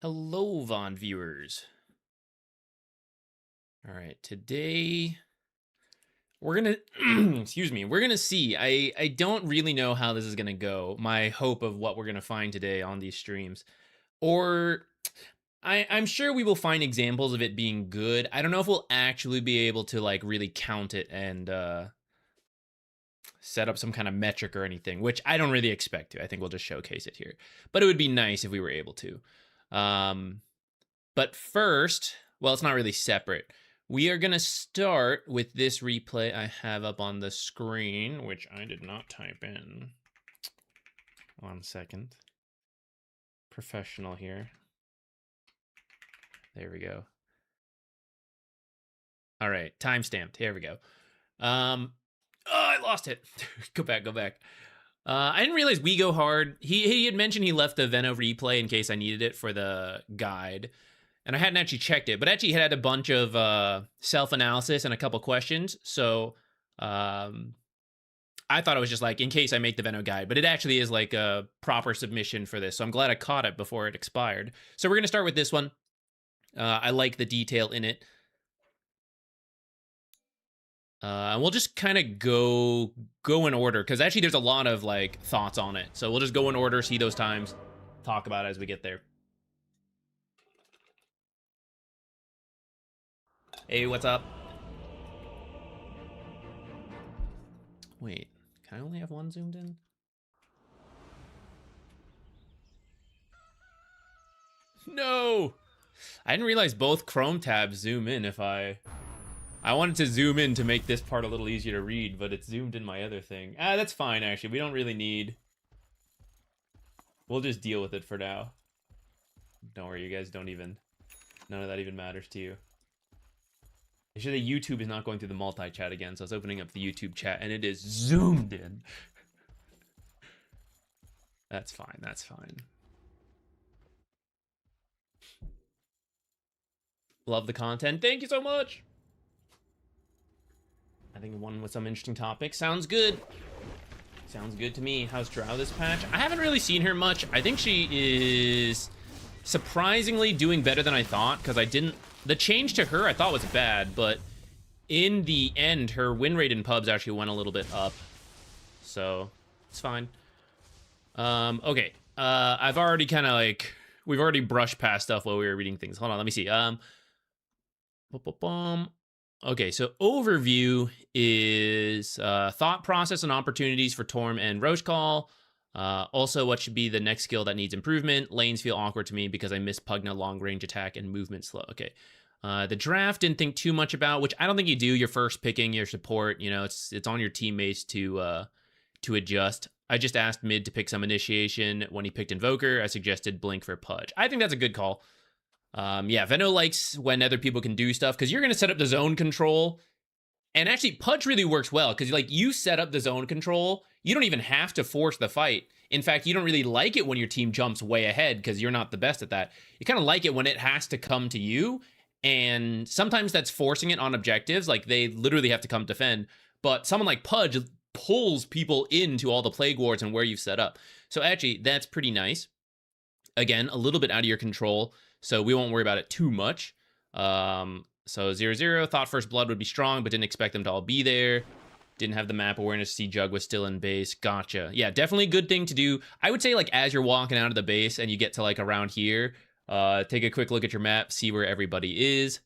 Hello, Von viewers. All right, today we're gonna excuse me. We're gonna see. I don't really know how this is gonna go. My hope of what we're gonna find today on these streams, or I'm sure we will find examples of it being good. I don't know if we'll actually be able to like really count it and set up some kind of metric or anything, which I don't really expect to. I think we'll just showcase it here. But it would be nice if we were able to. But first, well, it's not really separate. We are going to start with this replay I have up on the screen, which I did not type in. 1 second. Professional here. There we go. All right, timestamped. Here we go. Oh, I lost it. Go back. I didn't realize we go hard. He had mentioned he left the Veno replay in case I needed it for the guide. And I hadn't actually checked it, but actually had a bunch of self-analysis and a couple questions. So I thought it was just like, in case I make the Veno guide, but it actually is like a proper submission for this. So I'm glad I caught it before it expired. So we're going to start with this one. I like the detail in it. And we'll just kind of go in order, because actually there's a lot of like thoughts on it. So we'll just go in order, see those times, talk about it as we get there. Hey, what's up? Wait, can I only have one zoomed in? No! I didn't realize both Chrome tabs zoom in if I wanted to zoom in to make this part a little easier to read, but it's zoomed in my other thing. That's fine, actually. We don't really need... We'll just deal with it for now. Don't worry, you guys don't even... None of that even matters to you. Actually, the YouTube is not going through the multi-chat again, so I was opening up the YouTube chat, and it is zoomed in. That's fine, that's fine. Love the content. Thank you so much! I think one with some interesting topics. Sounds good. Sounds good to me. How's Drow this patch? I haven't really seen her much. I think she is surprisingly doing better than I thought, because I didn't... The change to her I thought was bad, but in the end, her win rate in pubs actually went a little bit up. So, it's fine. Okay. I've already kind of like... We've already brushed past stuff while we were reading things. Hold on, let me see. Okay, so overview is thought process and opportunities for Torm and Roshkal. Also, what should be the next skill that needs improvement? Lanes feel awkward to me because I miss Pugna long range attack and movement slow. Okay. The draft didn't think too much about, which I don't think you do. You're first picking your support. You know, it's on your teammates to adjust. I just asked mid to pick some initiation. When he picked Invoker, I suggested Blink for Pudge. I think that's a good call. Yeah, Veno likes when other people can do stuff because you're going to set up the zone control. And actually, Pudge really works well because like you set up the zone control. You don't even have to force the fight. In fact, you don't really like it when your team jumps way ahead because you're not the best at that. You kind of like it when it has to come to you. And sometimes that's forcing it on objectives. Like they literally have to come defend. But someone like Pudge pulls people into all the plague wards and where you've set up. So actually, that's pretty nice. Again, a little bit out of your control. So we won't worry about it too much. So 0-0, thought First Blood would be strong, but didn't expect them to all be there. Didn't have the map awareness to see Jug was still in base. Gotcha. Yeah, definitely a good thing to do. I would say, like, as you're walking out of the base and you get to, like, around here, take a quick look at your map, see where everybody is.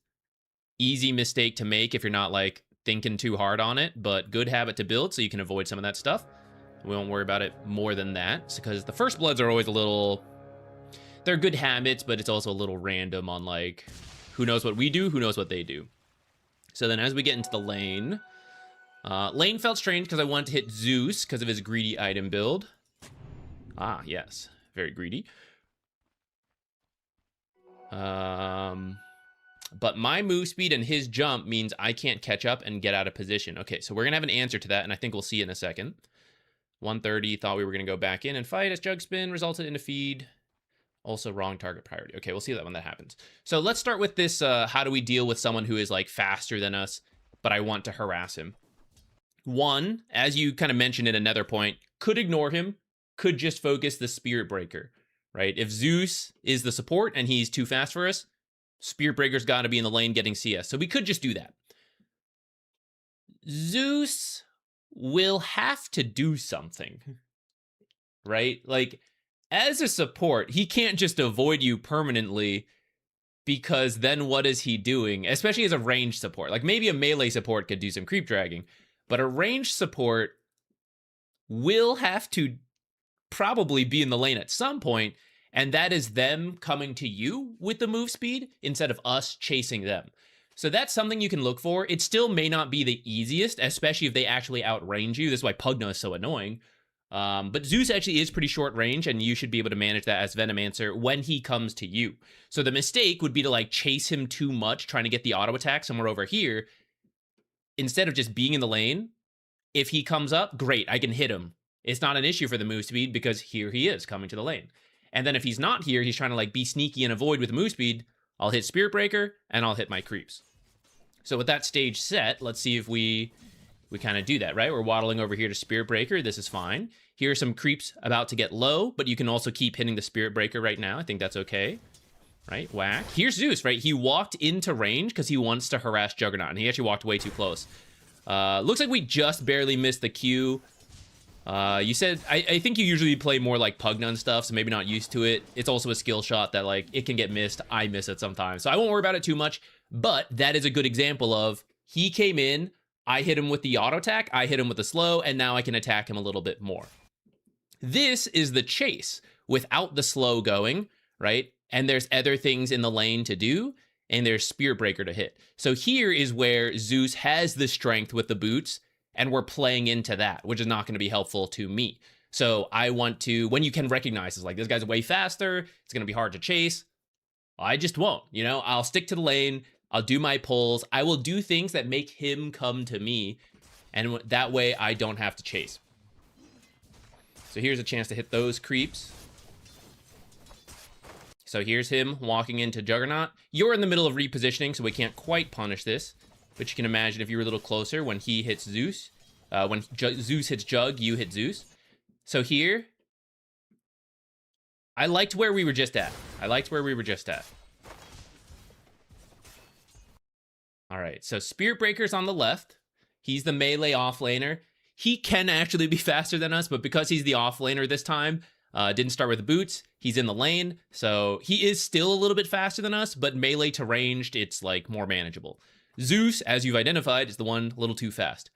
Easy mistake to make if you're not, like, thinking too hard on it, but good habit to build so you can avoid some of that stuff. We won't worry about it more than that, because the First Bloods are always a little... They're good habits, but it's also a little random on, like, who knows what we do, who knows what they do. So then as we get into the lane... lane felt strange because I wanted to hit Zeus because of his greedy item build. Ah, yes. Very greedy. But my move speed and his jump means I can't catch up and get out of position. Okay, so we're going to have an answer to that, and I think we'll see it in a second. 130, thought we were going to go back in and fight as Jug Spin resulted in a feed. Also wrong target priority. Okay, we'll see that when that happens. So let's start with this, how do we deal with someone who is, like, faster than us, but I want to harass him? One, as you kind of mentioned at another point, could ignore him, could just focus the Spirit Breaker. right? If Zeus is the support and he's too fast for us, Spirit Breaker's got to be in the lane getting CS. So we could just do that. Zeus will have to do something, right? Like, as a support, he can't just avoid you permanently, because then what is he doing? Especially as a ranged support. Like, maybe a melee support could do some creep dragging, but a ranged support will have to probably be in the lane at some point, and that is them coming to you with the move speed instead of us chasing them. So that's something you can look for. It still may not be the easiest, especially if they actually outrange you. This is why Pugna is so annoying. But Zeus actually is pretty short range, and you should be able to manage that as Venomancer when he comes to you. So the mistake would be to like chase him too much, trying to get the auto attack somewhere over here, instead of just being in the lane. If he comes up, great, I can hit him. It's not an issue for the move speed because here he is coming to the lane. And then if he's not here, he's trying to like be sneaky and avoid with the move speed, I'll hit Spirit Breaker and I'll hit my creeps. So with that stage set, let's see if we kind of do that, right? We're waddling over here to Spirit Breaker. This is fine. Here are some creeps about to get low, but you can also keep hitting the Spirit Breaker right now. I think that's okay, right? Whack. Here's Zeus, right? He walked into range because he wants to harass Juggernaut, and he actually walked way too close. Looks like we just barely missed the Q. You said, I think you usually play more like Pugna and stuff, so maybe not used to it. It's also a skill shot that like it can get missed. I miss it sometimes. So I won't worry about it too much, but that is a good example of he came in, I hit him with the auto attack, I hit him with the slow, and now I can attack him a little bit more. This is the chase without the slow going, right? And there's other things in the lane to do, and there's Spirit Breaker to hit. So here is where Zeus has the strength with the boots, and we're playing into that, which is not going to be helpful to me. So I want to, when you can recognize, it's like, this guy's way faster, it's going to be hard to chase, I just won't, you know? I'll stick to the lane, I'll do my pulls, I will do things that make him come to me, and that way I don't have to chase. So here's a chance to hit those creeps. So here's him walking into Juggernaut. You're in the middle of repositioning, so we can't quite punish this. But you can imagine if you were a little closer when he hits Zeus. When Zeus hits Jug, you hit Zeus. So here, I liked where we were just at. All right, so Spirit Breaker's on the left. He's the melee offlaner. He can actually be faster than us, but because he's the offlaner this time, didn't start with the boots, he's in the lane, so he is still a little bit faster than us, but melee to ranged, it's like more manageable. Zeus, as you've identified, is the one a little too fast.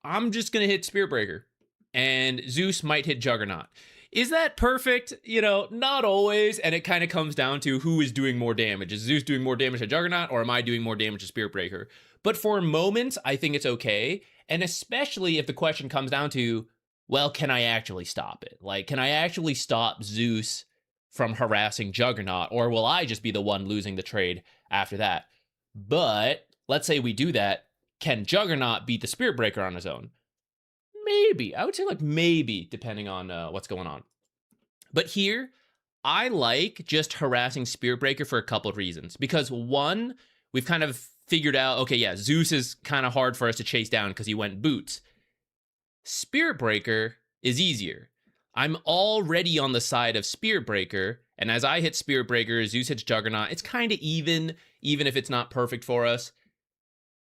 I'm just gonna hit Spirit Breaker, and Zeus might hit Juggernaut. Is that perfect? You know, not always, and it kind of comes down to who is doing more damage. Is Zeus doing more damage to Juggernaut, or am I doing more damage to Spirit Breaker? But for moments, I think it's okay, and especially if the question comes down to, well, can I actually stop it? Like, can I actually stop Zeus from harassing Juggernaut, or will I just be the one losing the trade after that? But let's say we do that. Can Juggernaut beat the Spirit Breaker on his own? Maybe. I would say like maybe, depending on what's going on. But here, I like just harassing Spirit Breaker for a couple of reasons. Because one, we've kind of figured out, okay, yeah, Zeus is kind of hard for us to chase down because he went boots. Spirit Breaker is easier. I'm already on the side of Spirit Breaker, and as I hit Spirit Breaker, Zeus hits Juggernaut. It's kind of even if it's not perfect for us.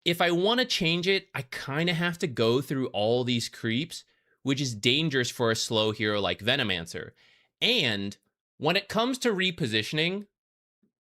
If I want to change it, I kind of have to go through all these creeps, which is dangerous for a slow hero like Venomancer. And when it comes to repositioning,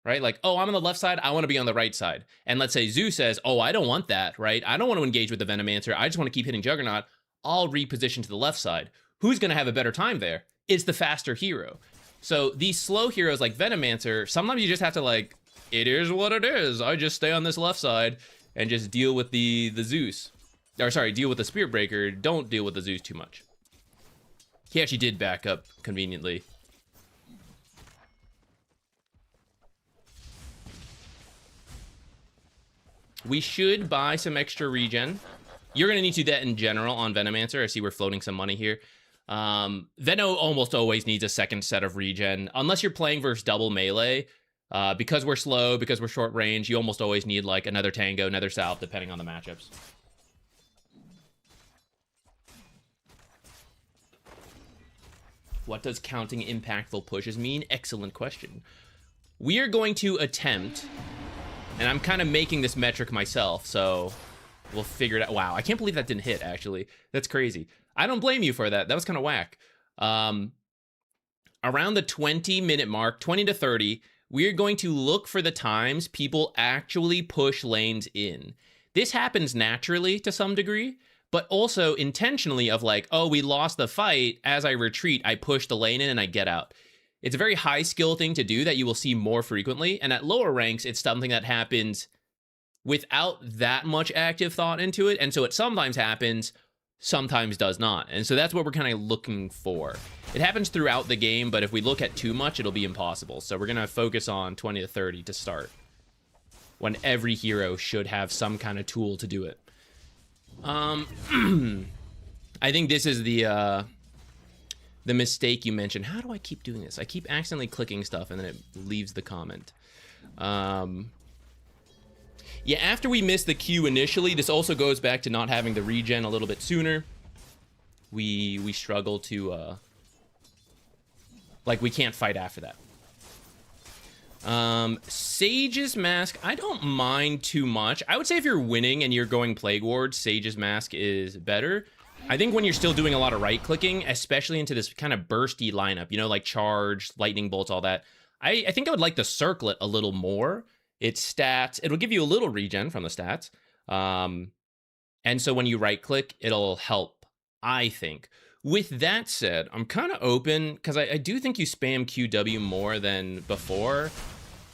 right? Like, oh, I'm on the left side, I want to be on the right side. And let's say Zeus says, oh, I don't want that, right? I don't want to engage with the Venomancer. I just want to keep hitting Juggernaut. I'll reposition to the left side. Who's going to have a better time there? It's the faster hero. So these slow heroes like Venomancer, sometimes you just have to like, it is what it is. I just stay on this left side and just deal with the Zeus. Or sorry, deal with the Spirit Breaker. Don't deal with the Zeus too much. He actually did back up conveniently. We should buy some extra regen. You're going to need to do that in general on Venomancer. I see we're floating some money here. Veno almost always needs a second set of regen. Unless you're playing versus double melee. Because we're slow, because we're short range, you almost always need like another Tango, another Salve, depending on the matchups. What does counting impactful pushes mean? Excellent question. We are going to attempt, and I'm kind of making this metric myself, so we'll figure it out. Wow, I can't believe that didn't hit, actually. That's crazy. I don't blame you for that. That was kind of whack. Around the 20-minute mark, 20 to 30, we're going to look for the times people actually push lanes in. This happens naturally to some degree, but also intentionally of like, oh, we lost the fight. As I retreat, I push the lane in and I get out. It's a very high skill thing to do that you will see more frequently. And at lower ranks, it's something that happens without that much active thought into it. And so it sometimes happens, sometimes does not. And so that's what we're kind of looking for. It happens throughout the game, but if we look at too much, it'll be impossible. So we're going to focus on 20 to 30 to start, when every hero should have some kind of tool to do it. I think this is the mistake you mentioned. How do I keep doing this? I keep accidentally clicking stuff and then it leaves the comment. Yeah, after we missed the Q initially, this also goes back to not having the regen a little bit sooner. We struggle to, like, we can't fight after that. Sage's Mask, I don't mind too much. I would say if you're winning and you're going Plague Ward, Sage's Mask is better. I think when you're still doing a lot of right-clicking, especially into this kind of bursty lineup, you know, like Charge, Lightning Bolts, all that, I think I would like the Circlet a little more. Its stats, it'll give you a little regen from the stats. And so when you right-click, it'll help, I think. With that said, I'm kind of open, because I do think you spam QW more than before,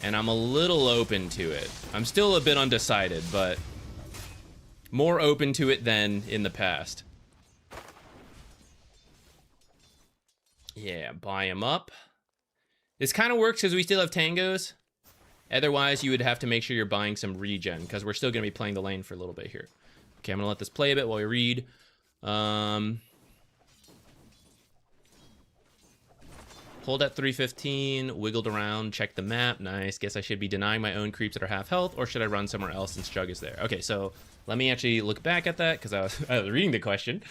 and I'm a little open to it. I'm still a bit undecided, but more open to it than in the past. Yeah, buy him up. This kind of works because we still have tangos. Otherwise, you would have to make sure you're buying some regen, because we're still going to be playing the lane for a little bit here. Okay, I'm going to let this play a bit while we read. Pulled at 315, wiggled around, checked the map. Nice. Guess I should be denying my own creeps that are half health, or should I run somewhere else since Jug is there? Okay, so let me actually look back at that, because I was reading the question.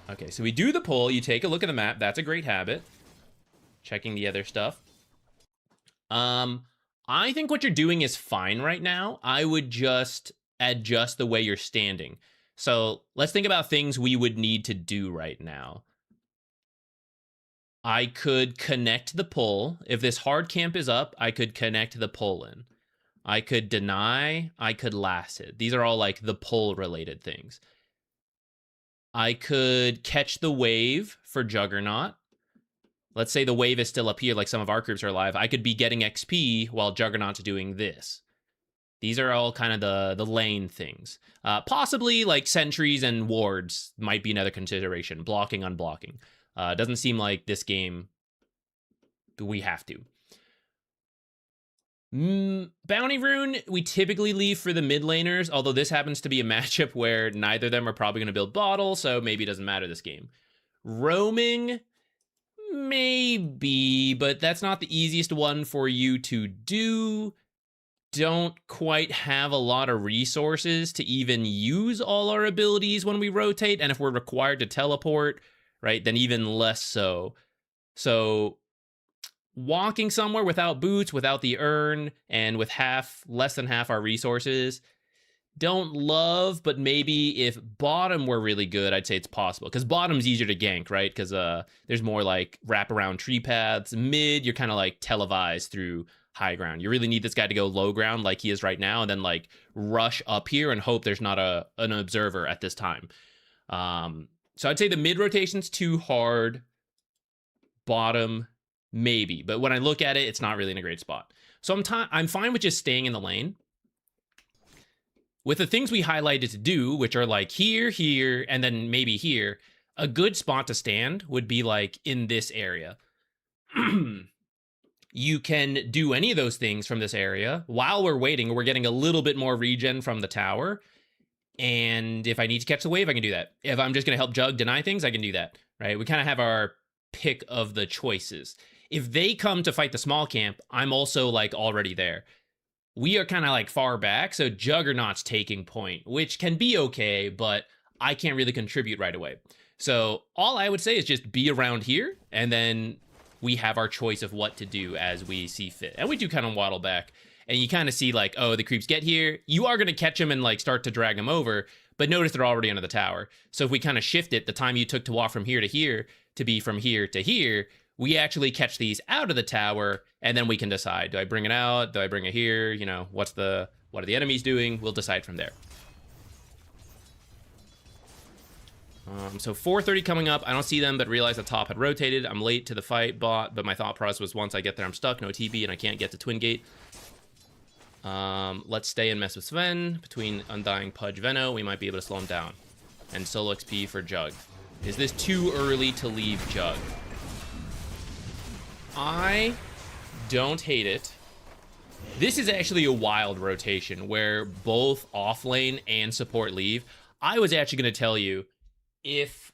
Okay, so we do the pull. You take a look at the map. That's a great habit. Checking the other stuff. I think what you're doing is fine right now. I would just adjust the way you're standing. So let's think about things we would need to do right now. I could connect the pull. If this hard camp is up, I could connect the pull in. I could deny, I could last it. These are all like the pull related things. I could catch the wave for Juggernaut. Let's say the wave is still up here, like some of our groups are alive. I could be getting XP while Juggernaut's doing this. These are all kind of the lane things. Possibly like sentries and wards might be another consideration. Blocking, unblocking. Doesn't seem like this game we have to. Bounty Rune, we typically leave for the mid laners, although this happens to be a matchup where neither of them are probably going to build bottle, so maybe it doesn't matter this game. Roaming, maybe, but that's not the easiest one for you to do. Don't quite have a lot of resources to even use all our abilities when we rotate, and if we're required to teleport, right, then even less so. So walking somewhere without boots, without the urn, and with less than half our resources, don't love, but maybe if bottom were really good, I'd say it's possible. Because bottom's easier to gank, right? Because there's more like wraparound tree paths. Mid, you're kind of like televised through high ground. You really need this guy to go low ground like he is right now, and then like rush up here and hope there's not an observer at this time. So I'd say the mid rotation's too hard. Bottom, maybe. But when I look at it, it's not really in a great spot. So I'm fine with just staying in the lane. With the things we highlighted to do, which are like here, here, and then maybe here, a good spot to stand would be like in this area. You can do any of those things from this area. While we're waiting, we're getting a little bit more regen from the tower. And if I need to catch the wave, I can do that. If I'm just going to help Jug deny things, I can do that, right? We kind of have our pick of the choices. If they come to fight the small camp, I'm also like already there. We are kind of like far back, so Juggernaut's taking point, which can be okay, but I can't really contribute right away. So all I would say is just be around here, and then we have our choice of what to do as we see fit. And we do kind of waddle back, and you kind of see like, oh, the creeps get here. You are going to catch them and like start to drag them over, but notice they're already under the tower. So if we kind of shift it, the time you took to walk from here to here to be from here to here, we actually catch these out of the tower, and then we can decide, do I bring it out? Do I bring it here? You know, what are the enemies doing? We'll decide from there. So 4:30 coming up. I don't see them, but realize the top had rotated. I'm late to the fight, bot, but my thought process was once I get there, I'm stuck, no TP, and I can't get to Twin Gate. Let's stay and mess with Sven. Between Undying, Pudge, Veno, we might be able to slow him down. And solo XP for Jug. Is this too early to leave Jug? I don't hate it. This is actually a wild rotation where both offlane and support leave. I was actually going to tell you, if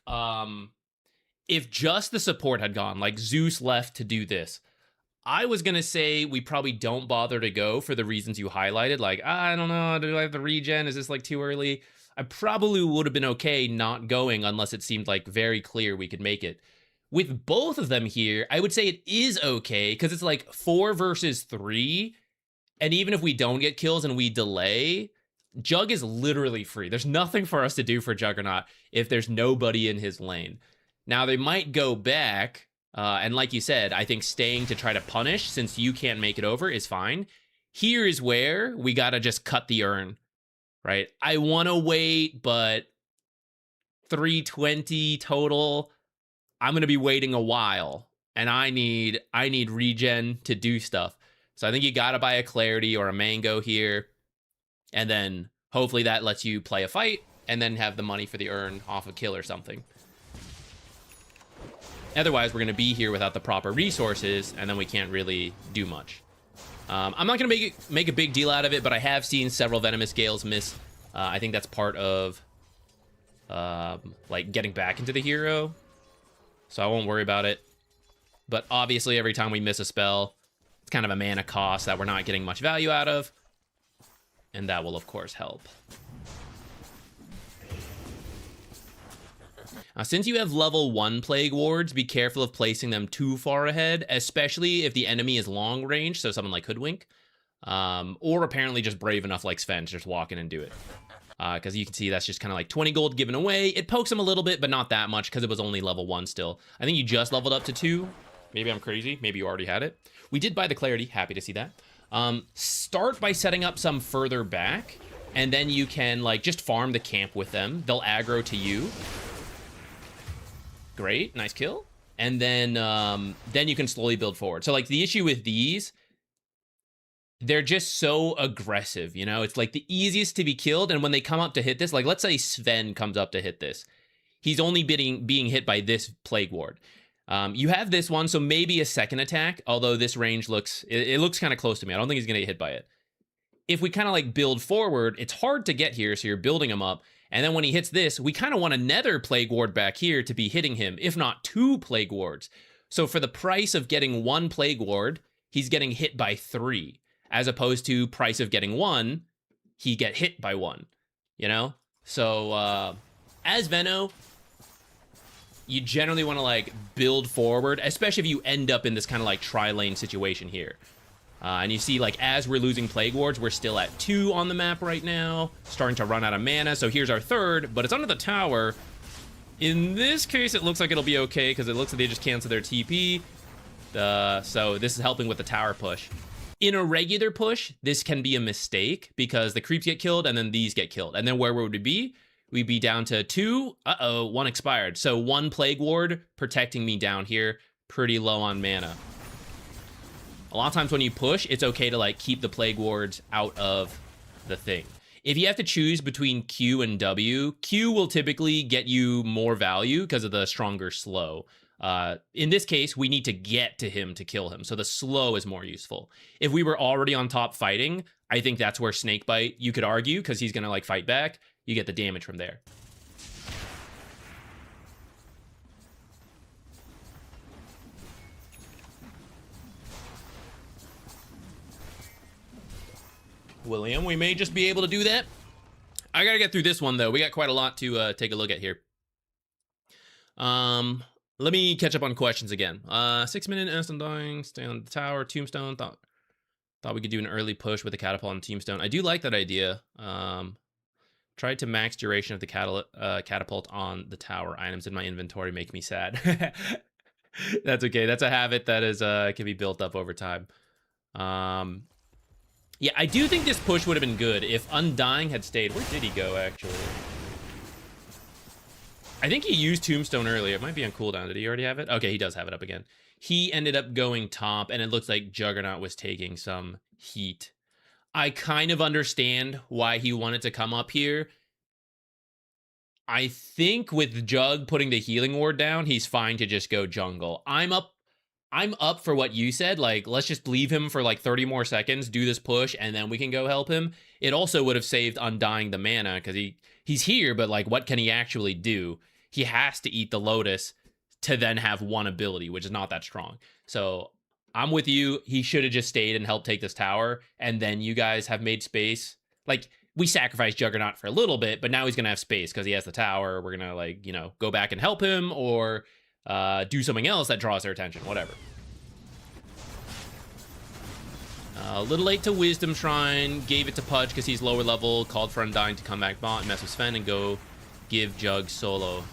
just the support had gone, like Zeus left to do this, I was going to say we probably don't bother to go for the reasons you highlighted. Like, I don't know, do I have the regen? Is this like too early? I probably would have been okay not going unless it seemed like very clear we could make it. With both of them here, I would say it is okay because it's like 4 versus 3. And even if we don't get kills and we delay, Jug is literally free. There's nothing for us to do for Juggernaut if there's nobody in his lane. Now, they might go back, and like you said, I think staying to try to punish, since you can't make it over, is fine. Here is where we gotta just cut the urn, right? I want to wait, but 320 total. I'm gonna be waiting a while, and I need regen to do stuff. So I think you gotta buy a Clarity or a Mango here. And then hopefully that lets you play a fight and then have the money for the urn off a kill or something. Otherwise, we're going to be here without the proper resources, and then we can't really do much. I'm not going to make a big deal out of it, but I have seen several Venomous Gales miss. I think that's part of like getting back into the hero. So I won't worry about it. But obviously, every time we miss a spell, it's kind of a mana cost that we're not getting much value out of. And that will, of course, help. Since you have level 1 Plague Wards, be careful of placing them too far ahead, especially if the enemy is long range, so someone like Hoodwink. Or apparently just brave enough like Sven to just walk in and do it. Because you can see that's just kind of like 20 gold given away. It pokes him a little bit, but not that much because it was only level 1 still. I think you just leveled up to 2. Maybe I'm crazy. Maybe you already had it. We did buy the Clarity. Happy to see that. Start by setting up some further back, and then you can like just farm the camp with them. They'll aggro to you. Great, nice kill. And then you can slowly build forward. So like the issue with these, they're just so aggressive, you know? It's like the easiest to be killed, and when they come up to hit this, like let's say Sven comes up to hit this. He's only being hit by this Plague Ward. You have this one, so maybe a second attack, although this range looks kind of close to me. I don't think he's going to get hit by it. If we kind of like build forward, it's hard to get here, so you're building him up. And then when he hits this, we kind of want another Plague Ward back here to be hitting him, if not 2 Plague Wards. So for the price of getting 1 Plague Ward, he's getting hit by 3. As opposed to price of getting 1, he get hit by 1, you know? So as Veno, you generally want to like build forward, especially if you end up in this kind of like tri-lane situation here. And you see like as we're losing Plague Wards, we're still at 2 on the map right now, starting to run out of mana. So here's our 3rd, but it's under the tower. In this case, it looks like it'll be okay because it looks like they just canceled their TP. So this is helping with the tower push. In a regular push, this can be a mistake because the creeps get killed and then these get killed. And then where would we be? We'd be down to 2. Uh-oh, 1 expired. So 1 Plague Ward protecting me down here. Pretty low on mana. A lot of times when you push, it's okay to like keep the Plague Wards out of the thing. If you have to choose between Q and W, Q will typically get you more value because of the stronger slow. In this case, we need to get to him to kill him. So the slow is more useful. If we were already on top fighting, I think that's where Snakebite, you could argue, because he's going to like fight back. You get the damage from there. William, we may just be able to do that. I gotta get through this one, though. We got quite a lot to take a look at here. Let me catch up on questions again. 6 minute instant dying, stay on the tower, tombstone. Thought we could do an early push with a catapult and tombstone. I do like that idea. Tried to max duration of the catapult on the tower. Items in my inventory make me sad. That's okay. That's a habit that is can be built up over time. Yeah, I do think this push would have been good if Undying had stayed. Where did he go, actually? I think he used Tombstone earlier. It might be on cooldown. Did he already have it? Okay, he does have it up again. He ended up going top, and it looks like Juggernaut was taking some heat. I kind of understand why he wanted to come up here. I think with Jug putting the healing ward down, he's fine to just go jungle. I'm up for what you said. Like, let's just leave him for like 30 more seconds, do this push, and then we can go help him. It also would have saved Undying the mana, because he's here, but like, what can he actually do? He has to eat the Lotus to then have one ability, which is not that strong. So I'm with you. He should have just stayed and helped take this tower, and then you guys have made space. Like, we sacrificed Juggernaut for a little bit, but now he's going to have space because he has the tower. We're going to, like, you know, go back and help him, or do something else that draws their attention, whatever. A little late to Wisdom Shrine. Gave it to Pudge because he's lower level. Called for Undying to come back bot and mess with Sven and go give Jug solo.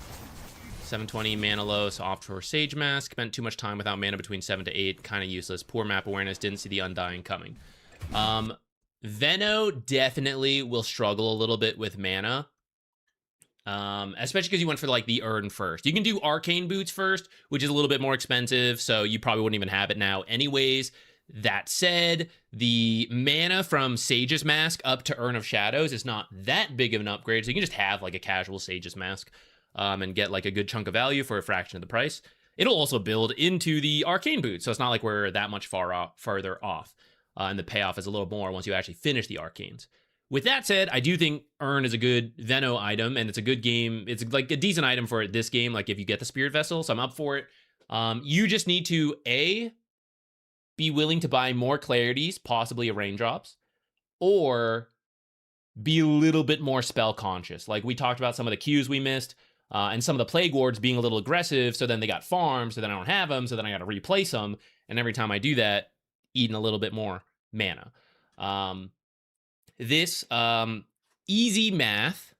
720 mana low, so opt for Sage Mask. Spent too much time without mana between 7 to 8. Kind of useless. Poor map awareness. Didn't see the Undying coming. Veno definitely will struggle a little bit with mana. Especially because you went for like the Urn first. You can do Arcane Boots first, which is a little bit more expensive, so you probably wouldn't even have it now anyways. That said, the mana from Sage's Mask up to Urn of Shadows is not that big of an upgrade, so you can just have like a casual Sage's Mask and get like a good chunk of value for a fraction of the price. It'll also build into the Arcane Boots, so it's not like we're that much farther off. And the payoff is a little more once you actually finish the Arcanes. With that said, I do think Urn is a good Veno item, and it's a good game. It's like a decent item for this game, like if you get the Spirit Vessel, so I'm up for it. You just need to, A, be willing to buy more Clarities, possibly a Raindrops, or be a little bit more spell conscious. Like we talked about some of the Qs we missed, and some of the Plague Wards being a little aggressive, so then they got farmed, so then I don't have them, so then I got to replace them, and every time I do that, eating a little bit more mana. This easy math.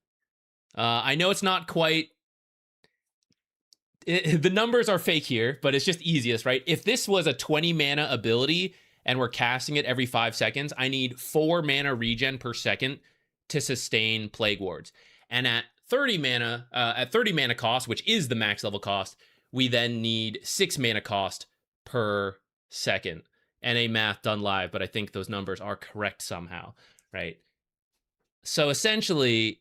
I know it's not quite. The numbers are fake here, but it's just easiest, right? If this was a 20 mana ability and we're casting it every 5 seconds, I need 4 mana regen per second to sustain Plague Wards. And at 30 mana cost, which is the max level cost, we then need 6 mana cost per second. NA math done live, but I think those numbers are correct somehow, right? So essentially,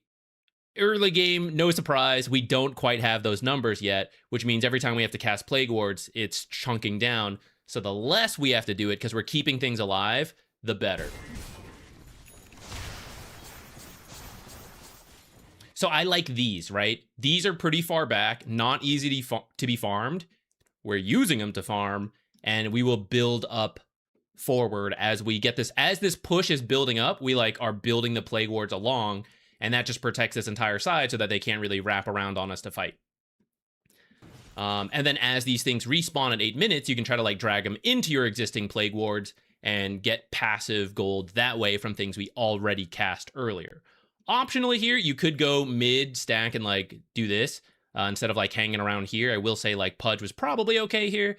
early game, no surprise, we don't quite have those numbers yet, which means every time we have to cast Plague Wards, it's chunking down. So the less we have to do it, because we're keeping things alive, the better. So I like these, right? These are pretty far back, not easy to be farmed. We're using them to farm, and we will build up forward as we get this. As this push is building up, we like are building the Plague Wards along, and that just protects this entire side so that they can't really wrap around on us to fight. And then as these things respawn at 8 minutes, you can try to like drag them into your existing Plague Wards and get passive gold that way from things we already cast earlier. Optionally here, you could go mid stack and like do this instead of like hanging around here. I will say like Pudge was probably okay here.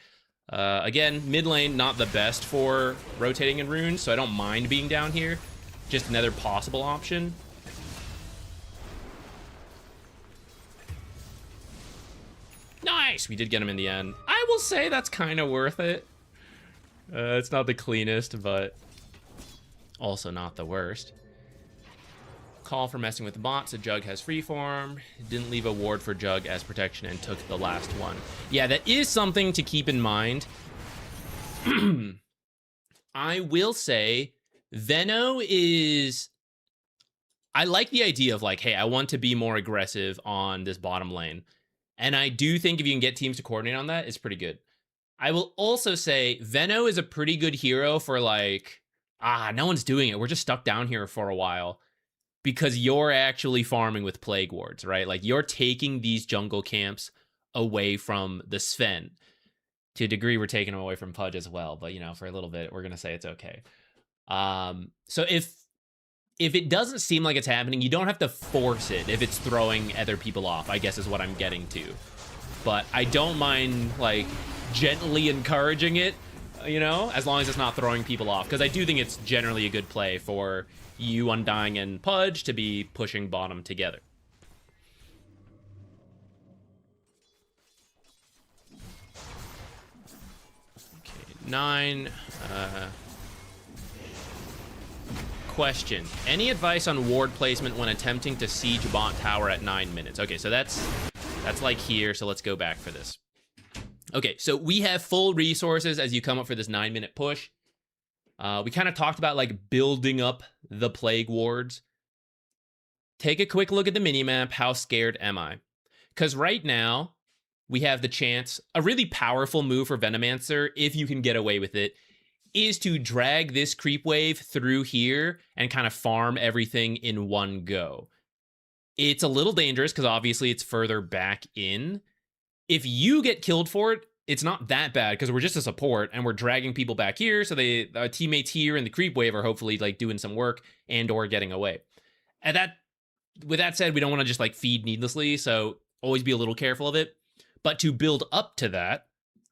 Again, mid lane, not the best for rotating in runes, so I don't mind being down here. Just another possible option. Nice! We did get him in the end. I will say that's kind of worth it. It's not the cleanest, but also not the worst. Call for messing with the bot, so Jug has freeform. Didn't leave a ward for Jug as protection and took the last one. Yeah, that is something to keep in mind. I will say, Veno is... I like the idea of like, hey, I want to be more aggressive on this bottom lane. And I do think if you can get teams to coordinate on that, it's pretty good. I will also say, Veno is a pretty good hero for like, no one's doing it. We're just stuck down here for a while. Because you're actually farming with Plague Wards, right? Like, you're taking these jungle camps away from the Sven. To a degree, we're taking him away from Pudge as well, but, you know, for a little bit, we're going to say it's okay. So if it doesn't seem like it's happening, you don't have to force it if it's throwing other people off, I guess is what I'm getting to. But I don't mind, like, gently encouraging it, you know, as long as it's not throwing people off. Because I do think it's generally a good play for you, Undying, and Pudge to be pushing bottom together. Okay, 9. Question. Any advice on ward placement when attempting to siege bot tower at 9 minutes? Okay, so that's like here, so let's go back for this. Okay, so we have full resources as you come up for this 9-minute push. We kind of talked about like building up the plague wards. Take a quick look at the minimap. How scared am I? Because right now, we have the chance, a really powerful move for Venomancer, if you can get away with it, is to drag this creep wave through here and kind of farm everything in one go. It's a little dangerous because obviously it's further back in. If you get killed for it, it's not that bad because we're just a support and we're dragging people back here. So our teammates here in the creep wave are hopefully like doing some work and or getting away. And with that said, we don't want to just like feed needlessly. So always be a little careful of it. But to build up to that,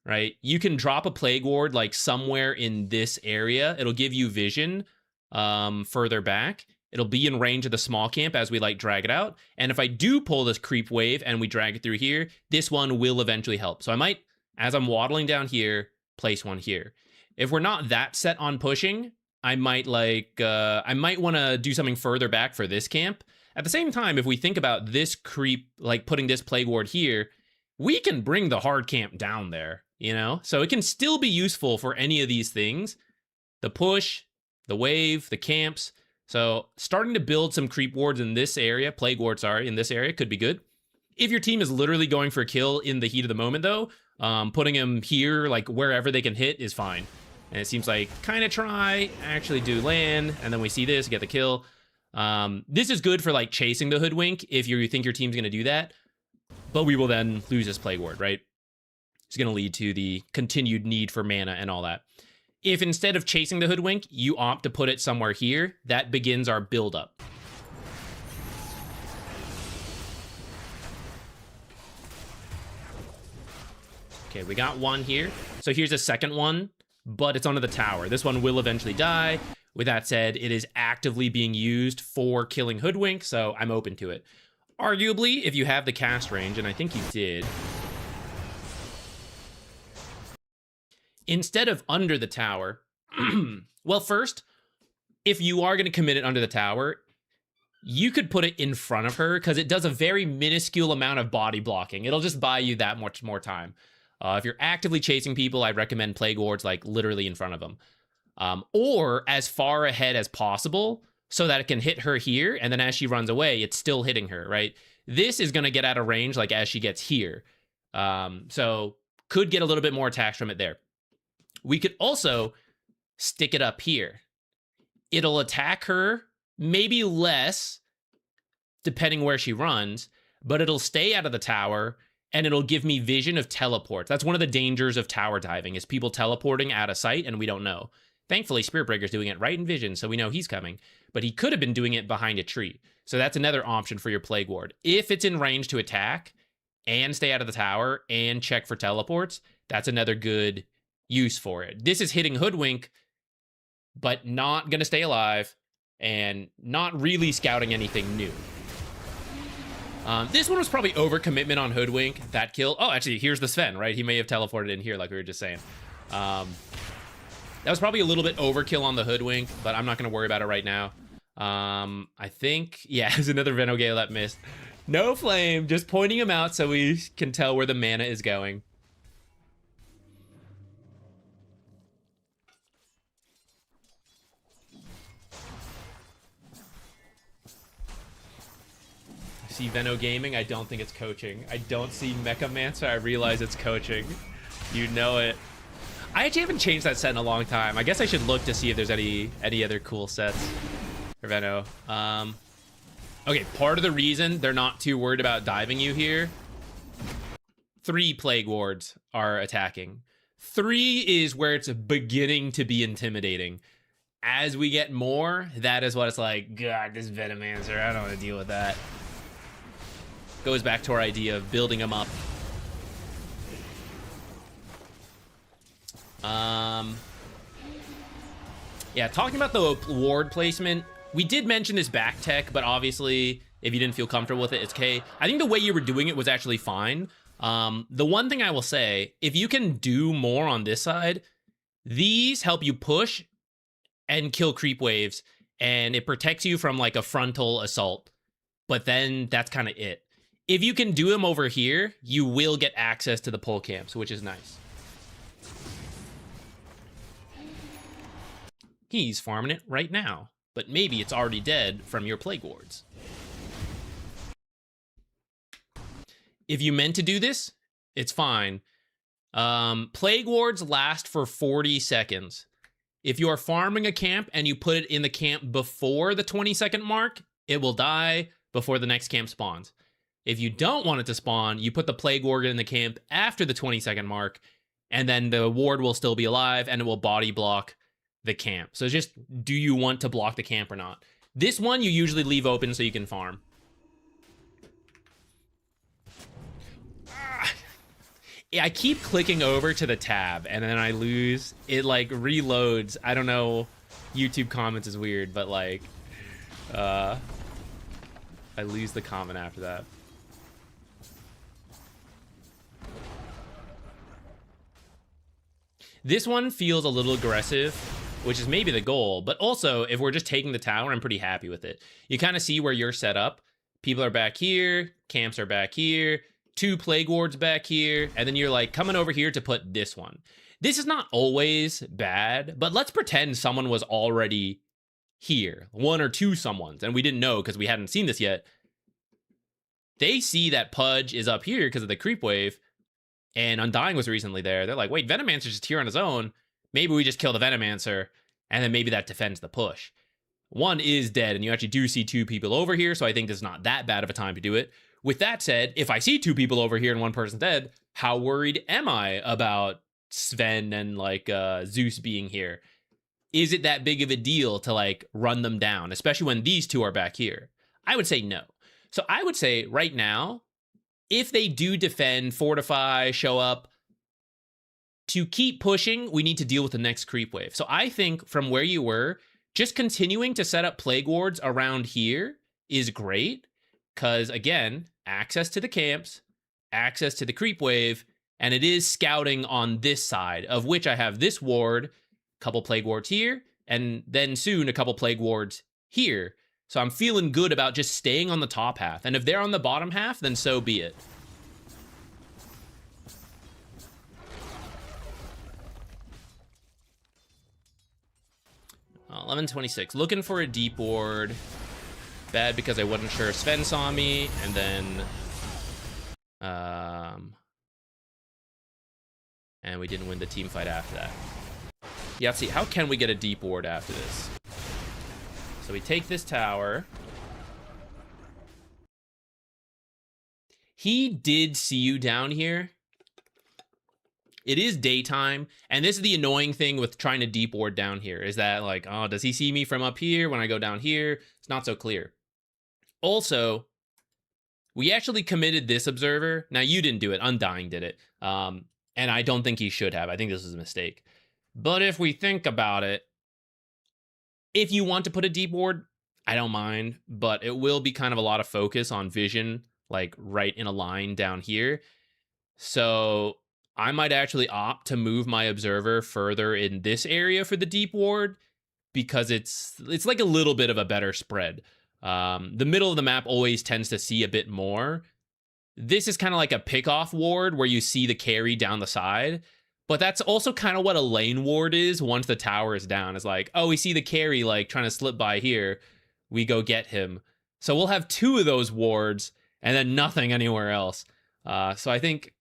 right, you can drop a plague ward like somewhere in this area. It'll give you vision further back. It'll be in range of the small camp as we like drag it out. And if I do pull this creep wave and we drag it through here, this one will eventually help. So I might, as I'm waddling down here, place one here. If we're not that set on pushing, I might like, I might want to do something further back for this camp. At the same time, if we think about this creep, like putting this plague ward here, we can bring the hard camp down there, you know? So it can still be useful for any of these things. The push, the wave, the camps. So starting to build some creep wards in this area, plague wards, sorry, in this area could be good. If your team is literally going for a kill in the heat of the moment though, putting them here, like wherever they can hit is fine. And it seems like kind of try, actually do land, and then we see this, get the kill. This is good for like chasing the hoodwink if you think your team's going to do that. But we will then lose this plague ward, right? It's going to lead to the continued need for mana and all that. If instead of chasing the hoodwink, you opt to put it somewhere here, that begins our buildup. Okay, we got one here. So here's a second one, but it's onto the tower. This one will eventually die. With that said, it is actively being used for killing hoodwink, so I'm open to it. Arguably, if you have the cast range, and I think you did, instead of under the tower, well, first, if you are going to commit it under the tower, you could put it in front of her because it does a very minuscule amount of body blocking. It'll just buy you that much more time. If you're actively chasing people, I recommend plague wards like literally in front of them. Or as far ahead as possible so that it can hit her here, and then as she runs away, it's still hitting her, right? This is going to get out of range like as she gets here. So could get a little bit more attacks from it there. We could also stick it up here. It'll attack her, maybe less, depending where she runs, but it'll stay out of the tower, and it'll give me vision of teleports. That's one of the dangers of tower diving, is people teleporting out of sight, and we don't know. Thankfully, Spirit Breaker's doing it right in vision, so we know he's coming, but he could have been doing it behind a tree. So that's another option for your Plague Ward. If it's in range to attack, and stay out of the tower, and check for teleports, that's another good use for it. This is hitting Hoodwink, but not going to stay alive, and not really scouting anything new. This one was probably overcommitment on Hoodwink, that kill. Oh, actually, here's the Sven, right? He may have teleported in here like we were just saying. That was probably a little bit overkill on the Hoodwink, but I'm not going to worry about it right now. I think, yeah, there's another Venogale that missed. No flame, just pointing him out so we can tell where the mana is going. I see Veno Gaming, I don't think it's coaching. I don't see Mechamancer, I realize it's coaching. You know it. I actually haven't changed that set in a long time. I guess I should look to see if there's any other cool sets for Veno. Okay, part of the reason they're not too worried about diving you here, 3 plague wards are attacking. 3 is where it's beginning to be intimidating. As we get more, that is what it's like, God, this Venomancer, I don't want to deal with that. Goes back to our idea of building them up. Yeah, talking about the ward placement, we did mention this back tech, but obviously, if you didn't feel comfortable with it, it's okay. I think the way you were doing it was actually fine. The one thing I will say, if you can do more on this side, these help you push and kill creep waves, and it protects you from like a frontal assault. But then that's kind of it. If you can do them over here, you will get access to the pull camps, which is nice. He's farming it right now, but maybe it's already dead from your plague wards. If you meant to do this, it's fine. Plague wards last for 40 seconds. If you are farming a camp and you put it in the camp before the 20-second mark, it will die before the next camp spawns. If you don't want it to spawn, you put the plague ward in the camp after the 20-second mark, and then the ward will still be alive and it will body block the camp. So just, do you want to block the camp or not? This one you usually leave open so you can farm. I keep clicking over to the tab and then I lose. It like reloads. I don't know. YouTube comments is weird, but like, I lose the comment after that. This one feels a little aggressive, which is maybe the goal, but also if we're just taking the tower, I'm pretty happy with it. You kind of see where you're set up. People are back here, camps are back here, 2 plague wards back here, and then you're like coming over here to put this one. This is not always bad, but let's pretend someone was already here, 1 or 2 someone's, and we didn't know because we hadn't seen this yet. They see that Pudge is up here because of the creep wave, and Undying was recently there. They're like, wait, Venomancer's just here on his own. Maybe we just kill the Venomancer, and then maybe that defends the push. 1 is dead, and you actually do see 2 people over here, so I think this is not that bad of a time to do it. With that said, if I see 2 people over here and 1 person's dead, how worried am I about Sven and like Zeus being here? Is it that big of a deal to like run them down, especially when these 2 are back here? I would say no. So I would say right now, if they do defend, fortify, show up, to keep pushing, we need to deal with the next creep wave. So I think from where you were, just continuing to set up plague wards around here is great. Because again, access to the camps, access to the creep wave, and it is scouting on this side, of which I have this ward, a couple plague wards here, and then soon a couple plague wards here. So I'm feeling good about just staying on the top half. And if they're on the bottom half, then so be it. Oh, 11:26. Looking for a deep ward. Bad because I wasn't sure Sven saw me, and then and we didn't win the team fight after that. Yeah, let's see, how can we get a deep ward after this? So we take this tower. He did see you down here. It is daytime, and this is the annoying thing with trying to deep ward down here, is that like, oh, does he see me from up here when I go down here? It's not so clear. Also, we actually committed this observer. Now, you didn't do it. Undying did it. And I don't think he should have. I think this was a mistake. But if we think about it, if you want to put a deep ward, I don't mind. But it will be kind of a lot of focus on vision, like right in a line down here. So I might actually opt to move my observer further in this area for the deep ward, because it's like a little bit of a better spread. The middle of the map always tends to see a bit more. This is kind of like a pick-off ward where you see the carry down the side, but that's also kind of what a lane ward is once the tower is down. It's like, oh, we see the carry like trying to slip by here. We go get him. So we'll have 2 of those wards and then nothing anywhere else. So I think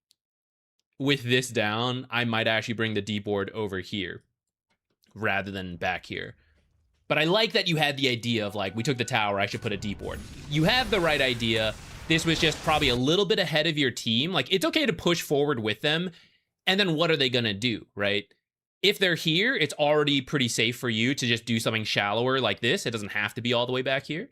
with this down, I might actually bring the deep ward over here rather than back here. But I like that you had the idea of like, we took the tower, I should put a deep ward. You have the right idea. this was just probably a little bit ahead of your team. Like, it's okay to push forward with them. And then what are they going to do, right? If they're here, it's already pretty safe for you to just do something shallower like this. It doesn't have to be all the way back here.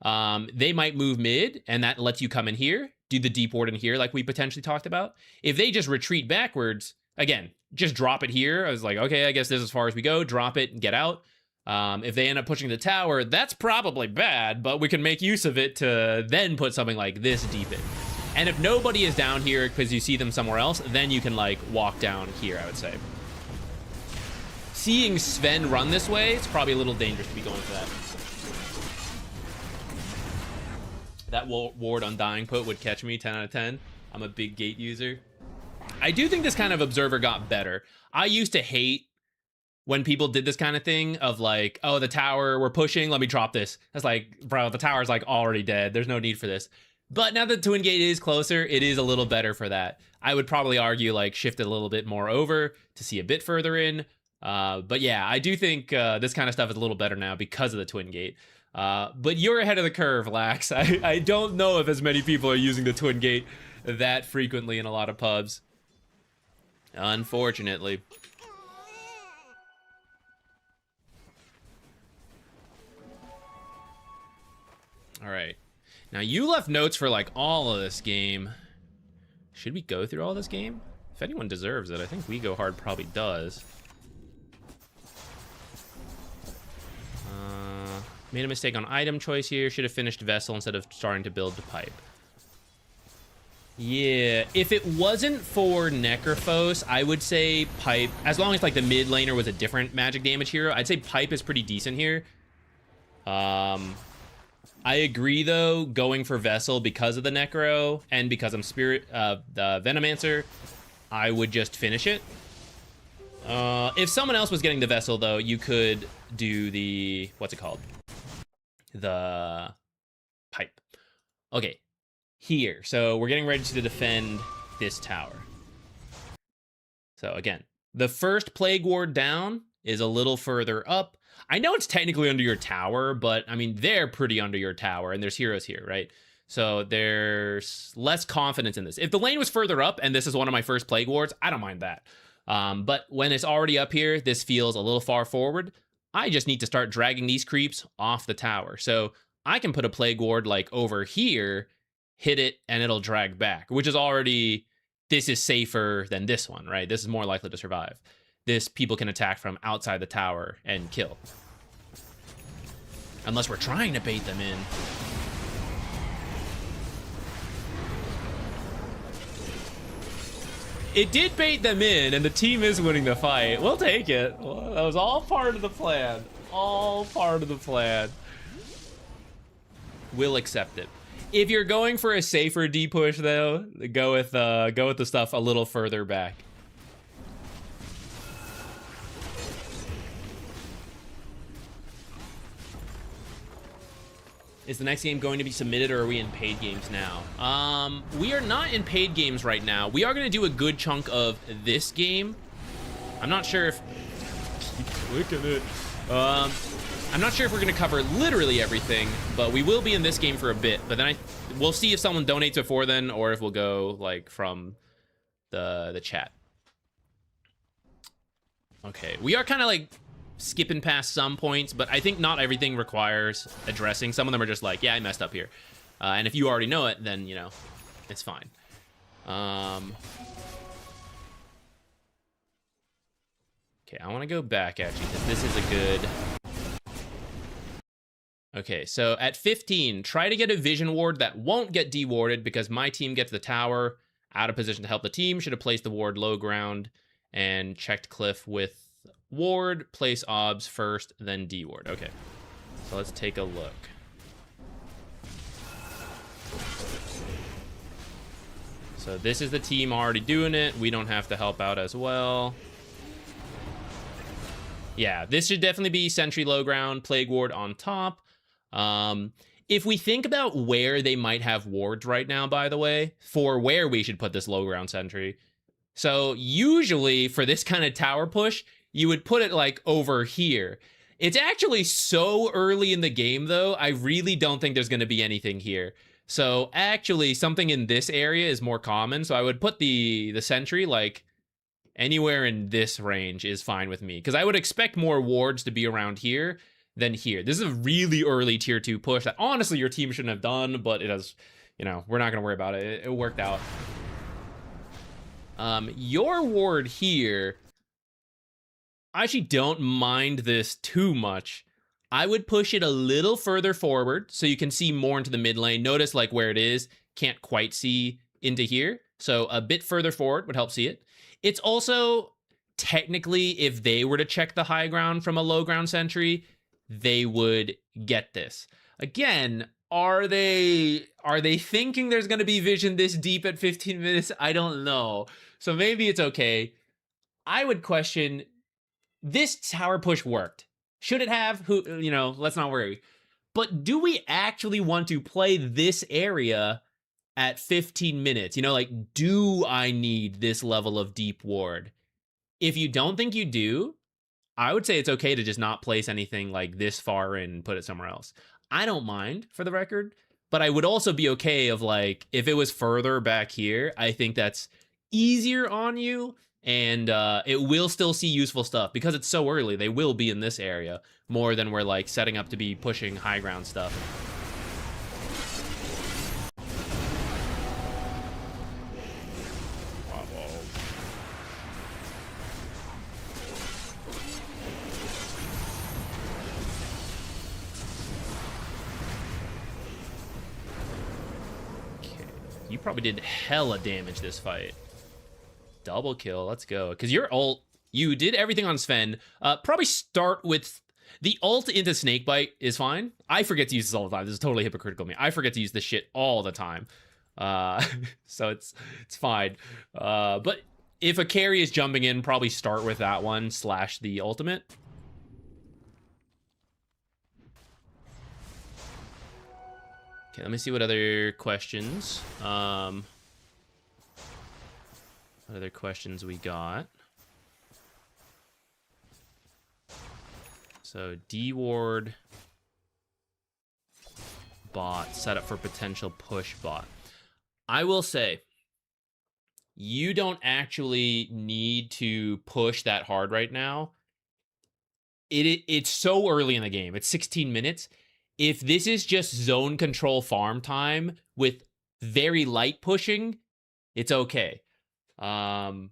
They might move mid, and that lets you come in here, do the deep ward in here like we potentially talked about. If they just retreat backwards, again, just drop it here. I was like, okay, I guess this is as far as we go. Drop it and get out. If they end up pushing the tower, that's probably bad, but we can make use of it to then put something like this deep in. And if nobody is down here because you see them somewhere else, then you can like walk down here, I would say. Seeing Sven run this way, it's probably a little dangerous to be going for that. That ward on Dying Put would catch me 10 out of 10. I'm a big gate user. I do think this kind of observer got better. I used to hate when people did this kind of thing of like, oh, the tower, we're pushing, let me drop this. That's like, bro, the tower's like already dead. There's no need for this. But now that Twin Gate is closer, it is a little better for that. I would probably argue like shift it a little bit more over to see a bit further in. But yeah, I do think this kind of stuff is a little better now because of the Twin Gate. But you're ahead of the curve, Lax. I don't know if as many people are using the Twin Gate that frequently in a lot of pubs. Unfortunately. All right. Now, you left notes for, like, all of this game. Should we go through all this game? If anyone deserves it, I think We Go Hard probably does. Made a mistake on item choice here. Should have finished Vessel instead of starting to build the Pipe. Yeah, if it wasn't for Necrophos, I would say Pipe, as long as, like, the mid laner was a different magic damage hero, I'd say Pipe is pretty decent here. I agree, though, going for Vessel because of the Necro and because I'm the Venomancer, I would just finish it. If someone else was getting the Vessel, though, you could do the... what's it called? The Pipe. Okay, here. So we're getting ready to defend this tower. So, again, the first Plague Ward down is a little further up. I know it's technically under your tower, but, I mean, they're pretty under your tower, and there's heroes here, right? So there's less confidence in this. If the lane was further up, and this is one of my first Plague Wards, I don't mind that. But when it's already up here, this feels a little far forward. I just need to start dragging these creeps off the tower. So I can put a Plague Ward, like, over here, hit it, and it'll drag back, which is already... this is safer than this one, right? This is more likely to survive. This people can attack from outside the tower and kill. Unless we're trying to bait them in. It did bait them in, and the team is winning the fight. We'll take it. Well, that was all part of the plan. All part of the plan. We'll accept it. If you're going for a safer D push, though, go with the stuff a little further back. Is the next game going to be submitted, or are we in paid games now? We are not in paid games right now. We are going to do a good chunk of this game. I'm not sure if... keep clicking it. I'm not sure if we're going to cover literally everything, but we will be in this game for a bit. But then we'll see if someone donates before then, or if we'll go like from the chat. Okay, we are kind of like skipping past some points, but I think not everything requires addressing. Some of them are just like, yeah, I messed up here. And if you already know it, then, you know, it's fine. Okay, I want to go back actually, because this is a good... Okay, so at 15, try to get a vision ward that won't get dewarded because my team gets the tower out of position to help the team. Should have placed the ward low ground and checked cliff with ward, place obs first, then deward. Okay, so let's take a look. So this is the team already doing it. We don't have to help out as well. Yeah, this should definitely be sentry low ground, plague ward on top. If we think about where they might have wards right now, by the way, for where we should put this low ground sentry. So usually for this kind of tower push, you would put it like over here. It's actually so early in the game though, I really don't think there's going to be anything here. So actually, something in this area is more common. So I would put the sentry like anywhere in this range is fine with me, because I would expect more wards to be around here than here. This is a really early tier 2 push that honestly your team shouldn't have done, but it has, you know, we're not gonna worry about it. It worked out. Your ward here, I actually don't mind this too much. I would push it a little further forward so you can see more into the mid lane. Notice like where it is, can't quite see into here. So a bit further forward would help see it. It's also technically, if they were to check the high ground from a low ground sentry, they would get this. Again, are they thinking there's going to be vision this deep at 15 minutes? I don't know. So maybe it's okay. I would question, this tower push worked. Should it have? Who, you know, let's not worry. But do we actually want to play this area at 15 minutes? You know, like, do I need this level of deep ward? If you don't think you do, I would say it's okay to just not place anything like this far in and put it somewhere else. I don't mind, for the record, but I would also be okay of like, if it was further back here, I think that's easier on you, and it will still see useful stuff because it's so early. They will be in this area more than we're like setting up to be pushing high ground stuff. You probably did hella damage this fight. Double kill, let's go. Because your ult, you did everything on Sven. Probably start with the ult into Snakebite is fine. I forget to use this all the time. This is totally hypocritical of me. I forget to use this shit all the time. So it's fine. But if a carry is jumping in, probably start with that one / the ultimate. Okay, let me see what other questions. What other questions we got? So D-Ward bot set up for potential push bot. I will say, you don't actually need to push that hard right now. It's so early in the game. It's 16 minutes. If this is just zone control farm time with very light pushing, it's okay. So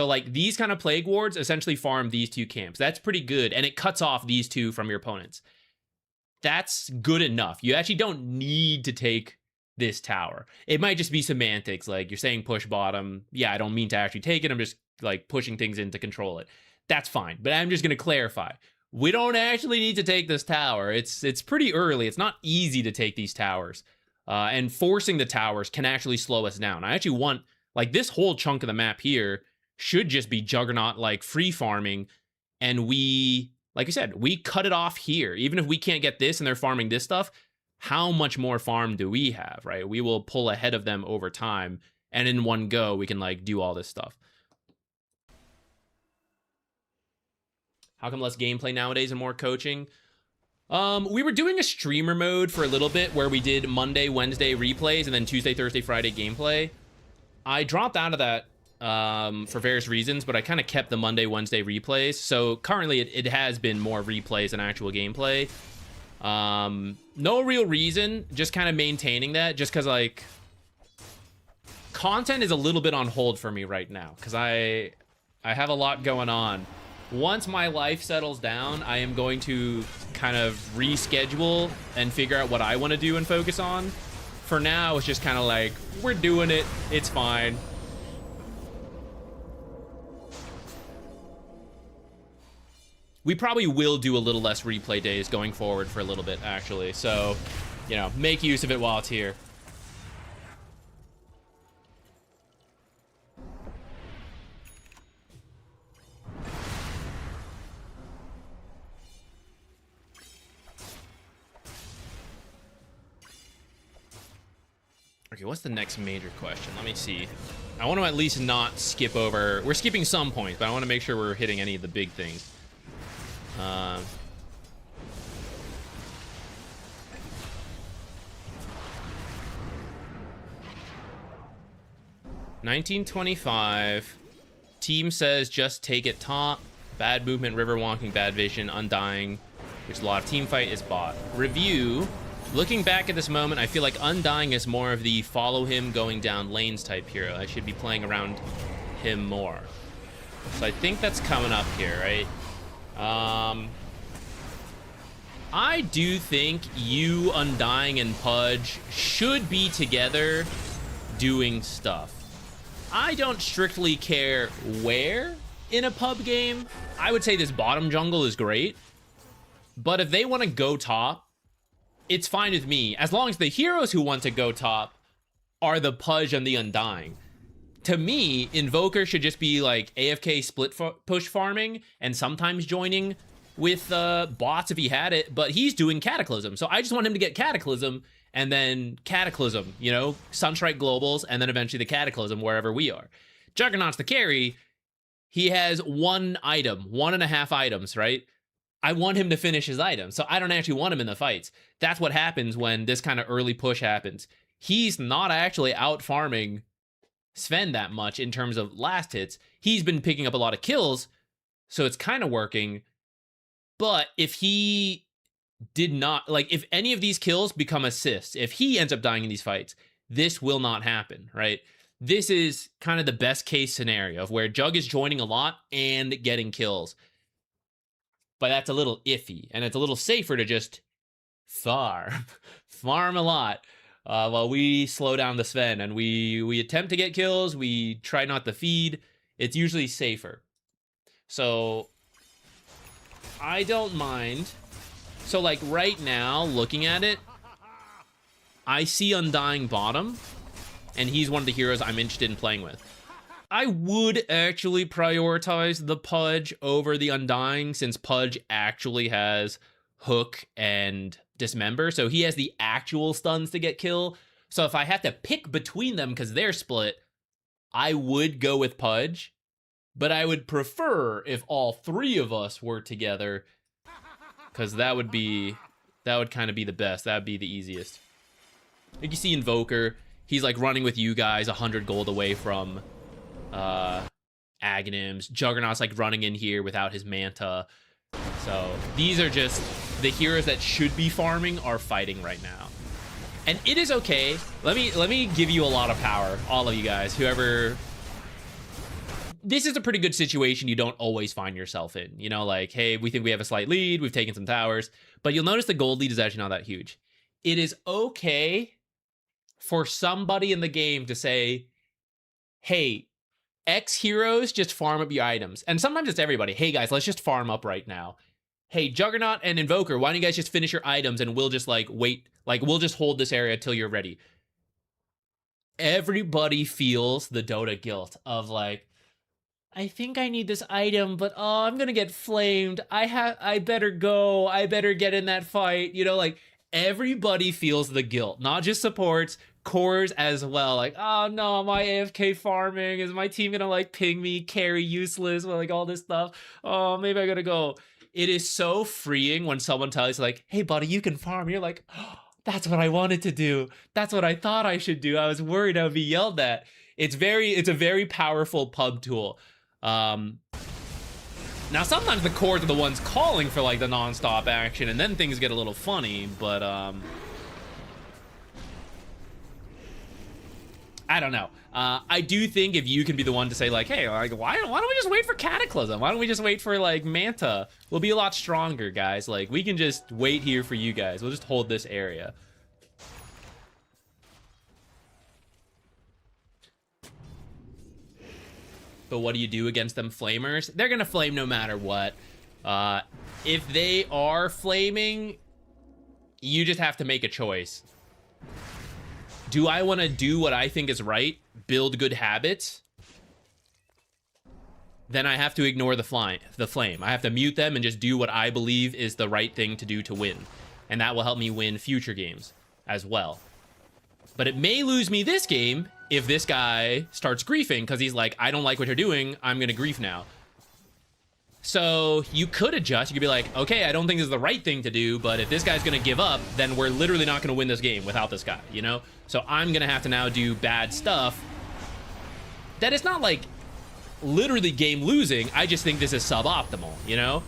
like these kind of plague wards essentially farm these two camps. That's pretty good, and it cuts off these two from your opponents. That's good enough. You actually don't need to take this tower. It might just be semantics, like you're saying push bottom. Yeah, I don't mean to actually take it. I'm just like pushing things in to control it. That's fine, but I'm just going to clarify. We don't actually need to take this tower. It's pretty early. It's not easy to take these towers. And forcing the towers can actually slow us down. I actually want, like, this whole chunk of the map here should just be Juggernaut, like, free farming. And we, like I said, we cut it off here. Even if we can't get this and they're farming this stuff, how much more farm do we have, right? We will pull ahead of them over time. And in one go, we can, like, do all this stuff. How come less gameplay nowadays and more coaching? We were doing a streamer mode for a little bit where we did Monday, Wednesday replays and then Tuesday, Thursday, Friday gameplay. I dropped out of that for various reasons, but I kind of kept the Monday, Wednesday replays. So currently it has been more replays than actual gameplay. No real reason, just kind of maintaining that just because like content is a little bit on hold for me right now because I have a lot going on. Once my life settles down, I am going to kind of reschedule and figure out what I want to do and focus on. For now, it's just kind of like, we're doing it. It's fine. We probably will do a little less replay days going forward for a little bit, actually. So, you know, make use of it while it's here. Okay, what's the next major question? Let me see. I want to at least not skip over. We're skipping some points, but I want to make sure we're hitting any of the big things. 1925. Team says just take it top. Bad movement, river walking, bad vision, undying, which is a lot of team fight, is bot. Review. Looking back at this moment, I feel like Undying is more of the follow him going down lanes type hero. I should be playing around him more. So I think that's coming up here, right? I do think you, Undying, and Pudge should be together doing stuff. I don't strictly care where in a pub game. I would say this bottom jungle is great. But if they want to go top, it's fine with me, as long as the heroes who want to go top are the Pudge and the Undying. To me, Invoker should just be like AFK split push farming and sometimes joining with bots if he had it, but he's doing Cataclysm. So I just want him to get Cataclysm and then Cataclysm, you know, Sunstrike globals, and then eventually the Cataclysm wherever we are. Juggernaut's the carry. He has one item, 1.5 items, right? I want him to finish his item, so I don't actually want him in the fights. That's what happens when this kind of early push happens. He's not actually out farming Sven that much in terms of last hits. He's been picking up a lot of kills, so it's kind of working. But if he did not, like, if any of these kills become assists, if he ends up dying in these fights, this will not happen, right? This is kind of the best case scenario of where Jug is joining a lot and getting kills. But that's a little iffy, and it's a little safer to just farm a lot while we slow down the Sven, and we attempt to get kills, we try not to feed. It's usually safer. So I don't mind. So like right now, looking at it, I see Undying bottom, and he's one of the heroes I'm interested in playing with. I would actually prioritize the Pudge over the Undying, since Pudge actually has Hook and Dismember, so he has the actual stuns to get kill. So if I have to pick between them because they're split, I would go with Pudge, but I would prefer if all three of us were together, because that would kind of be the best. That would be the easiest. Like you see Invoker, he's like running with you guys 100 gold away from Aghanims. Juggernaut's like running in here without his Manta. So these are just the heroes that should be farming are fighting right now. And it is okay. Let me give you a lot of power, all of you guys, whoever. This is a pretty good situation you don't always find yourself in. You know, like, hey, we think we have a slight lead, we've taken some towers, but you'll notice the gold lead is actually not that huge. It is okay for somebody in the game to say, hey, X heroes, just farm up your items. And sometimes it's everybody. Hey guys, let's just farm up right now. Hey, Juggernaut and Invoker, why don't you guys just finish your items and we'll just like wait, like we'll just hold this area till you're ready. Everybody feels the Dota guilt of like, I think I need this item, but oh, I'm gonna get flamed. I better go. I better get in that fight. You know, like everybody feels the guilt, not just supports, cores as well. Like, oh no, am I AFK farming? Is my team gonna like ping me, carry useless, like all this stuff? Oh, maybe I gotta go. It is so freeing when someone tells you like, hey buddy, you can farm. You're like, oh, that's what I wanted to do. That's what I thought I should do. I was worried I would be yelled at. It's a very powerful pub tool. Now sometimes the cores are the ones calling for like the non-stop action, and then things get a little funny, but I don't know. I do think if you can be the one to say like, hey, like, why don't we just wait for Cataclysm? Why don't we just wait for like Manta? We'll be a lot stronger, guys. Like, we can just wait here for you guys. We'll just hold this area. But what do you do against them flamers? They're gonna flame no matter what. If they are flaming, you just have to make a choice. Do I want to do what I think is right, build good habits? Then I have to ignore the flame. I have to mute them and just do what I believe is the right thing to do to win. And that will help me win future games as well. But it may lose me this game if this guy starts griefing, because he's like, I don't like what you're doing, I'm gonna grief now. So you could adjust. You could be like, okay, I don't think this is the right thing to do, but if this guy's gonna give up, then we're literally not gonna win this game without this guy, you know? So I'm gonna have to now do bad stuff that is not like literally game losing. I just think this is suboptimal, you know?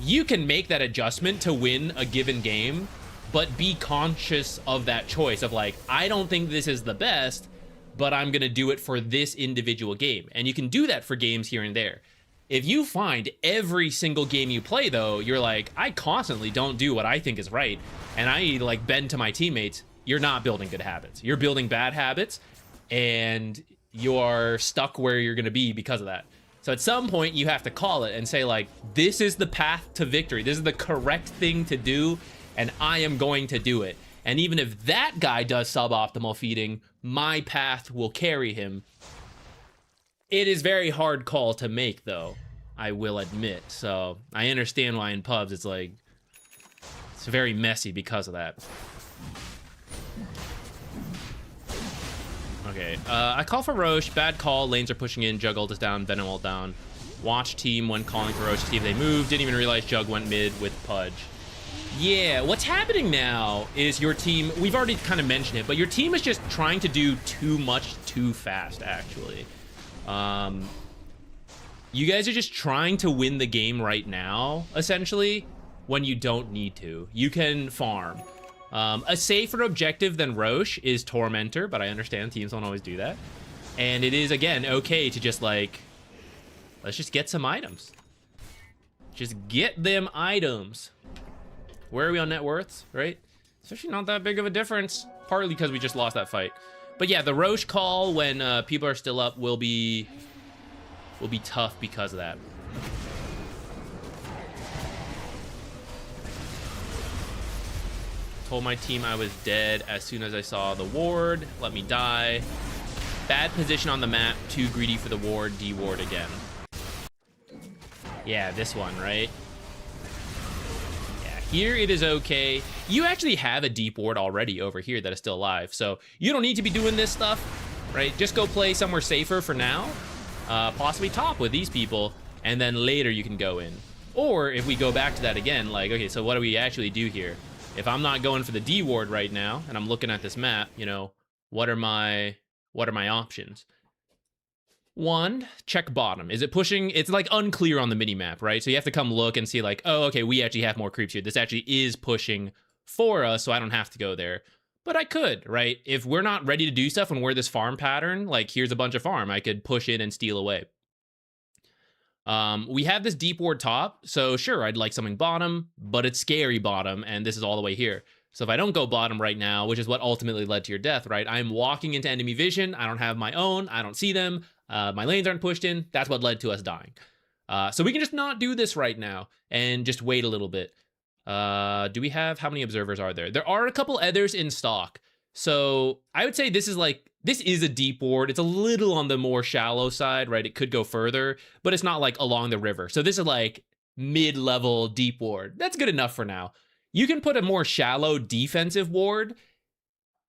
You can make that adjustment to win a given game, but be conscious of that choice of like, I don't think this is the best, but I'm gonna do it for this individual game. And you can do that for games here and there. If you find every single game you play though, you're like, I constantly don't do what I think is right, and I like bend to my teammates, you're not building good habits. You're building bad habits, and you're stuck where you're gonna be because of that. So at some point you have to call it and say like, this is the path to victory. This is the correct thing to do, and I am going to do it. And even if that guy does suboptimal feeding, my path will carry him. It is very hard call to make though, I will admit. So I understand why in pubs it's like, it's very messy because of that. Okay, I call for Roche. Bad call. Lanes are pushing in. Jug ult is down. Venom ult down. Watch team when calling for Roche to see if they move. Didn't even realize Jug went mid with Pudge. Yeah, what's happening now is your team, we've already kind of mentioned it, but your team is just trying to do too much too fast, actually. You guys are just trying to win the game right now, essentially, when you don't need to. You can farm. A safer objective than Roche is Tormentor, but I understand teams don't always do that. And it is, again, okay to just, like, let's just get some items. Just get them items. Where are we on net worths, right? It's actually not that big of a difference, partly because we just lost that fight. But yeah, the Roche call when people are still up will be tough because of that. Told my team I was dead as soon as I saw the ward. Let me die. Bad position on the map. Too greedy for the ward. D-ward again. Yeah, this one, right? Yeah, here it is okay. You actually have a deep ward already over here that is still alive, so you don't need to be doing this stuff, right? Just go play somewhere safer for now. Possibly top with these people, and then later you can go in. Or if we go back to that again, like, okay, so what do we actually do here? If I'm not going for the D ward right now, and I'm looking at this map, you know, what are my options? One, check bottom. Is it pushing? It's like unclear on the mini map, right? So you have to come look and see like, oh, okay, we actually have more creeps here. This actually is pushing for us, so I don't have to go there. But I could, right? If we're not ready to do stuff and we're this farm pattern, like here's a bunch of farm, I could push in and steal away. We have this deep ward top, so sure, I'd like something bottom, but it's scary bottom, and this is all the way here. So if I don't go bottom right now, which is what ultimately led to your death, right? I'm walking into enemy vision, I don't have my own, I don't see them, my lanes aren't pushed in, that's what led to us dying. So we can just not do this right now, and just wait a little bit. Do we have, how many observers are there? There are a couple others in stock. So I would say this is a deep ward. It's a little on the more shallow side, right? It could go further, but it's not like along the river. So this is like mid-level deep ward. That's good enough for now. You can put a more shallow defensive ward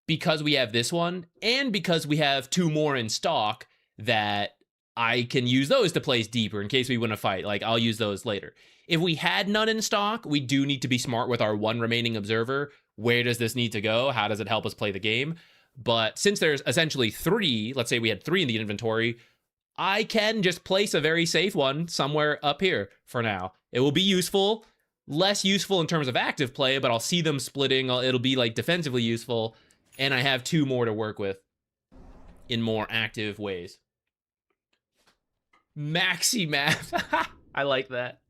because we have this one, and because we have two more in stock that I can use those to place deeper in case we win a fight. Like, I'll use those later. If we had none in stock, we do need to be smart with our one remaining observer. Where does this need to go? How does it help us play the game? But since there's essentially three, let's say we had three in the inventory, I can just place a very safe one somewhere up here for now. It will be useful, less useful in terms of active play, but I'll see them splitting. It'll be like defensively useful, and I have two more to work with in more active ways. Maxi map. I like that.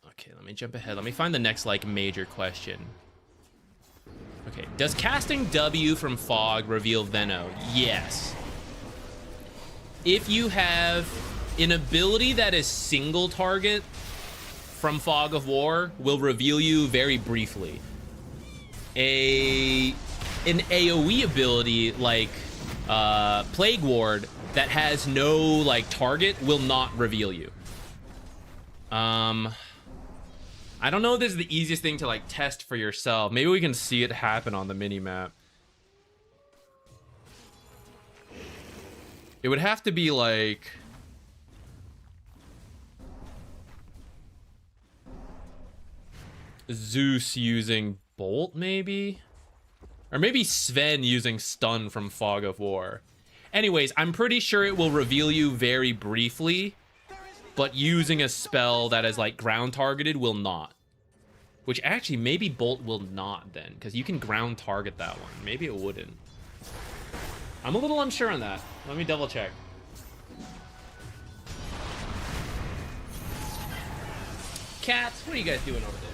Okay, let me jump ahead. Let me find the next, like, major question. Okay, does casting W from Fog reveal Veno? Yes. If you have an ability that is single target from Fog of War, will reveal you very briefly. An AoE ability like Plague Ward that has no like target will not reveal you. I don't know if this is the easiest thing to like test for yourself. Maybe we can see it happen on the mini map. It would have to be like, Zeus using Bolt, maybe? Or maybe Sven using Stun from Fog of War. Anyways, I'm pretty sure it will reveal you very briefly, but using a spell that is like ground targeted will not. Which actually, maybe Bolt will not then, because you can ground target that one. Maybe it wouldn't. I'm a little unsure on that. Let me double check. Cats, what are you guys doing over there?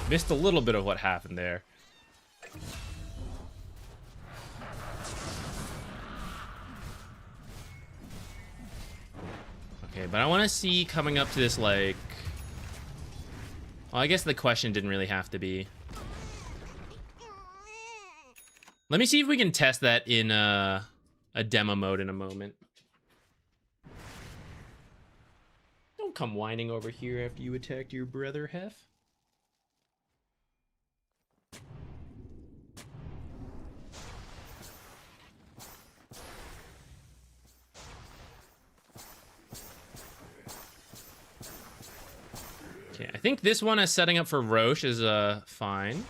Missed a little bit of what happened there. Okay, but I want to see coming up to this, like... Well, I guess the question didn't really have to be. Let me see if we can test that in a demo mode in a moment. Don't come whining over here after you attacked your brother, Hef. Okay, I think this one as setting up for Roche is fine.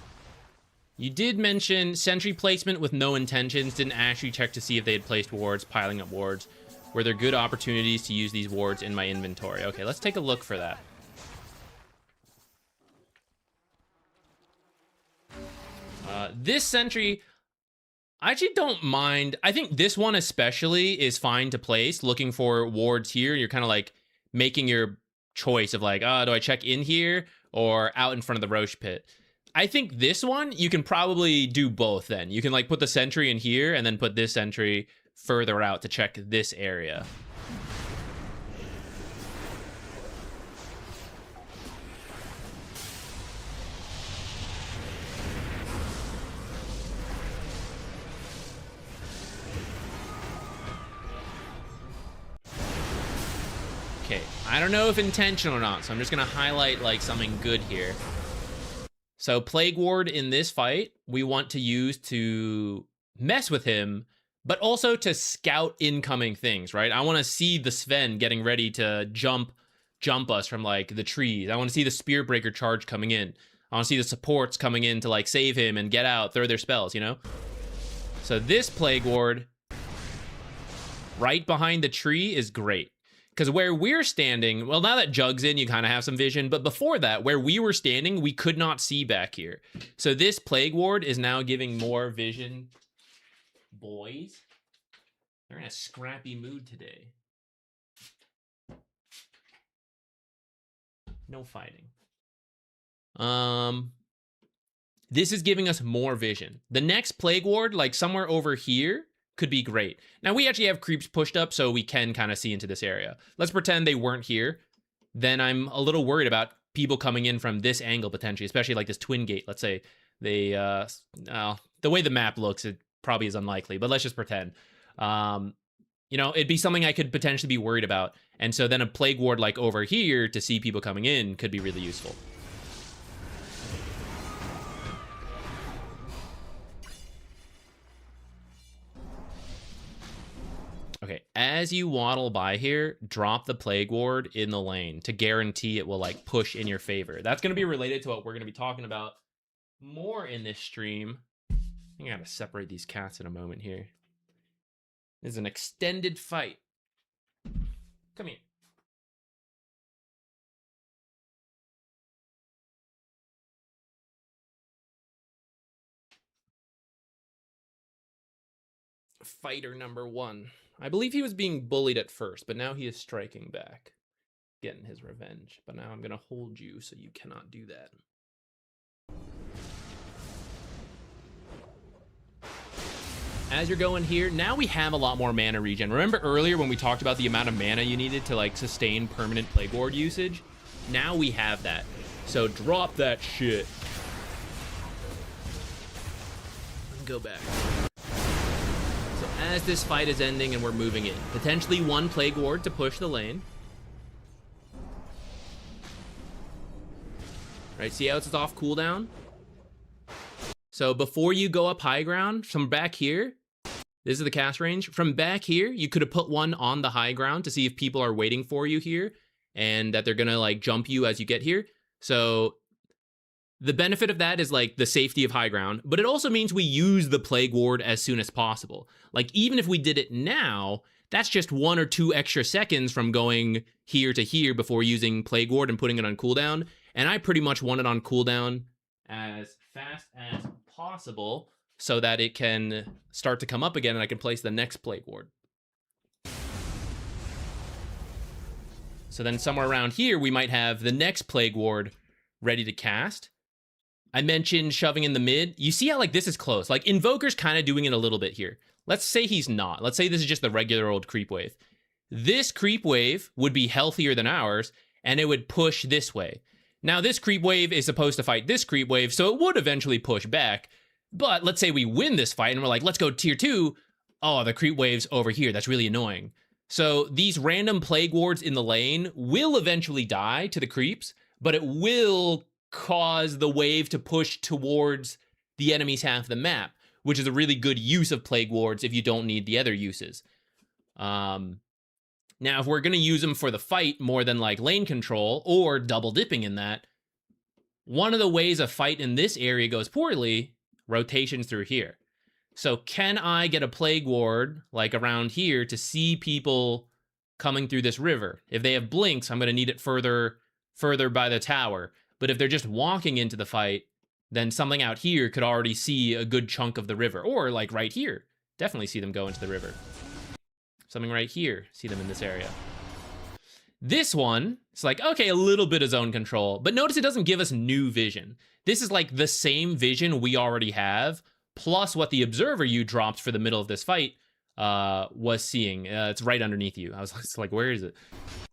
You did mention sentry placement with no intentions. Didn't actually check to see if they had placed wards, piling up wards. Were there good opportunities to use these wards in my inventory? Okay, let's take a look for that. This sentry, I actually don't mind. I think this one especially is fine to place. Looking for wards here, you're kind of like making your choice of like, oh, do I check in here or out in front of the Roche pit? I think this one, you can probably do both then. You can like put the sentry in here and then put this sentry further out to check this area. Okay, I don't know if intentional or not, so I'm just gonna highlight like something good here. So Plague Ward in this fight, we want to use to mess with him, but also to scout incoming things, right? I want to see the Sven getting ready to jump us from like the trees. I want to see the Spear Breaker charge coming in. I want to see the supports coming in to like save him and get out, throw their spells, you know? So this Plague Ward right behind the tree is great. Because where we're standing, well, now that Jug's in, you kind of have some vision. But before that, where we were standing, we could not see back here. So this Plague Ward is now giving more vision. Boys, they're in a scrappy mood today. No fighting. This is giving us more vision. The next Plague Ward, like somewhere over here, could be great. Now, we actually have creeps pushed up, so we can kind of see into this area. Let's pretend they weren't here. Then I'm a little worried about people coming in from this angle, potentially, especially like this twin gate. Let's say they, the way the map looks, it probably is unlikely, but let's just pretend. You know, it'd be something I could potentially be worried about. And so then a Plague Ward like over here to see people coming in could be really useful. Okay, as you waddle by here, drop the Plague Ward in the lane to guarantee it will like push in your favor. That's going to be related to what we're going to be talking about more in this stream. I think I got to separate these cats in a moment here. This is an extended fight. Come here. Fighter number one. I believe he was being bullied at first, but now he is striking back, getting his revenge. But now I'm going to hold you so you cannot do that. As you're going here, now we have a lot more mana regen. Remember earlier when we talked about the amount of mana you needed to like sustain permanent Plague Ward usage? Now we have that. So drop that shit. Go back. So as this fight is ending and we're moving in, potentially one Plague Ward to push the lane. Right, see how it's off cooldown? So before you go up high ground, from back here, this is the cast range. From back here, you could have put one on the high ground to see if people are waiting for you here and that they're gonna like jump you as you get here. So the benefit of that is like the safety of high ground, but it also means we use the Plague Ward as soon as possible. Like even if we did it now, that's just 1 or 2 extra seconds from going here to here before using Plague Ward and putting it on cooldown. And I pretty much want it on cooldown as fast as possible so that it can start to come up again and I can place the next Plague Ward. So then somewhere around here, we might have the next Plague Ward ready to cast. I mentioned shoving in the mid. You see how like this is close. Like Invoker's kind of doing it a little bit here. Let's say he's not. Let's say this is just the regular old creep wave. This creep wave would be healthier than ours, and it would push this way. Now, this creep wave is supposed to fight this creep wave, so it would eventually push back. But let's say we win this fight, and we're like, let's go tier 2. Oh, the creep wave's over here. That's really annoying. So these random Plague Wards in the lane will eventually die to the creeps, but it will cause the wave to push towards the enemy's half of the map, which is a really good use of Plague Wards if you don't need the other uses. Now, if we're going to use them for the fight more than like lane control or double dipping in that, one of the ways a fight in this area goes poorly, rotations through here. So can I get a Plague Ward like around here to see people coming through this river? If they have blinks, I'm going to need it further by the tower. But if they're just walking into the fight, then something out here could already see a good chunk of the river. Or like right here, definitely see them go into the river. Something right here, see them in this area. This one, it's like, okay, a little bit of zone control, but notice it doesn't give us new vision. This is like the same vision we already have, plus what the observer you dropped for the middle of this fight was seeing. It's right underneath you. I was like, where is it?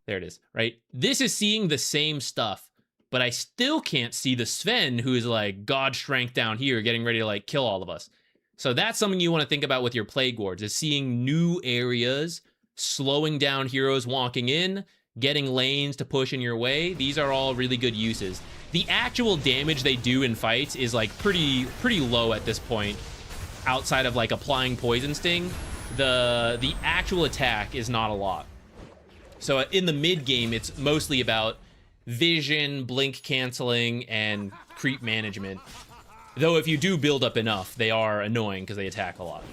There it is, right? This is seeing the same stuff, but I still can't see the Sven who is like God strength down here getting ready to like kill all of us. So that's something you want to think about with your Plague Wards, is seeing new areas, slowing down heroes walking in, getting lanes to push in your way. These are all really good uses. The actual damage they do in fights is like pretty low at this point. Outside of like applying Poison Sting, the actual attack is not a lot. So in the mid game, it's mostly about vision, blink canceling, and creep management. Though if you do build up enough, they are annoying because they attack a lot.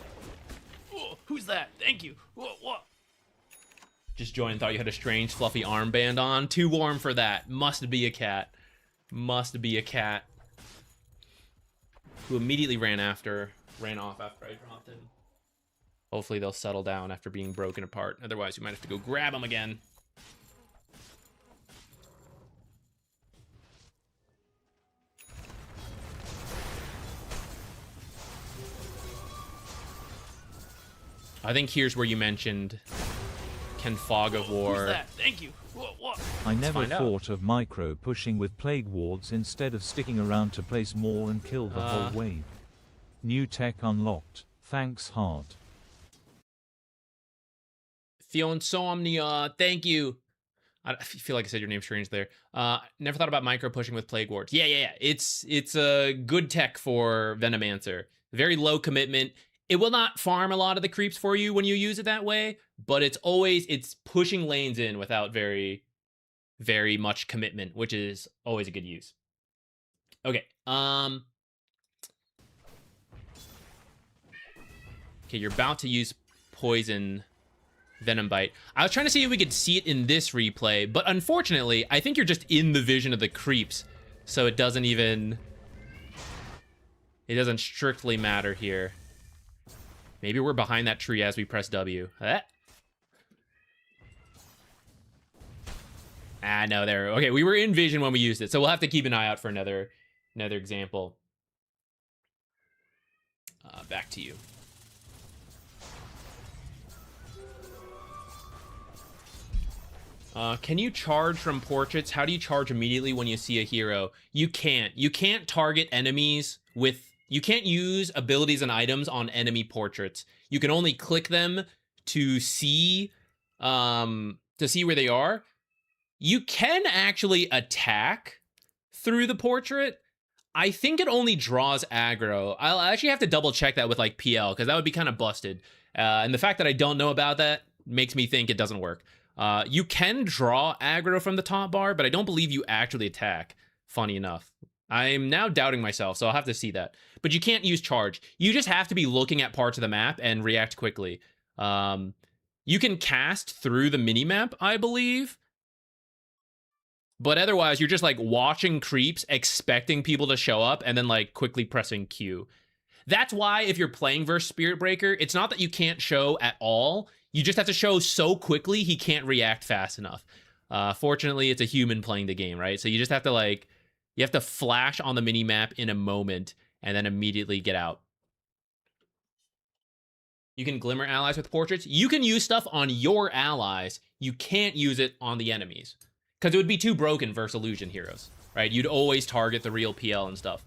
Oh, who's that? Thank you. What? Just joined, thought you had a strange fluffy armband on. Too warm for that. Must be a cat. Must be a cat. Who immediately ran off after I dropped him. Hopefully they'll settle down after being broken apart. Otherwise, we might have to go grab them again. I think here's where you mentioned, can Fog of War... Who's that? Thank you. What? I never thought of micro pushing with Plague Wards instead of sticking around to place more and kill the whole wave. New tech unlocked. Thanks, Heart. Fionsomnia, thank you. I feel like I said your name strange there. Never thought about micro pushing with Plague Wards. Yeah. It's a good tech for Venomancer. Very low commitment. It will not farm a lot of the creeps for you when you use it that way, but it's pushing lanes in without very, very much commitment, which is always a good use. Okay. Okay, you're about to use Poison Venom Bite. I was trying to see if we could see it in this replay, but unfortunately, I think you're just in the vision of the creeps, so it doesn't strictly matter here. Maybe we're behind that tree as we press W. No, there. Okay, we were in vision when we used it, so we'll have to keep an eye out for another example. Back to you. Can you charge from portraits? How do you charge immediately when you see a hero? You can't. You can't target enemies with... You can't use abilities and items on enemy portraits. You can only click them to see where they are. You can actually attack through the portrait. I think it only draws aggro. I'll actually have to double check that with like PL, because that would be kind of busted. And the fact that I don't know about that makes me think it doesn't work. You can draw aggro from the top bar, but I don't believe you actually attack, funny enough. I'm now doubting myself, so I'll have to see that. But you can't use charge. You just have to be looking at parts of the map and react quickly. You can cast through the minimap, I believe. But otherwise, you're just like watching creeps, expecting people to show up, and then like quickly pressing Q. That's why if you're playing versus Spirit Breaker, it's not that you can't show at all. You just have to show so quickly he can't react fast enough. Fortunately, it's a human playing the game, right? So you just have to like, you have to flash on the minimap in a moment and then immediately get out. You can glimmer allies with portraits. You can use stuff on your allies. You can't use it on the enemies, because it would be too broken versus illusion heroes, right? You'd always target the real PL and stuff.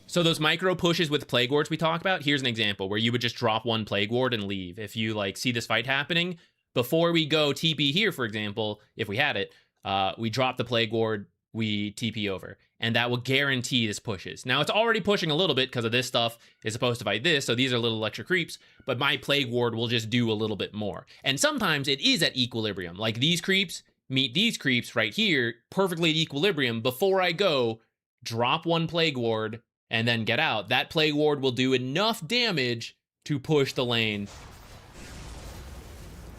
So those micro pushes with Plague Wards we talk about, here's an example where you would just drop one Plague Ward and leave. If you like see this fight happening, before we go TP here, for example, if we had it, we drop the Plague Ward, we TP over, and that will guarantee this pushes. Now it's already pushing a little bit because of this stuff is supposed to fight this, so these are little extra creeps, but my Plague Ward will just do a little bit more. And sometimes it is at equilibrium, like these creeps meet these creeps right here, perfectly at equilibrium. Before I go, drop one Plague Ward, and then get out. That Plague Ward will do enough damage to push the lane.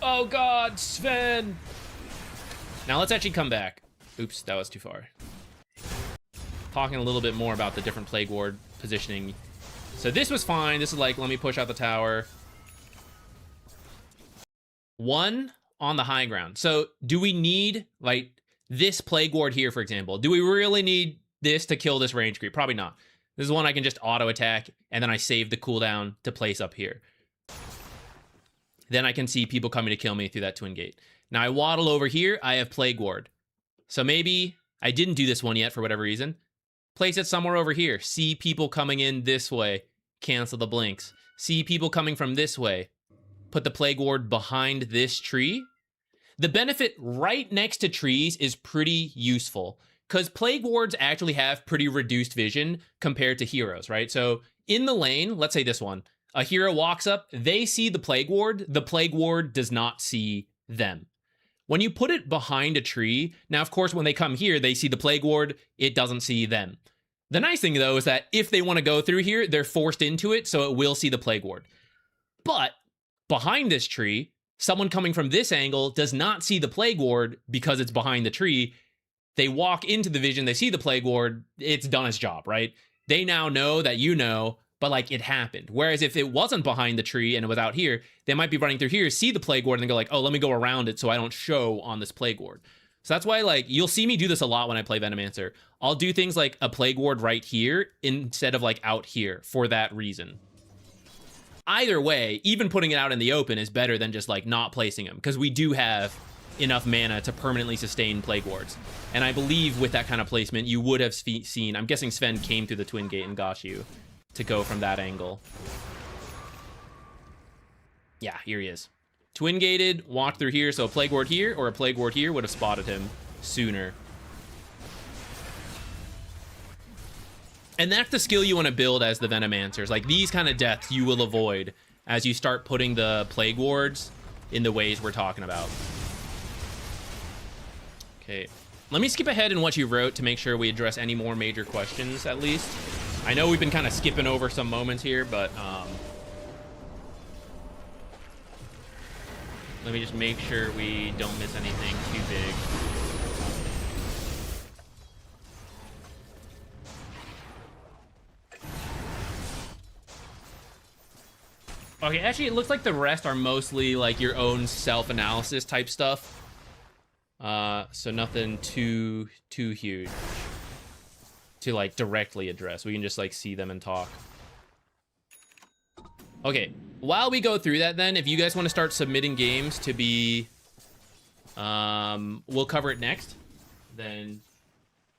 Oh god, Sven! Now let's actually come back. Oops, that was too far. Talking a little bit more about the different Plague Ward positioning. So this was fine. This is like, let me push out the tower. One on the high ground. So do we need, like, this Plague Ward here, for example? Do we really need this to kill this range creep? Probably not. This is one I can just auto attack, and then I save the cooldown to place up here. Then I can see people coming to kill me through that twin gate. Now I waddle over here, I have Plague Ward. So maybe I didn't do this one yet for whatever reason. Place it somewhere over here. See people coming in this way. Cancel the blinks. See people coming from this way. Put the Plague Ward behind this tree. The benefit right next to trees is pretty useful, because Plague Wards actually have pretty reduced vision compared to heroes, right? So in the lane, let's say this one, a hero walks up, they see the Plague Ward does not see them. When you put it behind a tree, now of course when they come here, they see the Plague Ward, it doesn't see them. The nice thing though is that if they want to go through here, they're forced into it, so it will see the Plague Ward. But behind this tree, someone coming from this angle does not see the Plague Ward because it's behind the tree. They walk into the vision, they see the Plague Ward, it's done its job, right? They now know that you know, but like it happened. Whereas if it wasn't behind the tree and it was out here, they might be running through here, see the Plague Ward, and then go like, oh, let me go around it so I don't show on this Plague Ward. So that's why, like, you'll see me do this a lot when I play Venomancer. I'll do things like a Plague Ward right here instead of like out here for that reason. Either way, even putting it out in the open is better than just like not placing them, because we do have enough mana to permanently sustain Plague Wards. And I believe with that kind of placement, you would have seen, I'm guessing Sven came through the twin gate and got you to go from that angle. Yeah, here he is. Twin gated, walked through here, so a Plague Ward here or a Plague Ward here would have spotted him sooner. And that's the skill you want to build as the Venomancers. Like these kind of deaths you will avoid as you start putting the Plague Wards in the ways we're talking about. Okay, let me skip ahead in what you wrote to make sure we address any more major questions, at least. I know we've been kind of skipping over some moments here, but let me just make sure we don't miss anything too big. Okay, actually, it looks like the rest are mostly like your own self-analysis type stuff. So nothing too huge to like directly address. We can just like see them and talk. Okay, while we go through that then, if you guys want to start submitting games to be... we'll cover it next. Then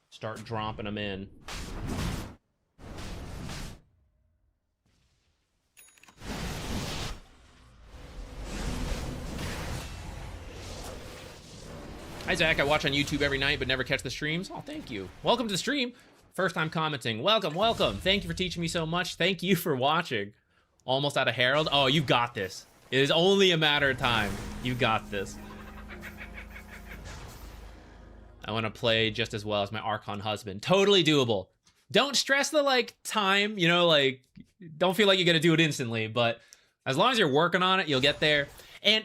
start dropping them in. Hi, Zach. I watch on YouTube every night, but never catch the streams. Oh, thank you. Welcome to the stream. First time commenting. Welcome, welcome. Thank you for teaching me so much. Thank you for watching. Almost out of Herald. Oh, you've got this. It is only a matter of time. You got this. I want to play just as well as my Archon husband. Totally doable. Don't stress the, like, time. You know, like, don't feel like you're going to do it instantly. But as long as you're working on it, you'll get there. And...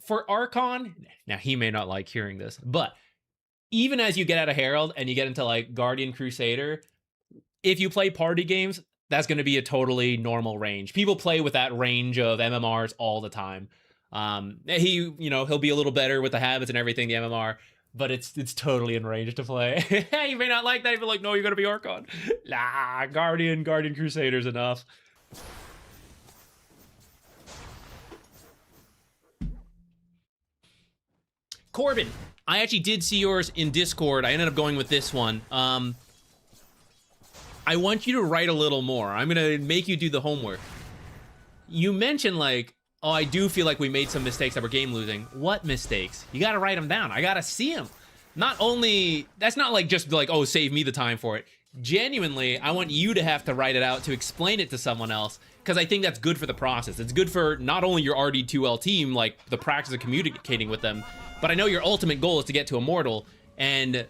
for Archon, now he may not like hearing this, but even as you get out of Herald and you get into like Guardian Crusader, if you play party games, that's going to be a totally normal range. People play with that range of MMRs all the time. He'll be a little better with the habits and everything, the MMR, but it's totally in range to play. You may not like that. You'd be like, no, you're going to be Archon. Nah, Guardian Crusader's enough. Corbin, I actually did see yours in Discord. I ended up going with this one. I want you to write a little more. I'm going to make you do the homework. You mentioned, like, oh, I do feel like we made some mistakes that were game losing. What mistakes? You got to write them down. I got to see them. Not only, that's not like just like, oh, save me the time for it. Genuinely, I want you to have to write it out to explain it to someone else, because I think that's good for the process. It's good for not only your RD2L team, like the practice of communicating with them, but I know your ultimate goal is to get to Immortal, and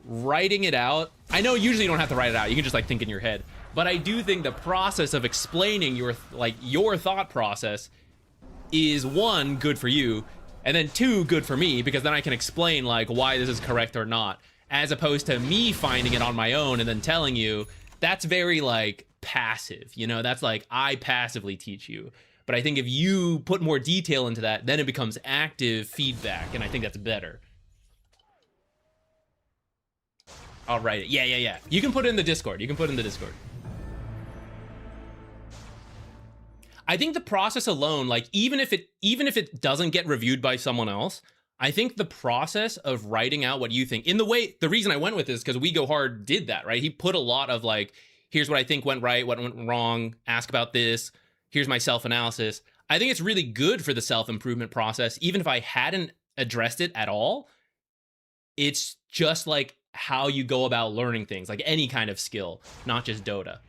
writing it out, I know usually you don't have to write it out, you can just like think in your head, but I do think the process of explaining your thought process is, one, good for you, and then two, good for me, because then I can explain like why this is correct or not, as opposed to me finding it on my own and then telling you. That's very like passive, you know, that's like I passively teach you. But I think if you put more detail into that, then it becomes active feedback, and I think that's better. I'll write it. Yeah. You can put it in the Discord. I think the process alone, like even if it doesn't get reviewed by someone else, I think the process of writing out what you think, the reason I went with this, because We Go Hard did that, right? He put a lot of like, here's what I think went right, what went wrong, ask about this. Here's my self-analysis. I think it's really good for the self-improvement process. Even if I hadn't addressed it at all, it's just like how you go about learning things, like any kind of skill, not just Dota.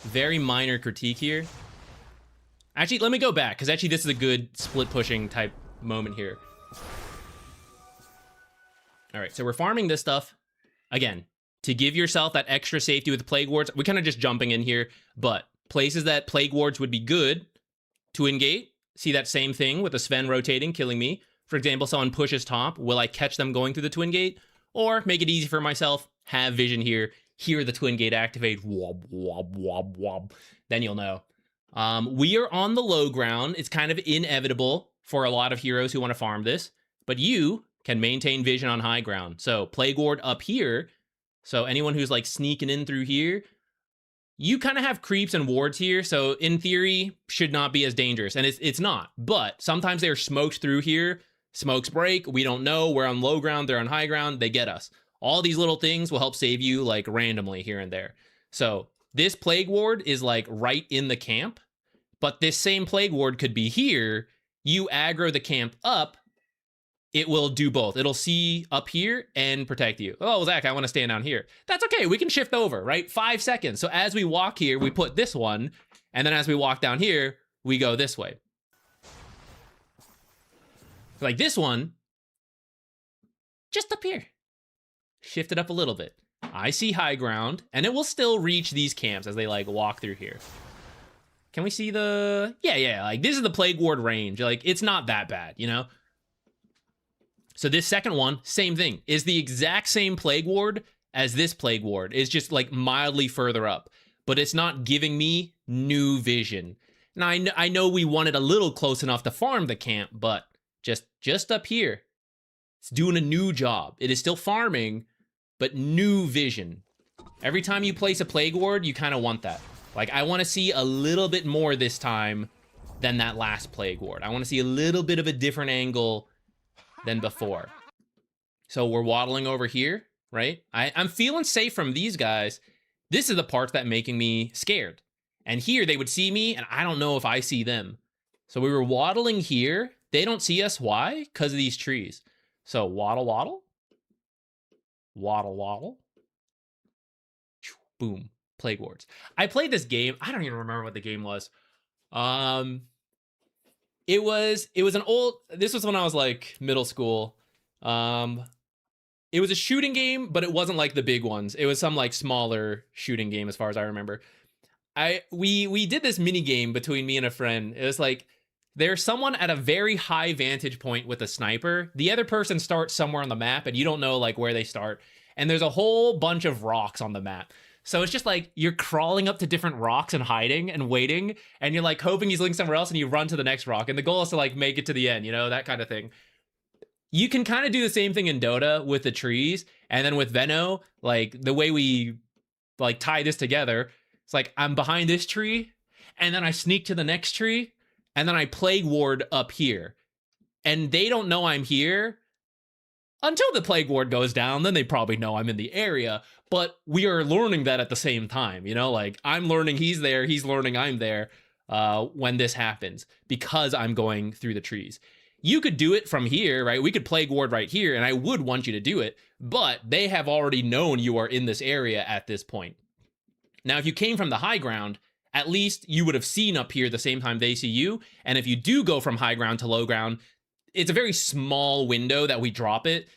Very minor critique here. Actually, let me go back, because actually this is a good split pushing type moment here. All right, so we're farming this stuff. Again, to give yourself that extra safety with Plague Wards, we're kind of just jumping in here, but places that Plague Wards would be good to engage, see that same thing with the Sven rotating, killing me. For example, someone pushes top, will I catch them going through the Twin Gate? Or make it easy for myself, have vision here, hear the Twin Gate activate, wob, wob, wob, wob, then you'll know. We are on the low ground. It's kind of inevitable for a lot of heroes who want to farm this, but you can maintain vision on high ground. So Plague Ward up here. So anyone who's like sneaking in through here, you kind of have creeps and wards here. So in theory, should not be as dangerous. And it's not. But sometimes they're smoked through here. Smokes break. We don't know. We're on low ground. They're on high ground. They get us. All these little things will help save you like randomly here and there. So this Plague Ward is like right in the camp. But this same Plague Ward could be here. You aggro the camp up. It will do both. It'll see up here and protect you. Oh, Zach, I want to stand down here. That's okay. We can shift over, right? 5 seconds. So as we walk here, we put this one. And then as we walk down here, we go this way. Like this one, just up here. Shift it up a little bit. I see high ground, and it will still reach these camps as they like walk through here. Can we see the... Yeah, like this is the Plague Ward range. Like it's not that bad, you know? So this second one, same thing, is the exact same Plague Ward as this Plague Ward. It's just like mildly further up, but it's not giving me new vision. Now I know we wanted a little close enough to farm the camp, but just up here, it's doing a new job. It is still farming, but new vision. Every time you place a Plague Ward, you kind of want that. Like, I want to see a little bit more this time than that last Plague Ward. I want to see a little bit of a different angle than before. So we're waddling over here, right? I'm feeling safe from these guys. This is the part that's making me scared. And here they would see me, and I don't know if I see them. So we were waddling here. They don't see us. Why? Because of these trees. So waddle, waddle. Waddle, waddle. Boom. Plague Wards. I played this game. I don't even remember what the game was. It was an old, this was when I was like middle school. It was a shooting game, but it wasn't like the big ones. It was some like smaller shooting game as far as I remember. We did this mini game between me and a friend. It was like, there's someone at a very high vantage point with a sniper. The other person starts somewhere on the map and you don't know like where they start. And there's a whole bunch of rocks on the map. So it's just like you're crawling up to different rocks and hiding and waiting. And you're like hoping he's looking somewhere else and you run to the next rock. And the goal is to like make it to the end, you know, that kind of thing. You can kind of do the same thing in Dota with the trees. And then with Veno, like the way we like tie this together, it's like I'm behind this tree and then I sneak to the next tree and then I Plague Ward up here. And they don't know I'm here until the Plague Ward goes down. Then they probably know I'm in the area. But we are learning that at the same time, you know, like I'm learning he's there, he's learning I'm there when this happens because I'm going through the trees. You could do it from here, right? We could Plague Ward right here, and I would want you to do it, but they have already known you are in this area at this point. Now, if you came from the high ground, at least you would have seen up here the same time they see you, and if you do go from high ground to low ground, it's a very small window that we drop it.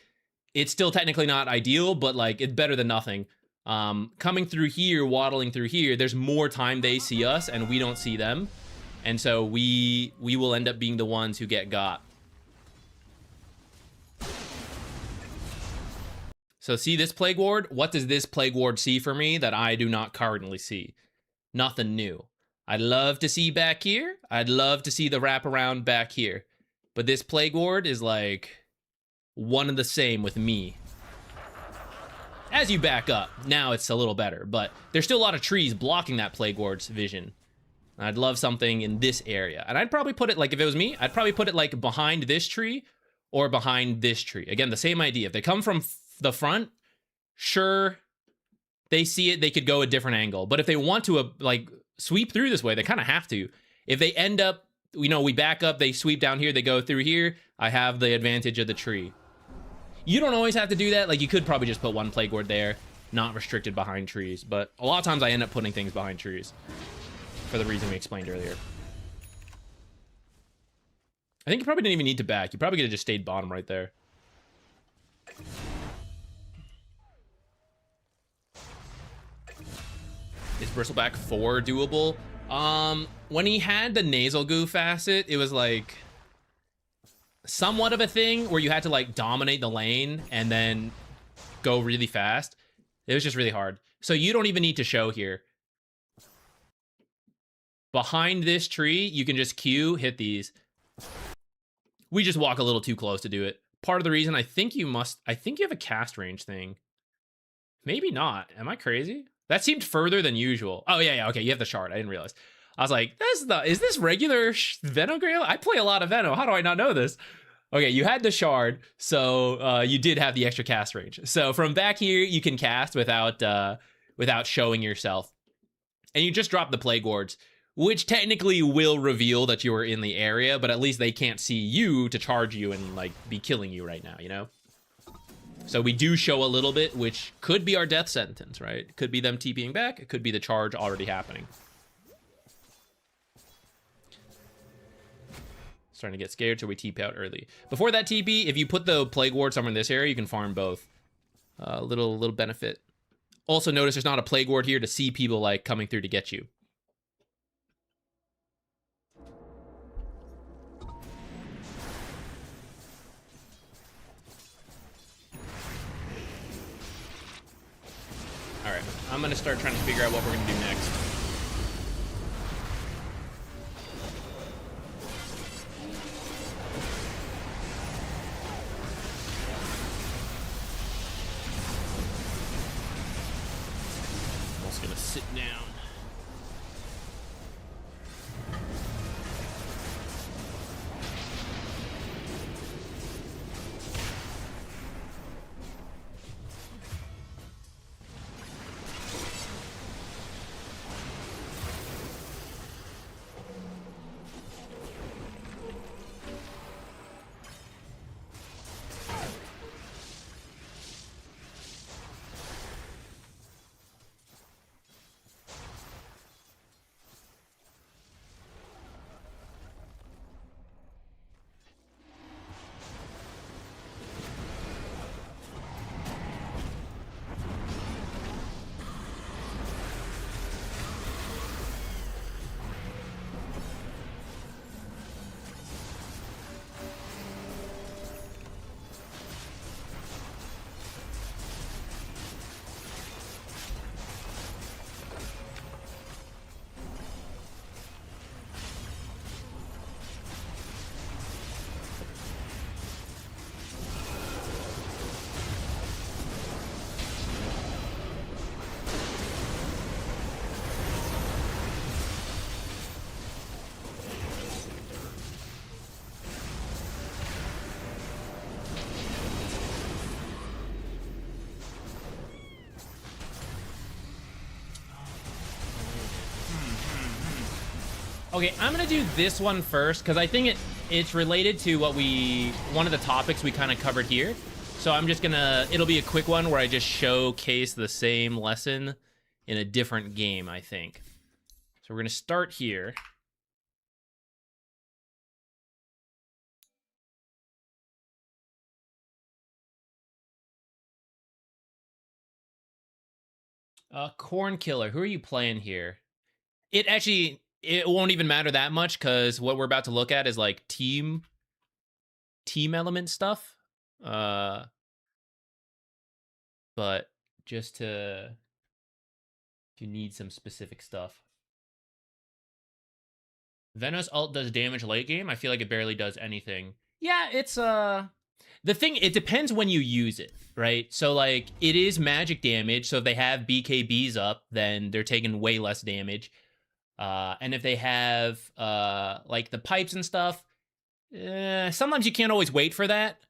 It's still technically not ideal, but like it's better than nothing. Coming through here, waddling through here, there's more time they see us and we don't see them. And so we will end up being the ones who get got. So see this Plague Ward? What does this Plague Ward see for me that I do not currently see? Nothing new. I'd love to see back here. I'd love to see the wraparound back here. But this Plague Ward is like one and the same with me. As you back up, now it's a little better, but there's still a lot of trees blocking that Plague Ward's vision. I'd love something in this area. And I'd probably put it, like if it was me, I'd probably put it like behind this tree or behind this tree. Again, the same idea. If they come from the front, sure, they see it, they could go a different angle. But if they want to like sweep through this way, they kind of have to. If they end up, you know, we back up, they sweep down here, they go through here, I have the advantage of the tree. You don't always have to do that. Like, you could probably just put one Plague Ward there, not restricted behind trees. But a lot of times I end up putting things behind trees for the reason we explained earlier. I think you probably didn't even need to back. You probably could have just stayed bottom right there. Is Bristleback 4 doable? When he had the nasal goo facet, it was like somewhat of a thing where you had to like dominate the lane and then go really fast. It was just really hard. So you don't even need to show here. Behind this tree, you can just Q, hit these. We just walk a little too close to do it. Part of the reason I think you have a cast range thing. Maybe not. Am I crazy? That seemed further than usual. Oh, yeah, okay, you have the shard. I didn't realize. I was like, is this regular Veno Grail? I play a lot of Veno. How do I not know this? Okay, you had the shard, so you did have the extra cast range. So from back here, you can cast without showing yourself. And you just drop the Plague Wards, which technically will reveal that you are in the area, but at least they can't see you to charge you and like be killing you right now, you know? So we do show a little bit, which could be our death sentence, right? It could be them TPing back. It could be the charge already happening. Starting to get scared, so we TP out early. Before that TP, if you put the Plague Ward somewhere in this area, you can farm both. Little benefit. Also notice there's not a Plague Ward here to see people like coming through to get you. All right, I'm gonna start trying to figure out what we're gonna do next. sit down. Okay, I'm gonna do this one first because I think it's related to one of the topics we kind of covered here. So I'm just gonna, it'll be a quick one where I just showcase the same lesson in a different game, I think. So we're gonna start here. Corn Killer, who are you playing here? It won't even matter that much because what we're about to look at is like team element stuff. But just to need some specific stuff. Venos ult does damage late game. I feel like it barely does anything. Yeah, it's the thing, it depends when you use it, right? So like it is magic damage, so if they have BKBs up, then they're taking way less damage. And if they have like the pipes and stuff, sometimes you can't always wait for that.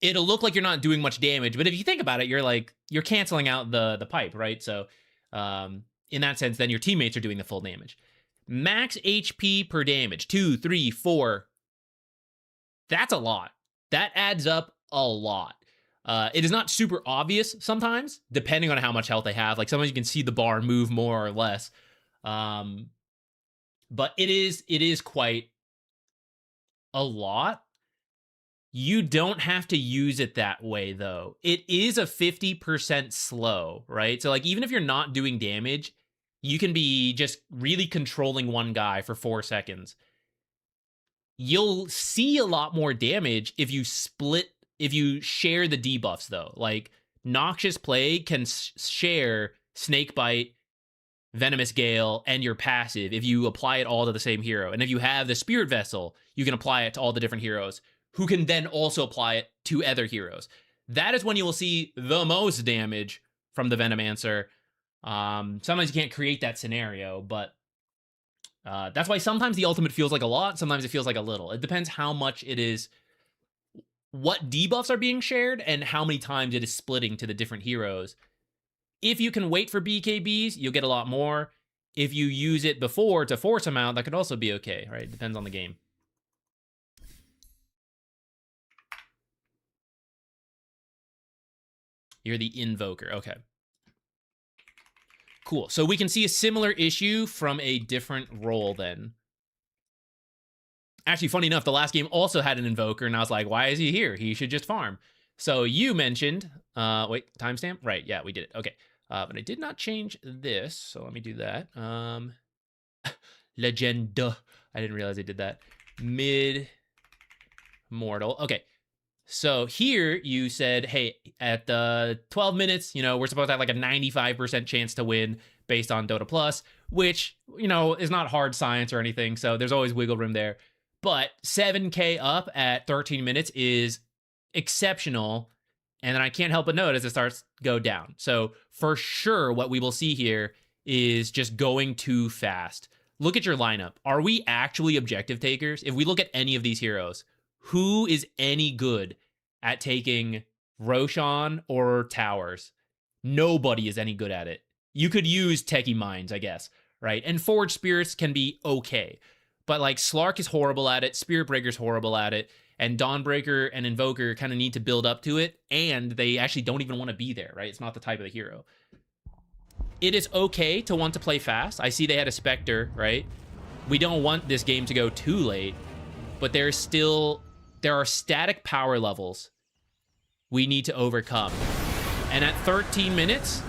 It'll look like you're not doing much damage, but if you think about it, you're canceling out the pipe, right? So in that sense, then your teammates are doing the full damage. Max HP per damage, 2, 3, 4. That's a lot. That adds up a lot. It is not super obvious sometimes, depending on how much health they have. Like sometimes you can see the bar move more or less. But it is quite a lot. You don't have to use it that way, though. It is a 50% slow, right? So, like, even if you're not doing damage, you can be just really controlling one guy for 4 seconds. You'll see a lot more damage if you share the debuffs, though. Like, Noxious Plague can share Snakebite, Venomous Gale, and your passive if you apply it all to the same hero. And if you have the Spirit Vessel, you can apply it to all the different heroes, who can then also apply it to other heroes. That is when you will see the most damage from the Venomancer. Sometimes you can't create that scenario, but that's why sometimes the ultimate feels like a lot, sometimes it feels like a little. It depends how much it is, what debuffs are being shared, and how many times it is splitting to the different heroes. If you can wait for BKBs, you'll get a lot more. If you use it before to force them out, that could also be okay, right? Depends on the game. You're the Invoker, okay. Cool, so we can see a similar issue from a different role then. Actually, funny enough, the last game also had an Invoker, and I was like, why is he here? He should just farm. So you mentioned, wait, timestamp? Right, yeah, we did it, okay. But I did not change this, so let me do that. Legend. I didn't realize I did that. Mid-mortal, okay. So here you said, hey, at 12 minutes, we're supposed to have like a 95% chance to win based on Dota Plus, which, is not hard science or anything. So there's always wiggle room there. But 7K up at 13 minutes is exceptional. And then I can't help but notice it starts to go down. So for sure, what we will see here is just going too fast. Look at your lineup. Are we actually objective takers? If we look at any of these heroes, who is any good at taking Roshan or towers? Nobody is any good at it. You could use Techie Minds, I guess, right? And Forge Spirits can be okay. But like Slark is horrible at it, Spirit Breaker's horrible at it, and Dawnbreaker and Invoker kind of need to build up to it, and they actually don't even want to be there, right? It's not the type of the hero. It is okay to want to play fast. I see they had a Spectre, right? We don't want this game to go too late, but there are static power levels we need to overcome. And at 13 minutes,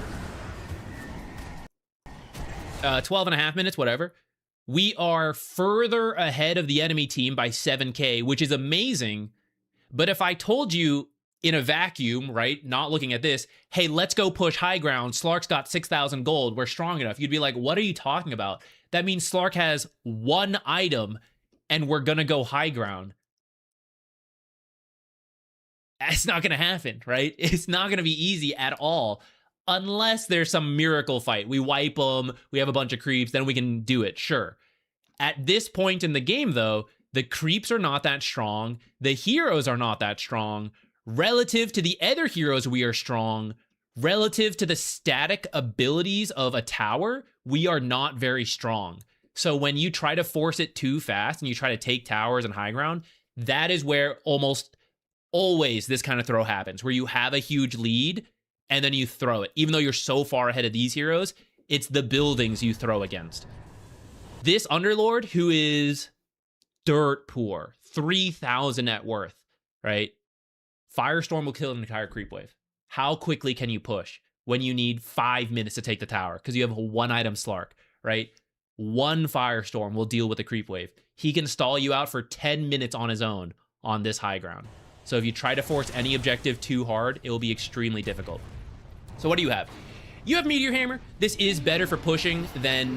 12 and a half minutes, whatever, we are further ahead of the enemy team by 7k, which is amazing. But if I told you in a vacuum, right, not looking at this, hey, let's go push high ground, Slark's got 6,000 gold, we're strong enough, you'd be like, what are you talking about? That means Slark has one item and we're gonna go high ground. It's not gonna happen, right? It's not gonna be easy at all. Unless there's some miracle fight. We wipe them, we have a bunch of creeps, then we can do it, sure. At this point in the game, though, the creeps are not that strong. The heroes are not that strong. Relative to the other heroes, we are strong. Relative to the static abilities of a tower, we are not very strong. So when you try to force it too fast and you try to take towers and high ground, that is where almost always this kind of throw happens, where you have a huge lead and then you throw it. Even though you're so far ahead of these heroes, it's the buildings you throw against. This Underlord, who is dirt poor, 3,000 net worth, right? Firestorm will kill an entire creep wave. How quickly can you push when you need 5 minutes to take the tower? Because you have a one-item Slark, right? One Firestorm will deal with the creep wave. He can stall you out for 10 minutes on his own on this high ground. So if you try to force any objective too hard, it will be extremely difficult. So what do you have? You have Meteor Hammer. This is better for pushing than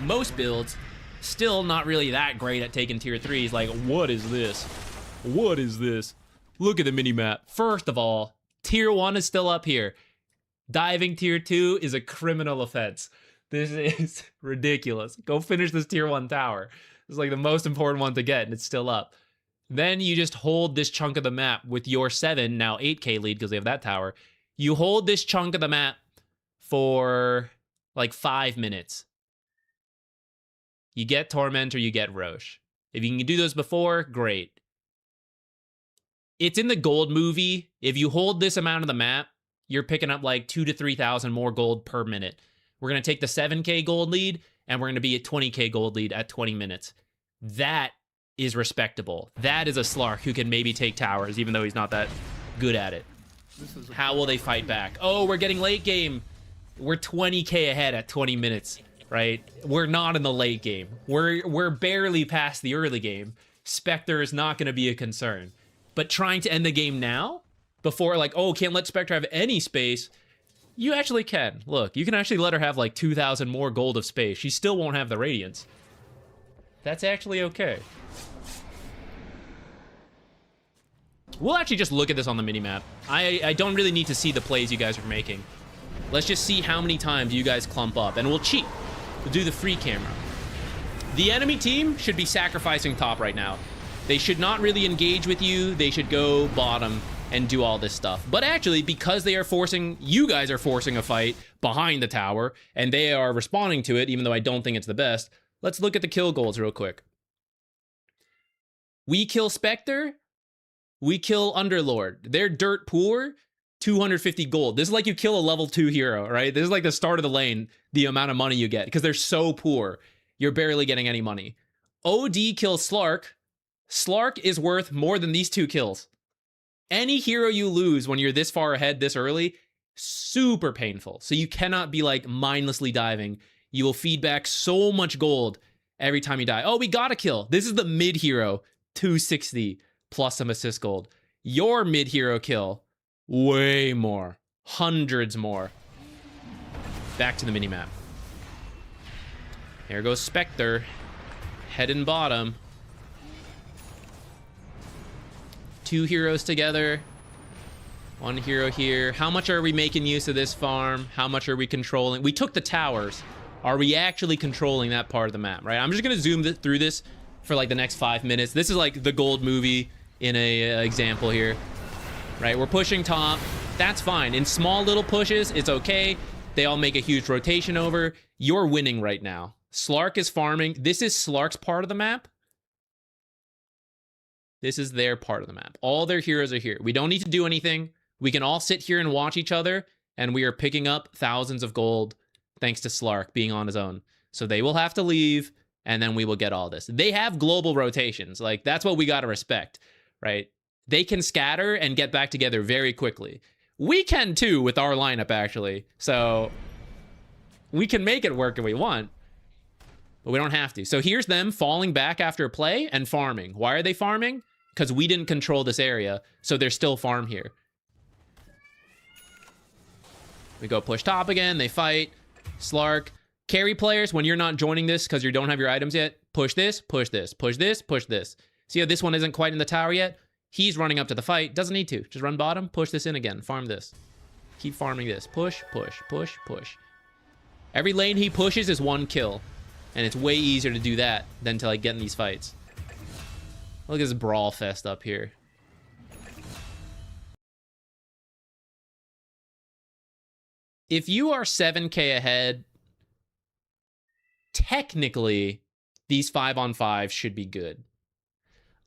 most builds. Still not really that great at taking tier 3s. Like, what is this? What is this? Look at the minimap. First of all, tier 1 is still up here. Diving tier 2 is a criminal offense. This is ridiculous. Go finish this tier 1 tower. It's like the most important one to get, and it's still up. Then you just hold this chunk of the map with your 7, now 8k lead because they have that tower. You hold this chunk of the map for like 5 minutes. You get Torment or you get Roche. If you can do those before, great. It's in the gold movie. If you hold this amount of the map, you're picking up like 2,000 to 3,000 more gold per minute. We're going to take the 7k gold lead, and we're going to be at 20k gold lead at 20 minutes. That is respectable. That is a Slark who can maybe take towers, even though he's not that good at it. How will they fight back? Oh, we're getting late game. We're 20k ahead at 20 minutes, right? We're not in the late game. We're barely past the early game. Spectre is not going to be a concern. But trying to end the game now, before like, oh, can't let Spectre have any space, you actually can. Look, you can actually let her have like 2,000 more gold of space. She still won't have the Radiance. That's actually okay. We'll actually just look at this on the minimap. I don't really need to see the plays you guys are making. Let's just see how many times you guys clump up, and we'll cheat. We'll do the free camera. The enemy team should be sacrificing top right now. They should not really engage with you. They should go bottom and do all this stuff. But actually, because they are forcing, you guys are forcing a fight behind the tower, and they are responding to it, even though I don't think it's the best, let's look at the kill goals real quick. We kill Spectre. We kill Underlord. They're dirt poor, 250 gold. This is like you kill a level 2 hero, right? This is like the start of the lane, the amount of money you get, because they're so poor. You're barely getting any money. OD kills Slark. Slark is worth more than these 2 kills. Any hero you lose when you're this far ahead this early, super painful. So you cannot be like mindlessly diving. You will feed back so much gold every time you die. Oh, we got a kill. This is the mid hero, 260 plus some assist gold. Your mid hero kill, way more, hundreds more. Back to the minimap. Here goes Spectre, head and bottom. 2 heroes together. 1 hero here. How much are we making use of this farm? How much are we controlling? We took the towers. Are we actually controlling that part of the map, right? I'm just gonna zoom through this for like the next 5 minutes. This is like the gold movie in a example here, right? We're pushing top. That's fine. In small little pushes, it's okay. They all make a huge rotation over. You're winning right now. Slark is farming. This is Slark's part of the map. This is their part of the map. All their heroes are here. We don't need to do anything. We can all sit here and watch each other, and we are picking up thousands of gold thanks to Slark being on his own. So they will have to leave, and then we will get all this. They have global rotations. Like, that's what we got to respect, right? They can scatter and get back together very quickly. We can too with our lineup, actually. So we can make it work if we want, but we don't have to. So here's them falling back after a play and farming. Why are they farming? Because we didn't control this area, so they're still farm here. We go push top again. They fight. Slark. Carry players, when you're not joining this because you don't have your items yet, push this, push this, push this, push this. See how this one isn't quite in the tower yet? He's running up to the fight. Doesn't need to. Just run bottom, push this in again. Farm this. Keep farming this. Push, push, push, push. Every lane he pushes is 1 kill. And it's way easier to do that than to like get in these fights. Look at this brawl fest up here. If you are 7k ahead, technically, these 5-on-5 should be good.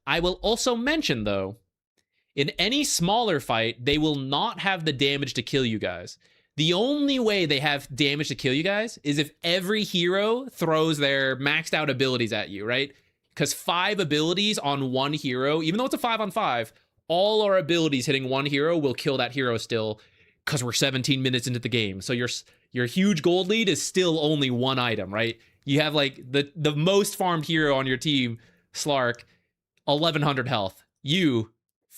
I will also mention, though, in any smaller fight, they will not have the damage to kill you guys. The only way they have damage to kill you guys is if every hero throws their maxed out abilities at you, right? Because 5 abilities on 1 hero, even though it's a 5-on-5, all our abilities hitting 1 hero will kill that hero still, because we're 17 minutes into the game. So your huge gold lead is still only 1 item, right? You have like the most farmed hero on your team, Slark, 1100 health. You,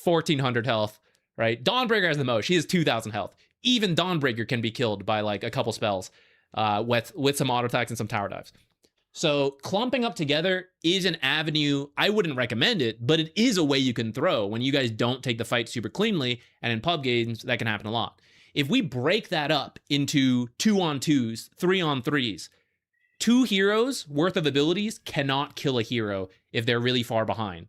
1400 health, right? Dawnbreaker has the most. She has 2000 health. Even Dawnbreaker can be killed by like a couple spells with some auto attacks and some tower dives. So clumping up together is an avenue. I wouldn't recommend it, but it is a way you can throw when you guys don't take the fight super cleanly. And in pub games, that can happen a lot. If we break that up into 2-on-2s, 3-on-3s, 2 heroes worth of abilities cannot kill a hero if they're really far behind.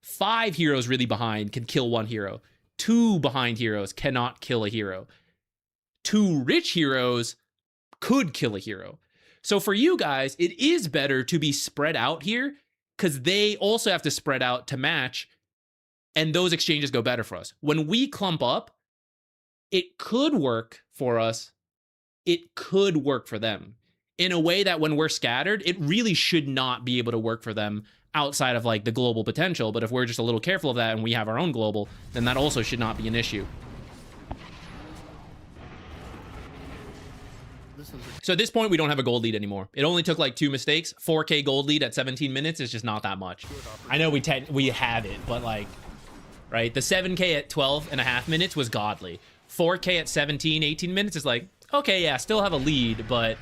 5 heroes really behind can kill 1 hero. 2 behind heroes cannot kill a hero. 2 rich heroes could kill a hero. So for you guys, it is better to be spread out here because they also have to spread out to match, and those exchanges go better for us. When we clump up, it could work for us. It could work for them in a way that when we're scattered, it really should not be able to work for them outside of like the global potential. But if we're just a little careful of that and we have our own global, then that also should not be an issue. So at this point, we don't have a gold lead anymore. It only took like 2 mistakes. 4k gold lead at 17 minutes is just not that much. I know we have it, but like, right? The 7k at 12.5 minutes was godly. 4k at 17, 18 minutes is like, okay, yeah, still have a lead, but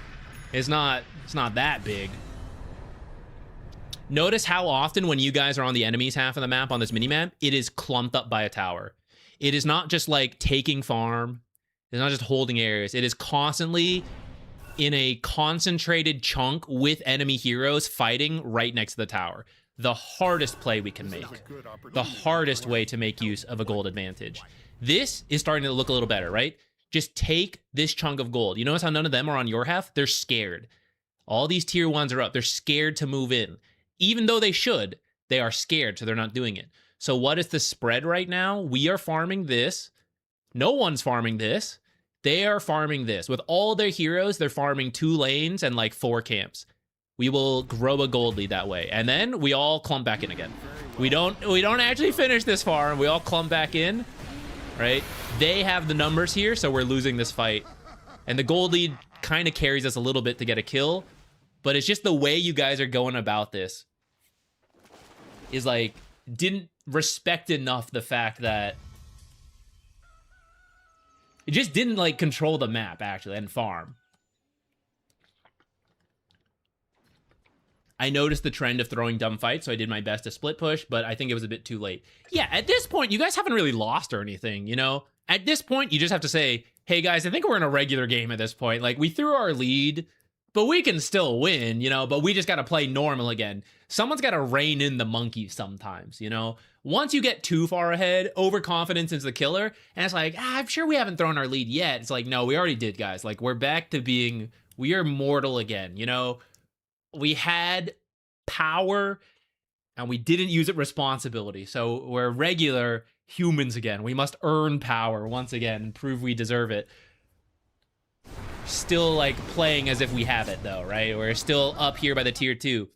it's not that big. Notice how often when you guys are on the enemy's half of the map on this minimap, it is clumped up by a tower. It is not just like taking farm. It's not just holding areas. It is constantly in a concentrated chunk with enemy heroes fighting right next to the tower. The hardest play we can make. The hardest way to make use of a gold advantage. This is starting to look a little better, right? Just take this chunk of gold. You notice how none of them are on your half? They're scared. All these tier 1s are up. They're scared to move in. Even though they should, they are scared, so they're not doing it. So what is the spread right now? We are farming this. No one's farming this. They are farming this. With all their heroes, they're farming 2 lanes and like 4 camps. We will grow a gold lead that way. And then we all clump back in again. We don't actually finish this farm. We all clump back in, right? They have the numbers here, so we're losing this fight. And the gold lead kind of carries us a little bit to get a kill. But it's just the way you guys are going about this is like, didn't respect enough the fact that it just didn't like control the map actually and farm. I noticed the trend of throwing dumb fights, so I did my best to split push, but I think it was a bit too late. Yeah, at this point, you guys haven't really lost or anything, you know? At this point, you just have to say, hey guys, I think we're in a regular game at this point. Like, we threw our lead, but we can still win, you know, but we just got to play normal again. Someone's got to rein in the monkey sometimes, you know. Once you get too far ahead, overconfidence is the killer, and it's like, I'm sure we haven't thrown our lead yet. It's like, no, we already did, guys. Like, we're back to being, we are mortal again, you know. We had power and we didn't use it responsibility. So we're regular humans again. We must earn power once again and prove we deserve it. Still like playing as if we have it though, right? We're still up here by the tier 2.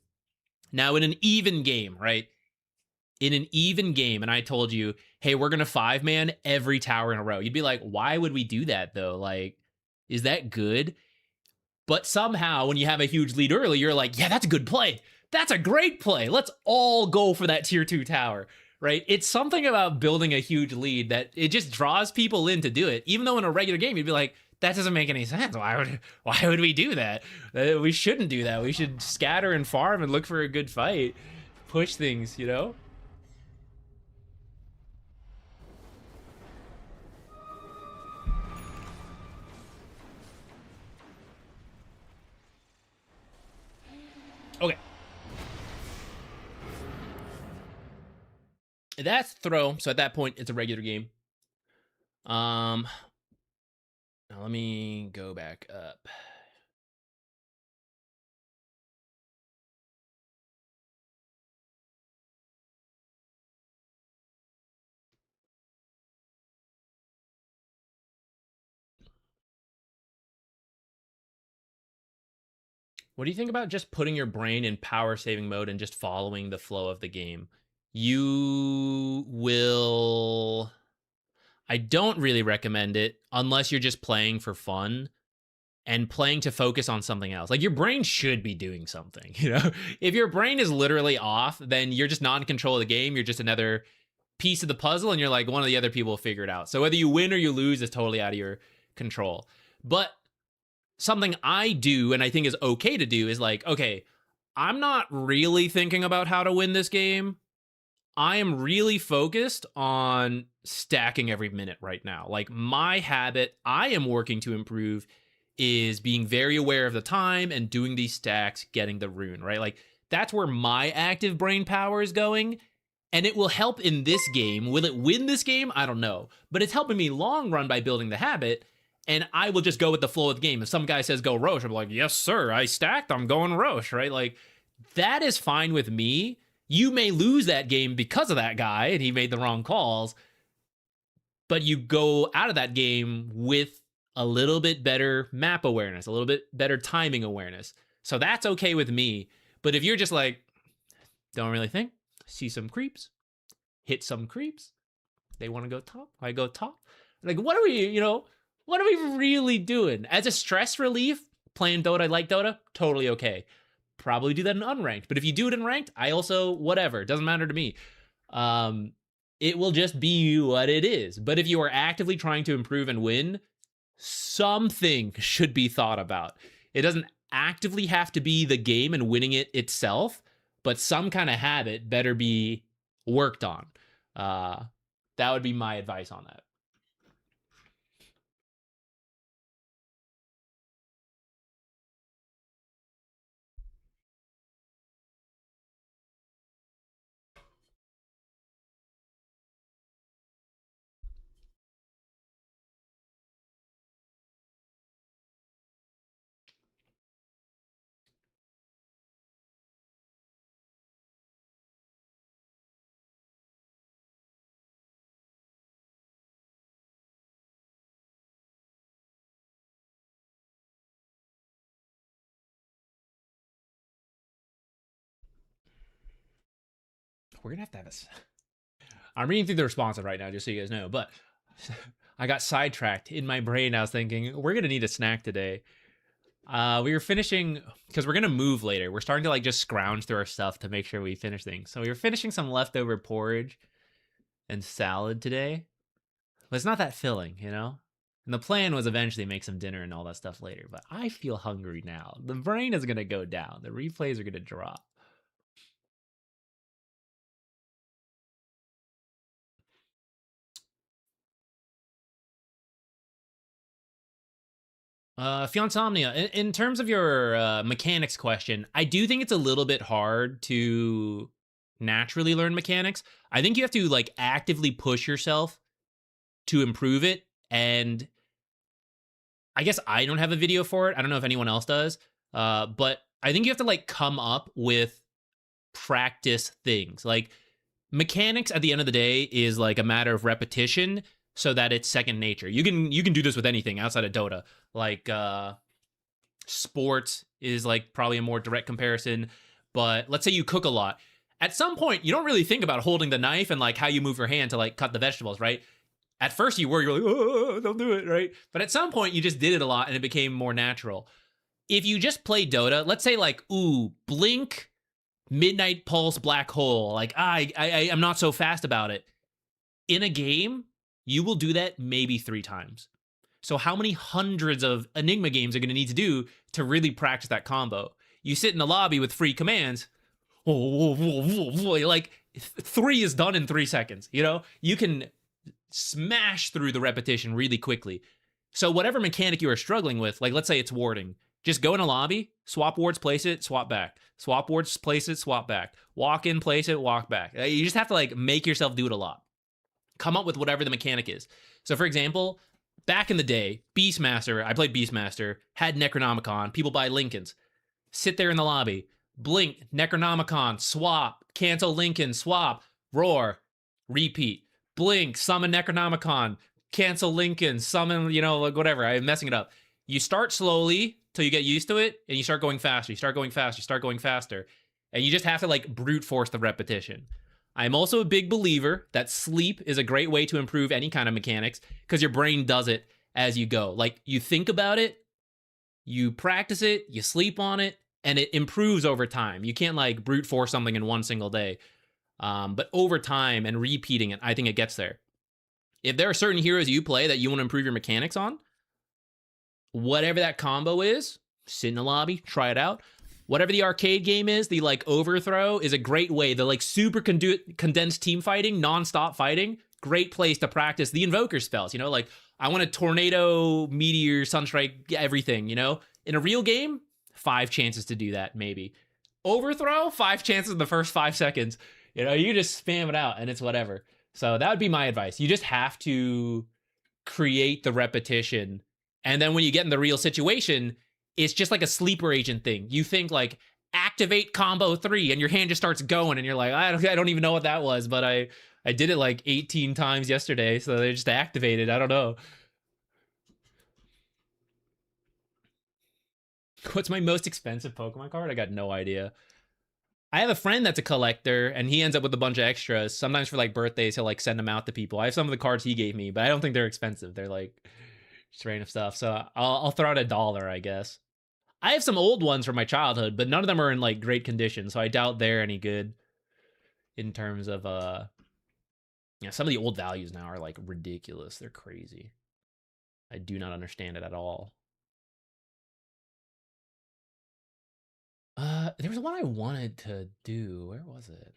Now in an even game, right? In an even game, and I told you, hey, we're gonna 5-man every tower in a row. You'd be like, why would we do that though? Like, is that good? But somehow when you have a huge lead early, you're like, yeah, that's a good play. That's a great play. Let's all go for that tier 2 tower, right? It's something about building a huge lead that it just draws people in to do it. Even though in a regular game, you'd be like, that doesn't make any sense. Why would we do that? We shouldn't do that. We should scatter and farm and look for a good fight. Push things, you know? Okay. That's throw. So at that point, it's a regular game. Now let me go back up. What do you think about just putting your brain in power saving mode and just following the flow of the game? You will. I don't really recommend it unless you're just playing for fun and playing to focus on something else. Like your brain should be doing something, you know? If your brain is literally off, then you're just not in control of the game. You're just another piece of the puzzle and you're like one of the other people will figure it out. So whether you win or you lose is totally out of your control. But something I do and I think is okay to do is like, okay, I'm not really thinking about how to win this game. I am really focused on stacking every minute right now. Like my habit I am working to improve is being very aware of the time and doing these stacks, getting the rune, right? Like that's where my active brain power is going. And it will help in this game. Will it win this game? I don't know. But it's helping me long run by building the habit. And I will just go with the flow of the game. If some guy says go Roche, I'm like, yes, sir, I stacked, I'm going Roche, right? Like, that is fine with me. You may lose that game because of that guy and he made the wrong calls, but you go out of that game with a little bit better map awareness, a little bit better timing awareness. So that's okay with me. But if you're just like, don't really think, see some creeps, hit some creeps, they want to go top, I go top. Like, what are we, you know, what are we really doing? As a stress relief, playing Dota, I like Dota, totally okay. Probably do that in unranked. But if you do it in ranked, I also, whatever, it doesn't matter to me. It will just be what it is. But if you are actively trying to improve and win, something should be thought about. It doesn't actively have to be the game and winning it itself, but some kind of habit better be worked on. That would be my advice on that. We're gonna have a. I'm reading through the responsive right now, just so you guys know. But I got sidetracked in my brain. I was thinking we're gonna need a snack today. We were finishing because we're gonna move later. We're starting to like just scrounge through our stuff to make sure we finish things. So we were finishing some leftover porridge and salad today. But it's not that filling, you know? And the plan was eventually make some dinner and all that stuff later. But I feel hungry now. The brain is gonna go down. The replays are gonna drop. Fiansomnia, in terms of your mechanics question, I do think it's a little bit hard to naturally learn mechanics. I think you have to like actively push yourself to improve it. And I guess I don't have a video for it. I don't know if anyone else does. But I think you have to like come up with practice things. Like mechanics at the end of the day is like a matter of repetition so that it's second nature. You can do this with anything outside of Dota. Like sports is like probably a more direct comparison, but let's say you cook a lot. At some point, you don't really think about holding the knife and like how you move your hand to like cut the vegetables, right? At first you were, you're like, oh, don't do it, right? But at some point you just did it a lot and it became more natural. If you just play Dota, let's say like, ooh, blink, midnight pulse, black hole, like I'm not so fast about it. In a game, you will do that maybe 3 times. So how many hundreds of Enigma games are going to need to do to really practice that combo? You sit in the lobby with free commands, like 3 is done in 3 seconds. You know, you can smash through the repetition really quickly. So whatever mechanic you are struggling with, like let's say it's warding, just go in a lobby, swap wards, place it, swap back. Swap wards, place it, swap back. Walk in, place it, walk back. You just have to like make yourself do it a lot. Come up with whatever the mechanic is. So for example, back in the day, Beastmaster, I played Beastmaster, had Necronomicon, people buy Lincolns. Sit there in the lobby, blink, Necronomicon, swap, cancel Lincoln, swap, roar, repeat. Blink, summon Necronomicon, cancel Lincoln, summon, you know, like whatever. I'm messing it up. You start slowly till you get used to it, and you start going faster. You start going faster. You start going faster. And you just have to like brute force the repetition. I'm also a big believer that sleep is a great way to improve any kind of mechanics because your brain does it as you go. Like you think about it, you practice it, you sleep on it, and it improves over time. You can't like brute force something in one single day. But over time and repeating it, I think it gets there. If there are certain heroes you play that you want to improve your mechanics on, whatever that combo is, sit in the lobby, try it out. Whatever the arcade game is, the like overthrow is a great way. The like super condensed team fighting, non-stop fighting, great place to practice the Invoker spells. You know, like I want a tornado, meteor, sunstrike, everything, you know? In a real game, 5 chances to do that, maybe. Overthrow, 5 chances in the first 5 seconds. You know, you just spam it out and it's whatever. So that would be my advice. You just have to create the repetition. And then when you get in the real situation, it's just like a sleeper agent thing. You think like activate combo 3 and your hand just starts going and you're like, I don't even know what that was, but I did it like 18 times yesterday, so they just activated. I don't know. What's my most expensive Pokemon card? I got no idea. I have a friend that's a collector and he ends up with a bunch of extras. Sometimes for like birthdays, he'll like send them out to people. I have some of the cards he gave me, but I don't think they're expensive. They're like just random stuff. So I'll throw out $1, I guess. I have some old ones from my childhood, but none of them are in like great condition, so I doubt they're any good in terms of some of the old values now are like ridiculous. They're crazy. I do not understand it at all. There was one I wanted to do. Where was it?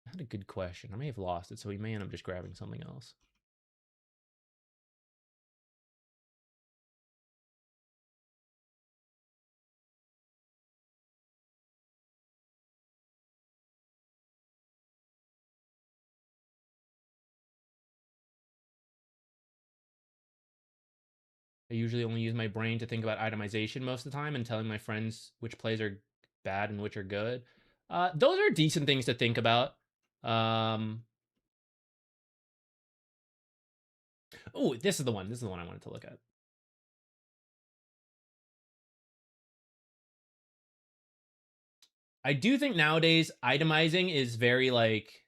I had a good question. I may have lost it, so we may end up just grabbing something else. I usually only use my brain to think about itemization most of the time and telling my friends which plays are bad and which are good. Those are decent things to think about. Oh, this is the one. This is the one I wanted to look at. I do think nowadays itemizing is very like,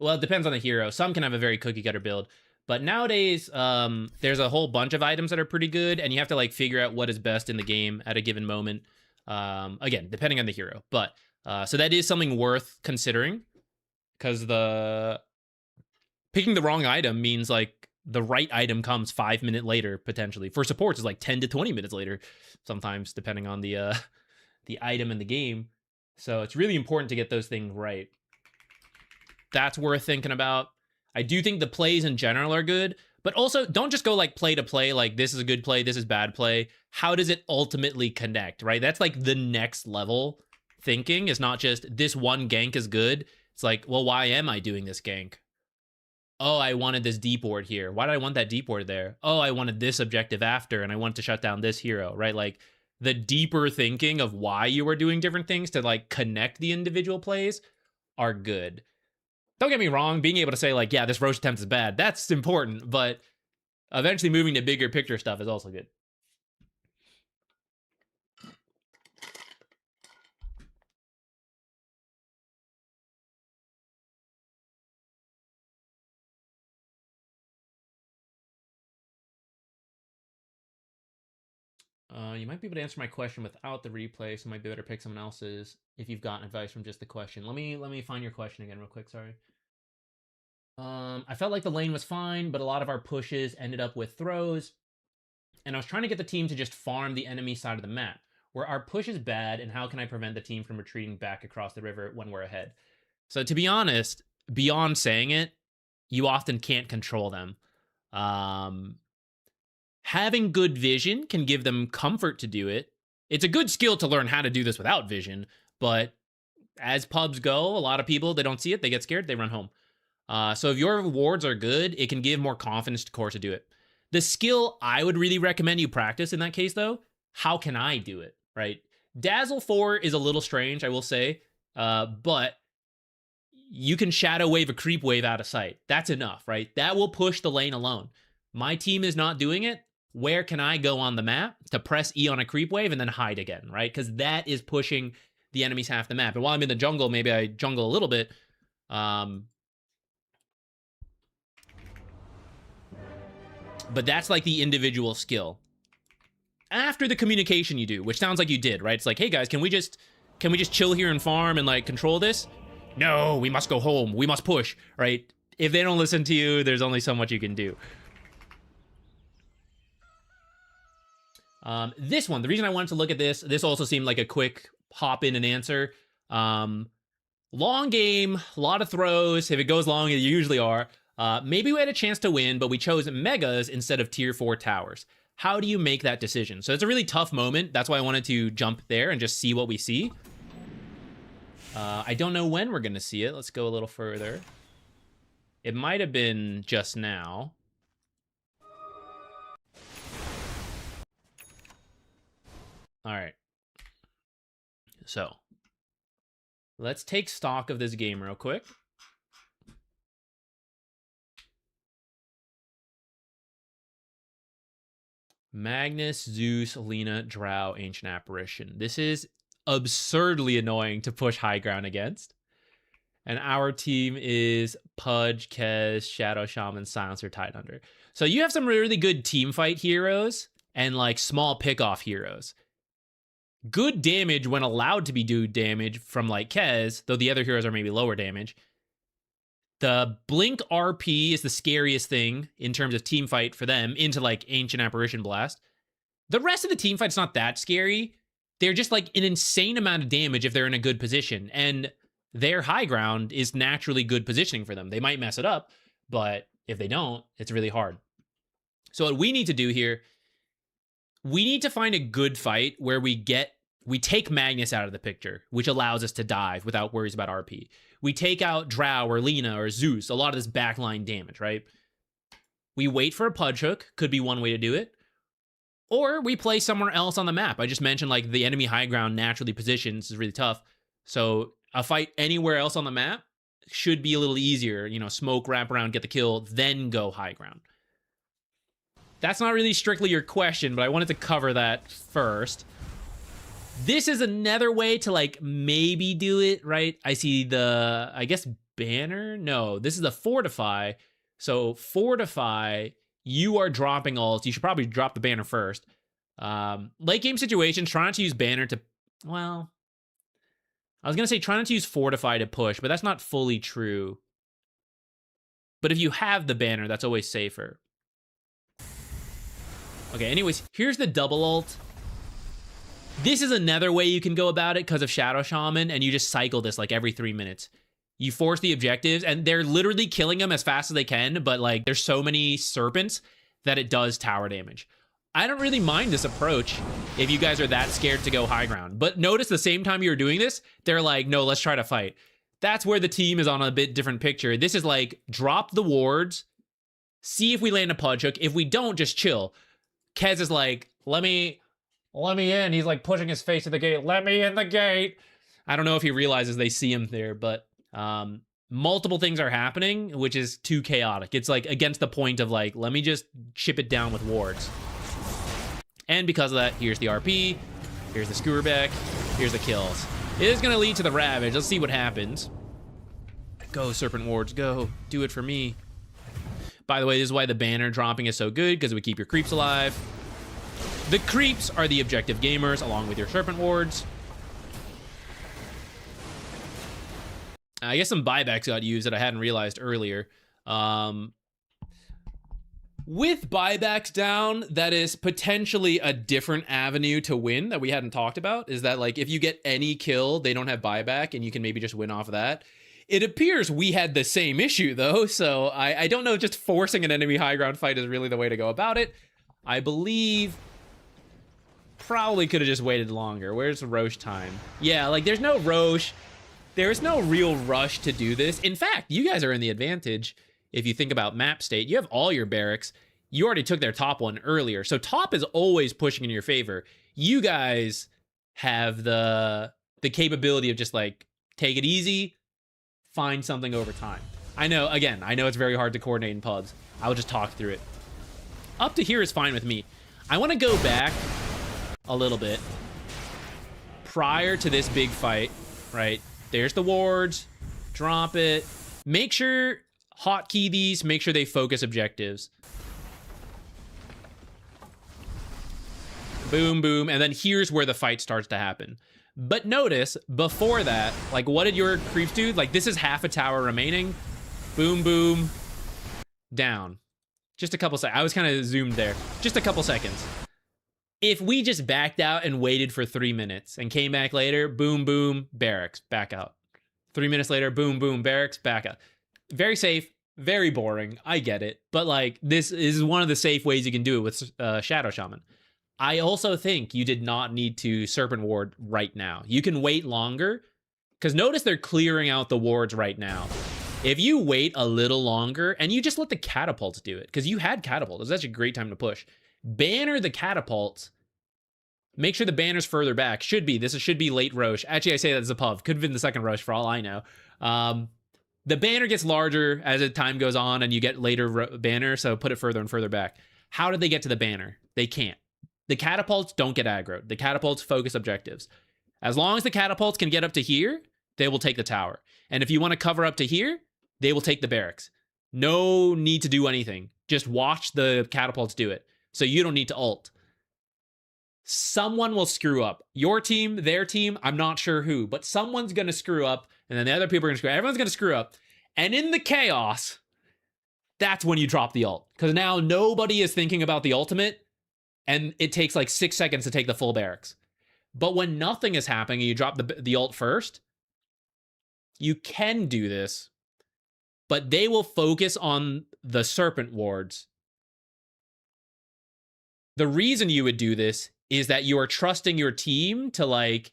well, it depends on the hero. Some can have a very cookie cutter build, but nowadays there's a whole bunch of items that are pretty good, and you have to like figure out what is best in the game at a given moment. Again, depending on the hero, but so that is something worth considering because the picking the wrong item means like the right item comes 5 minutes later potentially. For supports, it's like 10 to 20 minutes later sometimes, depending on the item in the game. So it's really important to get those things right. That's worth thinking about. I do think the plays in general are good, But also, don't just go like play to play, like this is a good play, this is bad play. How does it ultimately connect, right? That's like the next level thinking, is not just this one gank is good. It's like, well, why am I doing this gank? Oh, I wanted this deep ward here. Why did I want that deep ward there? Oh, I wanted this objective after, and I want to shut down this hero, right? Like the deeper thinking of why you were doing different things to like connect the individual plays are good. Don't get me wrong, being able to say like, yeah, this roach attempt is bad, that's important, but eventually moving to bigger picture stuff is also good. You might be able to answer my question without the replay, so it might be better to pick someone else's if you've gotten advice from just the question. Let me find your question again real quick, sorry. I felt like the lane was fine, but a lot of our pushes ended up with throws, and I was trying to get the team to just farm the enemy side of the map. Where our push is bad, and how can I prevent the team from retreating back across the river when we're ahead? So to be honest, beyond saying it, you often can't control them. Having good vision can give them comfort to do it. It's a good skill to learn how to do this without vision, but as pubs go, a lot of people, they don't see it, they get scared, they run home. So if your wards are good, it can give more confidence to core to do it. The skill I would really recommend you practice in that case, though, how can I do it, right? Dazzle 4 is a little strange, I will say, but you can shadow wave a creep wave out of sight. That's enough, right? That will push the lane alone. My team is not doing it. Where can I go on the map to press E on a creep wave and then hide again, right? Because that is pushing the enemies half the map. And while I'm in the jungle, maybe I jungle a little bit. But that's like the individual skill. After the communication you do, which sounds like you did, right? It's like, hey guys, can we just chill here and farm and like control this? No, we must go home. We must push, right? If they don't listen to you, there's only so much you can do. This one, the reason I wanted to look at this also seemed like a quick hop in and answer. Long game, a lot of throws. If it goes long, it usually are. Maybe we had a chance to win, but we chose megas instead of tier 4 towers. How do you make that decision? So it's a really tough moment. That's why I wanted to jump there and just see what we see. I don't know when we're going to see it. Let's go a little further. It might have been just now. All right. So let's take stock of this game real quick. Magnus, Zeus, Lena, Drow, Ancient Apparition. This is absurdly annoying to push high ground against. And our team is Pudge, Kez, Shadow Shaman, Silencer, Tidehunder. So you have some really good team fight heroes and like small pickoff heroes. Good damage when allowed to be do damage from like Kez, though the other heroes are maybe lower damage. The Blink RP is the scariest thing in terms of team fight for them into like Ancient Apparition Blast. The rest of the team fight's not that scary. They're just like an insane amount of damage if they're in a good position. And their high ground is naturally good positioning for them. They might mess it up, but if they don't, it's really hard. So what we need to do here, we need to find a good fight where we take Magnus out of the picture, which allows us to dive without worries about RP. We take out Drow or Lena or Zeus, a lot of this backline damage, right? We wait for a Pudge Hook, could be one way to do it. Or we play somewhere else on the map. I just mentioned like the enemy high ground naturally positions is really tough. So a fight anywhere else on the map should be a little easier. You know, smoke, wrap around, get the kill, then go high ground. That's not really strictly your question, but I wanted to cover that first. This is another way to like maybe do it, right? I see the, I guess, banner? No, this is the fortify. So fortify, you are dropping ults. You should probably drop the banner first. Late game situations, try not to use banner to, well, I was going to say try not to use fortify to push, but that's not fully true. But if you have the banner, that's always safer. Okay, anyways, here's the double ult. This is another way you can go about it because of Shadow Shaman, and you just cycle this like every 3 minutes. You force the objectives, and they're literally killing them as fast as they can, but like there's so many serpents that it does tower damage. I don't really mind this approach if you guys are that scared to go high ground. But notice the same time you're doing this, they're like, no, let's try to fight. That's where the team is on a bit different picture. This is like, drop the wards, see if we land a punch hook. If we don't, just chill. Kez is like, let me in. He's like pushing his face to the gate. Let me in the gate. I don't know if he realizes they see him there, but multiple things are happening, which is too chaotic. It's like against the point of like, let me just chip it down with wards. And because of that, here's the RP, here's the skewerback, here's the kills. It is going to lead to the Ravage. Let's see what happens. Go, Serpent Wards, go. Do it for me. By the way, this is why the banner dropping is so good, because we keep your creeps alive. The creeps are the objective gamers, along with your Serpent Wards. I guess some buybacks got used that I hadn't realized earlier. With buybacks down, that is potentially a different avenue to win that we hadn't talked about. Is that like if you get any kill, they don't have buyback and you can maybe just win off of that. It appears we had the same issue though, so I don't know, just forcing an enemy high ground fight is really the way to go about it. I believe probably could have just waited longer. Where's the Roche time? Yeah, like there's no Roche. There's no real rush to do this. In fact, you guys are in the advantage. If you think about map state, you have all your barracks. You already took their top one earlier. So top is always pushing in your favor. You guys have the capability of just like, take it easy, find something over time. I know it's very hard to coordinate in pubs. I'll just talk through it. Up to here is fine with me. I want to go back a little bit. Prior to this big fight, right? There's the wards. Drop it. Make sure... hotkey these, make sure they focus objectives. Boom, boom, and then here's where the fight starts to happen. But notice, before that, like, what did your creeps do? Like, this is half a tower remaining. Boom, boom, down. Just a couple seconds. I was kind of zoomed there. Just a couple seconds. If we just backed out and waited for 3 minutes and came back later, boom, boom, barracks, back out. 3 minutes later, boom, boom, barracks, back out. Very safe, very boring. I get it. But like, this is one of the safe ways you can do it with Shadow Shaman. I also think you did not need to Serpent Ward right now. You can wait longer, because notice they're clearing out the wards right now. If you wait a little longer and you just let the catapults do it, because you had catapults, that's a great time to push. Banner the catapults. Make sure the banner's further back. Should be. This should be late Roche. Actually, I say that's a pub. Could have been the second Roche for all I know. The banner gets larger as the time goes on and you get later banner, so put it further and further back. How did they get to the banner? They can't. The catapults don't get aggroed. The catapults focus objectives. As long as the catapults can get up to here, they will take the tower. And if you want to cover up to here, they will take the barracks. No need to do anything. Just watch the catapults do it. So you don't need to ult. Someone will screw up. Your team, their team, I'm not sure who, but someone's going to screw up, and then the other people are going to screw up. Everyone's going to screw up. And in the chaos, that's when you drop the ult. Because now nobody is thinking about the ultimate, and it takes like 6 seconds to take the full barracks. But when nothing is happening and you drop the ult first, you can do this, but they will focus on the Serpent Wards. The reason you would do this is that you are trusting your team to, like,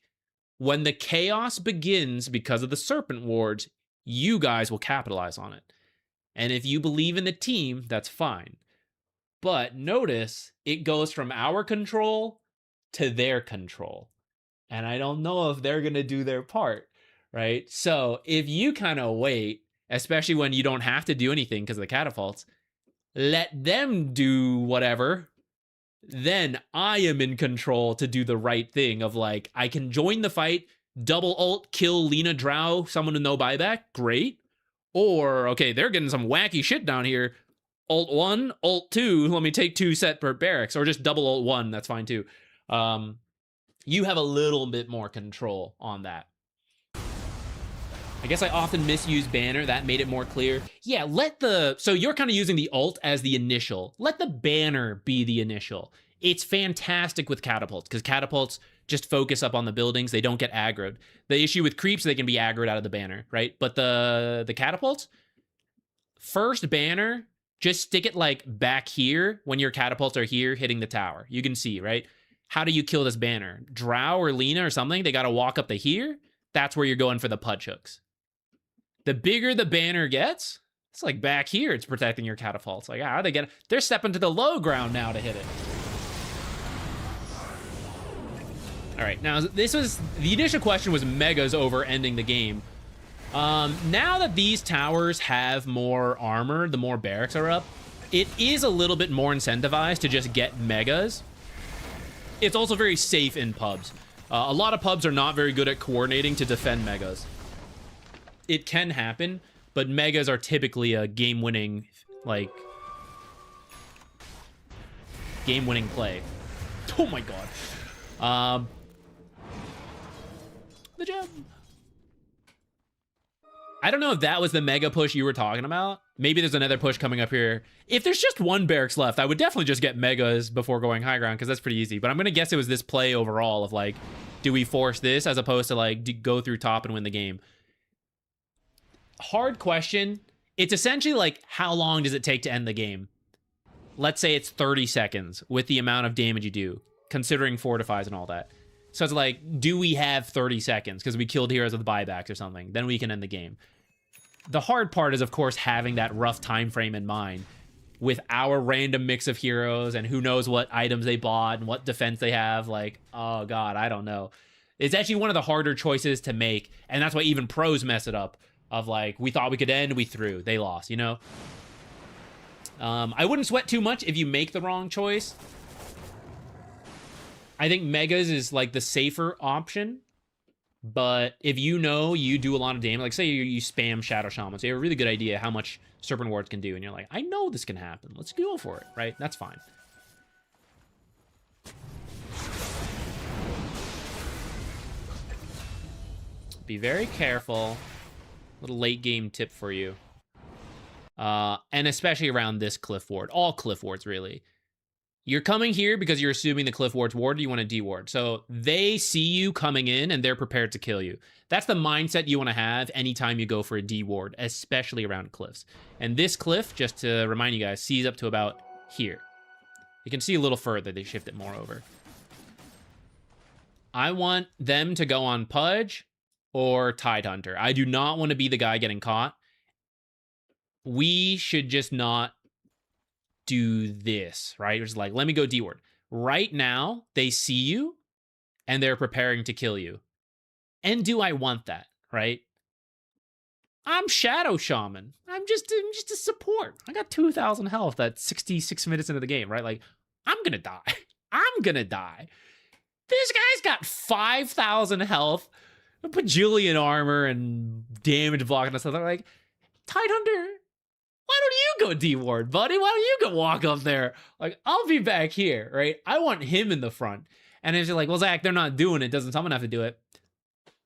when the chaos begins because of the Serpent Wards, you guys will capitalize on it. And if you believe in the team, that's fine. But notice, it goes from our control to their control. And I don't know if they're going to do their part, right? So if you kind of wait, especially when you don't have to do anything because of the catapults, let them do whatever. Then I am in control to do the right thing of, like, I can join the fight, double ult, kill Lena Drow, someone with no buyback, great. Or, okay, they're getting some wacky shit down here. Ult 1, ult 2, let me take 2 set per barracks, or just double ult 1, that's fine too. You have a little bit more control on that. I guess I often misuse banner. That made it more clear. Yeah, so you're kind of using the ult as the initial. Let the banner be the initial. It's fantastic with catapults, because catapults just focus up on the buildings. They don't get aggroed. The issue with creeps, they can be aggroed out of the banner, right? But the catapults, first banner, just stick it like back here when your catapults are here hitting the tower. You can see, right? How do you kill this banner? Drow or Lena or something, they got to walk up to here. That's where you're going for the pudge hooks. The bigger the banner gets, it's like back here, it's protecting your catapults. Like, how are they getting? They're stepping to the low ground now to hit it. All right, now this was, the initial question was megas over ending the game. Now that these towers have more armor, the more barracks are up, it is a little bit more incentivized to just get megas. It's also very safe in pubs. A lot of pubs are not very good at coordinating to defend megas. It can happen, but megas are typically a game-winning, like, game-winning play. Oh my god. The gem. I don't know if that was the mega push you were talking about. Maybe there's another push coming up here. If there's just one barracks left, I would definitely just get megas before going high ground, because that's pretty easy. But I'm going to guess it was this play overall of, like, do we force this as opposed to, like, go through top and win the game? Hard question. It's essentially like, how long does it take to end the game? Let's say it's 30 seconds with the amount of damage you do, considering fortifies and all that. So it's like, do we have 30 seconds because we killed heroes with buybacks or something? Then we can end the game. The hard part is, of course, having that rough time frame in mind with our random mix of heroes and who knows what items they bought and what defense they have. Like, oh god, I don't know. It's actually one of the harder choices to make, and that's why even pros mess it up. Of like, we thought we could end, we threw, they lost, you know? I wouldn't sweat too much if you make the wrong choice. I think megas is like the safer option, but if you know you do a lot of damage, like say you spam Shadow Shaman, so you have a really good idea how much Serpent Wards can do, and you're like, I know this can happen, let's go for it, right? That's fine. Be very careful. Little late game tip for you. And especially around this cliff ward. All cliff wards, really. You're coming here because you're assuming the cliff ward's ward, you want to de-ward. So they see you coming in and they're prepared to kill you. That's the mindset you want to have anytime you go for a de-ward, especially around cliffs. And this cliff, just to remind you guys, sees up to about here. You can see a little further, they shift it more over. I want them to go on Pudge or Tidehunter. I do not want to be the guy getting caught. We should just not do this, right? It's like, let me go D-ward. Right now, they see you, and they're preparing to kill you. And do I want that, right? I'm Shadow Shaman. I'm just a support. I got 2,000 health at 66 minutes into the game, right? Like, I'm gonna die. I'm gonna die. This guy's got 5,000 health, a bajillion armor, and damage blocking and stuff. They're like, Tidehunter, why don't you go D-ward, buddy? Why don't you go walk up there? Like, I'll be back here, right? I want him in the front. And if you're like, well, Zach, they're not doing it. Doesn't someone have to do it?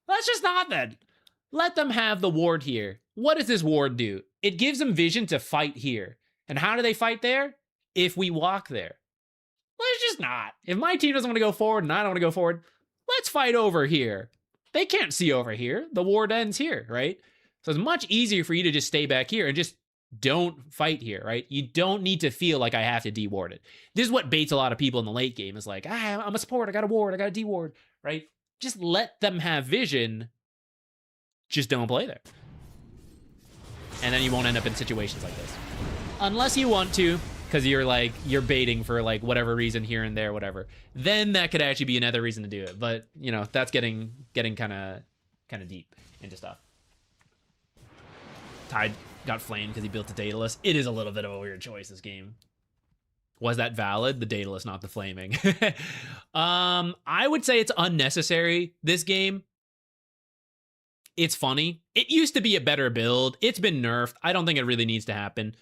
Let's just not then. Let them have the ward here. What does this ward do? It gives them vision to fight here. And how do they fight there? If we walk there. Let's just not. If my team doesn't want to go forward and I don't want to go forward, let's fight over here. They can't see over here. The ward ends here, right? So it's much easier for you to just stay back here and just don't fight here, right? You don't need to feel like I have to de-ward it. This is what baits a lot of people in the late game. Is like, I'm a support, I got a ward, I got a de-ward, right? Just let them have vision. Just don't play there. And then you won't end up in situations like this. Unless you want to, because you're baiting for like whatever reason here and there, whatever. Then that could actually be another reason to do it. But, you know, that's getting kind of deep into stuff. Tide got flamed because he built a Daedalus. It is a little bit of a weird choice, this game. Was that valid? The Daedalus, not the flaming. I would say it's unnecessary, this game. It's funny. It used to be a better build. It's been nerfed. I don't think it really needs to happen.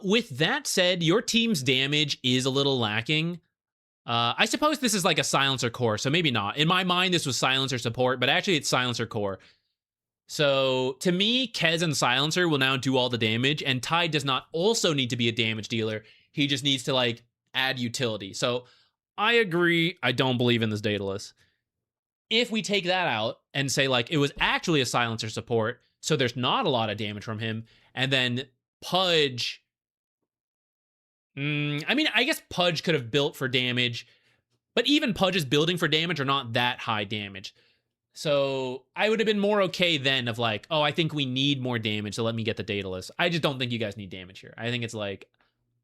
With that said, your team's damage is a little lacking. I suppose this is like a silencer core, so maybe not. In my mind, this was silencer support, but actually it's silencer core. So to me, Kez and Silencer will now do all the damage, and Tide does not also need to be a damage dealer. He just needs to like add utility. So I agree. I don't believe in this Daedalus. If we take that out and say, like, it was actually a silencer support, so there's not a lot of damage from him, and then Pudge. I mean, I guess Pudge could have built for damage, but even Pudge's building for damage are not that high damage. So I would have been more okay then of like, oh, I think we need more damage, so let me get the Daedalus. I just don't think you guys need damage here. I think it's like,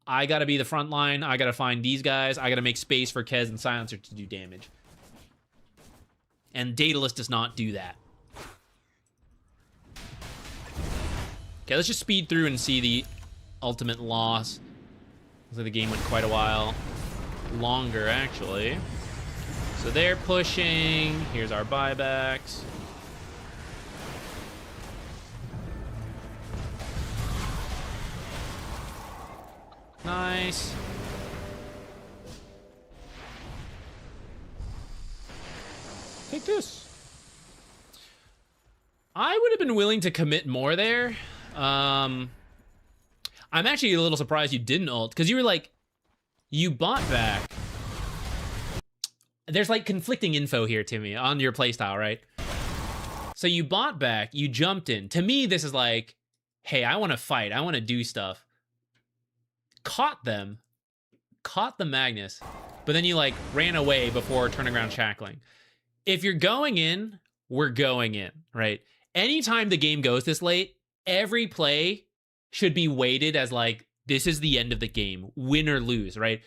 I gotta be the front line, I gotta find these guys, I gotta make space for Kez and Silencer to do damage. And Daedalus does not do that. Okay, let's just speed through and see the ultimate loss. Looks like the game went quite a while longer, actually. So they're pushing. Here's our buybacks. Nice. Take this. I would have been willing to commit more there. I'm actually a little surprised you didn't ult, because you were like, you bought back. There's like conflicting info here, Timmy, on your playstyle, right? So you bought back, you jumped in. To me, this is like, hey, I want to fight, I want to do stuff. Caught them, caught the Magnus, but then you like ran away before turning around shackling. If you're going in, we're going in, right? Anytime the game goes this late, every play should be weighted as like, this is the end of the game, win or lose, right?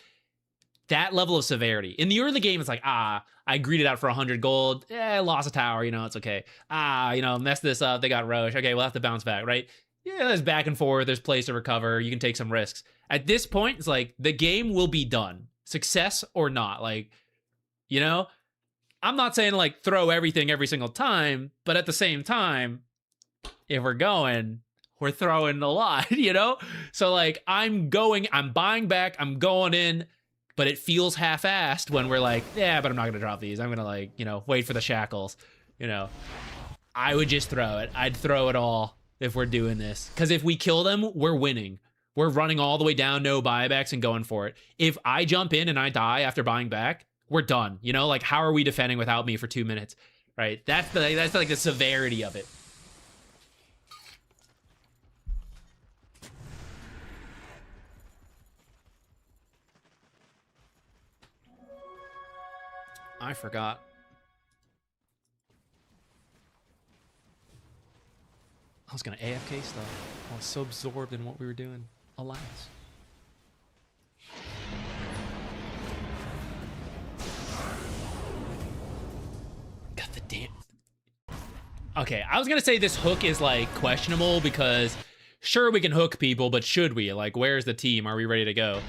That level of severity. In the early game, it's like, I greeted out for 100 gold. Lost a tower, it's okay. Messed this up. They got Roche. Okay, we'll have to bounce back, right? Yeah, there's back and forth. There's place to recover. You can take some risks. At this point, it's like, the game will be done. Success or not. Like, I'm not saying like throw everything every single time, but at the same time, if we're going, we're throwing a lot, So like, I'm buying back, I'm going in, but it feels half-assed when we're like, yeah, but I'm not gonna drop these. I'm gonna like, wait for the shackles, I would just throw it. I'd throw it all if we're doing this. Because if we kill them, we're winning. We're running all the way down, no buybacks, and going for it. If I jump in and I die after buying back, we're done. Like, how are we defending without me for 2 minutes, right? That's like the severity of it. I forgot. I was gonna AFK stuff. I was so absorbed in what we were doing. Alas. Got the damn. Okay, I was gonna say this hook is like questionable because sure we can hook people, but should we? Like, where's the team? Are we ready to go?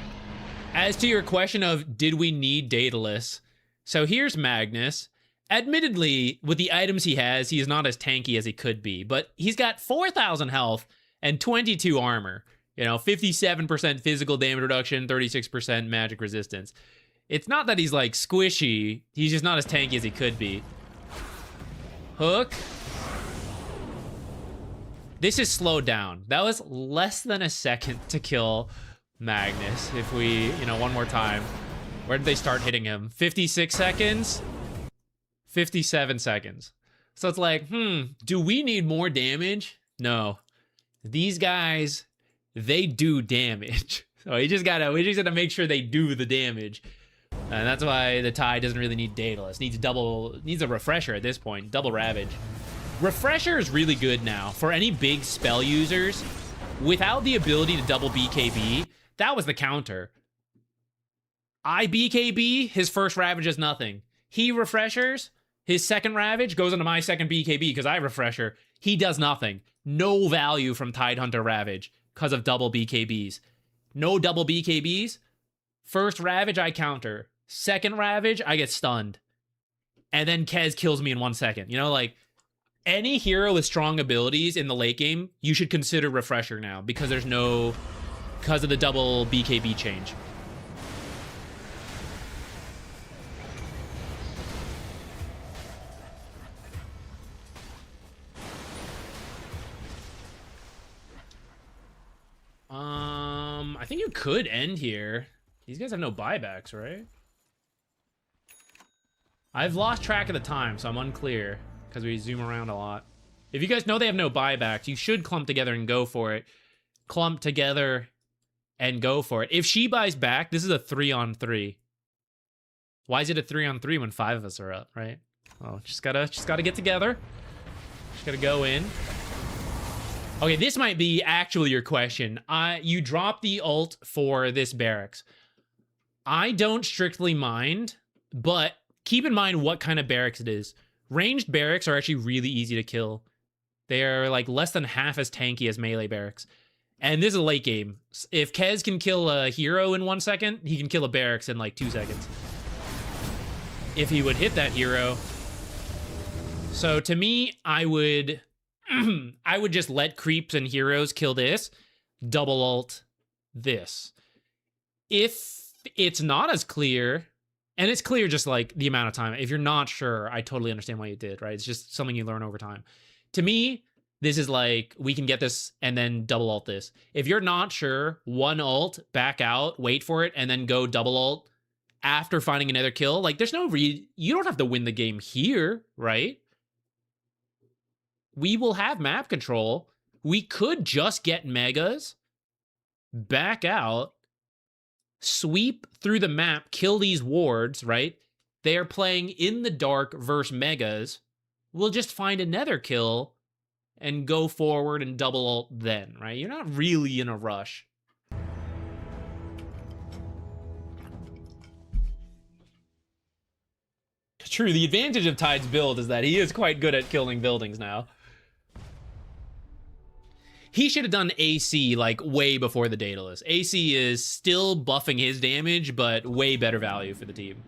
As to your question of did we need Daedalus? So here's Magnus. Admittedly, with the items he has, he is not as tanky as he could be, but he's got 4,000 health and 22 armor. 57% physical damage reduction, 36% magic resistance. It's not that he's like squishy, he's just not as tanky as he could be. Hook. This is slowed down. That was less than a second to kill Magnus. If we, one more time. Where did they start hitting him? 56 seconds? 57 seconds. So it's like, do we need more damage? No. These guys, they do damage. So we just gotta make sure they do the damage. And that's why the Tide doesn't really need Daedalus. Needs a refresher at this point. Double Ravage. Refresher is really good now. For any big spell users, without the ability to double BKB, that was the counter. I BKB, his first Ravage is nothing. He refreshers, his second Ravage goes into my second BKB because I refresher. He does nothing. No value from Tidehunter Ravage because of double BKBs. No double BKBs. First Ravage, I counter. Second Ravage, I get stunned. And then Kez kills me in 1 second. Like, any hero with strong abilities in the late game, you should consider refresher now because of the double BKB change. I think you could end here. These guys have no buybacks, right? I've lost track of the time, so I'm unclear because we zoom around a lot. If you guys know they have no buybacks, you should clump together and go for it. Clump together and go for it. If she buys back, this is a 3-on-3. Why is it a 3-on-3 when 5 of us are up, right? Oh, just gotta get together. Just gotta go in. Okay, this might be actually your question. You drop the ult for this barracks. I don't strictly mind, but keep in mind what kind of barracks it is. Ranged barracks are actually really easy to kill. They are like less than half as tanky as melee barracks. And this is a late game. If Kez can kill a hero in 1 second, he can kill a barracks in like 2 seconds. If he would hit that hero. So to me, I would just let creeps and heroes kill this, double ult this. If it's not as clear, and it's clear just like the amount of time. If you're not sure, I totally understand why you did, right? It's just something you learn over time. To me, this is like, we can get this and then double ult this. If you're not sure, 1 ult, back out, wait for it, and then go double ult after finding another kill. Like, there's no you don't have to win the game here, right? We will have map control. We could just get megas, back out, sweep through the map, kill these wards, right? They are playing in the dark versus megas. We'll just find another kill and go forward and double ult then, right? You're not really in a rush. True, the advantage of Tide's build is that he is quite good at killing buildings now. He should have done AC like way before the Daedalus. AC is still buffing his damage, but way better value for the team.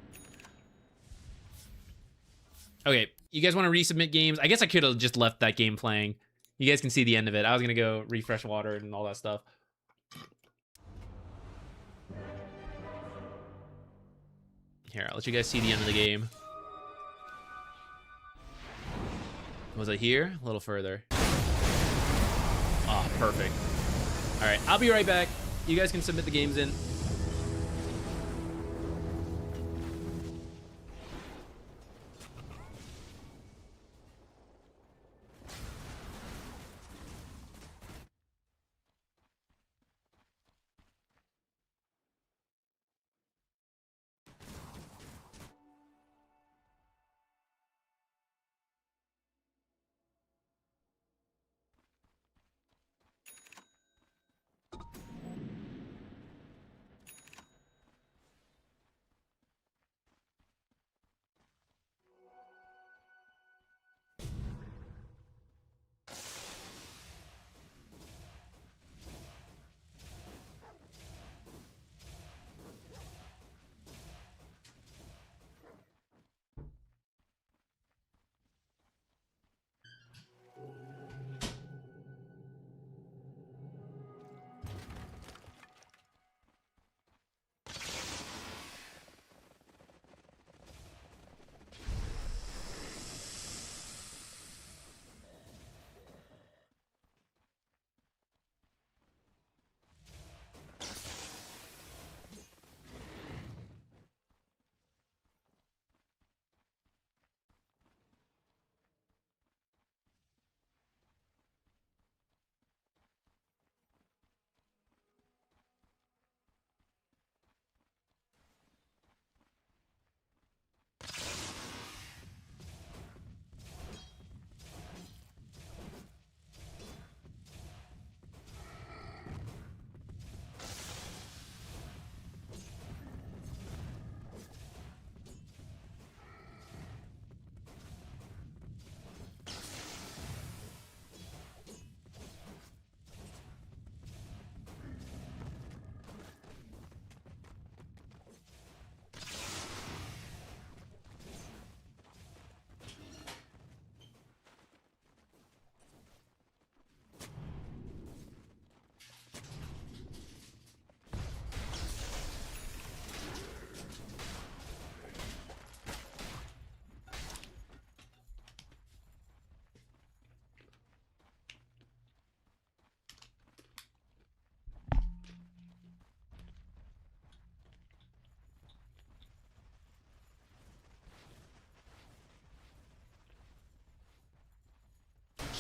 Okay, you guys want to resubmit games? I guess I could have just left that game playing. You guys can see the end of it. I was going to go refresh water and all that stuff. Here, I'll let you guys see the end of the game. Was it here? A little further. Oh, perfect. All right, I'll be right back. You guys can submit the games in.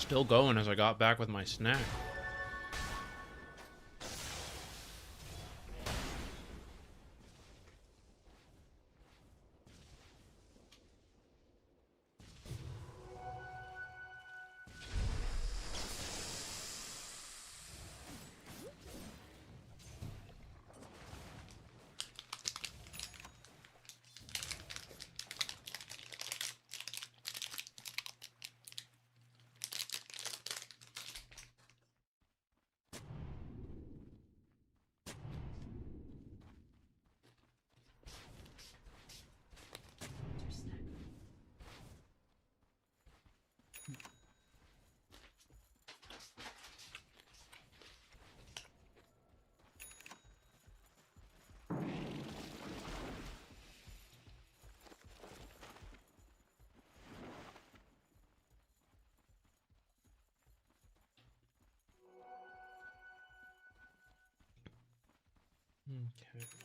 Still going as I got back with my snack.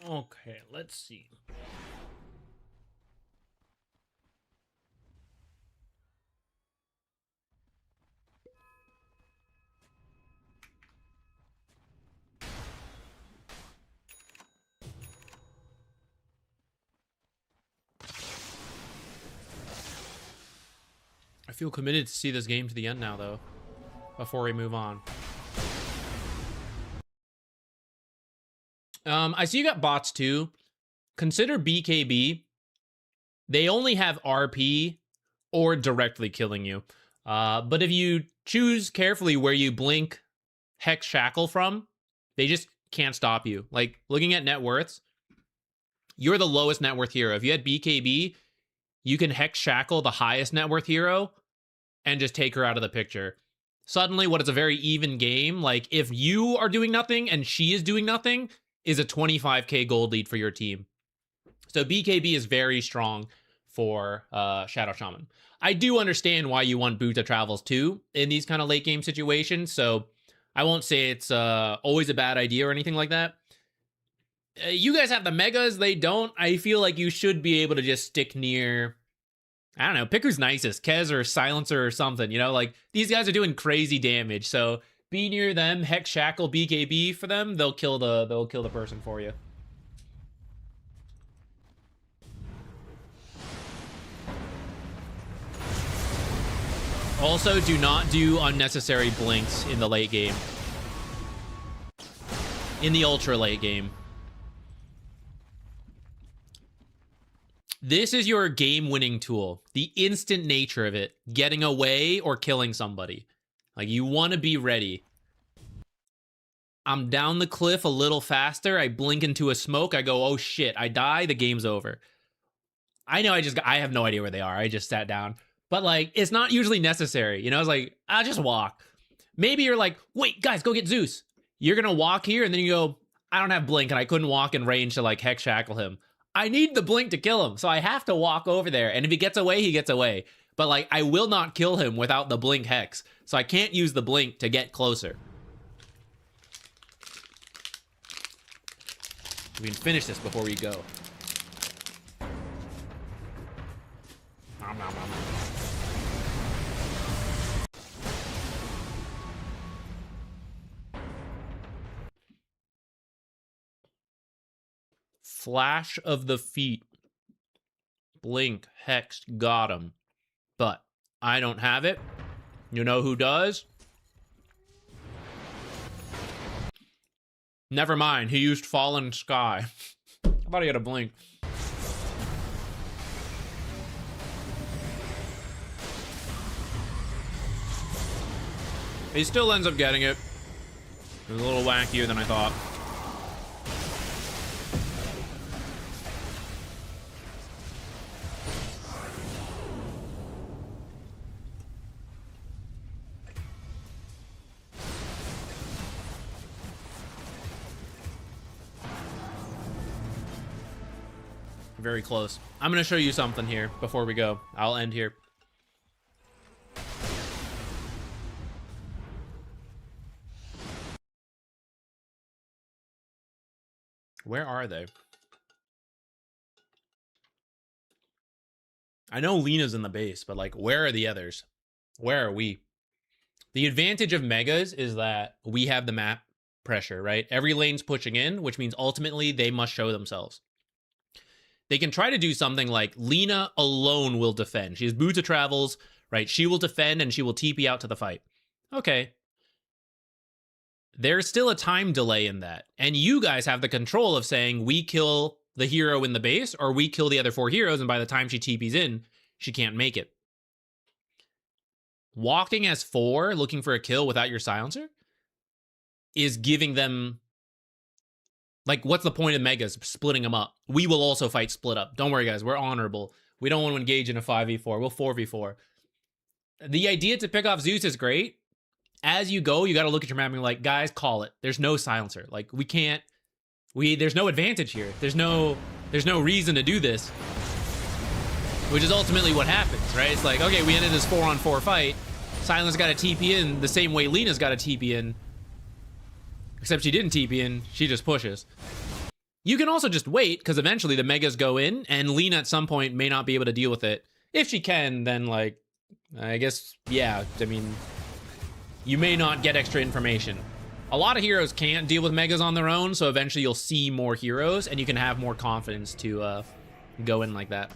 Okay, let's see. I feel committed to see this game to the end now, though, before we move on. I see you got bots too. Consider BKB. They only have RP or directly killing you. But if you choose carefully where you blink Hex Shackle from, they just can't stop you. Like, looking at net worths, you're the lowest net worth hero. If you had BKB, you can Hex Shackle the highest net worth hero and just take her out of the picture. Suddenly, what is a very even game, like, if you are doing nothing and she is doing nothing, is a 25k gold lead for your team. So BKB is very strong for Shadow Shaman. I do understand why you want Buta Travels too in these kind of late game situations, so I won't say it's always a bad idea or anything like that. You guys have the megas, they don't. I feel like you should be able to just stick near, I don't know, pick who's nicest, Kez or Silencer or something, you know? Like, these guys are doing crazy damage, so be near them, Hex Shackle, BKB for them, they'll kill the person for you. Also, do not do unnecessary blinks in the late game. In the ultra late game. This is your game-winning tool. The instant nature of it. Getting away or killing somebody. Like, you want to be ready. I'm down the cliff a little faster. I blink into a smoke. I go, oh shit, I die. The game's over. I know I have no idea where they are. I just sat down. But, like, it's not usually necessary. You know, it's like, I'll just walk. Maybe you're like, wait, guys, go get Zeus. You're going to walk here, and then you go, I don't have blink, and I couldn't walk in range to, like, Hex Shackle him. I need the blink to kill him, so I have to walk over there. And if he gets away, he gets away. But, like, I will not kill him without the blink Hex. So I can't use the blink to get closer. We can finish this before we go. Nom, nom, nom. Flash of the feet. Blink, Hex, got him. But I don't have it. You know who does? Never mind, he used Fallen Sky. I thought he had a blink. He still ends up getting it. It was a little wackier than I thought. Very close. I'm going to show you something here before we go. I'll end here. Where are they? I know Lena's in the base, but, like, where are the others? Where are we? The advantage of megas is that we have the map pressure, right? Every lane's pushing in, which means ultimately they must show themselves. They can try to do something like Lina alone will defend. She has Boots of Travels, right? She will defend and she will TP out to the fight. Okay. There's still a time delay in that. And you guys have the control of saying we kill the hero in the base or we kill the other 4 heroes, and by the time she TPs in, she can't make it. Walking as 4, looking for a kill without your silencer, is giving them... Like, what's the point of megas? Splitting them up. We will also fight split up. Don't worry, guys. We're honorable. We don't want to engage in a 5v4. We'll 4v4. The idea to pick off Zeus is great. As you go, you got to look at your map and be like, guys, call it. There's no silencer. Like, we can't... There's no advantage here. There's no reason to do this. Which is ultimately what happens, right? It's like, okay, we ended this 4-on-4 fight. Silence got a TP in the same way Lina's got a TP in. Except she didn't TP in, she just pushes. You can also just wait, because eventually the megas go in, and Lina at some point may not be able to deal with it. If she can, then, like, I guess, yeah, I mean, you may not get extra information. A lot of heroes can't deal with megas on their own, so eventually you'll see more heroes, and you can have more confidence to go in like that.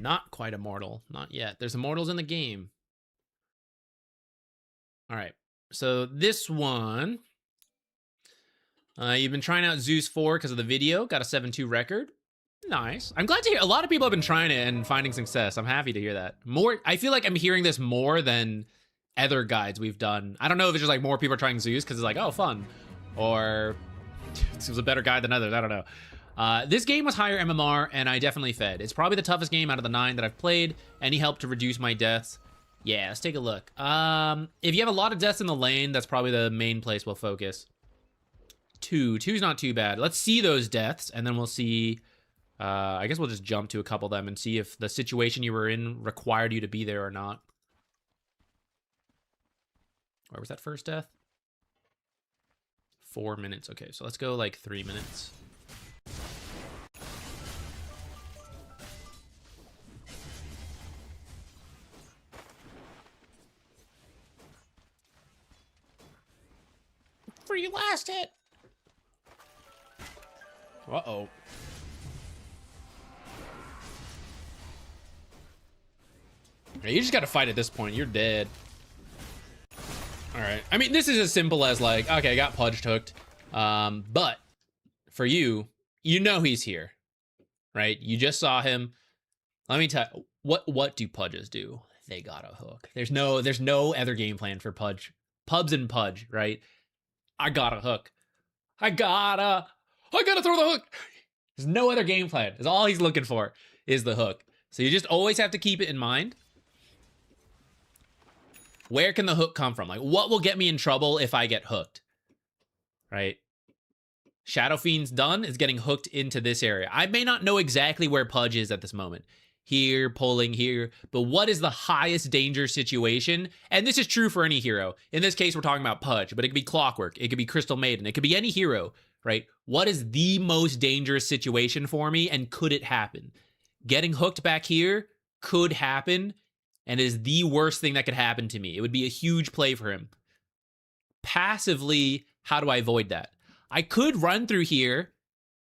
Not quite Immortal. Not yet. There's Immortals in the game. All right. So this one... you've been trying out Zeus 4 because of the video. Got a 7-2 record. Nice. I'm glad to hear. A lot of people have been trying it and finding success. I'm happy to hear that. I feel like I'm hearing this more than other guides we've done. I don't know if it's just like more people are trying Zeus because it's like, oh, fun. Or this was a better guide than others. I don't know. This game was higher MMR, and I definitely fed. It's probably the toughest game out of the 9 that I've played, and he helped to reduce my deaths. Yeah, let's take a look. If you have a lot of deaths in the lane, that's probably the main place we'll focus. 2's not too bad. Let's see those deaths, and then we'll see... I guess we'll just jump to a couple of them and see if the situation you were in required you to be there or not. Where was that first death? 4 minutes. Okay, so let's go like 3 minutes. For your last hit. Uh-oh. You just gotta fight at this point. You're dead. Alright. I mean, this is as simple as like, okay, I got pudged hooked. But for you, you know he's here. Right? You just saw him. Let me tell you, what do pudges do? They got a hook. There's no other game plan for pudge. Pubs and pudge, right? I got a hook. I gotta throw the hook. There's no other game plan. It's all he's looking for is the hook. So you just always have to keep it in mind. Where can the hook come from? Like, what will get me in trouble if I get hooked? Right? Shadow Fiend's done is getting hooked into this area. I may not know exactly where Pudge is at this moment. Here, pulling here. But what is the highest danger situation? And this is true for any hero. In this case, we're talking about Pudge, but it could be Clockwork. It could be Crystal Maiden. It could be any hero, right? What is the most dangerous situation for me, and could it happen? Getting hooked back here could happen, and is the worst thing that could happen to me. It would be a huge play for him. Passively, how do I avoid that? I could run through here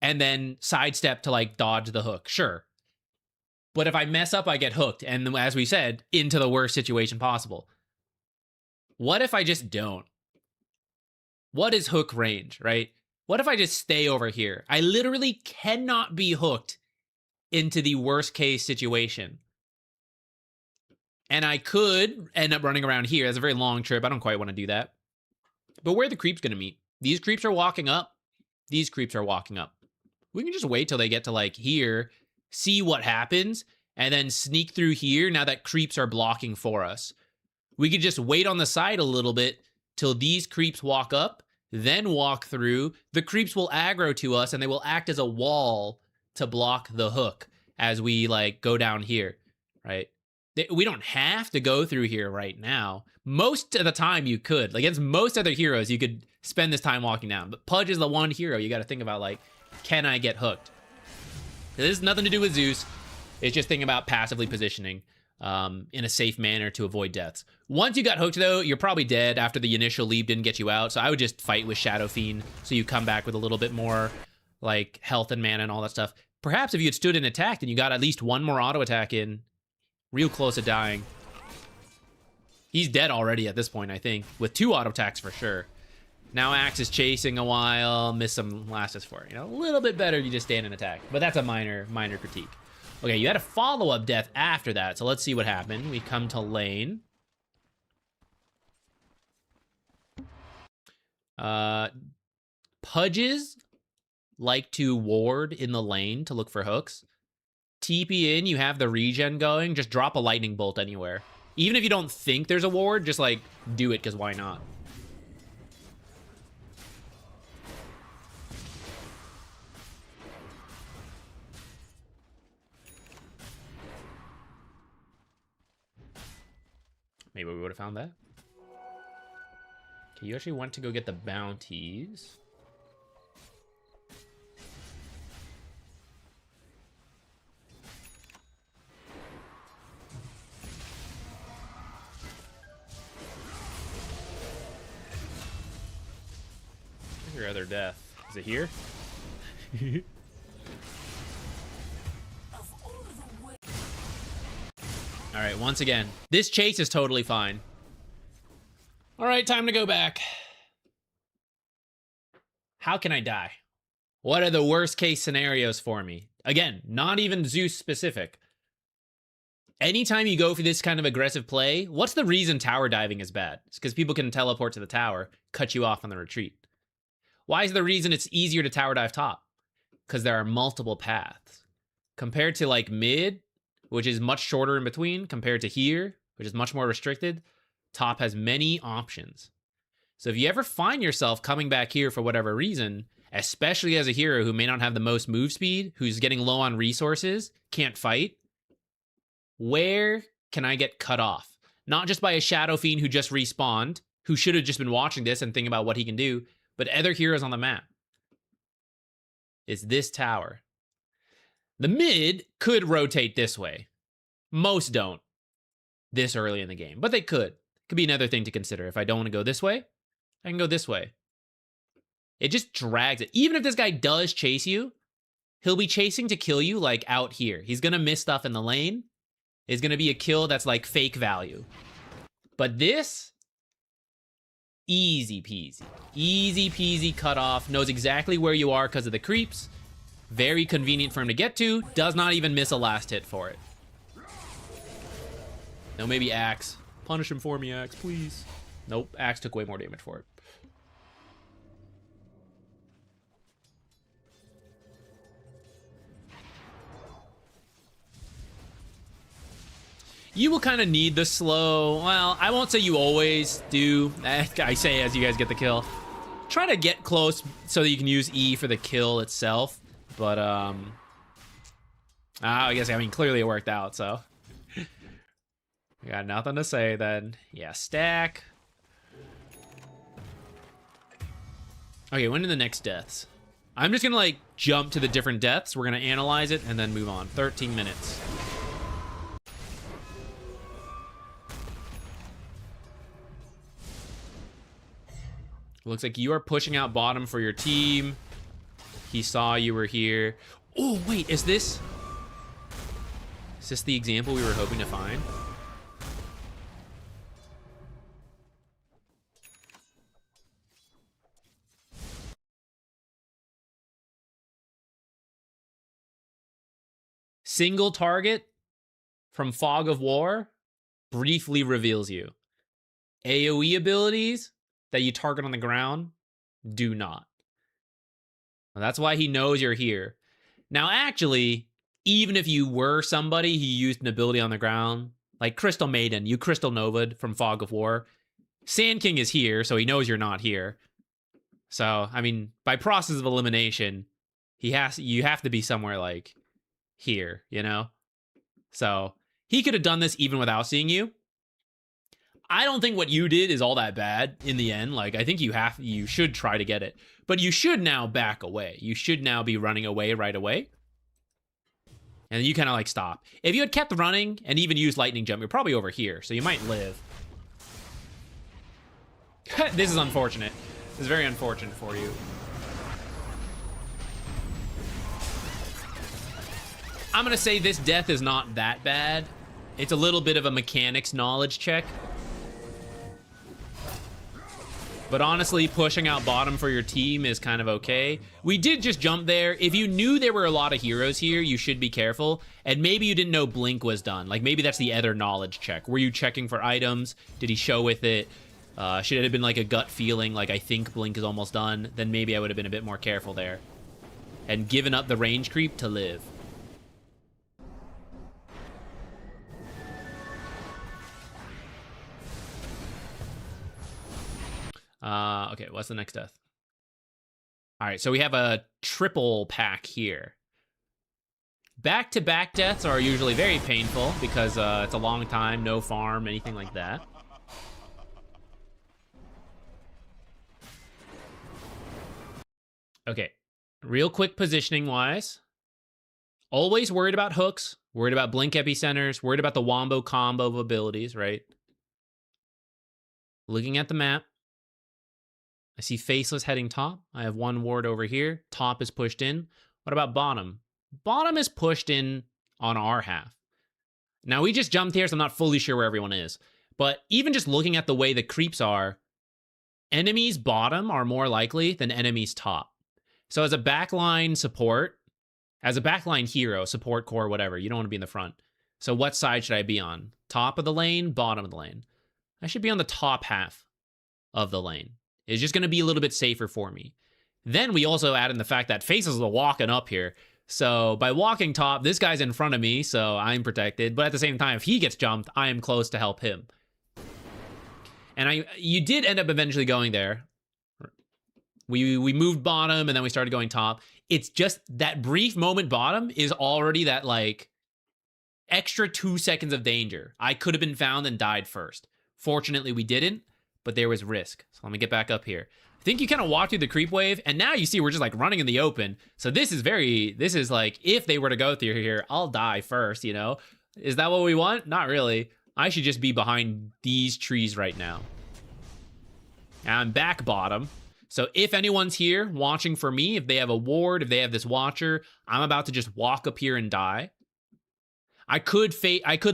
and then sidestep to like dodge the hook. Sure. But if I mess up, I get hooked. And as we said, into the worst situation possible. What if I just don't? What is hook range, right? What if I just stay over here? I literally cannot be hooked into the worst case situation. And I could end up running around here. That's a very long trip. I don't quite want to do that. But where are the creeps going to meet? These creeps are walking up. These creeps are walking up. We can just wait till they get to like here see what happens, and then sneak through here now that creeps are blocking for us. We could just wait on the side a little bit till these creeps walk up, then walk through. The creeps will aggro to us, and they will act as a wall to block the hook as we, like, go down here, right? We don't have to go through here right now. Most of the time you could. Like, against most other heroes, you could spend this time walking down. But Pudge is the one hero you got to think about, like, can I get hooked? This has nothing to do with Zeus. It's just thinking about passively positioning in a safe manner to avoid deaths. Once you got hooked, though, you're probably dead after the initial leap didn't get you out. So I would just fight with Shadow Fiend so you come back with a little bit more, like, health and mana and all that stuff. Perhaps if you had stood and attacked and you got at least one more auto attack in, real close to dying. He's dead already at this point, I think, with 2 auto attacks for sure. Now Axe is chasing a while, miss some lasses for it. You know, a little bit better if you just stand and attack, but that's a minor critique. Okay, you had a follow-up death after that, so let's see what happened. We come to lane. Pudges like to ward in the lane to look for hooks. TP in, you have the regen going, just drop a lightning bolt anywhere. Even if you don't think there's a ward, just, like, do it, because why not? Maybe we would have found that. Okay, you actually went to go get the bounties. Your other death. Is it here? All right, once again, this chase is totally fine. All right, time to go back. How can I die? What are the worst case scenarios for me? Again, not even Zeus specific. Anytime you go for this kind of aggressive play, what's the reason tower diving is bad? It's because people can teleport to the tower, cut you off on the retreat. Why is the reason it's easier to tower dive top? Because there are multiple paths. Compared to, like, mid, which is much shorter in between, compared to here, which is much more restricted, top has many options. So if you ever find yourself coming back here for whatever reason, especially as a hero who may not have the most move speed, who's getting low on resources, can't fight, where can I get cut off? Not just by a Shadow Fiend who just respawned, who should have just been watching this and thinking about what he can do, but other heroes on the map. It's this tower. The mid could rotate this way. Most don't this early in the game, but they could. Could be another thing to consider. If I don't want to go this way, I can go this way. It just drags it. Even if this guy does chase you, he'll be chasing to kill you, like, out here. He's going to miss stuff in the lane. It's going to be a kill that's, like, fake value. But this, easy peasy. Easy peasy cut off. Knows exactly where you are because of the creeps. Very convenient for him to get to. Does not even miss a last hit for it. No, maybe Axe. Punish him for me, Axe, please. Nope, Axe took way more damage for it. You will kind of need the slow. Well, I won't say you always do. I say as you guys get the kill. Try to get close so that you can use E for the kill itself. But, I guess, I mean, clearly it worked out, so. Got nothing to say then. Yeah, stack. Okay, when are the next deaths? I'm just gonna, like, jump to the different deaths. We're gonna analyze it and then move on. 13 minutes. Looks like you are pushing out bottom for your team. He saw you were here. Oh, wait, is this the example we were hoping to find? Single target from Fog of War briefly reveals you. AoE abilities that you target on the ground do not. Well, that's why he knows you're here. Now, actually, even if you were somebody who used an ability on the ground, like Crystal Maiden, you Crystal Nova'd from Fog of War. Sand King is here, so he knows you're not here. So, I mean, by process of elimination, you have to be somewhere like here, you know? So, he could have done this even without seeing you. I don't think what you did is all that bad in the end. Like, I think you should try to get it. But you should now back away. You should now be running away right away. And you kind of like stop. If you had kept running and even used lightning jump, you're probably over here. So you might live. This is unfortunate. This is very unfortunate for you. I'm going to say this death is not that bad. It's a little bit of a mechanics knowledge check. But honestly, pushing out bottom for your team is kind of okay. We did just jump there. If you knew there were a lot of heroes here, you should be careful. And maybe you didn't know Blink was done. Like, maybe that's the other knowledge check. Were you checking for items? Did he show with it? Should it have been like a gut feeling, like I think Blink is almost done? Then maybe I would have been a bit more careful there. And given up the range creep to live. Okay, what's the next death? All right, so we have a triple pack here. Back-to-back deaths are usually very painful because it's a long time, no farm, anything like that. Okay, real quick positioning-wise. Always worried about hooks, worried about blink epicenters, worried about the wombo combo of abilities, right? Looking at the map. I see Faceless heading top. I have one ward over here. Top is pushed in. What about bottom? Bottom is pushed in on our half. Now, we just jumped here, so I'm not fully sure where everyone is. But even just looking at the way the creeps are, enemies bottom are more likely than enemies top. So as a backline support, as a backline hero, support, core, whatever, you don't want to be in the front. So what side should I be on? Top of the lane, bottom of the lane? I should be on the top half of the lane. It's just going to be a little bit safer for me. Then we also add in the fact that Faces are walking up here. So by walking top, this guy's in front of me, so I'm protected. But at the same time, if he gets jumped, I am close to help him. And you did end up eventually going there. We moved bottom, and then we started going top. It's just that brief moment bottom is already that, like, extra 2 seconds of danger. I could have been found and died first. Fortunately, we didn't. But there was risk. So let me get back up here. I think you kind of walk through the creep wave, and now you see we're just like running in the open. So this is like, if they were to go through here, I'll die first, you know? Is that what we want? Not really. I should just be behind these trees right now. I'm back bottom. So if anyone's here watching for me, if they have a ward, if they have this watcher, I'm about to just walk up here and die. I could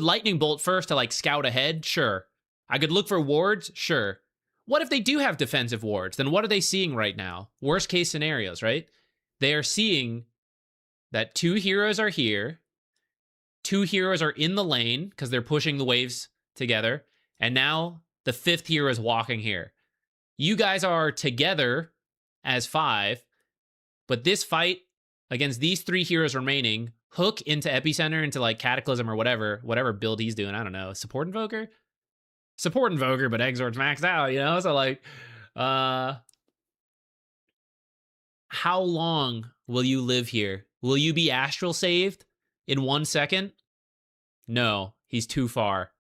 lightning bolt first to like scout ahead, sure. I could look for wards, sure. What if they do have defensive wards? Then what are they seeing right now? Worst case scenarios, right? They are seeing that 2 heroes are here. 2 heroes are in the lane because they're pushing the waves together. And now the 5th hero is walking here. You guys are together as 5. But this fight against these 3 heroes remaining, hook into epicenter, into like cataclysm or whatever build he's doing. I don't know. Support invoker? Support invoker, but Exort's maxed out, you know? So, like, how long will you live here? Will you be astral saved in 1 second? No, he's too far.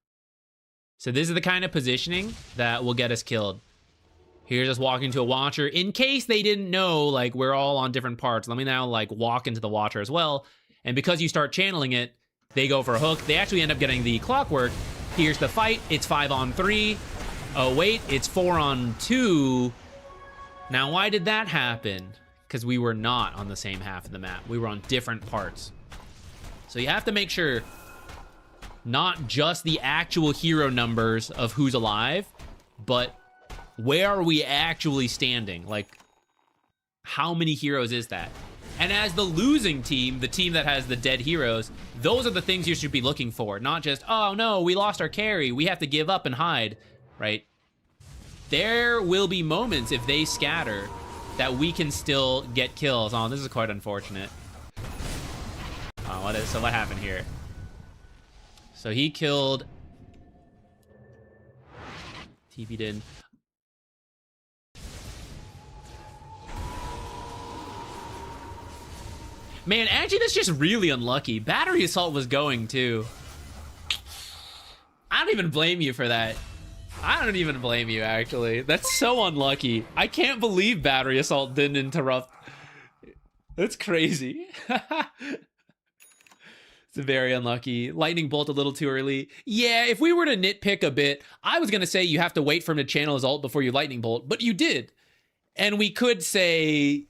So this is the kind of positioning that will get us killed. Here's us walking to a watcher. In case they didn't know, like, we're all on different parts, let me now, like, walk into the watcher as well. And because you start channeling it, they go for a hook. They actually end up getting the clockwork. Here's the fight. It's 5-on-3. Oh, wait. It's 4-on-2. Now, why did that happen? Because we were not on the same half of the map. We were on different parts. So you have to make sure not just the actual hero numbers of who's alive, but where are we actually standing? Like, how many heroes is that? And as the losing team, the team that has the dead heroes, those are the things you should be looking for. Not just, oh no, we lost our carry, we have to give up and hide, right? There will be moments, if they scatter, that we can still get kills. Oh, this is quite unfortunate. So what happened here? So he killed... TP'd in. Man, actually, that's just really unlucky. Battery Assault was going, too. I don't even blame you for that. I don't even blame you, actually. That's so unlucky. I can't believe Battery Assault didn't interrupt. That's crazy. It's very unlucky. Lightning Bolt a little too early. Yeah, if we were to nitpick a bit, I was going to say you have to wait for him to channel his ult before you Lightning Bolt, but you did. And we could say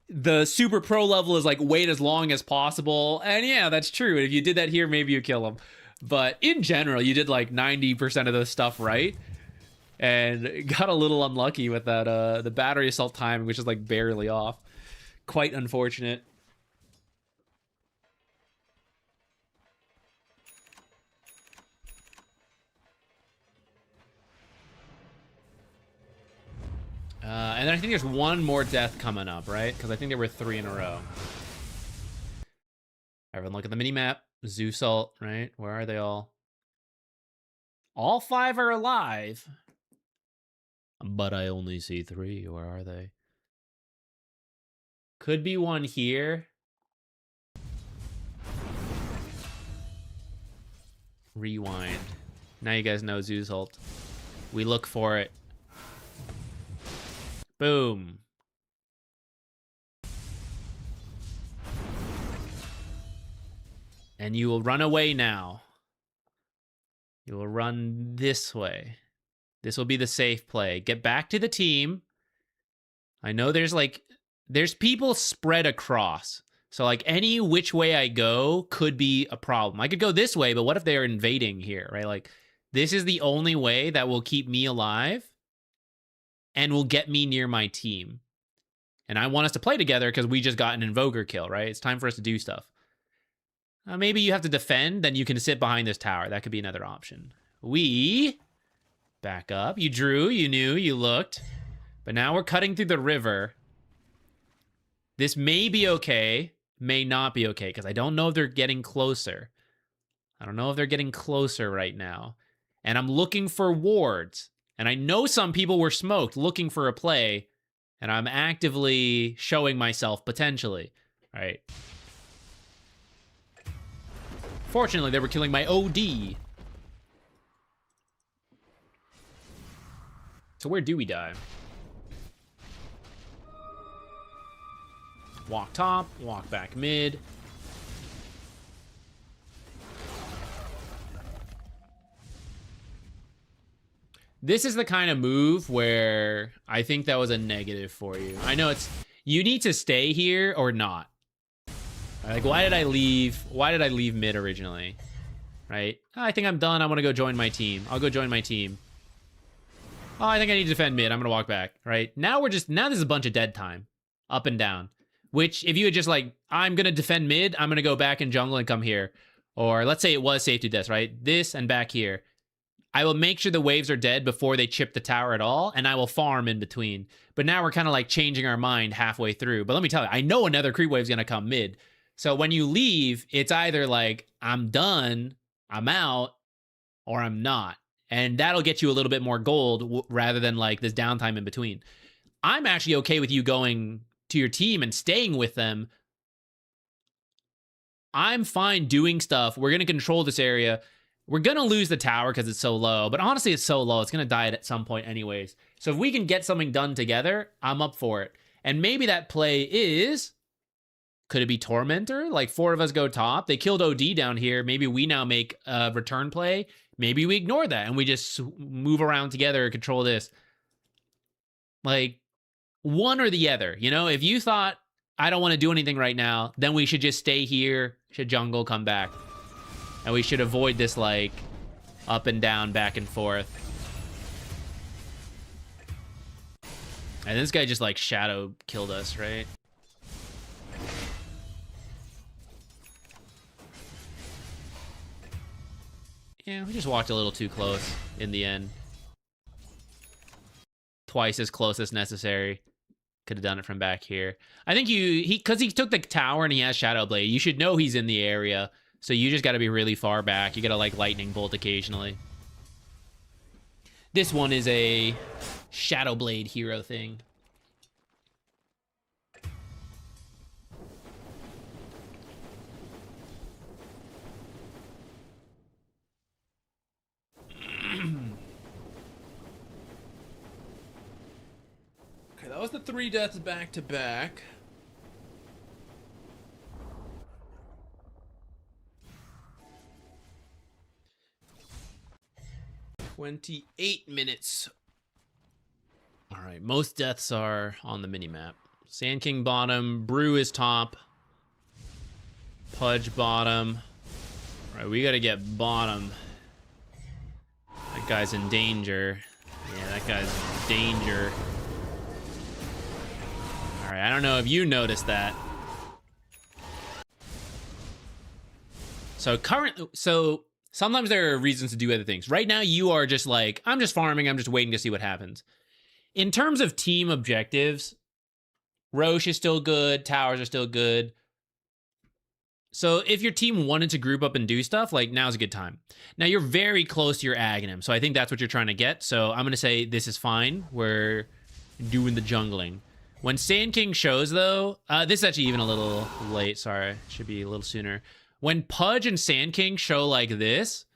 the super pro level is like wait as long as possible. And yeah, that's true. If you did that here, maybe you kill him. But in general, you did like 90% of the stuff right. And got a little unlucky with that the Battery Assault timing, which is like barely off. Quite unfortunate. And then I think there's one more death coming up, right? Because I think there were 3 in a row. Everyone look at the mini-map. Zeus ult, right? Where are they all? All 5 are alive. But I only see 3. Where are they? Could be one here. Rewind. Now you guys know Zeus ult. We look for it. Boom. And you will run away now. You will run this way. This will be the safe play. Get back to the team. I know there's people spread across. So like any which way I go could be a problem. I could go this way, but what if they're invading here, right? Like this is the only way that will keep me alive and will get me near my team. And I want us to play together because we just got an Invoker kill, right? It's time for us to do stuff. Maybe you have to defend, then you can sit behind this tower. That could be another option. We back up. You drew, you knew, you looked. But now we're cutting through the river. This may be okay, may not be okay, because I don't know if they're getting closer. I don't know if they're getting closer right now. And I'm looking for wards. And I know some people were smoked looking for a play, and I'm actively showing myself potentially, right? Fortunately, they were killing my OD. So where do we die? Walk top, walk back mid. This is the kind of move where I think that was a negative for you. I know you need to stay here or not. Like, why did I leave mid originally? Right? Oh, I think I'm done. I want to go join my team. I'll go join my team. Oh, I think I need to defend mid. I'm going to walk back, right? Now this is a bunch of dead time. Up and down. Which, if you had just like, I'm going to defend mid, I'm going to go back in jungle and come here. Or let's say it was safe to death, right? This and back here. I will make sure the waves are dead before they chip the tower at all, and I will farm in between. But now we're kind of like changing our mind halfway through. But let me tell you, I know another creep wave is going to come mid. So when you leave, it's either like, I'm done, I'm out, or I'm not. And that'll get you a little bit more gold rather than like this downtime in between. I'm actually okay with you going to your team and staying with them. I'm fine doing stuff. We're going to control this area. We're going to lose the tower because it's so low. But honestly, it's so low. It's going to die at some point anyways. So if we can get something done together, I'm up for it. And maybe that play is... Could it be Tormentor? Like 4 of us go top. They killed OD down here. Maybe we now make a return play. Maybe we ignore that and we just move around together and control this. Like, one or the other. You know, if you thought, I don't want to do anything right now, then we should just stay here, should jungle, come back. And we should avoid this, like, up and down, back and forth. And this guy just, like, shadow killed us, right? Yeah, we just walked a little too close in the end. Twice as close as necessary. Could have done it from back here. I think because he took the tower and he has Shadow Blade, you should know he's in the area. So you just got to be really far back. You got to like lightning bolt occasionally. This one is a Shadow Blade hero thing. Okay, that was the 3 deaths back to back. $28 All right, most deaths are on the minimap. Sand King bottom, Brew is top, Pudge bottom. All right, we got to get bottom. That guy's in danger. Yeah, that guy's in danger. All right, I don't know if you noticed that. So sometimes there are reasons to do other things. Right now, you are just like, I'm just farming. I'm just waiting to see what happens. In terms of team objectives, Roche is still good. Towers are still good. So if your team wanted to group up and do stuff, like, now's a good time. Now, you're very close to your Aghanim, so I think that's what you're trying to get. So I'm going to say this is fine. We're doing the jungling. When Sand King shows, though, this is actually even a little late. Sorry, should be a little sooner. When Pudge and Sand King show like this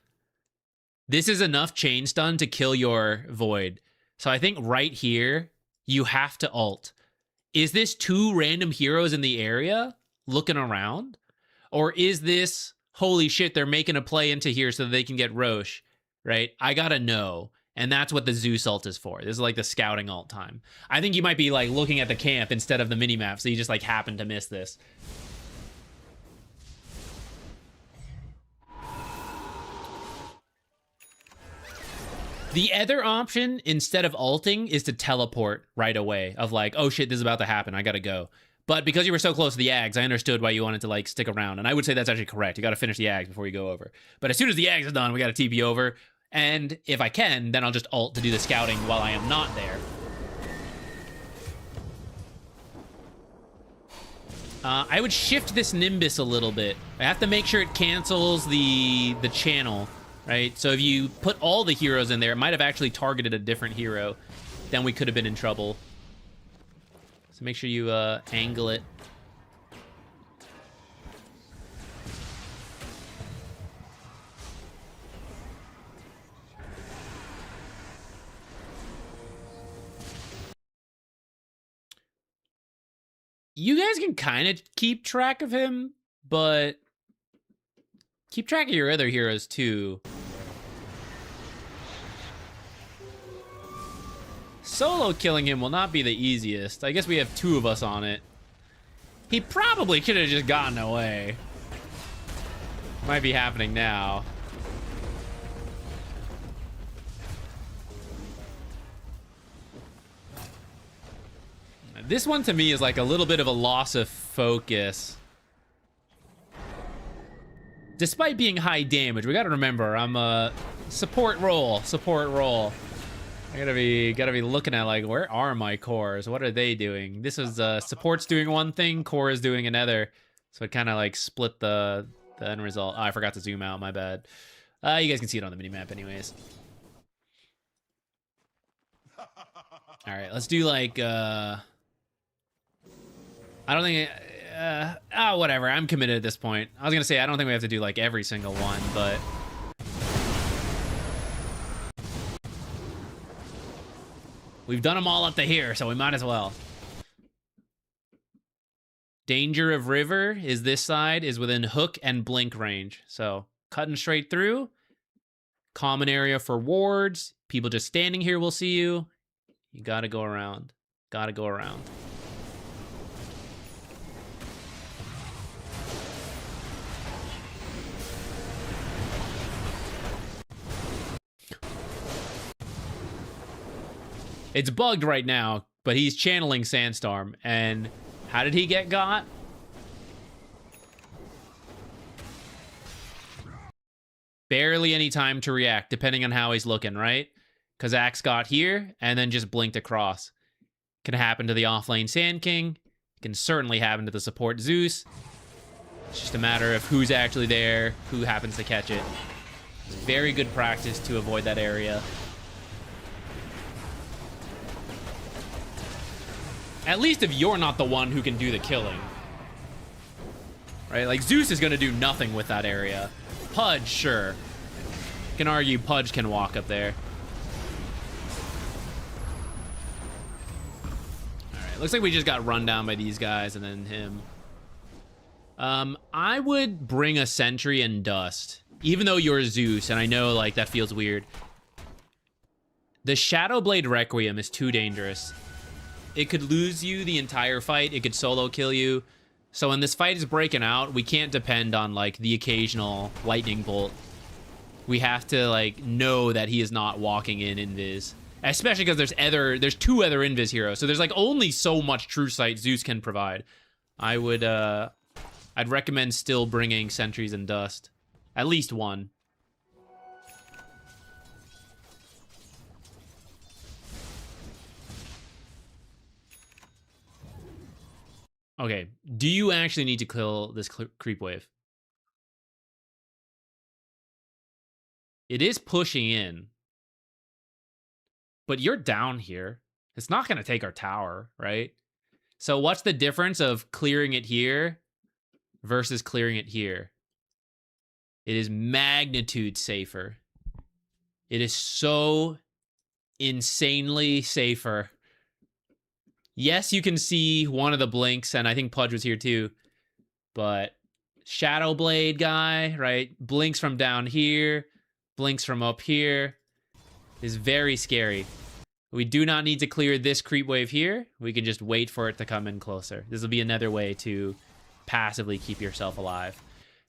is enough chain stun to kill your Void. So I think right here, you have to ult. Is this 2 random heroes in the area looking around? Or is this, holy shit, they're making a play into here so that they can get Roche, right? I gotta know. And that's what the Zeus ult is for. This is like the scouting ult time. I think you might be like looking at the camp instead of the minimap, so you just like happen to miss this. The other option, instead of ulting, is to teleport right away. Of like, oh shit, this is about to happen, I gotta go. But because you were so close to the Ags, I understood why you wanted to like stick around. And I would say that's actually correct. You gotta finish the Ags before you go over. But as soon as the Ags is done, we gotta TP over. And if I can, then I'll just ult to do the scouting while I am not there. I would shift this Nimbus a little bit. I have to make sure it cancels the channel. Right, so if you put all the heroes in there, it might have actually targeted a different hero. Then we could have been in trouble. So make sure you angle it. You guys can kind of keep track of him, but keep track of your other heroes too. Solo killing him will not be the easiest. I guess we have 2 of us on it. He probably could have just gotten away. Might be happening now. This one to me is like a little bit of a loss of focus. Despite being high damage, we gotta remember I'm a support role. I gotta be looking at like, where are my cores? What are they doing? This is support's doing one thing, core is doing another. So it kind of like split the end result. Oh, I forgot to zoom out, my bad. You guys can see it on the minimap anyways. All right, let's do like, I don't think, whatever, I'm committed at this point. I was gonna say, I don't think we have to do like every single one, but we've done them all up to here, so we might as well. Danger of River is this side, is within hook and blink range. So cutting straight through. Common area for wards. People just standing here will see you. You gotta go around. Gotta go around. It's bugged right now, but he's channeling Sandstorm. And how did he get got? Barely any time to react, depending on how he's looking, right? Because Axe got here and then just blinked across. Can happen to the offlane Sand King. Can certainly happen to the support Zeus. It's just a matter of who's actually there, who happens to catch it. It's very good practice to avoid that area. At least if you're not the one who can do the killing. Right? Like, Zeus is going to do nothing with that area. Pudge, sure. You can argue Pudge can walk up there. Alright, looks like we just got run down by these guys and then him. I would bring a Sentry and Dust. Even though you're Zeus, and I know, like, that feels weird. The Shadowblade Requiem is too dangerous. It could lose you the entire fight. It could solo kill you. So when this fight is breaking out, we can't depend on, like, the occasional lightning bolt. We have to, like, know that he is not walking in Invis. Especially because there's two other Invis heroes. So there's, like, only so much True Sight Zeus can provide. I'd recommend still bringing Sentries and Dust. At least one. Okay, do you actually need to kill this creep wave? It is pushing in. But you're down here. It's not going to take our tower, right? So what's the difference of clearing it here versus clearing it here? It is magnitude safer. It is so insanely safer. Yes, you can see one of the blinks, and I think Pudge was here too. But Shadowblade guy, right? Blinks from down here, blinks from up here. Is very scary. We do not need to clear this creep wave here. We can just wait for it to come in closer. This will be another way to passively keep yourself alive.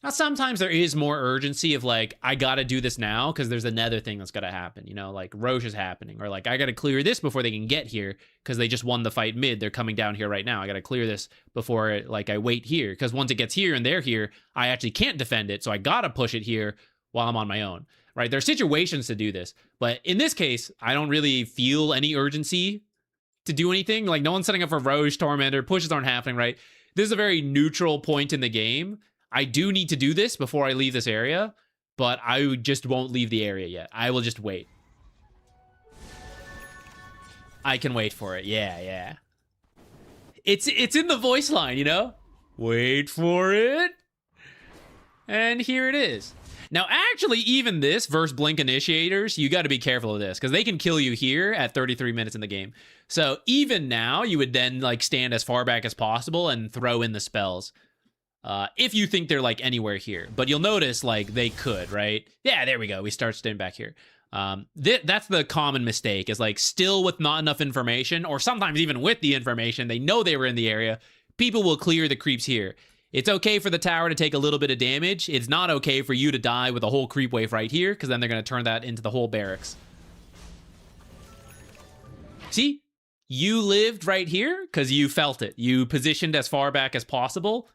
Now, sometimes there is more urgency of, like, I gotta do this now because there's another thing that's gotta happen. You know, like Roche is happening, or like I gotta clear this before they can get here because they just won the fight mid. They're coming down here right now. I gotta clear this before, like, I wait here because once it gets here and they're here, I actually can't defend it. So I gotta push it here while I'm on my own. Right? There's situations to do this, but in this case, I don't really feel any urgency to do anything. Like, no one's setting up for Roche, Tormentor, pushes aren't happening, right? This is a very neutral point in the game. I do need to do this before I leave this area, but I just won't leave the area yet. I will just wait. I can wait for it. Yeah. It's in the voice line, you know? Wait for it. And here it is. Now, actually, even this versus Blink Initiators, you got to be careful of this because they can kill you here at 33 minutes in the game. So even now, you would then, like, stand as far back as possible and throw in the spells. If you think they're, like, anywhere here. But you'll notice, like, they could, right? Yeah, there we go. We start standing back here. That's the common mistake, is, like, still with not enough information, or sometimes even with the information, they know they were in the area. People will clear the creeps here. It's okay for the tower to take a little bit of damage. It's not okay for you to die with a whole creep wave right here, because then they're going to turn that into the whole barracks. See? You lived right here because you felt it. You positioned as far back as possible.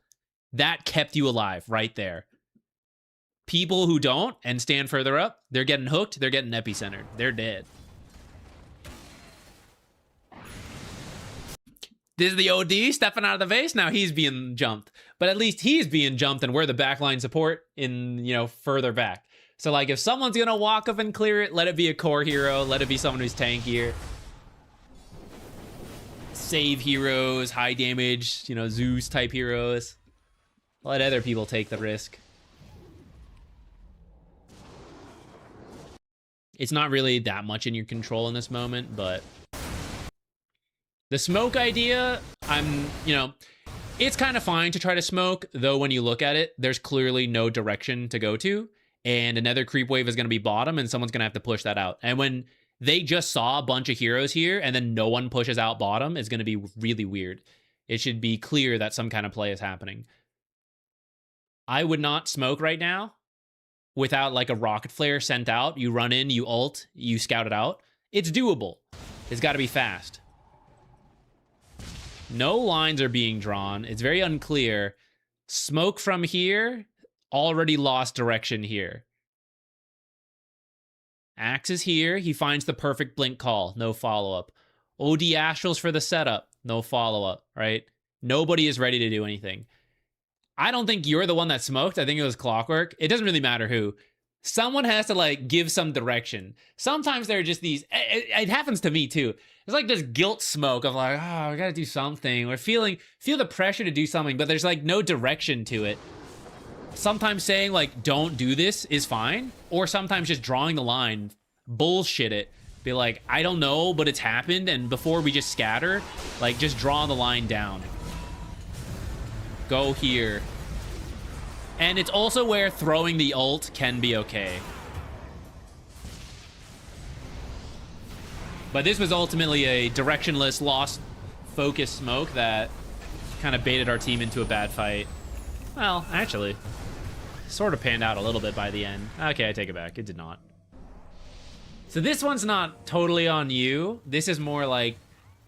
That kept you alive right there. People who don't and stand further up, they're getting hooked. They're getting epicentered. They're dead. This is the OD stepping out of the vase. Now he's being jumped. But at least he's being jumped and we're the backline support in, you know, further back. So, like, if someone's going to walk up and clear it, let it be a core hero. Let it be someone who's tankier. Save heroes, high damage, you know, Zeus type heroes. Let other people take the risk. It's not really that much in your control in this moment, but the smoke idea, you know, it's kind of fine to try to smoke, though when you look at it, there's clearly no direction to go to, and another creep wave is going to be bottom, and someone's going to have to push that out. And when they just saw a bunch of heroes here, and then no one pushes out bottom, it's going to be really weird. It should be clear that some kind of play is happening. I would not smoke right now without, like, a rocket flare sent out. You run in, you ult, you scout it out. It's doable. It's got to be fast. No lines are being drawn. It's very unclear. Smoke from here, already lost direction here. Axe is here. He finds the perfect blink call. No follow-up. OD Astrals for the setup. No follow-up, right? Nobody is ready to do anything. I don't think you're the one that smoked. I think it was Clockwork. It doesn't really matter who. Someone has to like give some direction. Sometimes there are just these, it happens to me too. It's like this guilt smoke of like, oh, I gotta do something. Or feel the pressure to do something, but there's like no direction to it. Sometimes saying like, don't do this is fine. Or sometimes just drawing the line, bullshit it. Be like, I don't know, but it's happened. And before we just scatter, like just draw the line down. Go here. And it's also where throwing the ult can be okay. But this was ultimately a directionless, lost focus smoke that kind of baited our team into a bad fight. Well, actually, sort of panned out a little bit by the end. Okay, I take it back. It did not. So this one's not totally on you. This is more like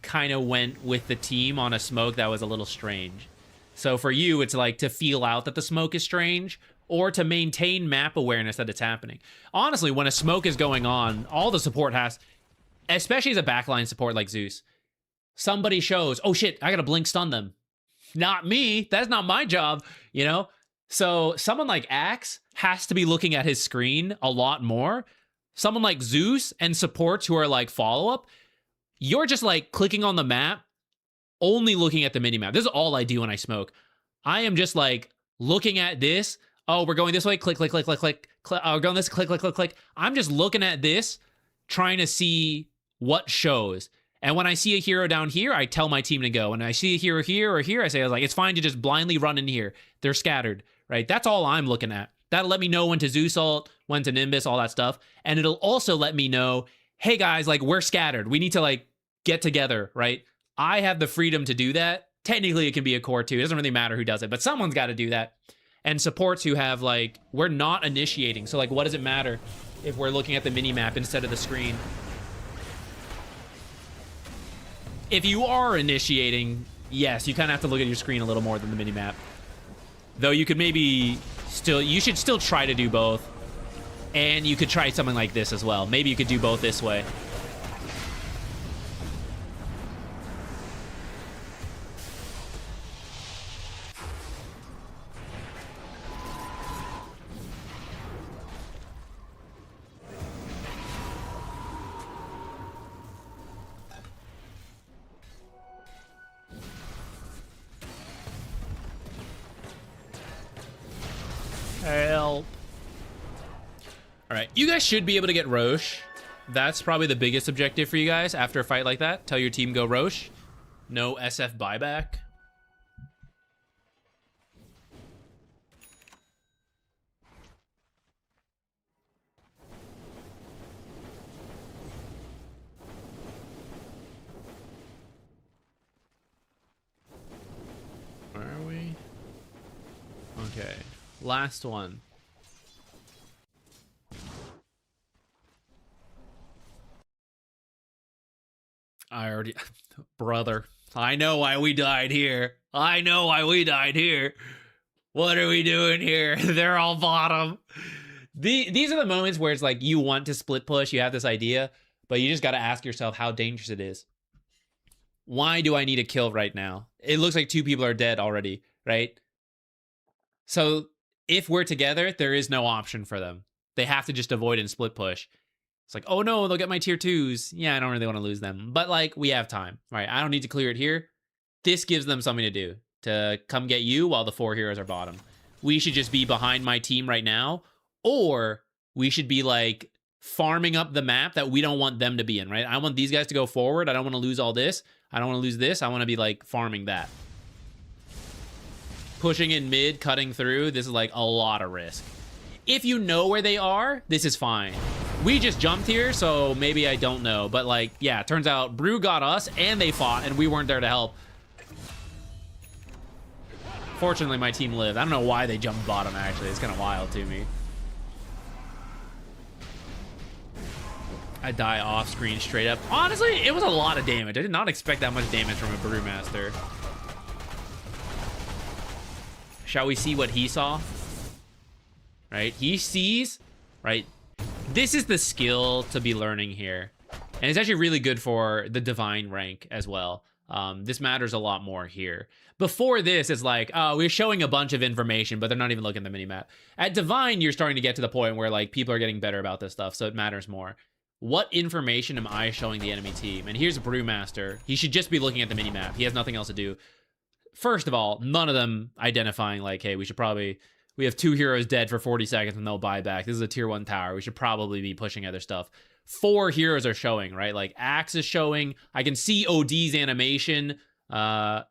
kind of went with the team on a smoke that was a little strange. So for you, it's like to feel out that the smoke is strange or to maintain map awareness that it's happening. Honestly, when a smoke is going on, all the support has, especially as a backline support like Zeus, somebody shows, oh shit, I gotta blink stun them. Not me. That's not my job, you know? So someone like Axe has to be looking at his screen a lot more. Someone like Zeus and supports who are like follow-up, you're just like clicking on the map, only looking at the minimap. This is all I do when I smoke. I am just like looking at this. Oh, we're going this way. Click, click, click, click, click. We're going this. Click, click, click, click. I'm just looking at this, trying to see what shows. And when I see a hero down here, I tell my team to go. When I see a hero here or here, I say, like, it's fine to just blindly run in here. They're scattered, right? That's all I'm looking at. That'll let me know when to Zeus ult, when to Nimbus, all that stuff. And it'll also let me know, hey guys, like we're scattered. We need to like get together, right? I have the freedom to do that. Technically, it can be a core too. It doesn't really matter who does it, but someone's got to do that. And supports who have like, we're not initiating. So like, what does it matter if we're looking at the mini map instead of the screen? If you are initiating, yes, you kind of have to look at your screen a little more than the mini map. Though you could maybe still, you should still try to do both. And you could try something like this as well. Maybe you could do both this way. Help. All right, you guys should be able to get Roche. That's probably the biggest objective for you guys after a fight like that. Tell your team go Roche. No SF buyback. Where are we? Okay, last one. I already... Brother. I know why we died here. I know why we died here. What are we doing here? They're all bottom. These are the moments where it's like you want to split push. You have this idea, but you just got to ask yourself how dangerous it is. Why do I need a kill right now? It looks like 2 people are dead already, right? So if we're together, there is no option for them. They have to just avoid and split push. It's like, oh no, they'll get my tier 2s. Yeah, I don't really want to lose them. But like, we have time, right? I don't need to clear it here. This gives them something to do, to come get you while the 4 heroes are bottom. We should just be behind my team right now, or we should be like farming up the map that we don't want them to be in, right? I want these guys to go forward. I don't want to lose all this. I don't want to lose this. I want to be like farming that. Pushing in mid, cutting through, this is like a lot of risk. If you know where they are, this is fine. We just jumped here, so maybe I don't know. But like, yeah, it turns out Brew got us and they fought and we weren't there to help. Fortunately, my team lived. I don't know why they jumped bottom, actually. It's kind of wild to me. I die off screen straight up. Honestly, it was a lot of damage. I did not expect that much damage from a Brewmaster. Shall we see what he saw? Right? He sees, right? This is the skill to be learning here. And it's actually really good for the divine rank as well. This matters a lot more here. Before this, it's like, oh, we're showing a bunch of information, but they're not even looking at the minimap. At divine, you're starting to get to the point where like people are getting better about this stuff, so it matters more. What information am I showing the enemy team? And here's Brewmaster. He should just be looking at the minimap. He has nothing else to do. First of all, none of them identifying like, hey, we have 2 heroes dead for 40 seconds with no buyback. This is a tier 1 tower. We should probably be pushing other stuff. 4 heroes are showing, right? Like Axe is showing. I can see OD's animation. I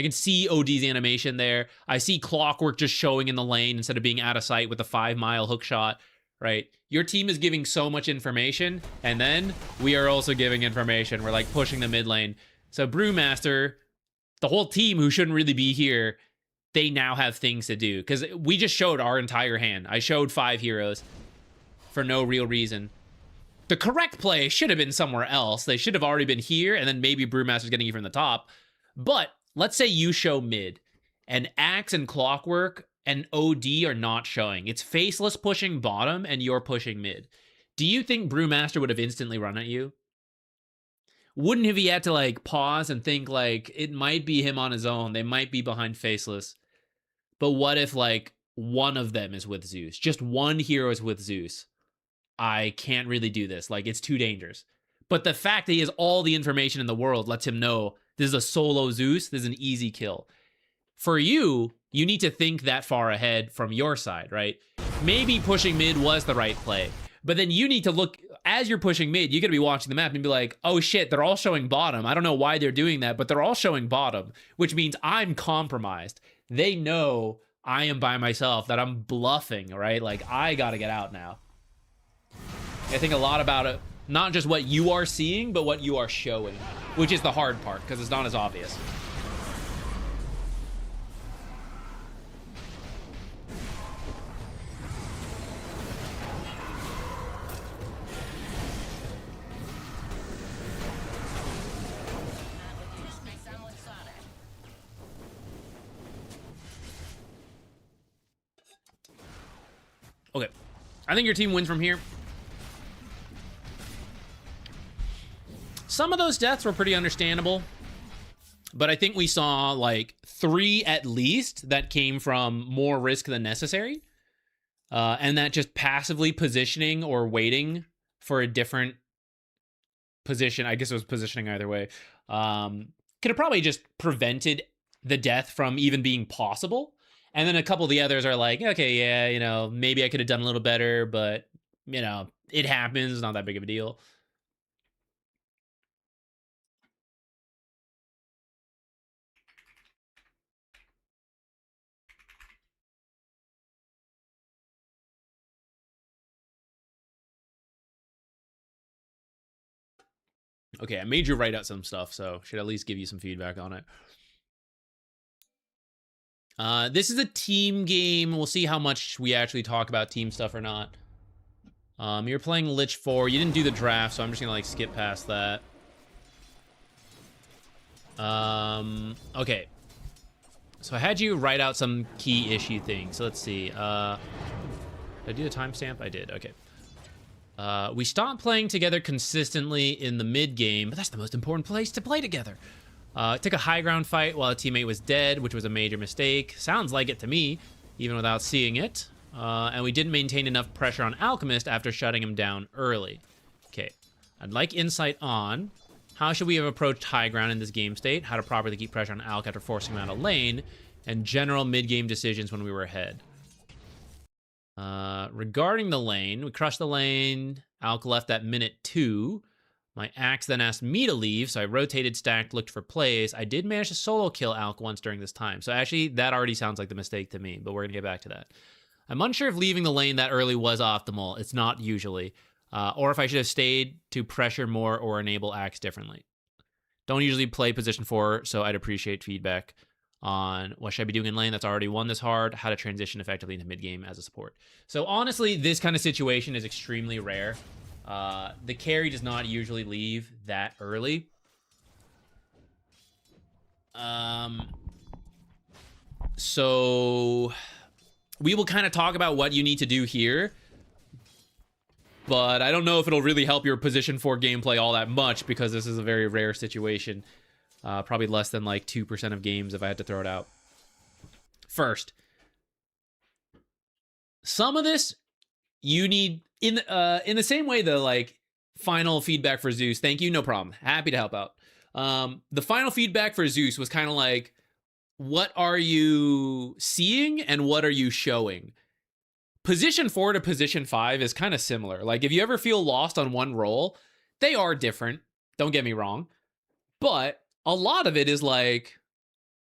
can see OD's animation there. I see Clockwork just showing in the lane instead of being out of sight with a 5-mile hook shot, right? Your team is giving so much information, and then we are also giving information. We're like pushing the mid lane. So Brewmaster, the whole team who shouldn't really be here, they now have things to do. Because we just showed our entire hand. I showed 5 heroes for no real reason. The correct play should have been somewhere else. They should have already been here, and then maybe Brewmaster's getting you from the top. But let's say you show mid, and Axe and Clockwork and OD are not showing. It's Faceless pushing bottom, and you're pushing mid. Do you think Brewmaster would have instantly run at you? Wouldn't have he had to like pause and think like it might be him on his own? They might be behind Faceless. But what if like one of them is with Zeus? Just one hero is with Zeus. I can't really do this. Like it's too dangerous. But the fact that he has all the information in the world lets him know this is a solo Zeus. This is an easy kill. For you, you need to think that far ahead from your side, right? Maybe pushing mid was the right play. But then you need to look, as you're pushing mid, you're going to be watching the map and be like, oh shit, they're all showing bottom. I don't know why they're doing that, but they're all showing bottom, which means I'm compromised. They know I am by myself, that I'm bluffing, right? Like, I got to get out now. I think a lot about it, not just what you are seeing, but what you are showing, which is the hard part, because it's not as obvious. Okay, I think your team wins from here. Some of those deaths were pretty understandable, but I think we saw like 3 at least that came from more risk than necessary, and that just passively positioning or waiting for a different position, I guess it was positioning either way, could have probably just prevented the death from even being possible. And then a couple of the others are like, okay, yeah, you know, maybe I could have done a little better, but, you know, it happens. It's not that big of a deal. Okay, I made you write out some stuff, so should at least give you some feedback on it. This is a team game. We'll see how much we actually talk about team stuff or not. You're playing Lich 4. You didn't do the draft, so I'm just gonna like skip past that. Okay. So I had you write out some key issue things. So let's see. Did I do the timestamp? I did. Okay. We stopped playing together consistently in the mid game, but that's the most important place to play together. Took a high ground fight while a teammate was dead, which was a major mistake. Sounds like it to me, even without seeing it. And we didn't maintain enough pressure on Alchemist after shutting him down early. Okay, I'd like insight on how should we have approached high ground in this game state, how to properly keep pressure on Alch after forcing him out of lane, and general mid-game decisions when we were ahead. Regarding the lane, we crushed the lane. Alch left at minute 2. My Axe then asked me to leave, so I rotated, stacked, looked for plays. I did manage to solo kill Alch once during this time. So actually, that already sounds like the mistake to me, but we're going to get back to that. I'm unsure if leaving the lane that early was optimal. It's not usually. Or if I should have stayed to pressure more or enable Axe differently. Don't usually play position 4, so I'd appreciate feedback on what should I be doing in lane that's already won this hard, how to transition effectively into mid-game as a support. So honestly, this kind of situation is extremely rare. The carry does not usually leave that early. So we will kind of talk about what you need to do here. but I don't know if it'll really help your position 4 gameplay all that much because this is a very rare situation. Probably less than like 2% of games if I had to throw it out. First, some of this you need in the same way the like final feedback for Zeus. Thank you, no problem. Happy to help out. The final feedback for Zeus was kind of like, what are you seeing and what are you showing? Position 4 to position 5 is kind of similar. Like if you ever feel lost on one role, they are different. Don't get me wrong. But a lot of it is like,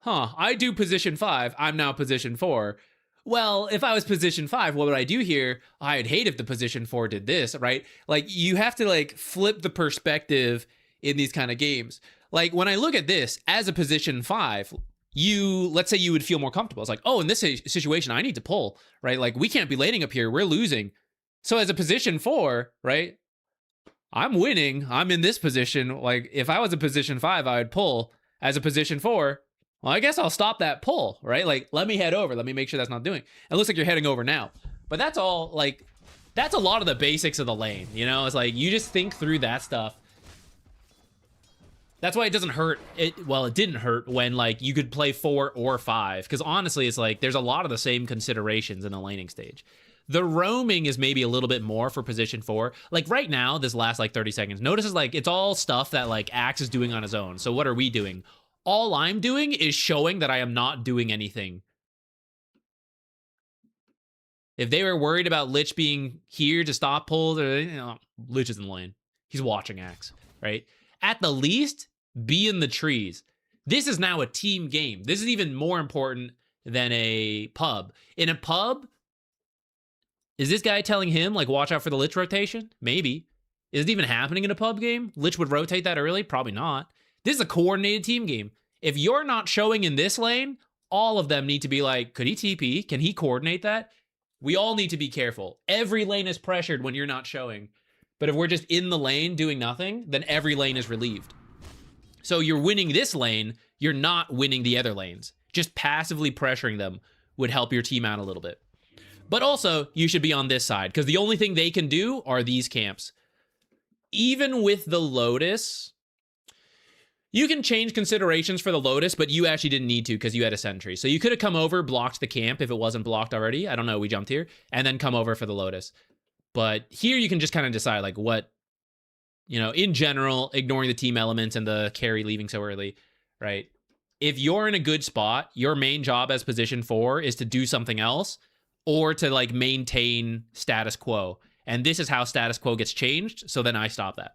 I do position 5. I'm now position 4. Well, if I was position 5, what would I do here? I'd hate if the position 4 did this, right? Like you have to like flip the perspective in these kind of games. Like when I look at this as a position 5, let's say you would feel more comfortable. It's like, oh, in this situation, I need to pull, right? Like we can't be laning up here. We're losing. So as a position 4, right? I'm winning. I'm in this position. Like if I was a position 5, I would pull. As a position 4, well, I guess I'll stop that pull, right? Like let me head over. Let me make sure that's not doing. It looks like you're heading over now. But that's all like, that's a lot of the basics of the lane, you know? It's like you just think through that stuff. That's why it doesn't hurt. It didn't hurt when like you could play 4 or 5. Because honestly, it's like there's a lot of the same considerations in the laning stage. The roaming is maybe a little bit more for position 4. Like right now, this last like 30 seconds, notice is like it's all stuff that like Axe is doing on his own. So what are we doing? All I'm doing is showing that I am not doing anything. If they were worried about Lich being here to stop pulls, or Lich is in the lane. He's watching Axe, right? At the least, be in the trees. This is now a team game. This is even more important than a pub. In a pub, is this guy telling him, like, watch out for the Lich rotation? Maybe. Is it even happening in a pub game? Lich would rotate that early? Probably not. This is a coordinated team game. If you're not showing in this lane, all of them need to be like, could he TP? Can he coordinate that? We all need to be careful. Every lane is pressured when you're not showing. But if we're just in the lane doing nothing, then every lane is relieved. So you're winning this lane, you're not winning the other lanes. Just passively pressuring them would help your team out a little bit. But also, you should be on this side, because the only thing they can do are these camps. Even with the Lotus, you can change considerations for the Lotus, but you actually didn't need to because you had a sentry. So you could have come over, blocked the camp if it wasn't blocked already. I don't know, we jumped here. And then come over for the Lotus. But here you can just kind of decide, like, what, you know, in general, ignoring the team elements and the carry leaving so early, right? If you're in a good spot, your main job as position 4 is to do something else or to, like, maintain status quo. And this is how status quo gets changed, so then I stop that.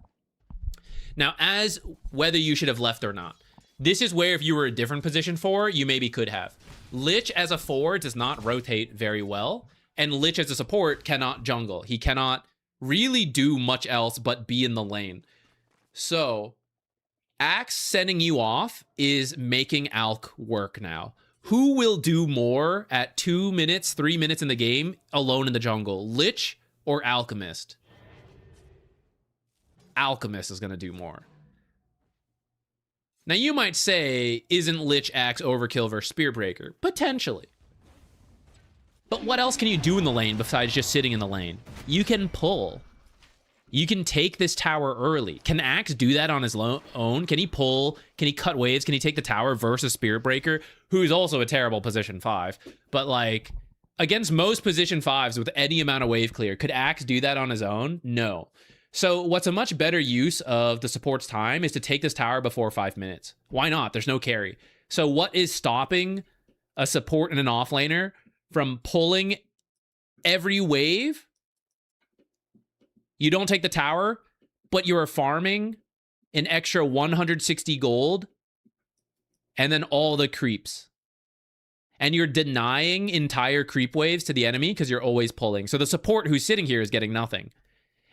Now, as whether you should have left or not, this is where if you were a different position 4, you maybe could have. Lich as a 4 does not rotate very well, and Lich as a support cannot jungle. He cannot really do much else but be in the lane. So, Axe sending you off is making Alk work now. Who will do more at 2 minutes, 3 minutes in the game alone in the jungle? Lich or Alchemist? Alchemist is going to do more. Now, you might say, isn't Lich Axe overkill versus Spearbreaker? Potentially. But what else can you do in the lane besides just sitting in the lane? You can pull. You can take this tower early. Can Axe do that on his own? Can he pull? Can he cut waves? Can he take the tower versus Spearbreaker, who's also a terrible position 5? But, like, against most position 5s with any amount of wave clear, could Axe do that on his own? No. So what's a much better use of the support's time is to take this tower before 5 minutes. Why not? There's no carry. So what is stopping a support and an offlaner from pulling every wave? You don't take the tower, but you are farming an extra 160 gold and then all the creeps. And you're denying entire creep waves to the enemy because you're always pulling. So the support who's sitting here is getting nothing.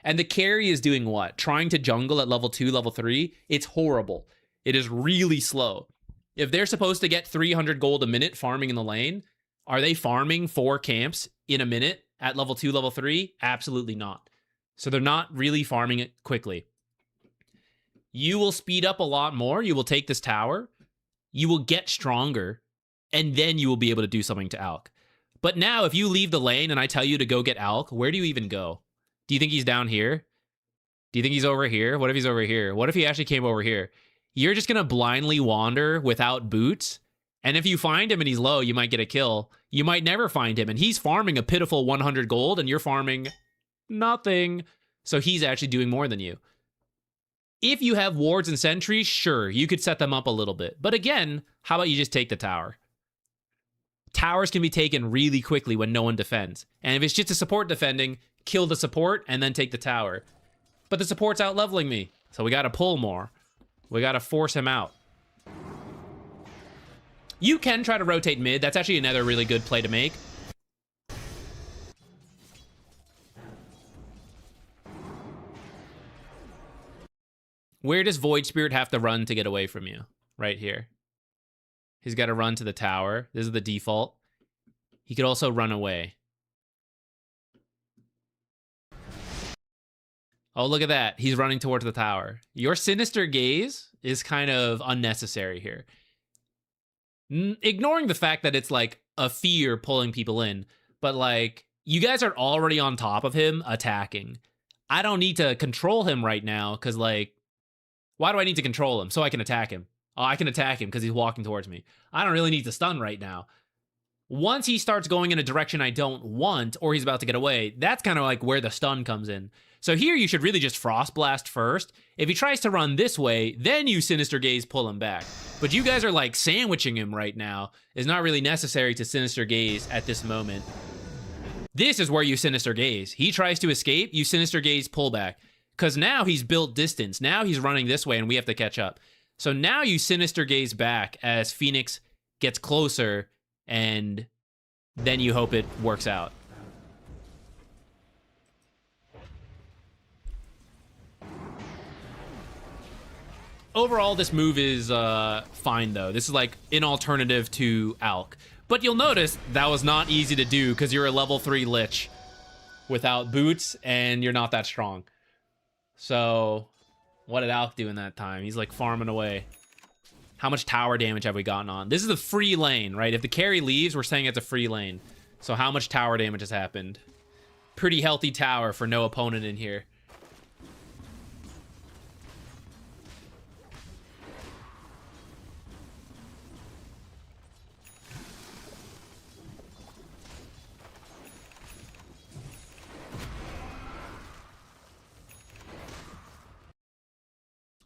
And the carry is doing what? Trying to jungle at level 2, level 3? It's horrible. It is really slow. If they're supposed to get 300 gold a minute farming in the lane, are they farming 4 camps in a minute at level 2, level 3? Absolutely not. So they're not really farming it quickly. You will speed up a lot more. You will take this tower. You will get stronger. And then you will be able to do something to Alk. But now, if you leave the lane and I tell you to go get Alk, where do you even go? Do you think he's down here? Do you think he's over here? What if he's over here? What if he actually came over here? You're just going to blindly wander without boots. And if you find him and he's low, you might get a kill. You might never find him. And he's farming a pitiful 100 gold and you're farming nothing. So he's actually doing more than you. If you have wards and sentries, sure, you could set them up a little bit. But again, how about you just take the tower? Towers can be taken really quickly when no one defends. And if it's just a support defending, kill the support and then take the tower. But the support's out leveling me. So we got to pull more. We got to force him out. You can try to rotate mid. That's actually another really good play to make. Where does Void Spirit have to run to get away from you? Right here. He's got to run to the tower. This is the default. He could also run away. Oh, look at that. He's running towards the tower. Your Sinister Gaze is kind of unnecessary here. Ignoring the fact that it's like a fear pulling people in, but like you guys are already on top of him attacking. I don't need to control him right now because like, why do I need to control him? So I can attack him. Oh, I can attack him because he's walking towards me. I don't really need to stun right now. Once he starts going in a direction I don't want, or he's about to get away, that's kind of like where the stun comes in. So here you should really just Frost Blast first. If he tries to run this way, then you Sinister Gaze pull him back. But you guys are like sandwiching him right now. It's not really necessary to Sinister Gaze at this moment. This is where you Sinister Gaze. He tries to escape, you Sinister Gaze pull back. Because now he's built distance. Now he's running this way and we have to catch up. So now you Sinister Gaze back as Phoenix gets closer and then you hope it works out. Overall, this move is fine, though. This is like an alternative to Alk. But you'll notice that was not easy to do because you're a level 3 Lich without boots and you're not that strong. So what did Alk do in that time? He's like farming away. How much tower damage have we gotten on? This is a free lane, right? If the carry leaves, we're saying it's a free lane. So how much tower damage has happened? Pretty healthy tower for no opponent in here.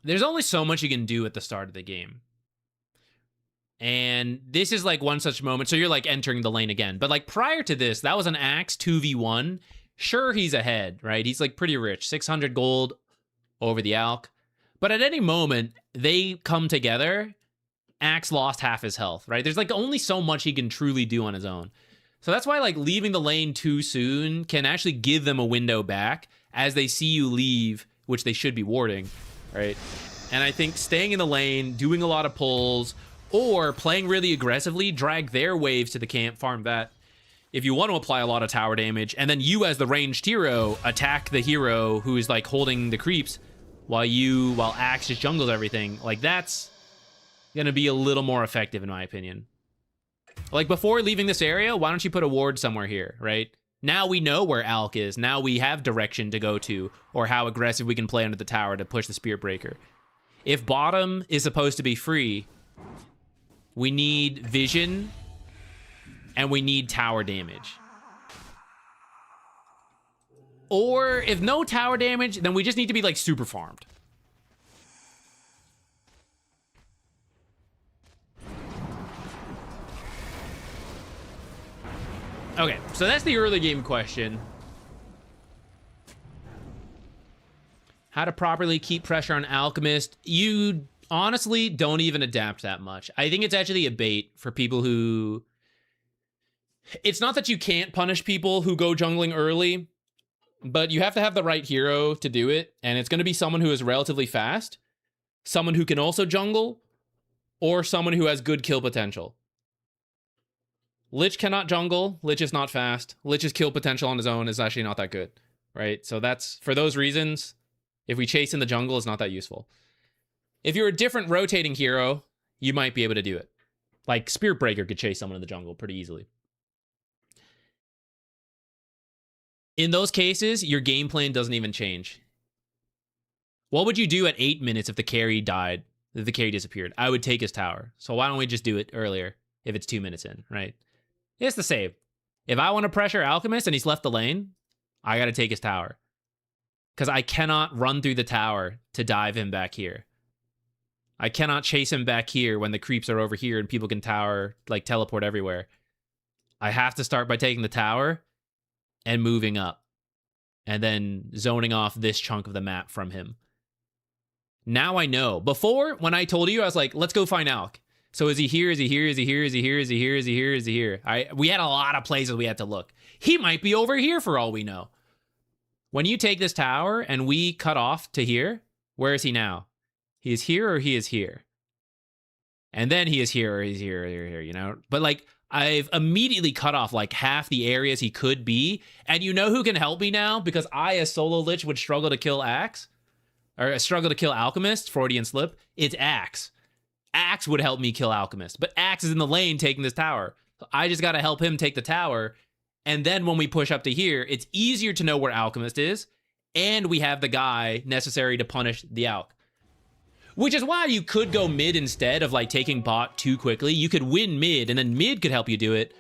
There's only so much you can do at the start of the game. And this is like one such moment. So you're like entering the lane again. But like prior to this, that was an Axe 2v1. Sure, he's ahead, right? He's like pretty rich. 600 gold over the Alk. But at any moment, they come together. Axe lost half his health, right? There's like only so much he can truly do on his own. So that's why like leaving the lane too soon can actually give them a window back as they see you leave, which they should be warding. Right? And I think staying in the lane, doing a lot of pulls, or playing really aggressively, drag their waves to the camp, farm that. If you want to apply a lot of tower damage, and then you as the ranged hero attack the hero who is like holding the creeps while Axe just jungles everything, like that's gonna be a little more effective in my opinion. Like before leaving this area, why don't you put a ward somewhere here, right? Now we know where Alk is. Now we have direction to go to, or how aggressive we can play under the tower to push the Spirit Breaker. If bottom is supposed to be free, we need vision, and we need tower damage. Or if no tower damage, then we just need to be like super farmed. Okay, so that's the early game question. How to properly keep pressure on Alchemist. You honestly don't even adapt that much. I think it's actually a bait for people who... It's not that you can't punish people who go jungling early, but you have to have the right hero to do it, and it's going to be someone who is relatively fast, someone who can also jungle, or someone who has good kill potential. Lich cannot jungle. Lich is not fast. Lich's kill potential on his own is actually not that good, right? So that's, for those reasons, if we chase in the jungle, it's not that useful. If you're a different rotating hero, you might be able to do it. Like Spirit Breaker could chase someone in the jungle pretty easily. In those cases, your game plan doesn't even change. What would you do at 8 minutes if the carry died? If the carry disappeared? I would take his tower. So why don't we just do it earlier if it's 2 minutes in, right? It's the same. If I want to pressure Alchemist and he's left the lane, I got to take his tower. Because I cannot run through the tower to dive him back here. I cannot chase him back here when the creeps are over here and people can tower, like teleport everywhere. I have to start by taking the tower and moving up. And then zoning off this chunk of the map from him. Now I know. Before, when I told you, I was like, let's go find Alk. So is he here? Is he here? Is he here? Is he here? Is he here? Is he here? Is he here? We had a lot of places we had to look. He might be over here for all we know. When you take this tower and we cut off to here, where is he now? He is here or he is here? And then he is here or he's here or here, you know? But like, I've immediately cut off like half the areas he could be. And you know who can help me now? Because I, as solo Lich, would struggle to kill Axe. Or struggle to kill Alchemist, Freudian slip. It's Axe. Axe would help me kill Alchemist. But Axe is in the lane taking this tower. So I just got to help him take the tower. And then when we push up to here, it's easier to know where Alchemist is. And we have the guy necessary to punish the Alch. Which is why you could go mid instead of like taking bot too quickly. You could win mid and then mid could help you do it.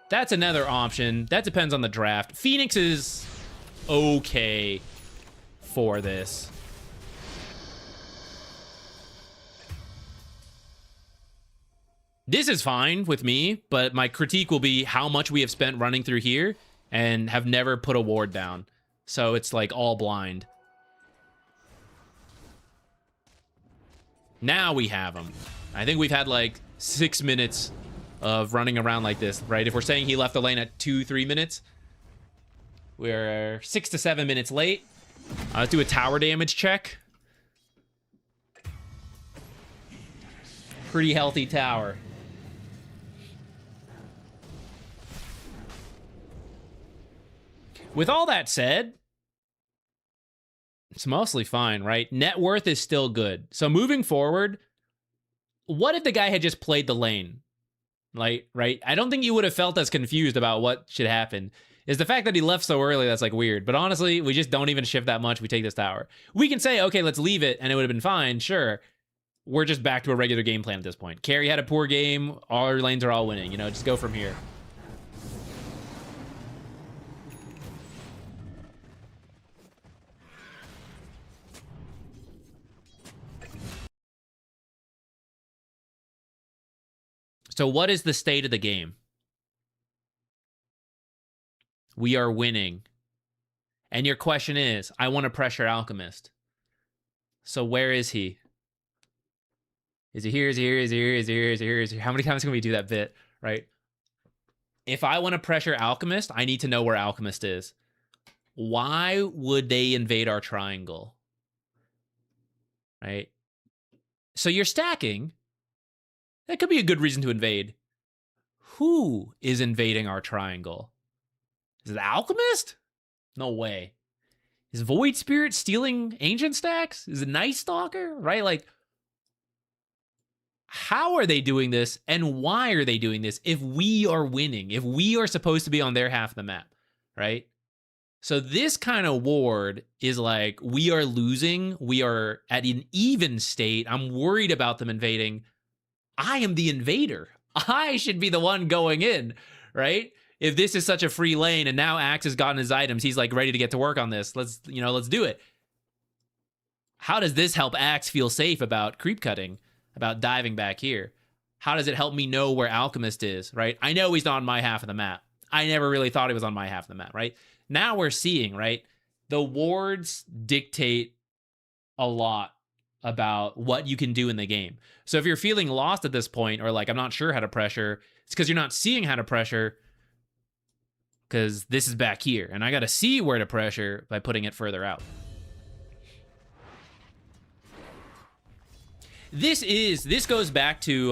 That's another option. That depends on the draft. Phoenix is okay for this. This is fine with me, but my critique will be how much we have spent running through here and have never put a ward down. So it's like all blind. Now we have him. I think we've had like 6 minutes of running around like this, right? If we're saying he left the lane at 2-3 minutes, we're 6 to 7 minutes late. Let's do a tower damage check. Pretty healthy tower. With all that said, it's mostly fine, right? Net worth is still good. So moving forward, what if the guy had just played the lane? Like, right? I don't think you would have felt as confused about what should happen. Is the fact that he left so early that's like weird. But honestly, we just don't even shift that much. We take this tower. We can say, okay, let's leave it, and it would have been fine, sure. We're just back to a regular game plan at this point. Carry had a poor game. All our lanes are all winning. You know, just go from here. So what is the state of the game? We are winning. And your question is, I want to pressure Alchemist. So where is he? Is he here? Is he here? Is he here? Is he here? Is he here? Is he here? How many times can we do that bit, right? If I want to pressure Alchemist, I need to know where Alchemist is. Why would they invade our triangle? Right? So you're stacking. That could be a good reason to invade. Who is invading our triangle? Is it Alchemist? No way. Is Void Spirit stealing ancient stacks? Is it Nightstalker? Right? Like, how are they doing this and why are they doing this if we are winning? If we are supposed to be on their half of the map, right? So this kind of ward is like, we are losing. We are at an even state. I'm worried about them invading. I am the invader. I should be the one going in, right? If this is such a free lane and now Axe has gotten his items, he's like ready to get to work on this. Let's do it. How does this help Axe feel safe about creep cutting, about diving back here? How does it help me know where Alchemist is, right? I know he's not on my half of the map. I never really thought he was on my half of the map, right? Now we're seeing, right? The wards dictate a lot about what you can do in the game. So if you're feeling lost at this point, or like, I'm not sure how to pressure, it's because you're not seeing how to pressure, because this is back here, and I got to see where to pressure by putting it further out. This goes back to,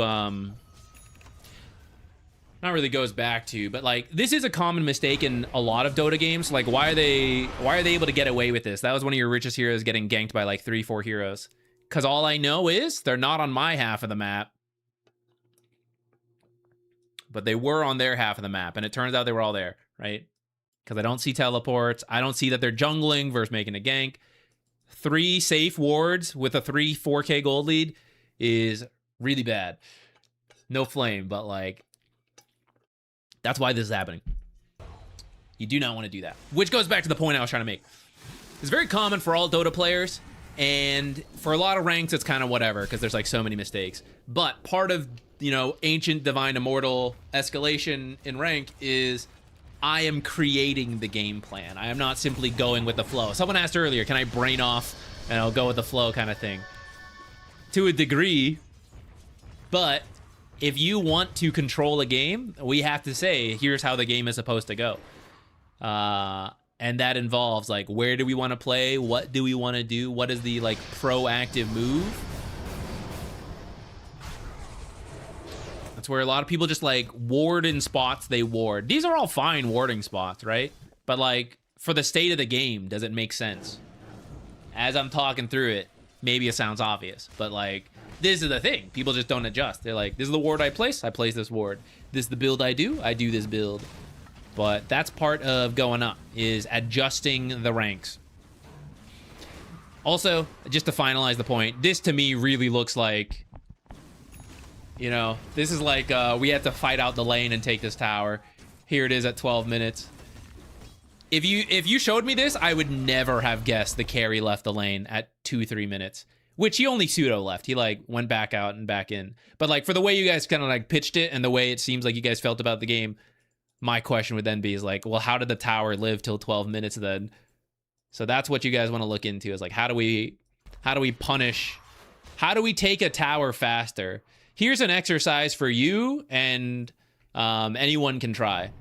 not really goes back to, but like, this is a common mistake in a lot of Dota games. Like, why are they able to get away with this? That was one of your richest heroes getting ganked by like 3-4 heroes. Because all I know is they're not on my half of the map. But they were on their half of the map. And it turns out they were all there, right? because I don't see teleports. I don't see that they're jungling versus making a gank. 3 safe wards with a 4K gold lead is really bad. No flame, but like, that's why this is happening. You do not want to do that. Which goes back to the point I was trying to make. It's very common for all Dota players, and for a lot of ranks, it's kind of whatever, because there's like so many mistakes. But part of, you know, Ancient, Divine, Immortal escalation in rank is I am creating the game plan. I am not simply going with the flow. Someone asked earlier, can I brain off and I'll go with the flow kind of thing? To a degree, but if you want to control a game, we have to say, here's how the game is supposed to go. And that involves, like, where do we want to play? What do we want to do? What is the, like, proactive move? That's where a lot of people just, like, ward in spots they ward. These are all fine warding spots, right? But, like, for the state of the game, does it make sense? As I'm talking through it, maybe it sounds obvious, but, like, this is the thing. People just don't adjust. They're like, this is the ward I place this ward. This is the build I do this build. But that's part of going up, is adjusting the ranks. Also, just to finalize the point, this to me really looks like, you know, this is like we had to fight out the lane and take this tower. Here it is at 12 minutes. If you showed me this, I would never have guessed the carry left the lane at 2-3 minutes. Which he only pseudo left. He like went back out and back in. But like for the way you guys kind of like pitched it and the way it seems like you guys felt about the game, my question would then be is like, well, how did the tower live till 12 minutes then? So that's what you guys want to look into, is like, how do we punish, how do we take a tower faster? Here's an exercise for you, and anyone can try.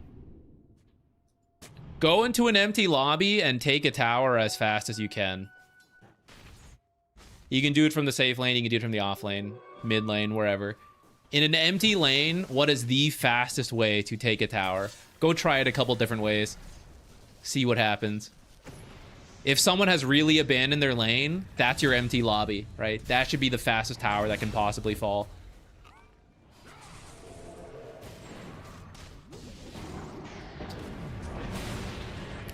Go into an empty lobby and take a tower as fast as you can. You can do it from the safe lane, you can do it from the off lane, mid lane, wherever. In an empty lane, what is the fastest way to take a tower? Go try it a couple different ways. See what happens. If someone has really abandoned their lane, that's your empty lobby, right? That should be the fastest tower that can possibly fall.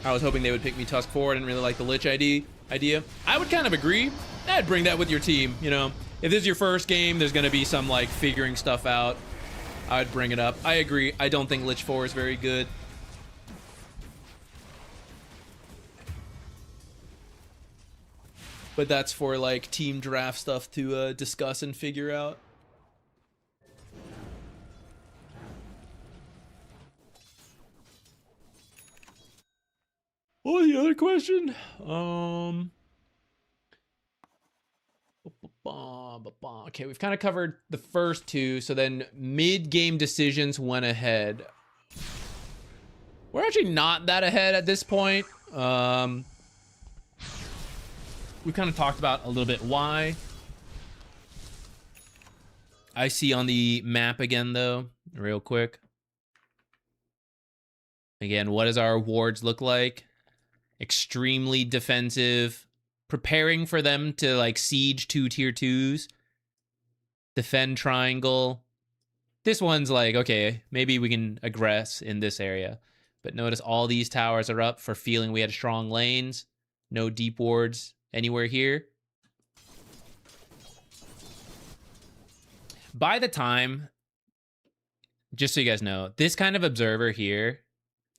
I was hoping they would pick me Tusk 4. I didn't really like the Lich idea. I would kind of agree. I'd bring that with your team, you know. If this is your first game, there's going to be some, like, figuring stuff out. I'd bring it up. I agree. I don't think Lich 4 is very good. But that's for, like, team draft stuff to discuss and figure out. What was the other question? Okay, we've kind of covered the first two, so then mid-game decisions went ahead. We're actually not that ahead at this point. We kind of talked about a little bit why. I see on the map again, though, real quick. Again, what does our wards look like? Extremely defensive. Preparing for them to, like, siege 2 tier 2s. Defend triangle. This one's like, okay, maybe we can aggress in this area. But notice all these towers are up for feeling we had strong lanes. No deep wards anywhere here. By the time, just so you guys know, this kind of observer here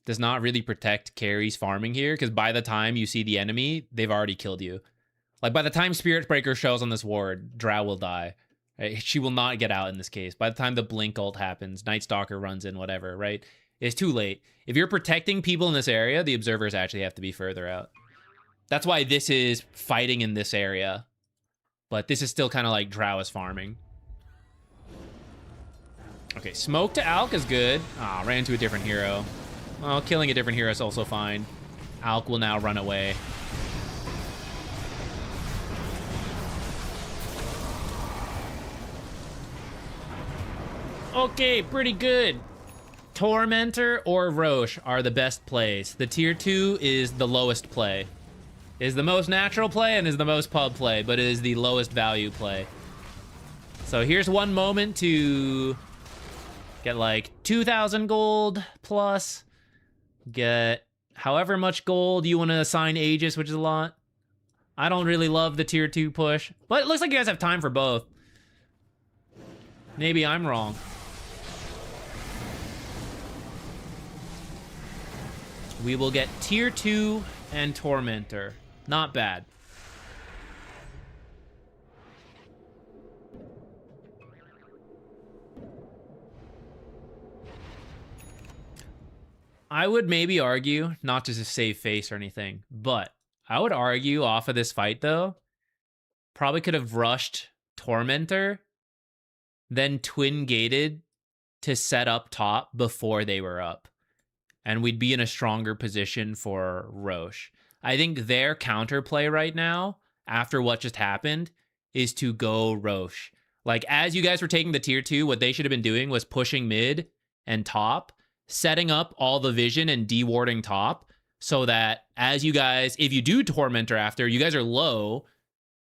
does not really protect carries farming here, because by the time you see the enemy, they've already killed you. Like, by the time Spirit Breaker shows on this ward, Drow will die. Right? She will not get out in this case. By the time the Blink ult happens, Nightstalker runs in, whatever, right? It's too late. If you're protecting people in this area, the observers actually have to be further out. That's why this is fighting in this area. But this is still kind of like Drow is farming. Okay, smoke to Alk is good. Ah, ran into a different hero. Well, killing a different hero is also fine. Alk will now run away. Okay, pretty good. Tormentor or Roche are the best plays. The tier 2 is the lowest play. Is the most natural play and is the most pub play, but it is the lowest value play. So here's one moment to get like 2,000 gold plus, get however much gold you want to assign Aegis, which is a lot. I don't really love the tier 2 push, but it looks like you guys have time for both. Maybe I'm wrong. We will get tier 2 and Tormentor. Not bad. I would maybe argue, not just to save face or anything, but I would argue off of this fight, though, probably could have rushed Tormentor, then twin-gated to set up top before they were up. And we'd be in a stronger position for Roche. I think their counterplay right now, after what just happened, is to go Roche. Like, as you guys were taking the tier 2, what they should have been doing was pushing mid and top, setting up all the vision and dewarding top, so that as you guys, if you do Tormentor after, you guys are low,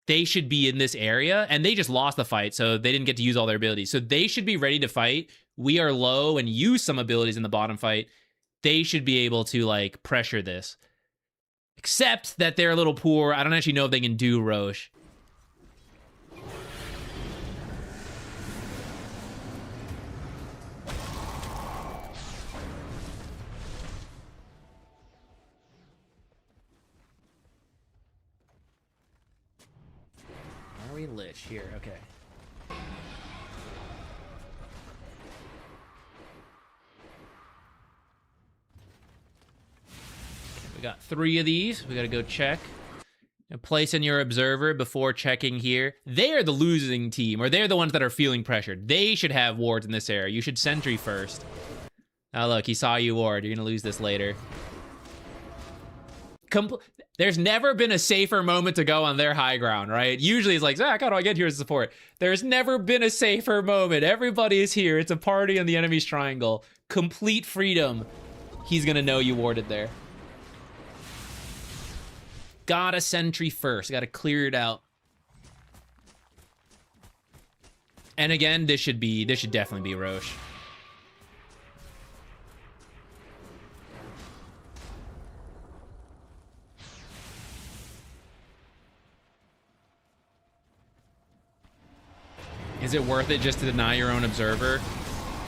they should be in this area, and they just lost the fight, so they didn't get to use all their abilities. So they should be ready to fight. We are low and use some abilities in the bottom fight. They should be able to, like, pressure this. Except that they're a little poor. I don't actually know if they can do Roche. Are we Lich here? Okay. We got 3 of these. We got to go check. Place in your observer before checking here. They are the losing team, or they're the ones that are feeling pressured. They should have wards in this area. You should sentry first. Now look, he saw you ward. You're going to lose this later. There's never been a safer moment to go on their high ground, right? Usually it's like, Zach, how do I get here as support? There's never been a safer moment. Everybody is here. It's a party on the enemy's triangle. Complete freedom. He's going to know you warded there. Gotta sentry first. Gotta clear it out. And again, this should definitely be Roche. Is it worth it just to deny your own observer?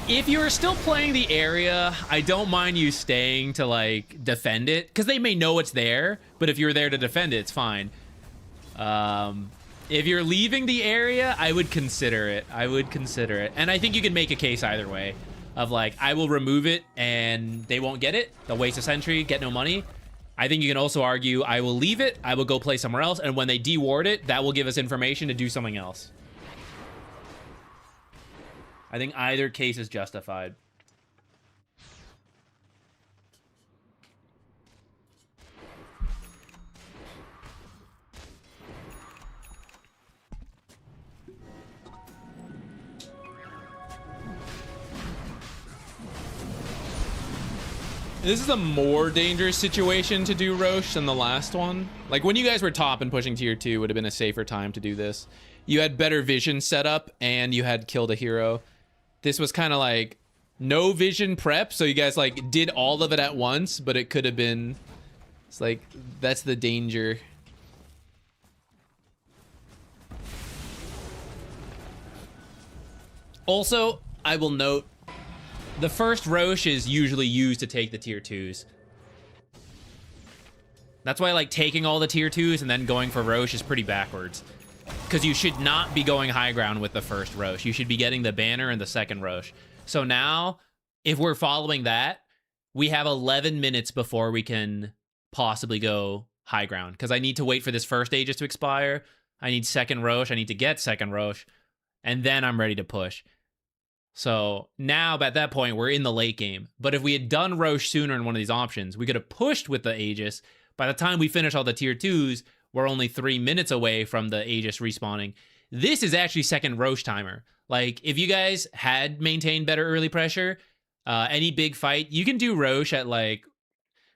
If you're still playing the area, I don't mind you staying to, like, defend it, because they may know it's there, but if you're there to defend it, it's fine. If you're leaving the area, I would consider it. And I think you can make a case either way of, like, I will remove it and they won't get it. They'll waste a sentry, get no money. I think you can also argue, I will leave it, I will go play somewhere else, and when they deward it, that will give us information to do something else. I think either case is justified. This is a more dangerous situation to do Roche than the last one. Like, when you guys were top and pushing tier 2 would have been a safer time to do this. You had better vision set up, and you had killed a hero. This was kind of like no vision prep, so you guys like did all of it at once, but it could have been, it's like, that's the danger. Also, I will note, the first Roche is usually used to take the tier 2s. That's why, like, taking all the tier 2s and then going for Roche is pretty backwards. Because you should not be going high ground with the first Roche. You should be getting the banner and the second Roche. So now, if we're following that, we have 11 minutes before we can possibly go high ground. Because I need to wait for this first Aegis to expire. I need second Roche. I need to get second Roche. And then I'm ready to push. So now, at that point, we're in the late game. But if we had done Roche sooner in one of these options, we could have pushed with the Aegis. By the time we finish all the tier 2s, we're only 3 minutes away from the Aegis respawning. This is actually second Roche timer. Like, if you guys had maintained better early pressure, any big fight, you can do Roche at, like,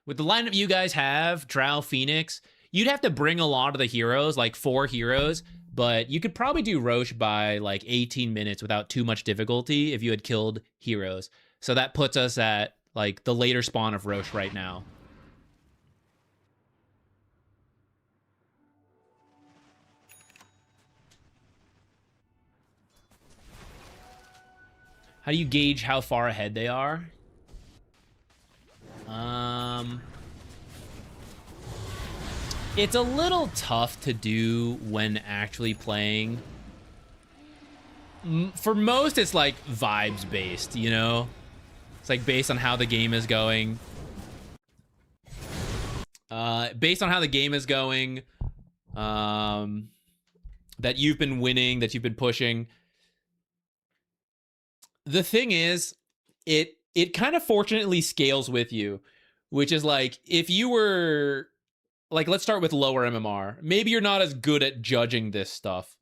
with the lineup you guys have, Drow, Phoenix, you'd have to bring a lot of the heroes, like 4 heroes, but you could probably do Roche by, like, 18 minutes without too much difficulty if you had killed heroes. So that puts us at, like, the later spawn of Roche right now. How do you gauge how far ahead they are? It's a little tough to do when actually playing. For most, it's like vibes based, you know? It's like based on how the game is going. Based on how the game is going, that you've been winning, that you've been pushing. The thing is, it kind of fortunately scales with you, which is like, if you were, like, let's start with lower MMR. Maybe you're not as good at judging this stuff,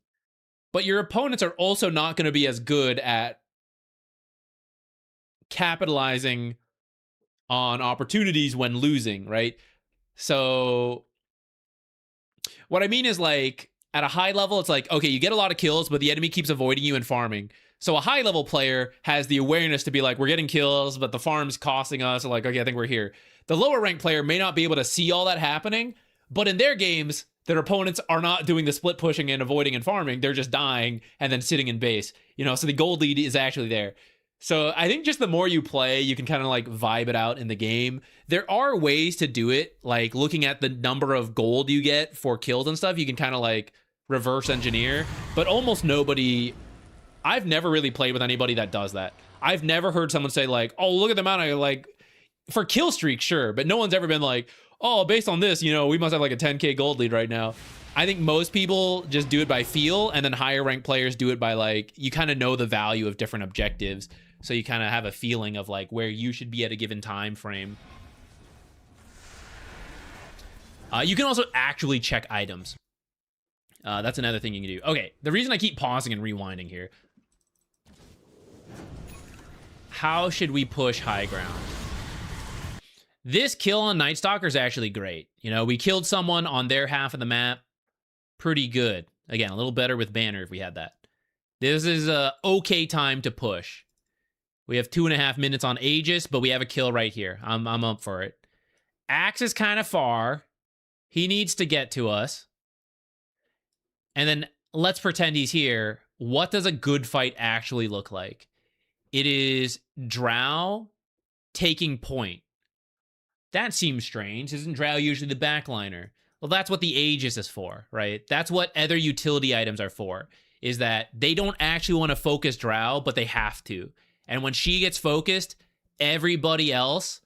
but your opponents are also not going to be as good at capitalizing on opportunities when losing, right? So what I mean is, like, at a high level, it's like, okay, you get a lot of kills, but the enemy keeps avoiding you and farming. So a high level player has the awareness to be like, we're getting kills, but the farm's costing us. Or like, okay, I think we're here. The lower ranked player may not be able to see all that happening, but in their games, their opponents are not doing the split pushing and avoiding and farming. They're just dying and then sitting in base, you know, so the gold lead is actually there. So I think just the more you play, you can kind of like vibe it out in the game. There are ways to do it, like looking at the number of gold you get for kills and stuff. You can kind of like reverse engineer, but almost nobody, I've never really played with anybody that does that. I've never heard someone say like, oh, look at the amount of, like, for kill streak, sure, but no one's ever been like, oh, based on this, you know, we must have like a 10k gold lead right now. I think most people just do it by feel, and then higher ranked players do it by, like, you kind of know the value of different objectives, so you kind of have a feeling of like where you should be at a given time frame. You can also actually check items. That's another thing you can do. Okay, the reason I keep pausing and rewinding here. How should we push high ground? This kill on Nightstalker is actually great. You know, we killed someone on their half of the map. Pretty good. Again, a little better with Banner if we had that. This is a okay time to push. We have 2.5 minutes on Aegis, but we have a kill right here. I'm up for it. Axe is kind of far. He needs to get to us. And then let's pretend he's here. What does a good fight actually look like? It is Drow taking point. That seems strange. Isn't Drow usually the backliner? Well, that's what the Aegis is for, right? That's what other utility items are for, is that they don't actually want to focus Drow, but they have to. And when she gets focused, everybody else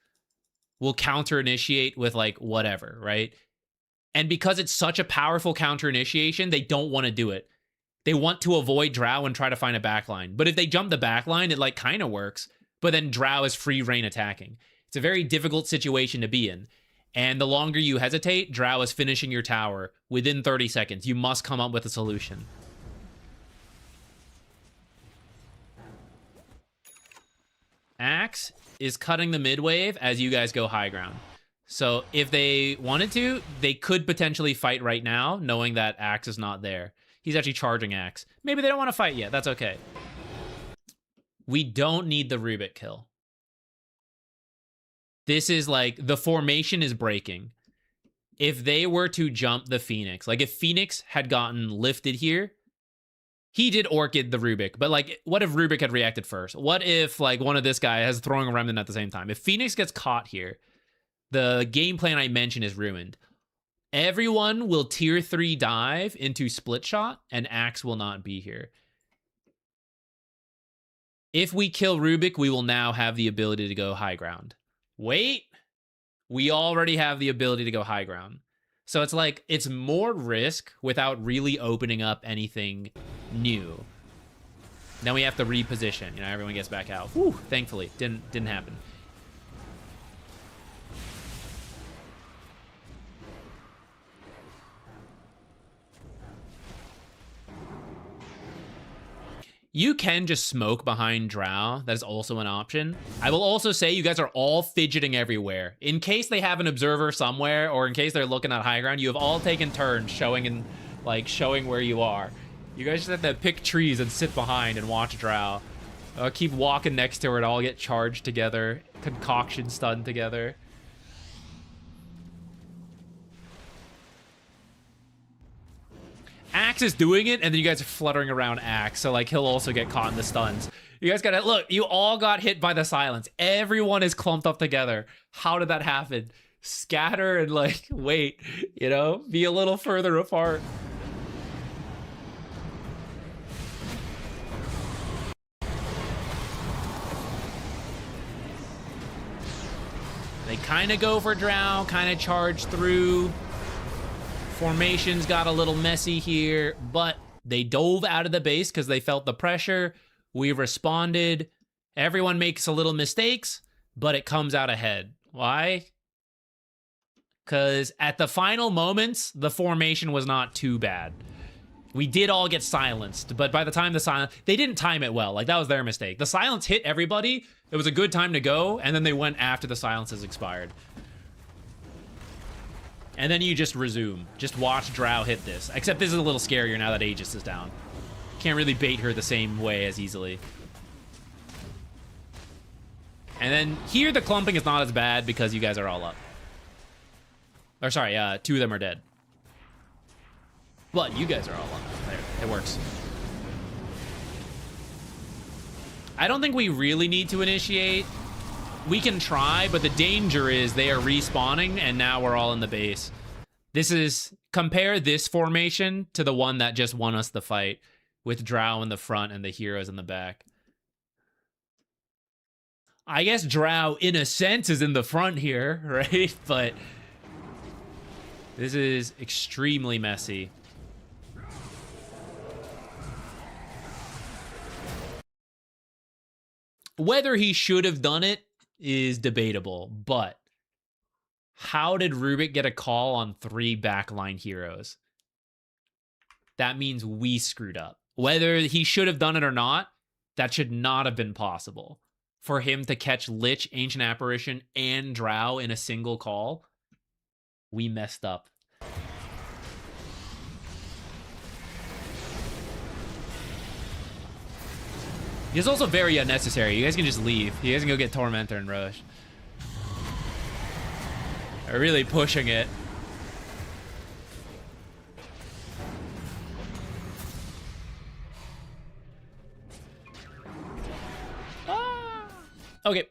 will counter-initiate with, like, whatever, right? And because it's such a powerful counter-initiation, they don't want to do it. They want to avoid Drow and try to find a backline. But if they jump the backline, it, like, kind of works. But then Drow is free reign attacking. It's a very difficult situation to be in. And the longer you hesitate, Drow is finishing your tower within 30 seconds. You must come up with a solution. Axe is cutting the mid wave as you guys go high ground. So if they wanted to, they could potentially fight right now, knowing that Axe is not there. He's actually charging Axe. Maybe they don't want to fight yet. That's okay. We don't need the Rubik kill. This is like, the formation is breaking. If they were to jump the Phoenix, like if Phoenix had gotten lifted here, he did Orchid the Rubik, but like, what if Rubik had reacted first? What if like one of this guy has throwing a Remnant at the same time? If Phoenix gets caught here, the game plan I mentioned is ruined. Everyone will tier 3 dive into split shot, and Axe will not be here. If we kill Rubik, we will now have the ability to go high ground. Wait, we already have the ability to go high ground. So it's like, it's more risk without really opening up anything new. Then we have to reposition. You know, everyone gets back out. Whew, thankfully, didn't happen. You can just smoke behind Drow. That is also an option. I will also say you guys are all fidgeting everywhere. In case they have an observer somewhere, or in case they're looking at high ground, you have all taken turns showing where you are. You guys just have to pick trees and sit behind and watch Drow. Keep walking next to her and all get charged together. Concoction stun together. Axe is doing it, and then you guys are fluttering around Axe, so like he'll also get caught in the stuns. You guys gotta look. You all got hit by the silence. Everyone is clumped up together. How did that happen? Scatter and like wait, you know, be a little further apart. They kind of go for Drow, kind of charge through. Formations got a little messy here, but they dove out of the base because they felt the pressure. We responded. Everyone makes a little mistakes, but it comes out ahead. Why? Because at the final moments, the formation was not too bad. We did all get silenced, but by the time the silence, they didn't time it well. Like, that was their mistake. The silence hit everybody. It was a good time to go, and then they went after the silence has expired. And then you just resume. Just watch Drow hit this. Except this is a little scarier now that Aegis is down. Can't really bait her the same way as easily. And then here the clumping is not as bad because you guys are all up. Or sorry, 2 of them are dead. But you guys are all up. There, it works. I don't think we really need to initiate. We can try, but the danger is they are respawning, and now we're all in the base. This is... Compare this formation to the one that just won us the fight, with Drow in the front and the heroes in the back. I guess Drow, in a sense, is in the front here, right? But this is extremely messy. Whether he should have done it is debatable, but how did Rubik get a call on 3 backline heroes? That means we screwed up. Whether he should have done it or not, that should not have been possible. For him to catch Lich, Ancient Apparition, and Drow in a single call, we messed up. It's also very unnecessary. You guys can just leave. You guys can go get Tormentor and Rosh. They're really pushing it. Ah! Okay.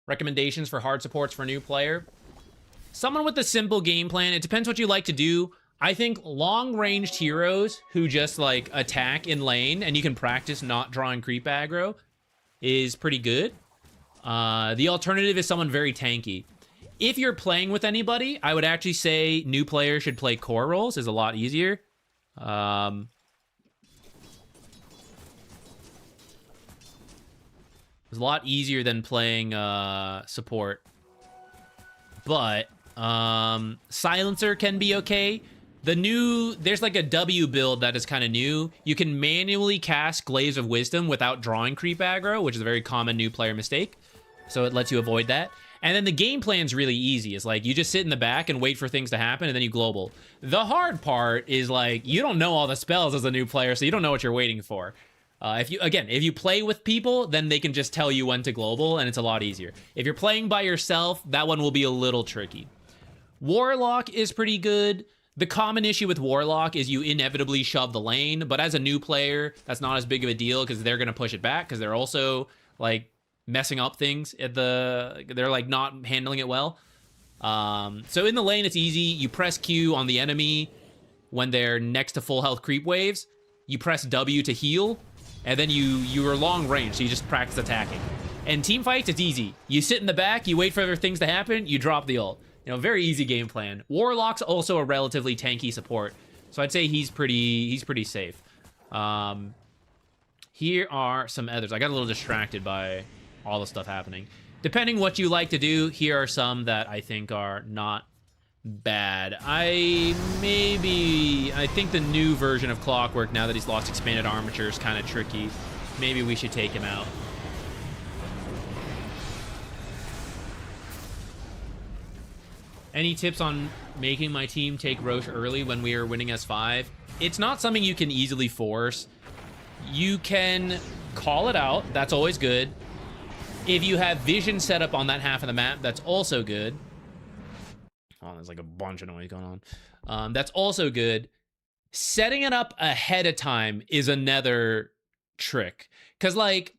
Recommendations for hard supports for a new player. Someone with a simple game plan. It depends what you like to do. I think long-ranged heroes who just, like, attack in lane and you can practice not drawing creep aggro is pretty good. The alternative is someone very tanky. If you're playing with anybody, I would actually say new players should play core roles. Is a lot easier. It's a lot easier than playing support. But Silencer can be okay. There's like a W build that is kind of new. You can manually cast Glaives of Wisdom without drawing creep aggro, which is a very common new player mistake. So it lets you avoid that. And then the game plan's really easy. It's like you just sit in the back and wait for things to happen, and then you global. The hard part is like you don't know all the spells as a new player, so you don't know what you're waiting for. If you play with people, then they can just tell you when to global, and it's a lot easier. If you're playing by yourself, that one will be a little tricky. Warlock is pretty good. The common issue with Warlock is you inevitably shove the lane, but as a new player, that's not as big of a deal because they're going to push it back because they're also, like, messing up things. They're, like, not handling it well. So in the lane, it's easy. You press Q on the enemy when they're next to full health creep waves. You press W to heal. And then you are long range, so you just practice attacking. And team fights, it's easy. You sit in the back, you wait for other things to happen, you drop the ult. You know, very easy game plan. Warlock's also a relatively tanky support, so I'd say he's pretty safe. Here are some others. I got a little distracted by all the stuff happening. Depending what you like to do, here are some that I think are not bad. I think the new version of Clockwork, now that he's lost expanded armature, is kind of tricky. Maybe we should take him out. Any tips on making my team take Roche early when we are winning S5? It's not something you can easily force. You can call it out. That's always good. If you have vision set up on that half of the map, that's also good. Oh, there's like a bunch of noise going on. That's also good. Setting it up ahead of time is another trick. Because, like,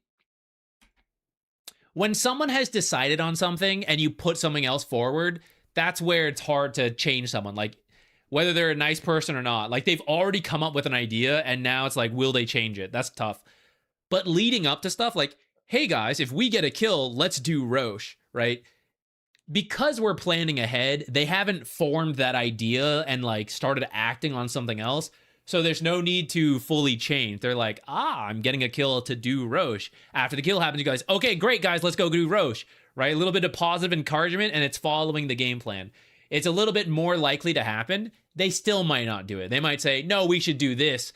when someone has decided on something and you put something else forward, that's where it's hard to change someone. Like, whether they're a nice person or not, like, they've already come up with an idea and now it's like, will they change it? That's tough. But leading up to stuff like, hey guys, if we get a kill, let's do Roche, right? Because we're planning ahead, they haven't formed that idea and like started acting on something else. So there's no need to fully change. They're like, I'm getting a kill to do Roche. After the kill happens, you guys, okay, great guys, let's go do Roche, right? A little bit of positive encouragement and it's following the game plan. It's a little bit more likely to happen. They still might not do it. They might say, no, we should do this.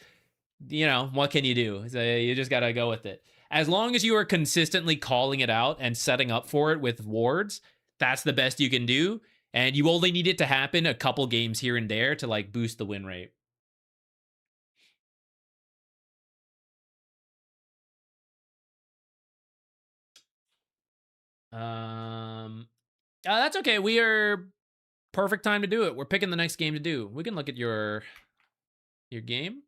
You know, what can you do? So you just got to go with it. As long as you are consistently calling it out and setting up for it with wards, that's the best you can do. And you only need it to happen a couple games here and there to like boost the win rate. That's okay. We are perfect time to do it. We're picking the next game to do. We can look at your game.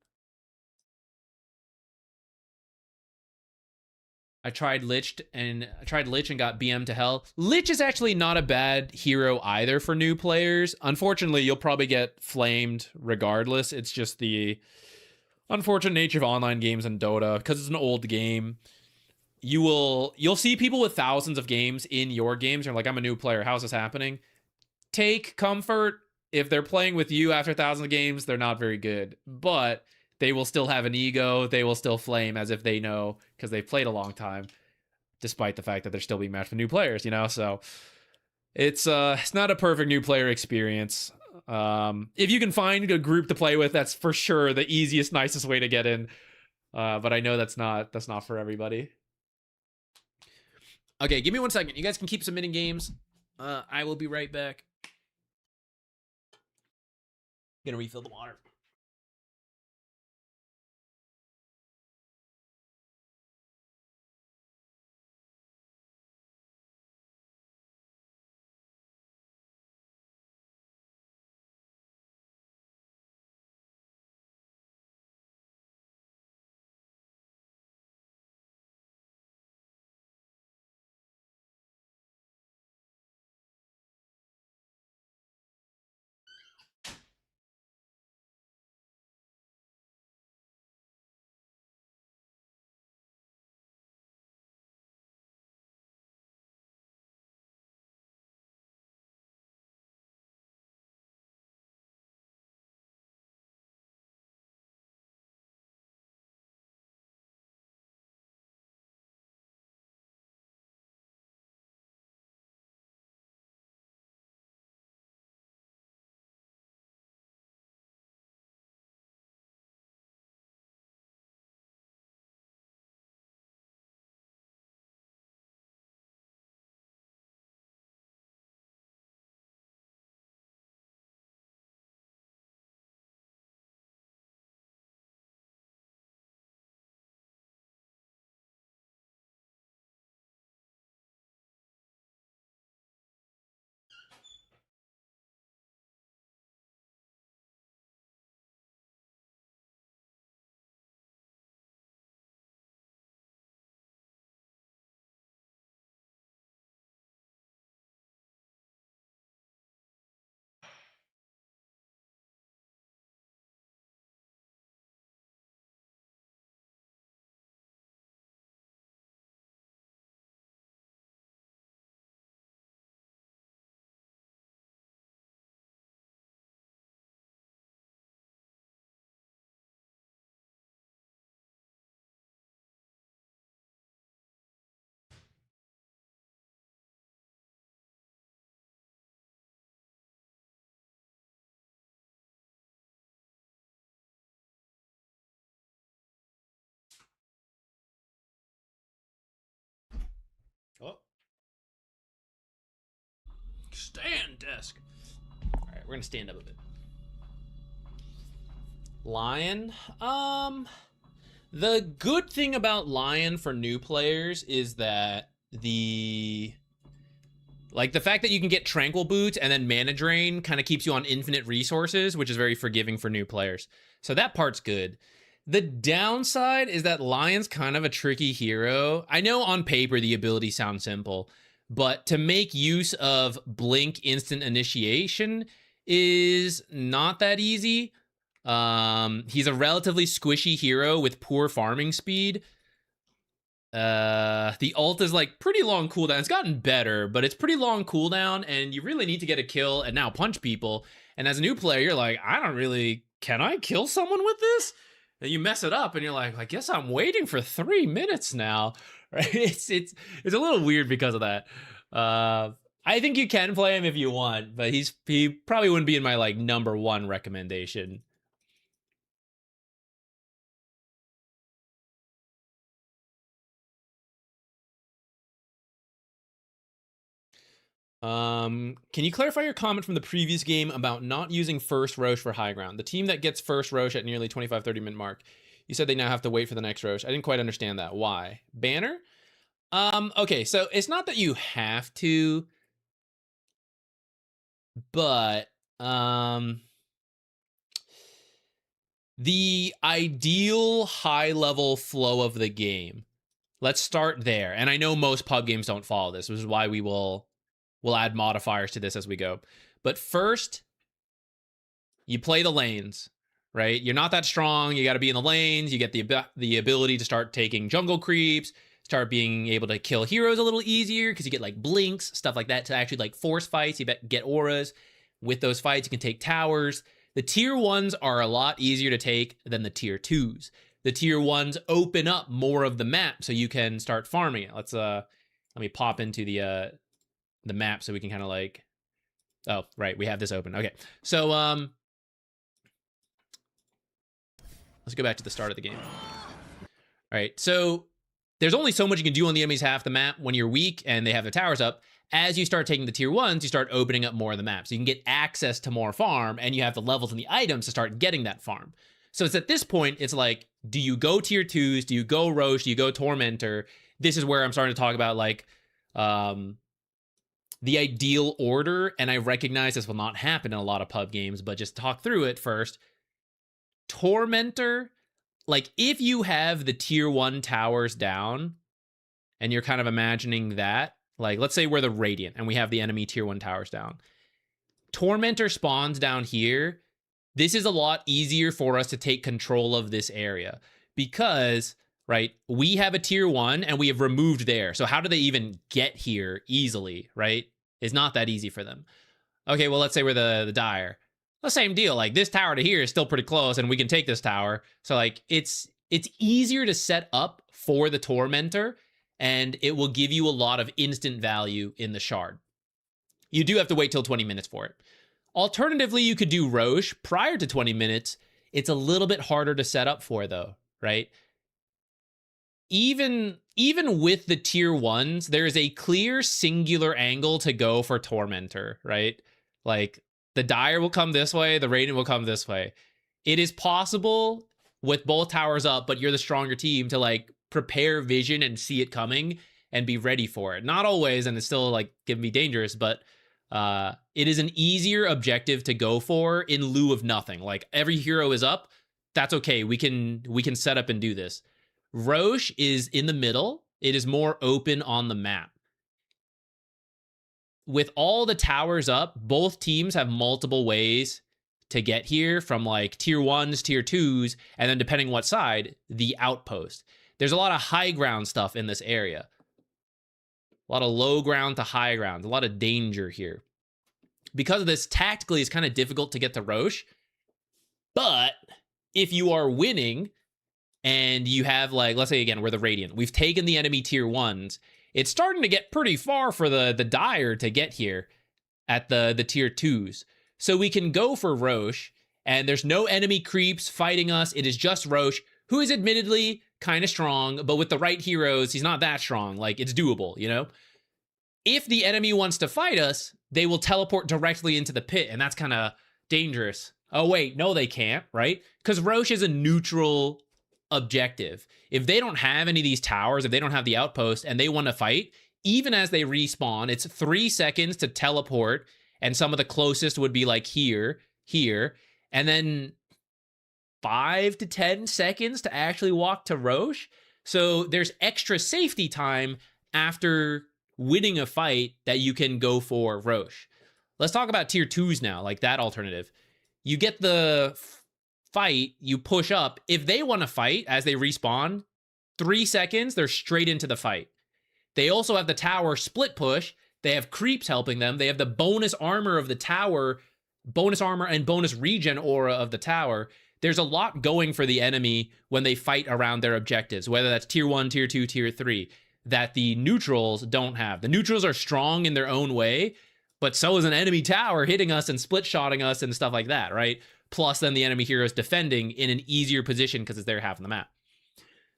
I tried Lich and got BM to hell. Lich is actually not a bad hero either for new players. Unfortunately, you'll probably get flamed regardless. It's just the unfortunate nature of online games and Dota because it's an old game. You'll see people with thousands of games in your games. You're like, I'm a new player. How's this happening? Take comfort. If they're playing with you after thousands of games, they're not very good. But they will still have an ego. They will still flame as if they know because they've played a long time, despite the fact that they're still being matched with new players, you know? So it's not a perfect new player experience. If you can find a group to play with, that's for sure the easiest, nicest way to get in. But I know that's not for everybody. Okay, give me 1 second. You guys can keep submitting games. I will be right back. Gonna refill the water. Oh. Stand, desk. All right, we're gonna stand up a bit. Lion. The good thing about Lion for new players is that the Like, the fact that you can get Tranquil Boots and then Mana Drain kind of keeps you on infinite resources, which is very forgiving for new players. So that part's good. The downside is that Lion's kind of a tricky hero. I know on paper the ability sounds simple, but to make use of Blink Instant Initiation is not that easy. He's a relatively squishy hero with poor farming speed. The ult is like pretty long cooldown. It's gotten better, but it's pretty long cooldown, and you really need to get a kill and now punch people. And as a new player, you're like, can I kill someone with this? And you mess it up, and you're like, I guess I'm waiting for 3 minutes now. Right? It's a little weird because of that. I think you can play him if you want, but he probably wouldn't be in my like #1 recommendation. Can you clarify your comment from the previous game about not using first Roche for high ground? The team that gets first Roche at nearly 25-30 minute mark, you said they now have to wait for the next Roche. I didn't quite understand that. Why? Banner? Okay, so it's not that you have to, but the ideal high level flow of the game. Let's start there. And I know most pub games don't follow this, which is why we'll add modifiers to this as we go. But first, you play the lanes, right? You're not that strong. You got to be in the lanes. You get the ability to start taking jungle creeps, start being able to kill heroes a little easier because you get like blinks, stuff like that to actually like force fights. You get auras. With those fights, you can take towers. The tier 1s are a lot easier to take than the tier 2s. The tier 1s open up more of the map so you can start farming it. Let me pop into the map so we can kind of like, oh, right, we have this open. Okay, so let's go back to the start of the game. All right, so there's only so much you can do on the enemy's half the map when you're weak and they have the towers up. As you start taking the tier 1s, you start opening up more of the map. So you can get access to more farm, and you have the levels and the items to start getting that farm. So it's at this point, it's like, do you go tier 2s? Do you go Roche? Do you go Tormentor? This is where I'm starting to talk about like the ideal order, and I recognize this will not happen in a lot of pub games, but just talk through it first. Tormentor, like if you have the tier 1 towers down, and you're kind of imagining that, like let's say we're the Radiant, and we have the enemy tier 1 towers down. Tormentor spawns down here. This is a lot easier for us to take control of this area because, right, we have a tier 1 and we have removed there. So how do they even get here easily, right? It's not that easy for them. Okay, well, let's say we're the Dire. The same deal. Like this tower to here is still pretty close and we can take this tower. So like it's easier to set up for the Tormentor, and it will give you a lot of instant value in the shard. You do have to wait till 20 minutes for it. Alternatively, you could do Roche prior to 20 minutes. It's a little bit harder to set up for though, right? Even with the tier 1s, there is a clear singular angle to go for Tormentor, right? Like the Dire will come this way, the Radiant will come this way. It is possible with both towers up, but you're the stronger team to like prepare vision and see it coming and be ready for it. Not always, and it's still like can be dangerous, but it is an easier objective to go for in lieu of nothing. Like every hero is up, that's okay. We can set up and do this. Roche is in the middle. It is more open on the map. With all the towers up, both teams have multiple ways to get here from like tier 1s, tier 2s, and then depending what side, the outpost. There's a lot of high ground stuff in this area. A lot of low ground to high ground. A lot of danger here. Because of this, tactically, it's kind of difficult to get to Roche. But if you are winning and you have, like, let's say, again, we're the Radiant. We've taken the enemy tier 1s. It's starting to get pretty far for the Dire to get here at the tier 2s. So we can go for Roche, and there's no enemy creeps fighting us. It is just Roche, who is admittedly kind of strong, but with the right heroes, he's not that strong. Like, it's doable, you know? If the enemy wants to fight us, they will teleport directly into the pit, and that's kind of dangerous. Oh, wait, no, they can't, right? Because Roche is a neutral objective. If they don't have any of these towers, if they don't have the outpost, and they want to fight, even as they respawn, it's 3 seconds to teleport, and some of the closest would be like here, and then 5 to 10 seconds to actually walk to Roche. So there's extra safety time after winning a fight that you can go for Roche. Let's talk about tier 2s now, like that alternative. You get the fight, you push up. If they want to fight as they respawn, 3 seconds, they're straight into the fight. They also have the tower split push. They have creeps helping them. They have the bonus armor of the tower, bonus armor and bonus regen aura of the tower. There's a lot going for the enemy when they fight around their objectives, whether that's tier 1, tier 2, tier 3, that the neutrals don't have. The neutrals are strong in their own way, but so is an enemy tower hitting us and split-shotting us and stuff like that, right? Plus then the enemy heroes defending in an easier position because it's their half of the map.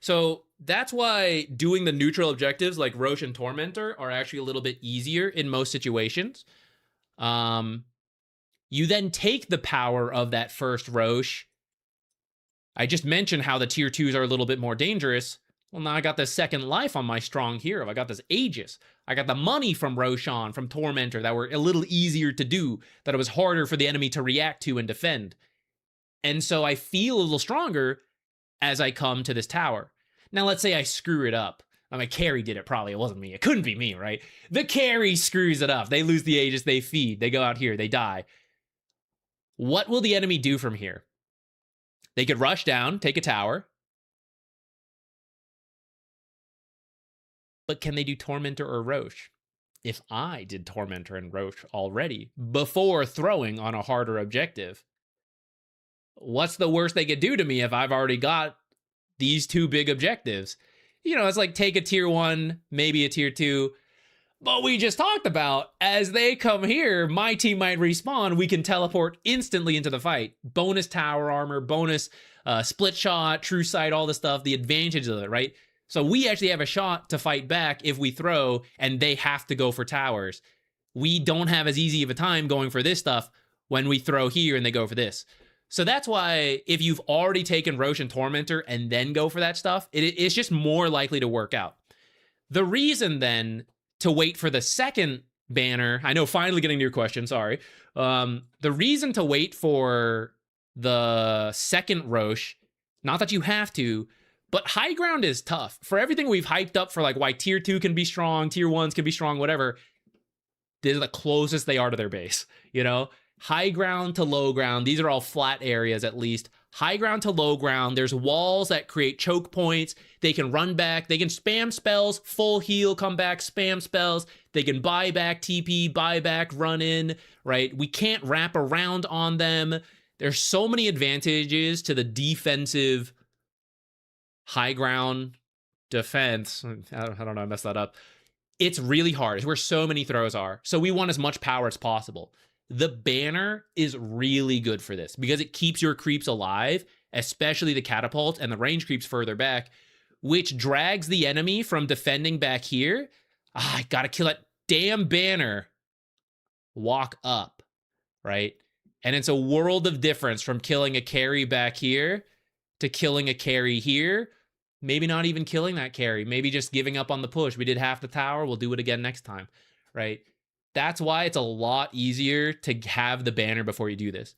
So that's why doing the neutral objectives like Roche and Tormentor are actually a little bit easier in most situations. You then take the power of that first Roche. I just mentioned how the tier 2s are a little bit more dangerous. Well, now I got this second life on my strong hero. I got this Aegis. I got the money from Roshan, from Tormentor that were a little easier to do, that it was harder for the enemy to react to and defend. And so I feel a little stronger as I come to this tower. Now, let's say I screw it up. I mean, carry did it, probably. It wasn't me. It couldn't be me, right? The carry screws it up. They lose the Aegis, they feed. They go out here, they die. What will the enemy do from here? They could rush down, take a tower. But can they do Tormentor or Roche? If I did Tormentor and Roche already before throwing on a harder objective, what's the worst they could do to me if I've already got these two big objectives? You know, it's like take a tier 1, maybe a tier 2. But we just talked about, as they come here, my team might respawn. We can teleport instantly into the fight. Bonus tower armor, bonus split shot, true sight, all this stuff, the advantages of it, right? So we actually have a shot to fight back if we throw, and they have to go for towers. We don't have as easy of a time going for this stuff when we throw here and they go for this. So that's why if you've already taken Roche and Tormentor and then go for that stuff, it's just more likely to work out. The reason then to wait for the second banner, I know, finally getting to your question, sorry. The reason to wait for the second Roche, not that you have to, but high ground is tough. For everything we've hyped up for, like, why tier 2 can be strong, tier 1s can be strong, whatever, this is the closest they are to their base, you know? High ground to low ground, these are all flat areas at least. High ground to low ground, there's walls that create choke points. They can run back, they can spam spells, full heal, come back, spam spells. They can buy back TP, buy back, run in, right? We can't wrap around on them. There's so many advantages to the defensive high ground defense. I don't know, I messed that up. It's really hard. It's where so many throws are. So we want as much power as possible. The banner is really good for this because it keeps your creeps alive, especially the catapult and the range creeps further back, which drags the enemy from defending back here. I gotta kill that damn banner. Walk up, right? And it's a world of difference from killing a carry back here to killing a carry here. Maybe not even killing that carry. Maybe just giving up on the push. We did half the tower. We'll do it again next time, right? That's why it's a lot easier to have the banner before you do this.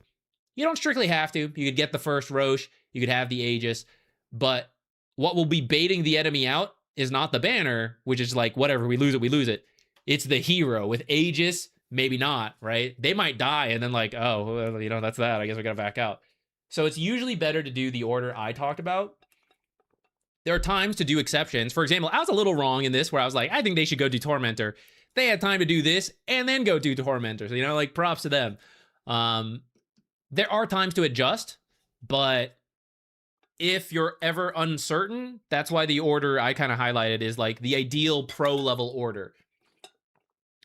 You don't strictly have to. You could get the first Roche. You could have the Aegis. But what will be baiting the enemy out is not the banner, which is like, whatever, we lose it, we lose it. It's the hero. With Aegis, maybe not, right? They might die and then like, oh, well, you know, that's that. I guess we gotta back out. So it's usually better to do the order I talked about. There are times to do exceptions. For example, I was a little wrong in this where I was like, I think they should go do Tormentor. They had time to do this and then go do Tormentor. So, you know, like, props to them. There are times to adjust, but if you're ever uncertain, that's why the order I kind of highlighted is like the ideal pro level order.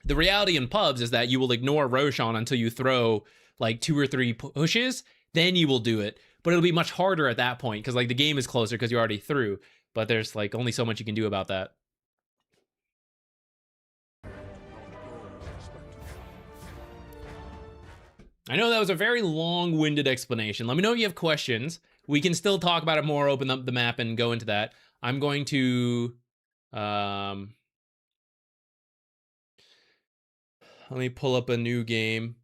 The reality in pubs is that you will ignore Roshan until you throw like 2 or 3 pushes, then you will do it. But it'll be much harder at that point because like the game is closer because you're already through. But there's like only so much you can do about that. I know that was a very long-winded explanation. Let me know if you have questions. We can still talk about it more, open up the map and go into that. I'm going to Let me pull up a new game.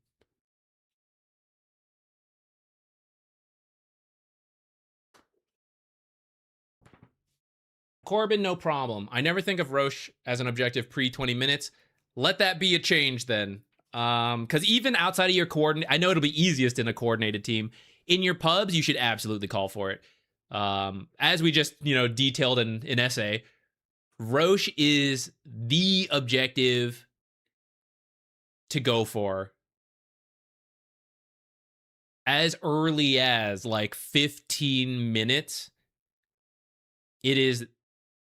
Corbin, no problem. I never think of Roche as an objective pre 20 minutes. Let that be a change then. Because even outside of your coordinate, I know it'll be easiest in a coordinated team. In your pubs, you should absolutely call for it. As we just, detailed in essay, Roche is the objective to go for as early as like 15 minutes. It is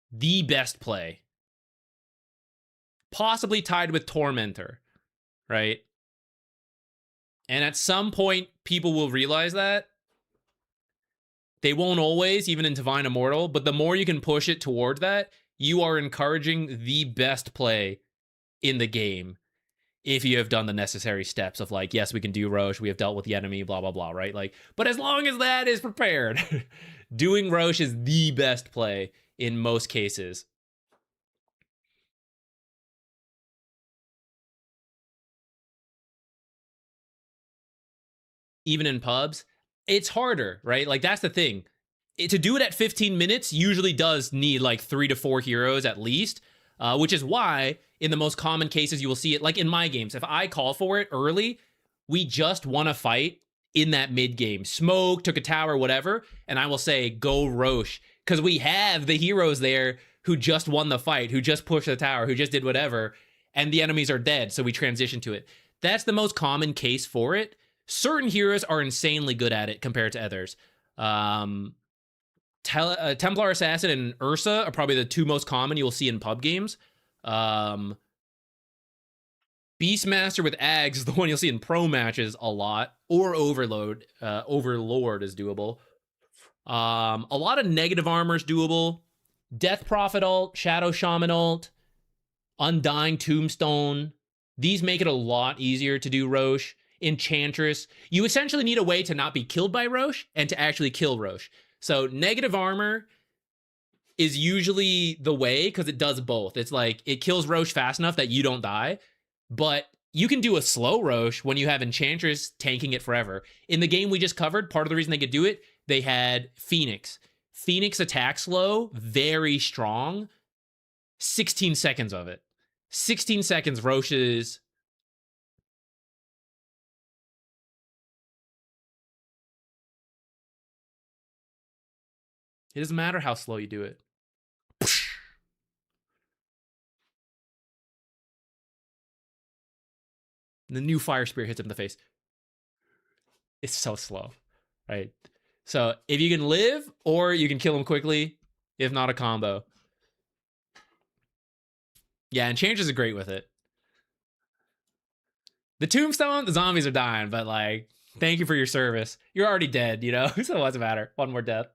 the best play, possibly tied with Tormentor, right? And at some point, people will realize that. They won't always, even in Divine Immortal, but the more you can push it toward that, you are encouraging the best play in the game if you have done the necessary steps of like, yes, we can do Roche, we have dealt with the enemy, blah, blah, blah, right? Like, but as long as that is prepared, doing Roche is the best play in most cases. Even in pubs, it's harder, right? Like, that's the thing. To do it at 15 minutes usually does need like 3 to 4 heroes at least, which is why in the most common cases you will see it, like in my games, if I call for it early, we just want to fight in that mid game. Smoke, took a tower, whatever, and I will say, go Roche, because we have the heroes there who just won the fight, who just pushed the tower, who just did whatever, and the enemies are dead, so we transition to it. That's the most common case for it. Certain heroes are insanely good at it compared to others. Templar Assassin and Ursa are probably the two most common you'll see in pub games. Beastmaster with Ags is the one you'll see in pro matches a lot, or Overlord. Overlord is doable. A lot of negative armor is doable. Death Prophet ult, Shadow Shaman ult, Undying Tombstone. These make it a lot easier to do Roche. Enchantress. You essentially need a way to not be killed by Roche and to actually kill Roche. So negative armor is usually the way because it does both. It's like it kills Roche fast enough that you don't die, but you can do a slow Roche when you have Enchantress tanking it forever. In the game we just covered, part of the reason they could do it, they had Phoenix. Phoenix attack slow, very strong. 16 seconds of it. 16 seconds Roche's. It doesn't matter how slow you do it. The new Fire Spear hits him in the face. It's so slow, right? So if you can live, or you can kill him quickly, if not a combo. Yeah, and Changes are great with it. The Tombstone, the zombies are dying, but like, thank you for your service. You're already dead, so what's the matter? One more death.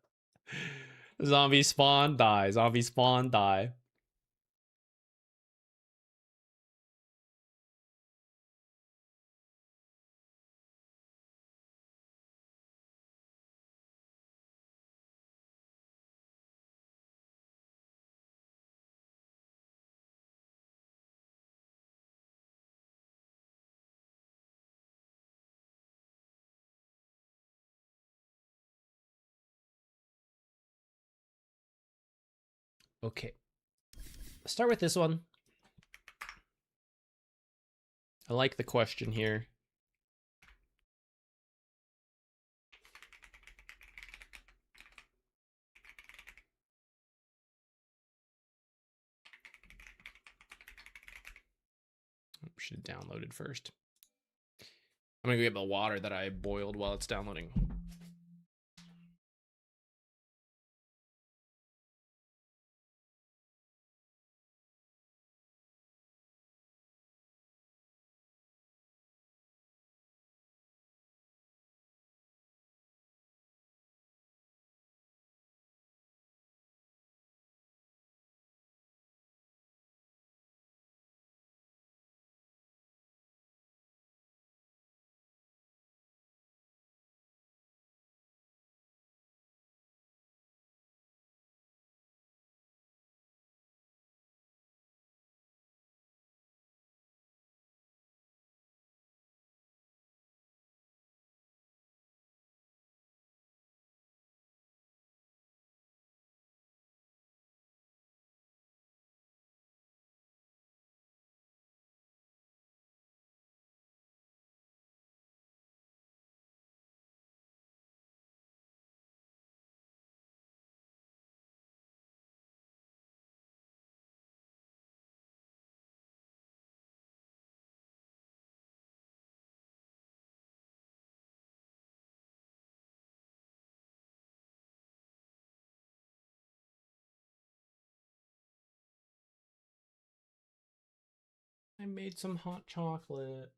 Zombies spawn, die. Zombies spawn, die. Okay. Let's start with this one. I like the question here. Should have downloaded first. I'm gonna go get the water that I boiled while it's downloading. I made some hot chocolate.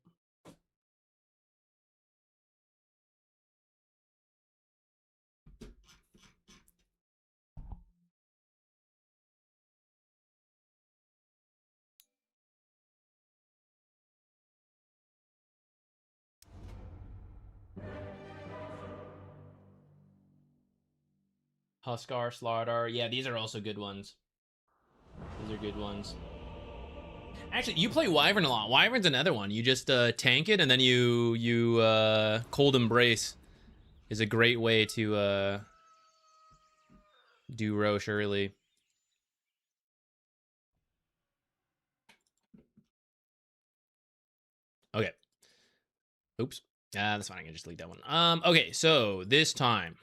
Huskar, Slardar. Yeah, these are also good ones. These are good ones. Actually, you play Wyvern a lot. Wyvern's another one. You just tank it, and then you Cold Embrace is a great way to do Roche early. Okay. Oops. That's fine. I can just delete that one. Okay, so this time.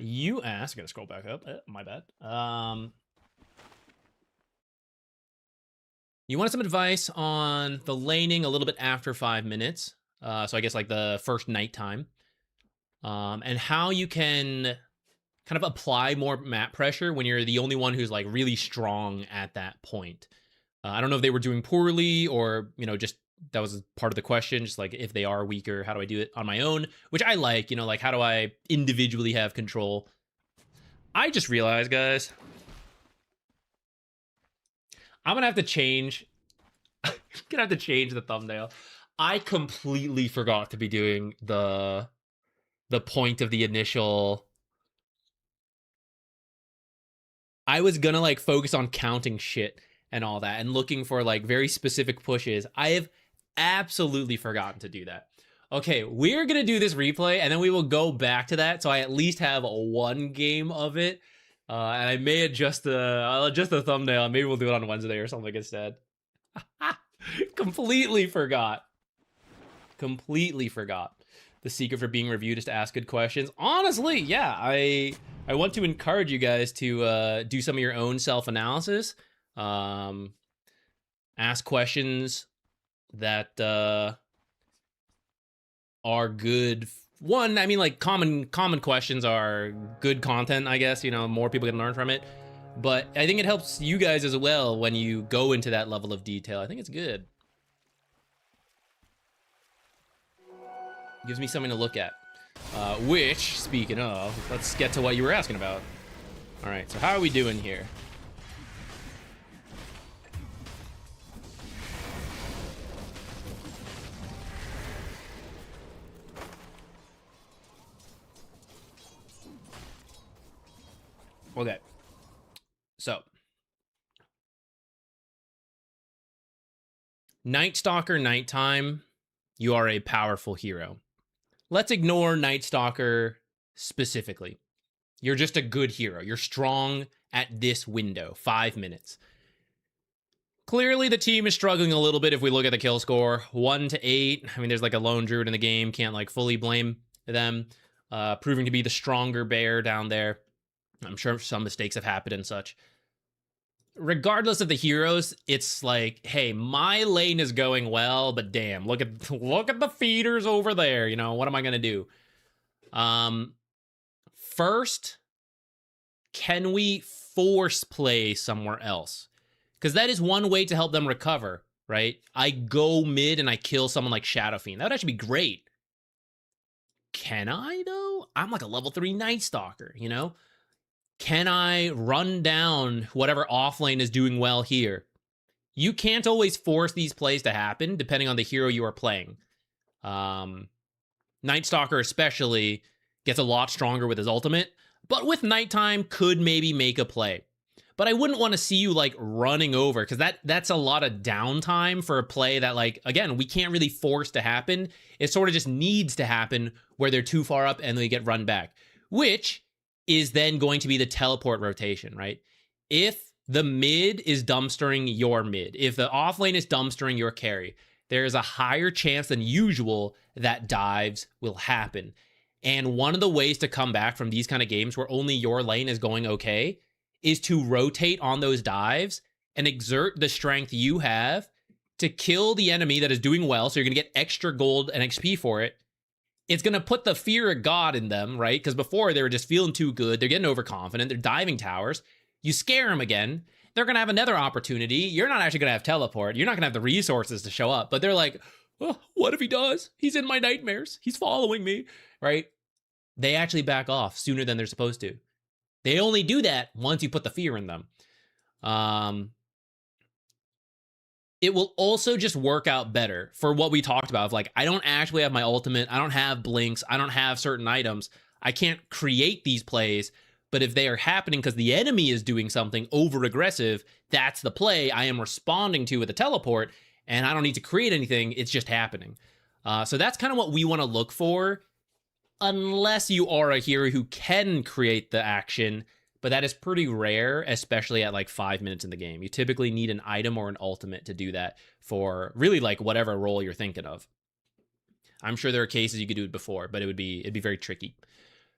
You asked, I gotta scroll back up. My bad. You wanted some advice on the laning a little bit after 5 minutes. So I guess like the first nighttime. And how you can kind of apply more map pressure when you're the only one who's like really strong at that point. I don't know if they were doing poorly or, you know, just that was part of the question. Just like if they are weaker, how do I do it on my own? Which I like, you know, like how do I individually have control? I just realized, guys, I'm gonna have to change. I'm gonna have to change the thumbnail. I completely forgot to be doing the point of the initial. I was gonna like focus on counting shit and all that and looking for like very specific pushes. I have absolutely forgotten to do that. Okay, we're gonna do this replay and then we will go back to that so I at least have one game of it. And I may adjust I'll adjust the thumbnail. Maybe we'll do it on Wednesday or something instead. Completely forgot. Completely forgot. The secret for being reviewed is to ask good questions. Honestly, yeah, I want to encourage you guys to do some of your own self-analysis. Ask questions that are good. One, I mean, like common questions are good content, I guess. You know, more people can learn from it. But I think it helps you guys as well when you go into that level of detail. I think it's good. Gives me something to look at. Which, speaking of, let's get to what you were asking about. All right, so how are we doing here? Okay. So. Nightstalker nighttime, you are a powerful hero. Let's ignore Nightstalker specifically. You're just a good hero. You're strong at this window, 5 minutes. Clearly, the team is struggling a little bit if we look at the kill score. 1 to 8. I mean, there's like a lone druid in the game. Can't like fully blame them. Proving to be the stronger bear down there. I'm sure some mistakes have happened and such. Regardless of the heroes, it's like, hey, my lane is going well, but damn, look at the feeders over there. You know, what am I gonna do? First, can we force play somewhere else? Because that is one way to help them recover, right? I go mid and I kill someone like Shadow Fiend. That would actually be great. Can I though? I'm like a level 3 Nightstalker, you know? Can I run down whatever offlane is doing well here? You can't always force these plays to happen depending on the hero you are playing. Nightstalker especially gets a lot stronger with his ultimate, but with nighttime could maybe make a play. But I wouldn't want to see you like running over because that's a lot of downtime for a play that, like, again, we can't really force to happen. It sort of just needs to happen where they're too far up and they get run back, which is then going to be the teleport rotation, right? If the mid is dumpstering your mid, if the offlane is dumpstering your carry, there is a higher chance than usual that dives will happen. And one of the ways to come back from these kind of games where only your lane is going okay is to rotate on those dives and exert the strength you have to kill the enemy that is doing well. So you're going to get extra gold and XP for it. It's going to put the fear of God in them, right? Because before they were just feeling too good. They're getting overconfident. They're diving towers. You scare them again. they're going to have another opportunity. You're not actually going to have teleport. You're not going to have the resources to show up, but they're like, oh, what if he does? He's in my nightmares. He's following me, right? They actually back off sooner than they're supposed to. They only do that once you put the fear in them. It will also just work out better for what we talked about. Of like, I don't actually have my ultimate. I don't have blinks. I don't have certain items. I can't create these plays. But if they are happening because the enemy is doing something over aggressive, that's the play I am responding to with a teleport. And I don't need to create anything. It's just happening. So that's kind of what we want to look for. Unless you are a hero who can create the action, but that is pretty rare, especially at like 5 minutes in the game. You typically need an item or an ultimate to do that for really like whatever role you're thinking of. I'm sure there are cases you could do it before, but it'd be very tricky.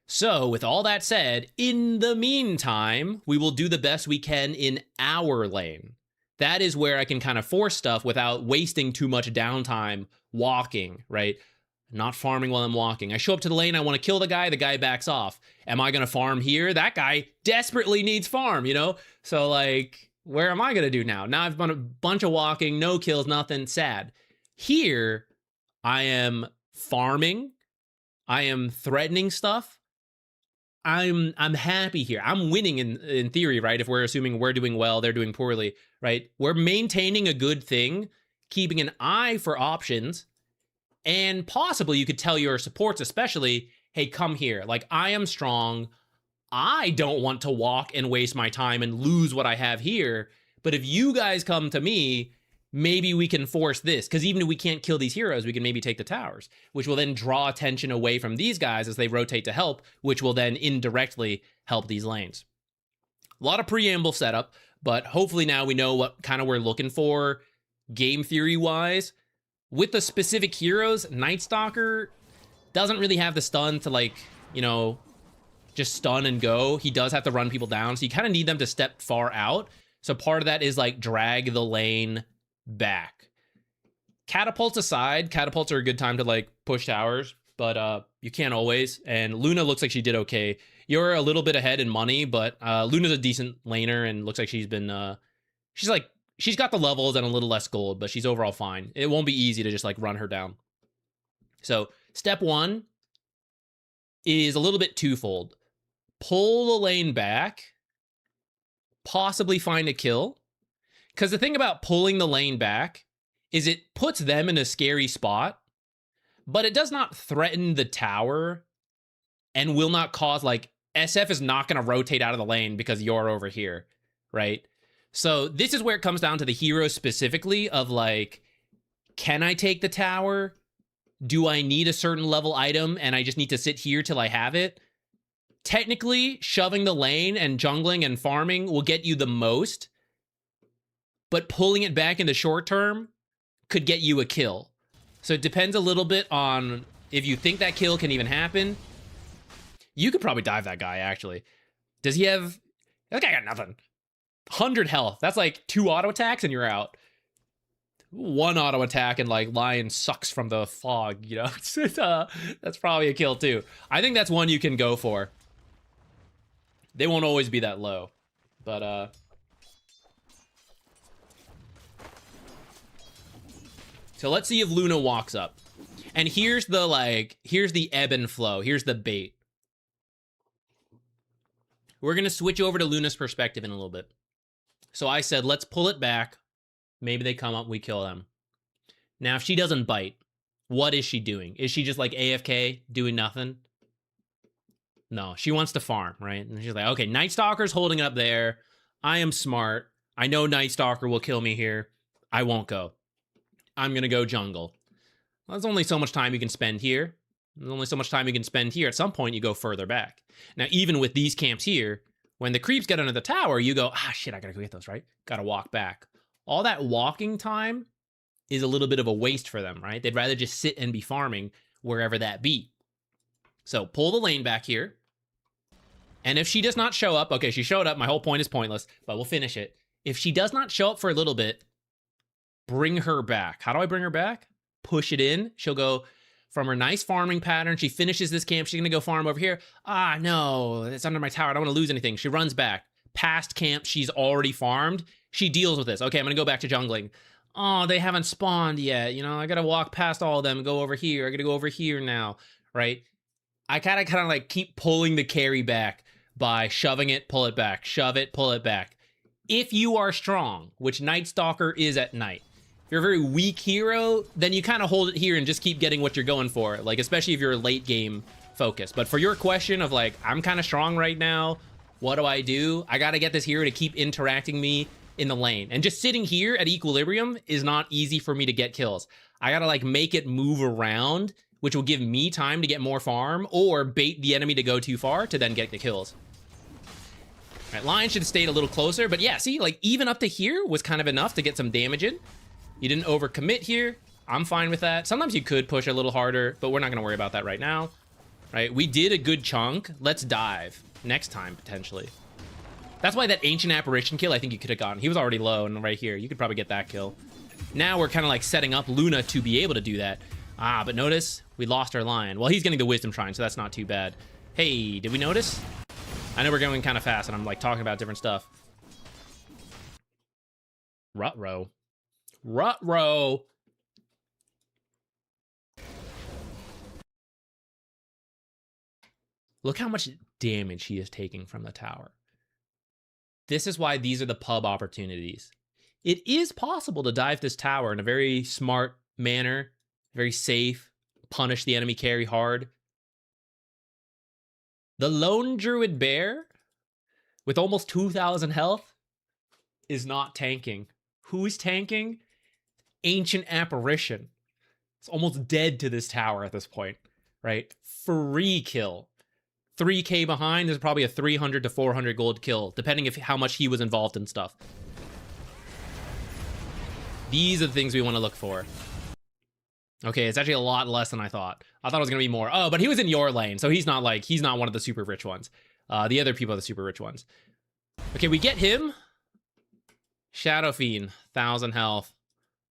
So with all that said, in the meantime, we will do the best we can in our lane. That is where I can kind of force stuff without wasting too much downtime walking, right? Not farming while I'm walking. I show up to the lane, I want to kill the guy backs off. Am I going to farm here? That guy desperately needs farm, you know? So like, where am I going to do now? Now I've done a bunch of walking, no kills, nothing, sad. Here, I am farming. I am threatening stuff. I'm happy here. I'm winning in theory, right? If we're assuming we're doing well, they're doing poorly, right? We're maintaining a good thing, keeping an eye for options. And possibly you could tell your supports especially, hey, come here. Like, I am strong. I don't want to walk and waste my time and lose what I have here. But if you guys come to me, maybe we can force this. Because even if we can't kill these heroes, we can maybe take the towers, which will then draw attention away from these guys as they rotate to help, which will then indirectly help these lanes. A lot of preamble setup, but hopefully now we know what kind of we're looking for game theory-wise. With the specific heroes, Nightstalker doesn't really have the stun to, like, you know, just stun and go. He does have to run people down, so you kind of need them to step far out. So part of that is, like, drag the lane back. Catapults aside, catapults are a good time to, like, push towers, but you can't always. And Luna looks like she did okay. You're a little bit ahead in money, but Luna's a decent laner and looks like she's been, she's got the levels and a little less gold, but she's overall fine. It won't be easy to just like run her down. So step one is a little bit twofold. Pull the lane back, possibly find a kill. Because the thing about pulling the lane back is it puts them in a scary spot, but it does not threaten the tower and will not cause, like, SF is not going to rotate out of the lane because you're over here, right? So this is where it comes down to the hero specifically of like, can I take the tower? Do I need a certain level item and I just need to sit here till I have it? Technically, shoving the lane and jungling and farming will get you the most, but pulling it back in the short term could get you a kill. So it depends a little bit on if you think that kill can even happen. You could probably dive that guy, actually. Does he have... That guy got nothing. 100 health. That's like 2 auto attacks and you're out. 1 auto attack and like Lion sucks from the fog, you know? That's probably a kill too. I think that's one you can go for. They won't always be that low. But so let's see if Luna walks up. And here's the ebb and flow. Here's the bait. We're gonna switch over to Luna's perspective in a little bit. So I said, let's pull it back. Maybe they come up, we kill them. Now, if she doesn't bite, what is she doing? Is she just like AFK, doing nothing? No, she wants to farm, right? And she's like, okay, Nightstalker's holding up there. I am smart. I know Nightstalker will kill me here. I won't go. I'm going to go jungle. Well, there's only so much time you can spend here. There's only so much time you can spend here. At some point, you go further back. Now, even with these camps here, when the creeps get under the tower, you go, ah, shit, I gotta go get those, right? Gotta walk back. All that walking time is a little bit of a waste for them, right? They'd rather just sit and be farming wherever that be. So pull the lane back here. And if she does not show up, okay, she showed up. My whole point is pointless, but we'll finish it. If she does not show up for a little bit, bring her back. How do I bring her back? Push it in. She'll go from her nice farming pattern. She finishes this camp. She's going to go farm over here. Ah, no, it's under my tower. I don't want to lose anything. She runs back. past camp she's already farmed, she deals with this. Okay, I'm gonna go back to jungling. Oh, they haven't spawned yet. You know, I gotta walk past all of them and go over here. I gotta go over here now, right? I kind of like keep pulling the carry back by shoving it, pull it back, shove it, pull it back. If you are strong, which Nightstalker is at night, if you're a very weak hero, then you kind of hold it here and just keep getting what you're going for. Like, especially if you're late game focused. But for your question of like, I'm kind of strong right now, what do? I gotta get this hero to keep interacting me in the lane. And just sitting here at equilibrium is not easy for me to get kills. I gotta like make it move around, which will give me time to get more farm or bait the enemy to go too far to then get the kills. All right, Lion should have stayed a little closer, but yeah, see, like even up to here was kind of enough to get some damage in. You didn't overcommit here. I'm fine with that. Sometimes you could push a little harder, but we're not gonna worry about that right now. Right, we did a good chunk. Let's dive next time, potentially. That's why that Ancient Apparition kill, I think you could have gotten. He was already low, and right here, you could probably get that kill. Now we're kind of like setting up Luna to be able to do that. Ah, but notice, we lost our Lion. Well, he's getting the Wisdom Shrine, so that's not too bad. Hey, did we notice? I know we're going kind of fast, and I'm like talking about different stuff. Rut-row. Rut-row. Look how much damage he is taking from the tower. This is why these are the pub opportunities. It is possible to dive this tower in a very smart manner, very safe, punish the enemy carry hard. The lone druid bear with almost 2,000 health is not tanking. Who's tanking? Ancient Apparition. It's almost dead to this tower at this point, right? Free kill. 3k behind is probably a 300 to 400 gold kill, depending if how much he was involved in stuff. These are the things we want to look for. Okay, it's actually a lot less than I thought. I thought it was gonna be more. Oh, but he was in your lane, so he's not one of the super rich ones. The other people are the super rich ones. Okay, we get him. Shadow Fiend, 1,000 health.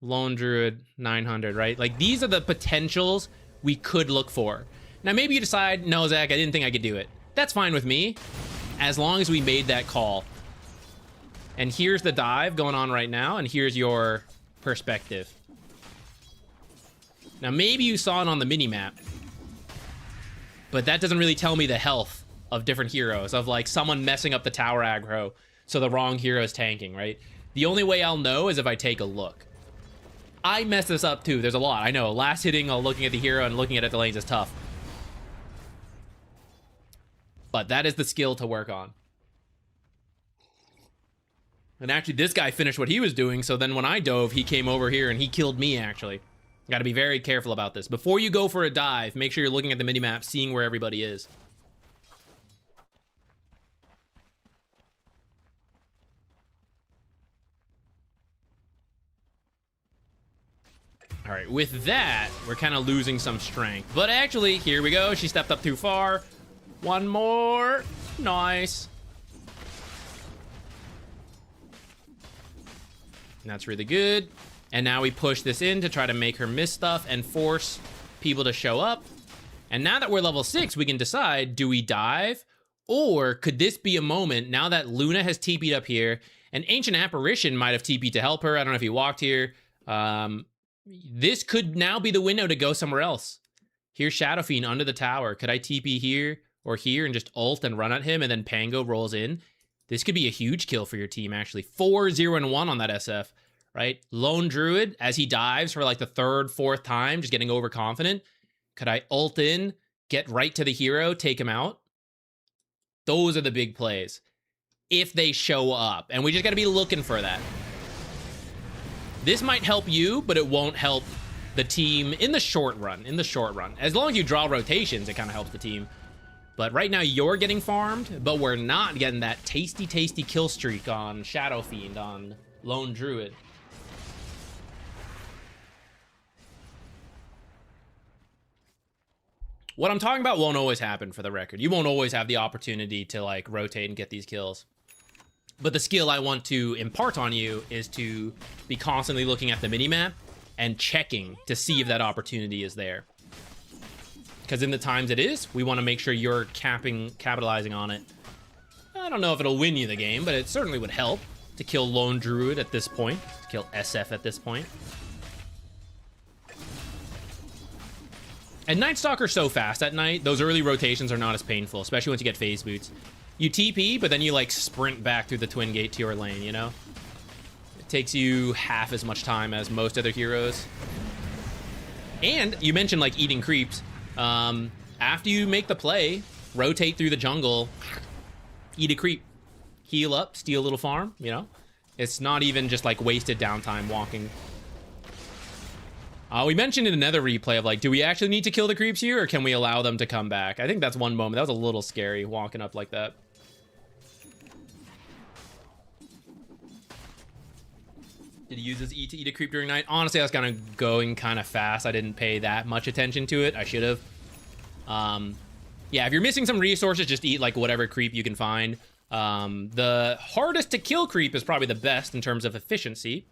Lone Druid, 900, right? Like, these are the potentials we could look for. Now, maybe you decide, no, Zach, I didn't think I could do it. That's fine with me, as long as we made that call. And here's the dive going on right now, and here's your perspective. Now, maybe you saw it on the minimap, but that doesn't really tell me the health of different heroes, of like someone messing up the tower aggro, so the wrong hero is tanking, right? The only way I'll know is if I take a look. I mess this up too. There's a lot. I know. Last hitting while looking at the hero and looking at the lanes is tough. But that is the skill to work on. And actually, this guy finished what he was doing, so then when I dove, he came over here and he killed me, actually. Got to be very careful about this. Before you go for a dive, make sure you're looking at the minimap, seeing where everybody is. All right, with that, we're kind of losing some strength. But actually, here we go. She stepped up too far. One more. Nice. That's really good. And now we push this in to try to make her miss stuff and force people to show up. And now that we're level 6, we can decide, do we dive? Or could this be a moment, now that Luna has TP'd up here, and Ancient Apparition might have TP'd to help her. I don't know if he walked here. This could now be the window to go somewhere else. Here's Shadow Fiend under the tower. Could I TP here or here and just ult and run at him, and then Pango rolls in? This could be a huge kill for your team, actually. 4-0-1 on that SF, right? Lone Druid, as he dives for like the 3rd, 4th time, just getting overconfident. Could I ult in, get right to the hero, take him out? Those are the big plays. If they show up. And we just got to be looking for that. This might help you, but it won't help the team in the short run. As long as you draw rotations, it kind of helps the team. But right now, you're getting farmed, but we're not getting that tasty, tasty kill streak on Shadow Fiend, on Lone Druid. What I'm talking about won't always happen, for the record. You won't always have the opportunity to like rotate and get these kills. But the skill I want to impart on you is to be constantly looking at the minimap and checking to see if that opportunity is there. Because in the times it is, we want to make sure you're capitalizing on it. I don't know if it'll win you the game, but it certainly would help to kill Lone Druid at this point, to kill SF at this point. And Nightstalker's so fast at night, those early rotations are not as painful, especially once you get phase boots. You TP, but then you like sprint back through the Twin Gate to your lane, you know? It takes you half as much time as most other heroes. And you mentioned like eating creeps. After you make the play, rotate through the jungle, eat a creep, heal up, steal a little farm, you know? It's not even just like wasted downtime walking. We mentioned in another replay of like, do we actually need to kill the creeps here or can we allow them to come back? I think that's one moment. That was a little scary walking up like that. Did he use his E to eat a creep during night? Honestly, I was kind of going kind of fast. I didn't pay that much attention to it. I should have. Yeah, if you're missing some resources, just eat like whatever creep you can find. The hardest to kill creep is probably the best in terms of efficiency.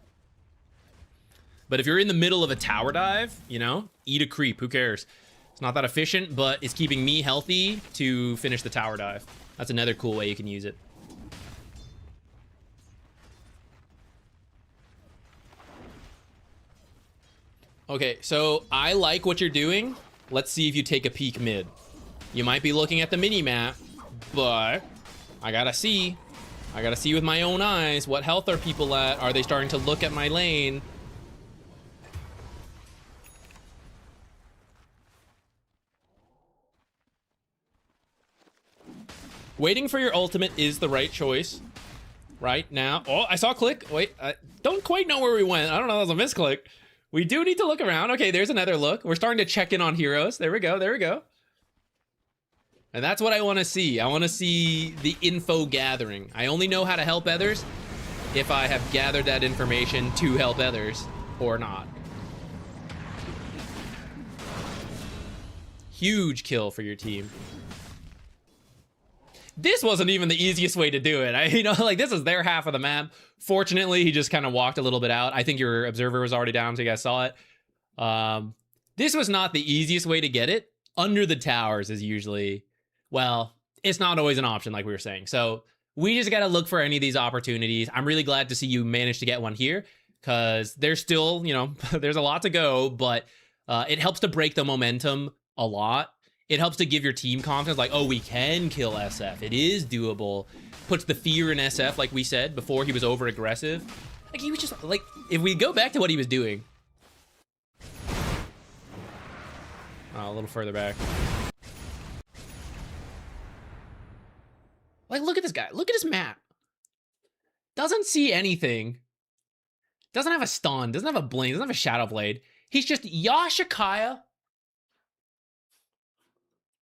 But if you're in the middle of a tower dive, you know, eat a creep. Who cares? It's not that efficient, but it's keeping me healthy to finish the tower dive. That's another cool way you can use it. Okay, so I like what you're doing. Let's see if you take a peek mid. You might be looking at the mini-map, but I gotta see. I gotta see with my own eyes. What health are people at? Are they starting to look at my lane? Waiting for your ultimate is the right choice right now. Oh, I saw a click. Wait, I don't quite know where we went. I don't know. That was a misclick. We do need to look around. Okay, there's another look. We're starting to check in on heroes. There we go. There we go. And that's what I want to see. I want to see the info gathering. I only know how to help others if I have gathered that information to help others or not. Huge kill for your team. This wasn't even the easiest way to do it. You know, like this is their half of the map. Fortunately, he just kind of walked a little bit out. I think your observer was already down, so you guys saw it. This was not the easiest way to get it. Under the towers is usually, well, it's not always an option like we were saying. So we just got to look for any of these opportunities. I'm really glad to see you manage to get one here because there's still, you know, there's a lot to go, but it helps to break the momentum a lot. It helps to give your team confidence, like, oh, we can kill SF. It is doable. Puts the fear in SF, like we said before. He was over aggressive. Like he was just like, if we go back to what he was doing. Oh, a little further back. Like, look at this guy. Look at his map. Doesn't see anything. Doesn't have a stun. Doesn't have a blink. Doesn't have a shadow blade. He's just Yashikaya.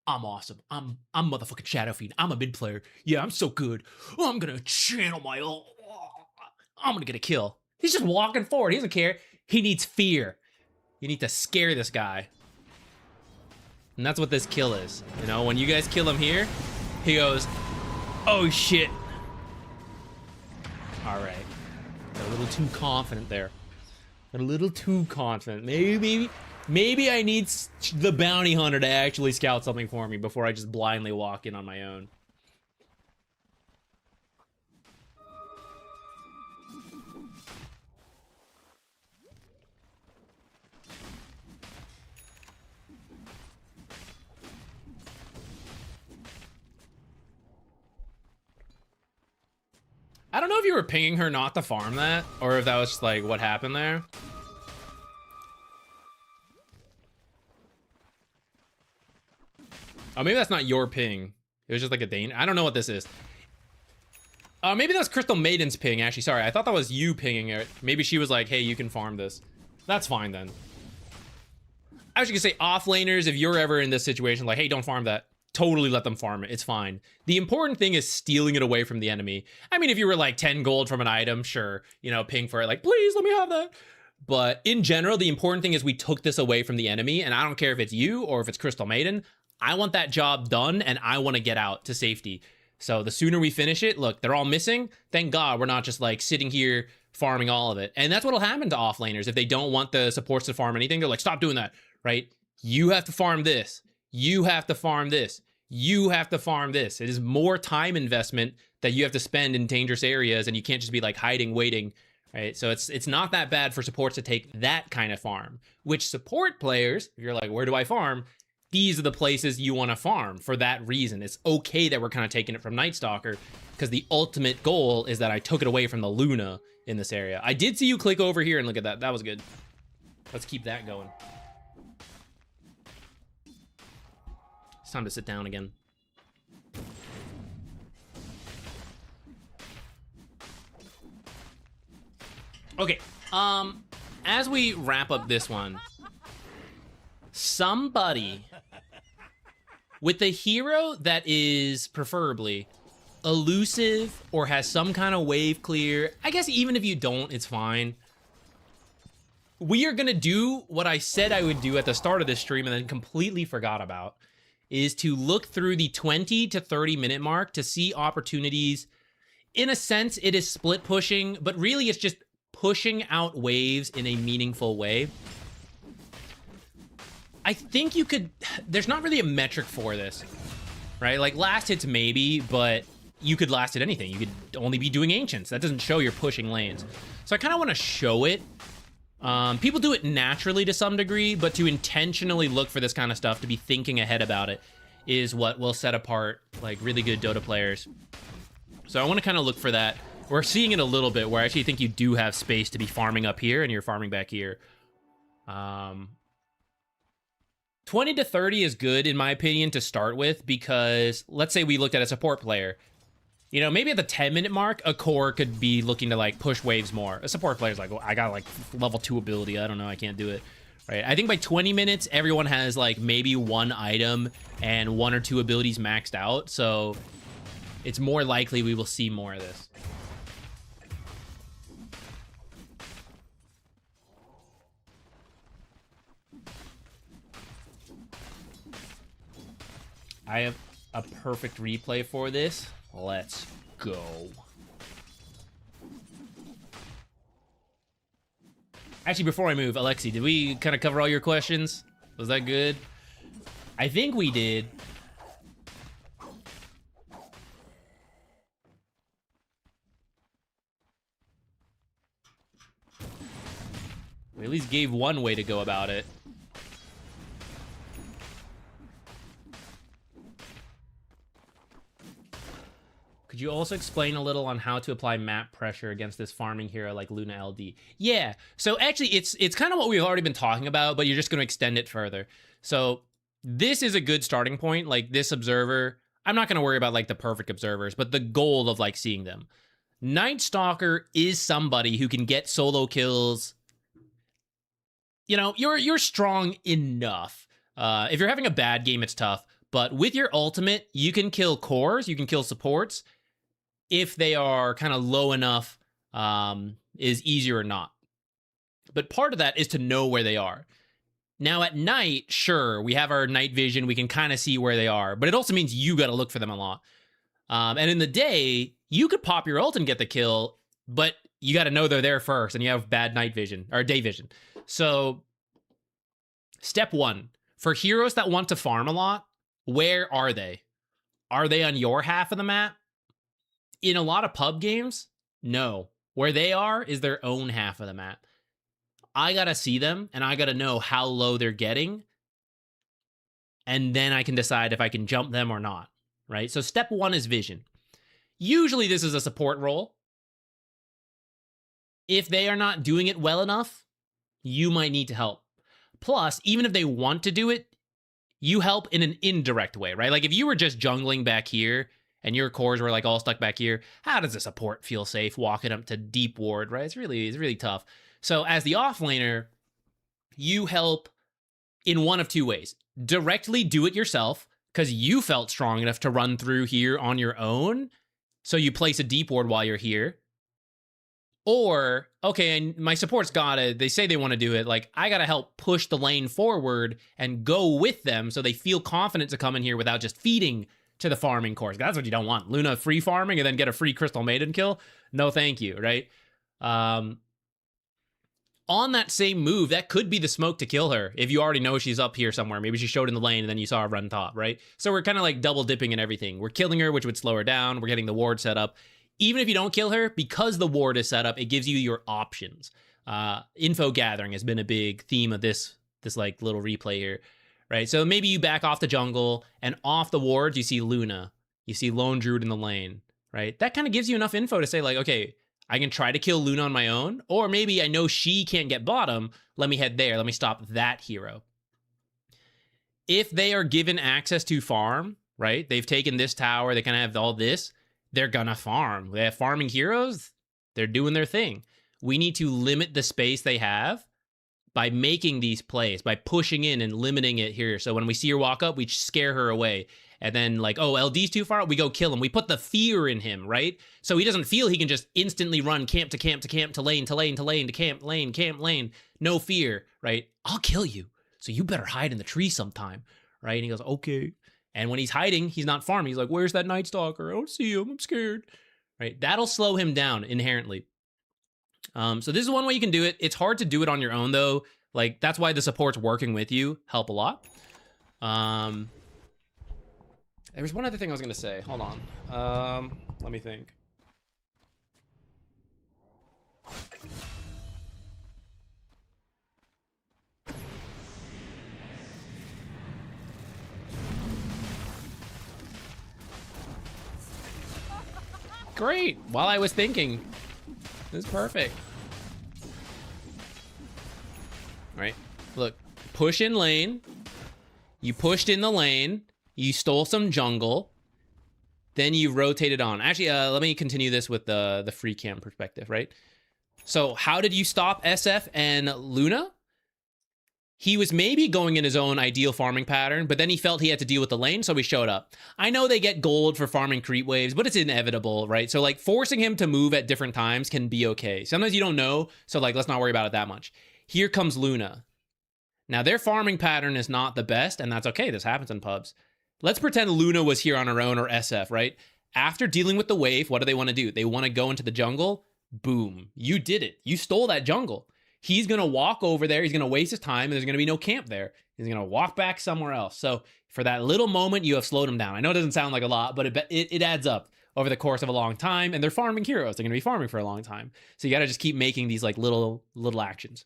I'm awesome. I'm motherfucking Shadow Fiend. I'm a mid player. Yeah, I'm so good. Oh, I'm gonna channel my ult. I'm gonna get a kill. He's just walking forward. He doesn't care. He needs fear. You need to scare this guy. And that's what this kill is. You know, when you guys kill him here, he goes, oh shit. All right. Got a little too confident there. Got a little too confident. Maybe I need the bounty hunter to actually scout something for me before I just blindly walk in on my own. I don't know if you were pinging her not to farm that, or if that was just like what happened there. Oh, maybe that's not your ping. It was just like a Dane. I don't know what this is. Maybe that's Crystal Maiden's ping, actually. Sorry, I thought that was you pinging it. Maybe she was like, hey, you can farm this. That's fine, then. I was just gonna say, offlaners, if you're ever in this situation, like, hey, don't farm that. Totally let them farm it. It's fine. The important thing is stealing it away from the enemy. I mean, if you were like 10 gold from an item, sure. You know, ping for it. Like, please, let me have that. But in general, the important thing is we took this away from the enemy. And I don't care if it's you or if it's Crystal Maiden. I want that job done, and I want to get out to safety. So the sooner we finish it, look, they're all missing. Thank God we're not just like sitting here farming all of it. And that's what'll happen to offlaners. If they don't want the supports to farm anything, they're like, stop doing that, right? You have to farm this. You have to farm this. you have to farm this. It is more time investment that you have to spend in dangerous areas, and you can't just be like hiding, waiting, right? So it's not that bad for supports to take that kind of farm, which support players, if you're like, where do I farm? These are the places you want to farm for that reason. It's okay that we're kind of taking it from Nightstalker, because the ultimate goal is that I took it away from the Luna in this area. I did see you click over here and look at that. That was good. Let's keep that going. It's time to sit down again. Okay, as we wrap up this one, somebody with a hero that is preferably elusive or has some kind of wave clear, I guess even if you don't, it's fine. We are gonna do what I said I would do at the start of this stream and then completely forgot about, is to look through the 20 to 30 minute mark to see opportunities. In a sense, it is split pushing, but really it's just pushing out waves in a meaningful way. I think you could, there's not really a metric for this, right? Like last hits maybe, but you could last hit anything. You could only be doing ancients. That doesn't show you're pushing lanes. So I kind of want to show it. People do it naturally to some degree, but to intentionally look for this kind of stuff, to be thinking ahead about it, is what will set apart like really good Dota players. So I want to kind of look for that. We're seeing it a little bit where I actually think you do have space to be farming up here and you're farming back here. 20 to 30 is good in my opinion to start with, because let's say we looked at a support player. You know, maybe at the 10-minute mark, a core could be looking to like push waves more. A support player's like, well, I got like level 2 ability. I don't know. I can't do it. Right. I think by 20 minutes, everyone has like maybe 1 item and 1 or 2 abilities maxed out. So it's more likely we will see more of this. I have a perfect replay for this. Let's go. Actually, before I move, Alexi, did we kind of cover all your questions? Was that good? I think we did. We at least gave one way to go about it. Could you also explain a little on how to apply map pressure against this farming hero like Luna LD? Yeah, so actually it's kind of what we've already been talking about, but you're just going to extend it further. So this is a good starting point. Like this observer, I'm not going to worry about like the perfect observers, but the goal of like seeing them. Nightstalker is somebody who can get solo kills. You know, you're strong enough. If you're having a bad game, it's tough. But with your ultimate, you can kill cores, you can kill supports. If they are kind of low enough, is easier or not. But part of that is to know where they are. Now at night, sure, we have our night vision. We can kind of see where they are, but it also means you got to look for them a lot. And in the day, you could pop your ult and get the kill, but you got to know they're there first, and you have bad night vision or day vision. So step 1, for heroes that want to farm a lot, where are they? Are they on your half of the map? In a lot of pub games, no. Where they are is their own half of the map. I gotta see them, and I gotta know how low they're getting, and then I can decide if I can jump them or not, right? So step 1 is vision. Usually this is a support role. If they are not doing it well enough, you might need to help. Plus, even if they want to do it, you help in an indirect way, right? Like if you were just jungling back here and your cores were like all stuck back here, how does a support feel safe walking up to deep ward, right? It's really tough. So as the offlaner, you help in one of 2 ways. Directly do it yourself, because you felt strong enough to run through here on your own, so you place a deep ward while you're here. Or, okay, and my support's got it. They say they want to do it. Like, I got to help push the lane forward and go with them so they feel confident to come in here without just feeding to the farming cores. That's what you don't want. Luna free farming and then get a free Crystal Maiden kill? No, thank you, right? on that same move, that could be the smoke to kill her if you already know she's up here somewhere. Maybe she showed in the lane and then you saw her run top, right? So we're kind of like double dipping in everything. We're killing her, which would slow her down. We're getting the ward set up. Even if you don't kill her, because the ward is set up, it gives you your options. Info gathering has been a big theme of this like little replay here, right? So maybe you back off the jungle and off the wards, you see Luna. You see Lone Druid in the lane, right? That kind of gives you enough info to say like, okay, I can try to kill Luna on my own, or maybe I know she can't get bottom. Let me head there. Let me stop that hero. If they are given access to farm, right? They've taken this tower. They kind of have all this. They're going to farm. They have farming heroes. They're doing their thing. We need to limit the space they have by making these plays, by pushing in and limiting it here. So when we see her walk up, we scare her away. And then like, oh, LD's too far, we go kill him. We put the fear in him, right? So he doesn't feel he can just instantly run camp to camp to camp to lane to lane to lane to camp lane. No fear, right? I'll kill you. So you better hide in the tree sometime, right? And he goes, okay. And when he's hiding, he's not farming. He's like, where's that Nightstalker? I don't see him. I'm scared, right? That'll slow him down inherently. So this is one way you can do it. It's hard to do it on your own though. Like that's why the supports working with you help a lot. There was one other thing I was going to say. Hold on. Let me think. Great. While I was thinking. This is perfect. All right. Look. Push in lane. You pushed in the lane. You stole some jungle, then you rotated on. Actually, let me continue this with the free cam perspective, right? So how did you stop SF and Luna? He was maybe going in his own ideal farming pattern, but then he felt he had to deal with the lane, so he showed up. I know they get gold for farming creep waves, but it's inevitable, right? So like forcing him to move at different times can be okay. Sometimes you don't know, so like let's not worry about it that much. Here comes Luna. Now their farming pattern is not the best, and that's okay. This happens in pubs. Let's pretend Luna was here on her own or SF, right? After dealing with the wave, what do they want to do? They want to go into the jungle. Boom. You did it. You stole that jungle. He's going to walk over there. He's going to waste his time, and there's going to be no camp there. He's going to walk back somewhere else. So for that little moment, you have slowed him down. I know it doesn't sound like a lot, but it adds up over the course of a long time, and they're farming heroes. They're going to be farming for a long time. So you got to just keep making these like little actions.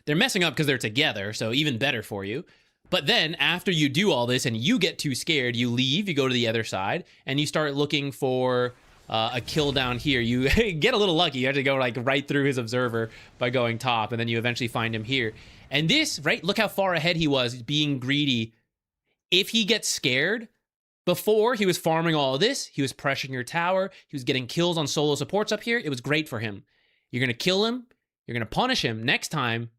They're messing up because they're together, so even better for you. But then after you do all this and you get too scared, you leave, you go to the other side, and you start looking for a kill down here. You get a little lucky. You have to go like right through his observer by going top, and then you eventually find him here. And this, right, look how far ahead he was being greedy. If he gets scared, before he was farming all of this, he was pressuring your tower, he was getting kills on solo supports up here. It was great for him. You're going to kill him. You're going to punish him. Next time,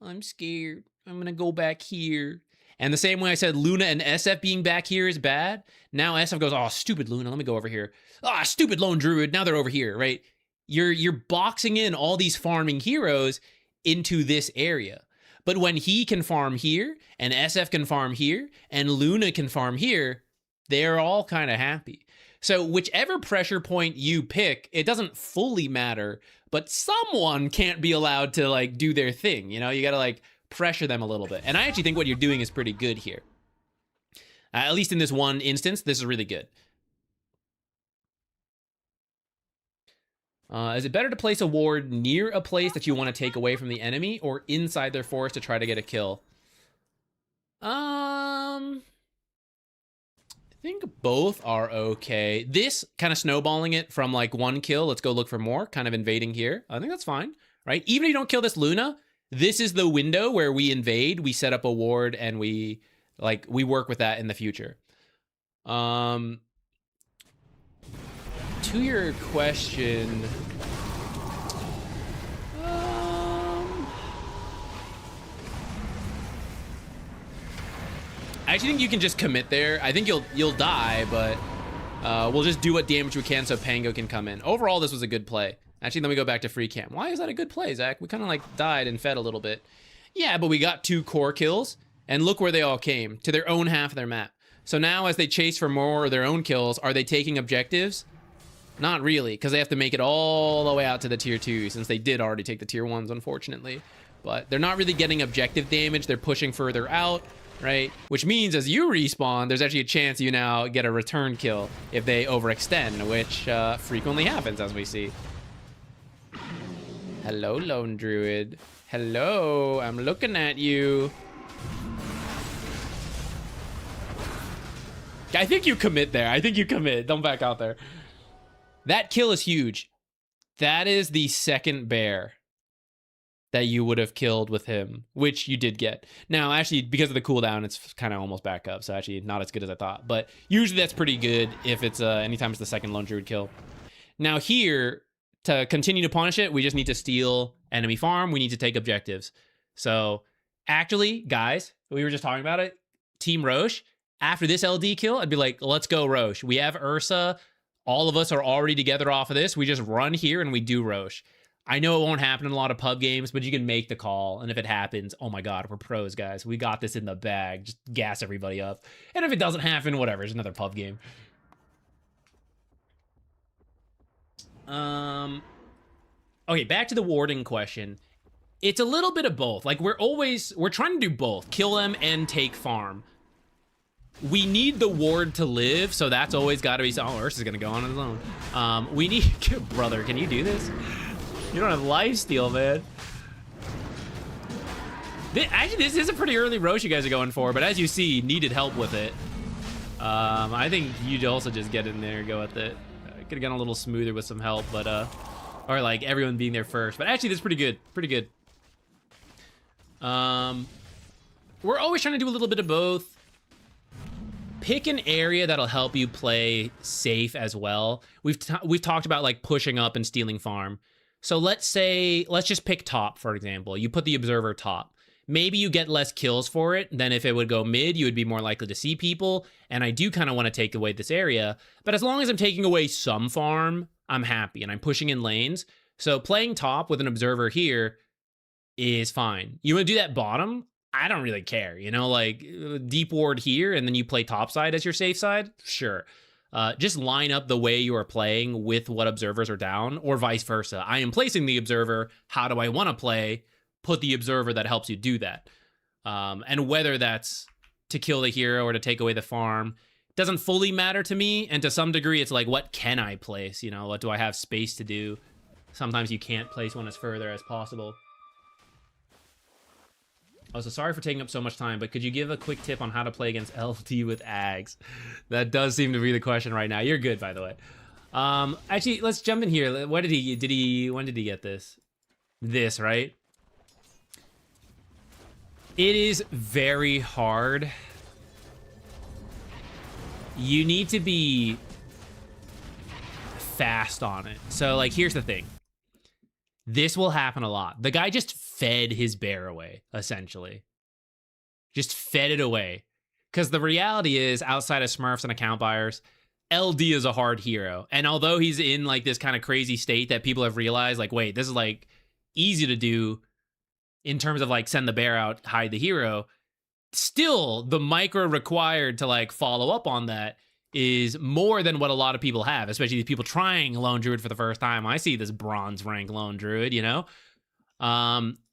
I'm scared. I'm going to go back here. And the same way I said Luna and SF being back here is bad, now SF goes, oh, stupid Luna, let me go over here. Ah, stupid Lone Druid, now they're over here, right? You're boxing in all these farming heroes into this area. But when he can farm here, and SF can farm here, and Luna can farm here, they're all kind of happy. So whichever pressure point you pick, it doesn't fully matter, but someone can't be allowed to like do their thing, you know? You gotta like pressure them a little bit. And I actually think what you're doing is pretty good here. At least in this one instance, this is really good. Is it better to place a ward near a place that you want to take away from the enemy or inside their forest to try to get a kill? I think both are okay. This kind of snowballing it from like one kill, let's go look for more, kind of invading here. I think that's fine, right? Even if you don't kill this Luna, this is the window where we invade, we set up a ward, and we work with that in the future. To your question, I actually think you can just commit there. I think you'll die, but we'll just do what damage we can so Pango can come in. Overall, this was a good play. Actually, let me go back to free cam. Why is that a good play, Zach? We kind of like died and fed a little bit. Yeah, but we got 2 core kills, and look where they all came, to their own half of their map. So now as they chase for more of their own kills, are they taking objectives? Not really, because they have to make it all the way out to the tier 2, since they did already take the tier 1s, unfortunately. But they're not really getting objective damage. They're pushing further out, right? Which means as you respawn, there's actually a chance you now get a return kill if they overextend, which frequently happens, as we see. Hello, Lone Druid. Hello, I'm looking at you. I think you commit there. I think you commit. Don't back out there. That kill is huge. That is the second bear that you would have killed with him, which you did get. Now, actually, because of the cooldown, it's kind of almost back up, so actually not as good as I thought. But usually that's pretty good if it's anytime it's the second Lone Druid kill. Now here, to continue to punish it, we just need to steal enemy farm. We need to take objectives. So actually, guys, we were just talking about it. Team Roche, after this LD kill, I'd be like, let's go Roche. We have Ursa. All of us are already together off of this. We just run here and we do Roche. I know it won't happen in a lot of pub games, but you can make the call. And if it happens, oh my God, we're pros, guys. We got this in the bag. Just gas everybody up. And if it doesn't happen, whatever. It's another pub game. Okay, back to the warding question. It's a little bit of both. Like, we're trying to do both. Kill them and take farm. We need the ward to live, so that's always got to be... Oh, Ursa's going to go on his own. We need... Brother, can you do this? You don't have lifesteal, man. Actually, this is a pretty early Roche you guys are going for, but as you see, needed help with it. I think you'd also just get in there and go with it. Could have gone a little smoother with some help, but... Or, like, everyone being there first. But actually, this is pretty good. Pretty good. We're always trying to do a little bit of both. Pick an area that'll help you play safe as well. We've talked about like pushing up and stealing farm. So let's just pick top, for example. You put the observer top. Maybe you get less kills for it than if it would go mid. You would be more likely to see people. And I do kind of want to take away this area. But as long as I'm taking away some farm, I'm happy. And I'm pushing in lanes. So playing top with an observer here is fine. You want to do that bottom? I don't really care, you know, like deep ward here and then you play top side as your safe side. Sure. Just line up the way you are playing with what observers are down or vice versa. I am placing the observer. How do I want to play? Put the observer that helps you do that. And whether that's to kill the hero or to take away the farm doesn't fully matter to me. And to some degree, it's like, what can I place? You know, what do I have space to do? Sometimes you can't place one as further as possible. Oh, so sorry for taking up so much time, but could you give a quick tip on how to play against LD with Ags? That does seem to be the question right now. You're good, by the way. Actually, let's jump in here. When did he get this? This, right? It is very hard. You need to be fast on it. So, like, here's the thing. This will happen a lot. The guy just fed his bear away, essentially. Just fed it away. Because the reality is, outside of Smurfs and account buyers, LD is a hard hero. And although he's in, like, this kind of crazy state that people have realized, like, wait, this is, like, easy to do in terms of, like, send the bear out, hide the hero, still, the micro required to, like, follow up on that is more than what a lot of people have, especially these people trying Lone Druid for the first time. I see this bronze rank Lone Druid, you know?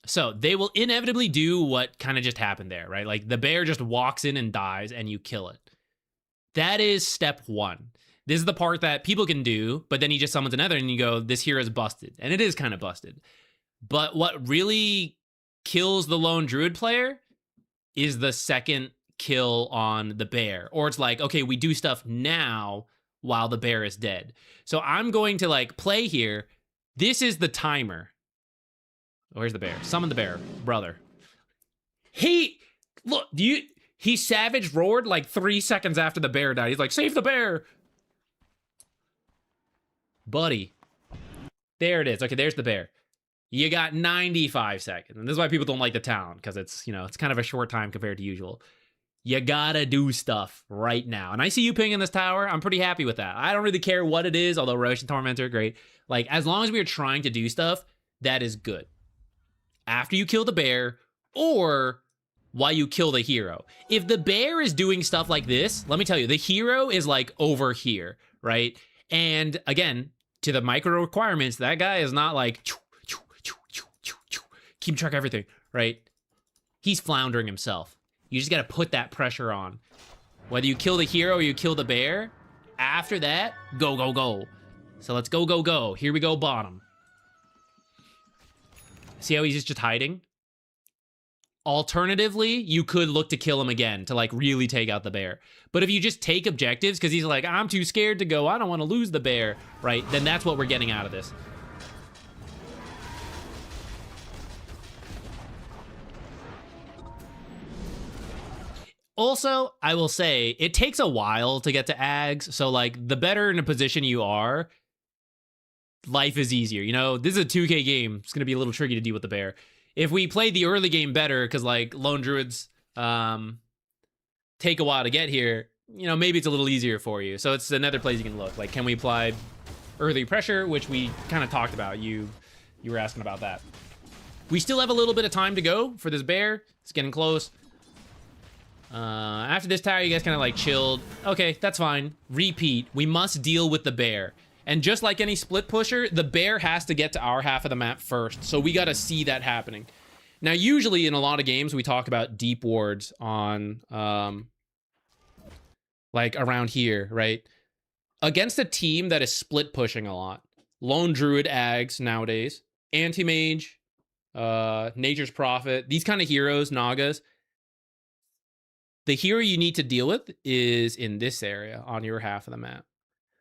So they will inevitably do what kind of just happened there, right? Like the bear just walks in and dies and you kill it. That is step one. This is the part that people can do, but then he just summons another and you go, this hero's busted. And it is kind of busted. But what really kills the Lone Druid player is the second kill on the bear. Or it's like, okay, we do stuff now while the bear is dead. So I'm going to like play here. This is the timer. Oh, where's the bear? Summon the bear, brother. He savage roared like 3 seconds after the bear died. He's like, save the bear. Buddy. There it is. Okay, there's the bear. You got 95 seconds. And this is why people don't like the town, because it's, you know, it's kind of a short time compared to usual. You gotta do stuff right now. And I see you pinging this tower. I'm pretty happy with that. I don't really care what it is, although Roche and Tormentor are great. Like, as long as we are trying to do stuff, that is good. After you kill the bear, or while you kill the hero. If the bear is doing stuff like this, let me tell you, the hero is like over here, right? And again, to the micro requirements, that guy is not like keep track of everything, right? He's floundering himself. You just got to put that pressure on. Whether you kill the hero or you kill the bear, after that, go, go, go. So let's go, go, go. Here we go, bottom. See how he's just hiding? Alternatively, you could look to kill him again to like really take out the bear. But if you just take objectives because he's like, I'm too scared to go, I don't want to lose the bear, right? Then that's what we're getting out of this. Also, I will say, it takes a while to get to Ags, so like the better in a position you are, life is easier. You know, this is a 2K game. It's going to be a little tricky to deal with the bear. If we played the early game better, because like lone druids take a while to get here, you know, maybe it's a little easier for you. So it's another place you can look. Like, can we apply early pressure, which we kind of talked about. You were asking about that. We still have a little bit of time to go for this bear. It's getting close. After this tower, you guys kind of like chilled. Okay, that's fine. Repeat. We must deal with the bear. And just like any split pusher, the bear has to get to our half of the map first. So we got to see that happening. Now, usually in a lot of games, we talk about deep wards on, like around here, right? Against a team that is split pushing a lot. Lone Druid Ags nowadays. Anti-Mage, Nature's Prophet. These kind of heroes, Nagas. The hero you need to deal with is in this area on your half of the map.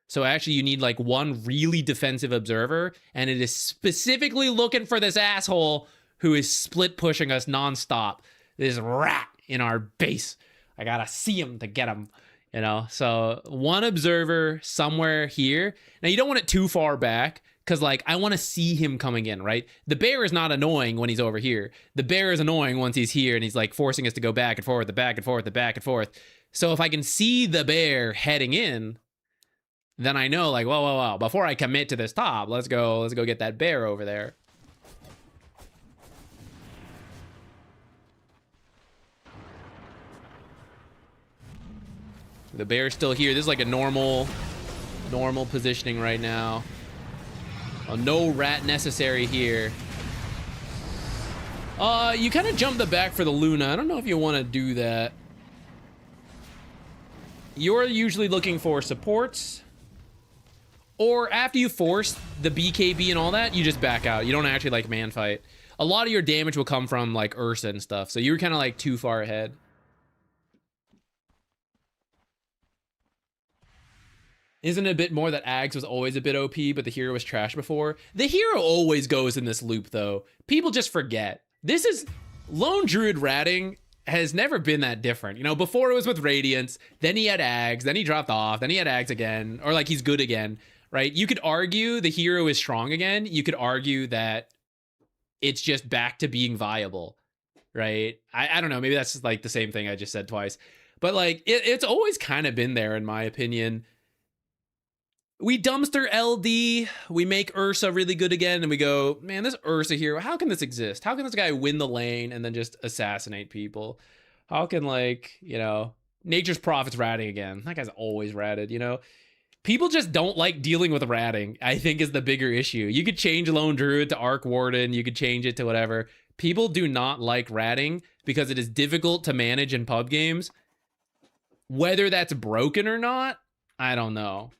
So actually you need like one really defensive observer, and it is specifically looking for this asshole who is split pushing us nonstop. This rat in our base. I gotta see him to get him, you know? So one observer somewhere here. Now you don't want it too far back, because like I want to see him coming in, right? The bear is not annoying when he's over here. The bear is annoying once he's here and he's like forcing us to go back and forth, the back and forth, the back and forth. So if I can see the bear heading in, then I know like, whoa, before I commit to this top, let's go get that bear over there. The bear's still here. This is like a normal positioning right now. Oh, no rat necessary here. You kind of jump the back for the Luna. I don't know if you want to do that. You're usually looking for supports. Or after you force the BKB and all that, you just back out. You don't actually like man fight. A lot of your damage will come from like Ursa and stuff. So you're kind of like too far ahead. Isn't it a bit more that Ags was always a bit OP, but the hero was trash before? The hero always goes in this loop, though. People just forget. This is... Lone Druid ratting has never been that different. You know, before it was with Radiance, then he had Ags, then he dropped off, then he had Ags again, or like he's good again, right? You could argue the hero is strong again. You could argue that it's just back to being viable, right? I don't know. Maybe that's like the same thing I just said twice. But like, it's always kind of been there, in my opinion. We dumpster LD, we make Ursa really good again, and we go, man, this Ursa here, how can this exist? How can this guy win the lane and then just assassinate people? How can, like, you know, Nature's Prophet's ratting again. That guy's always ratted, you know? People just don't like dealing with ratting, I think, is the bigger issue. You could change Lone Druid to Arc Warden, you could change it to whatever. People do not like ratting because it is difficult to manage in pub games. Whether that's broken or not, I don't know.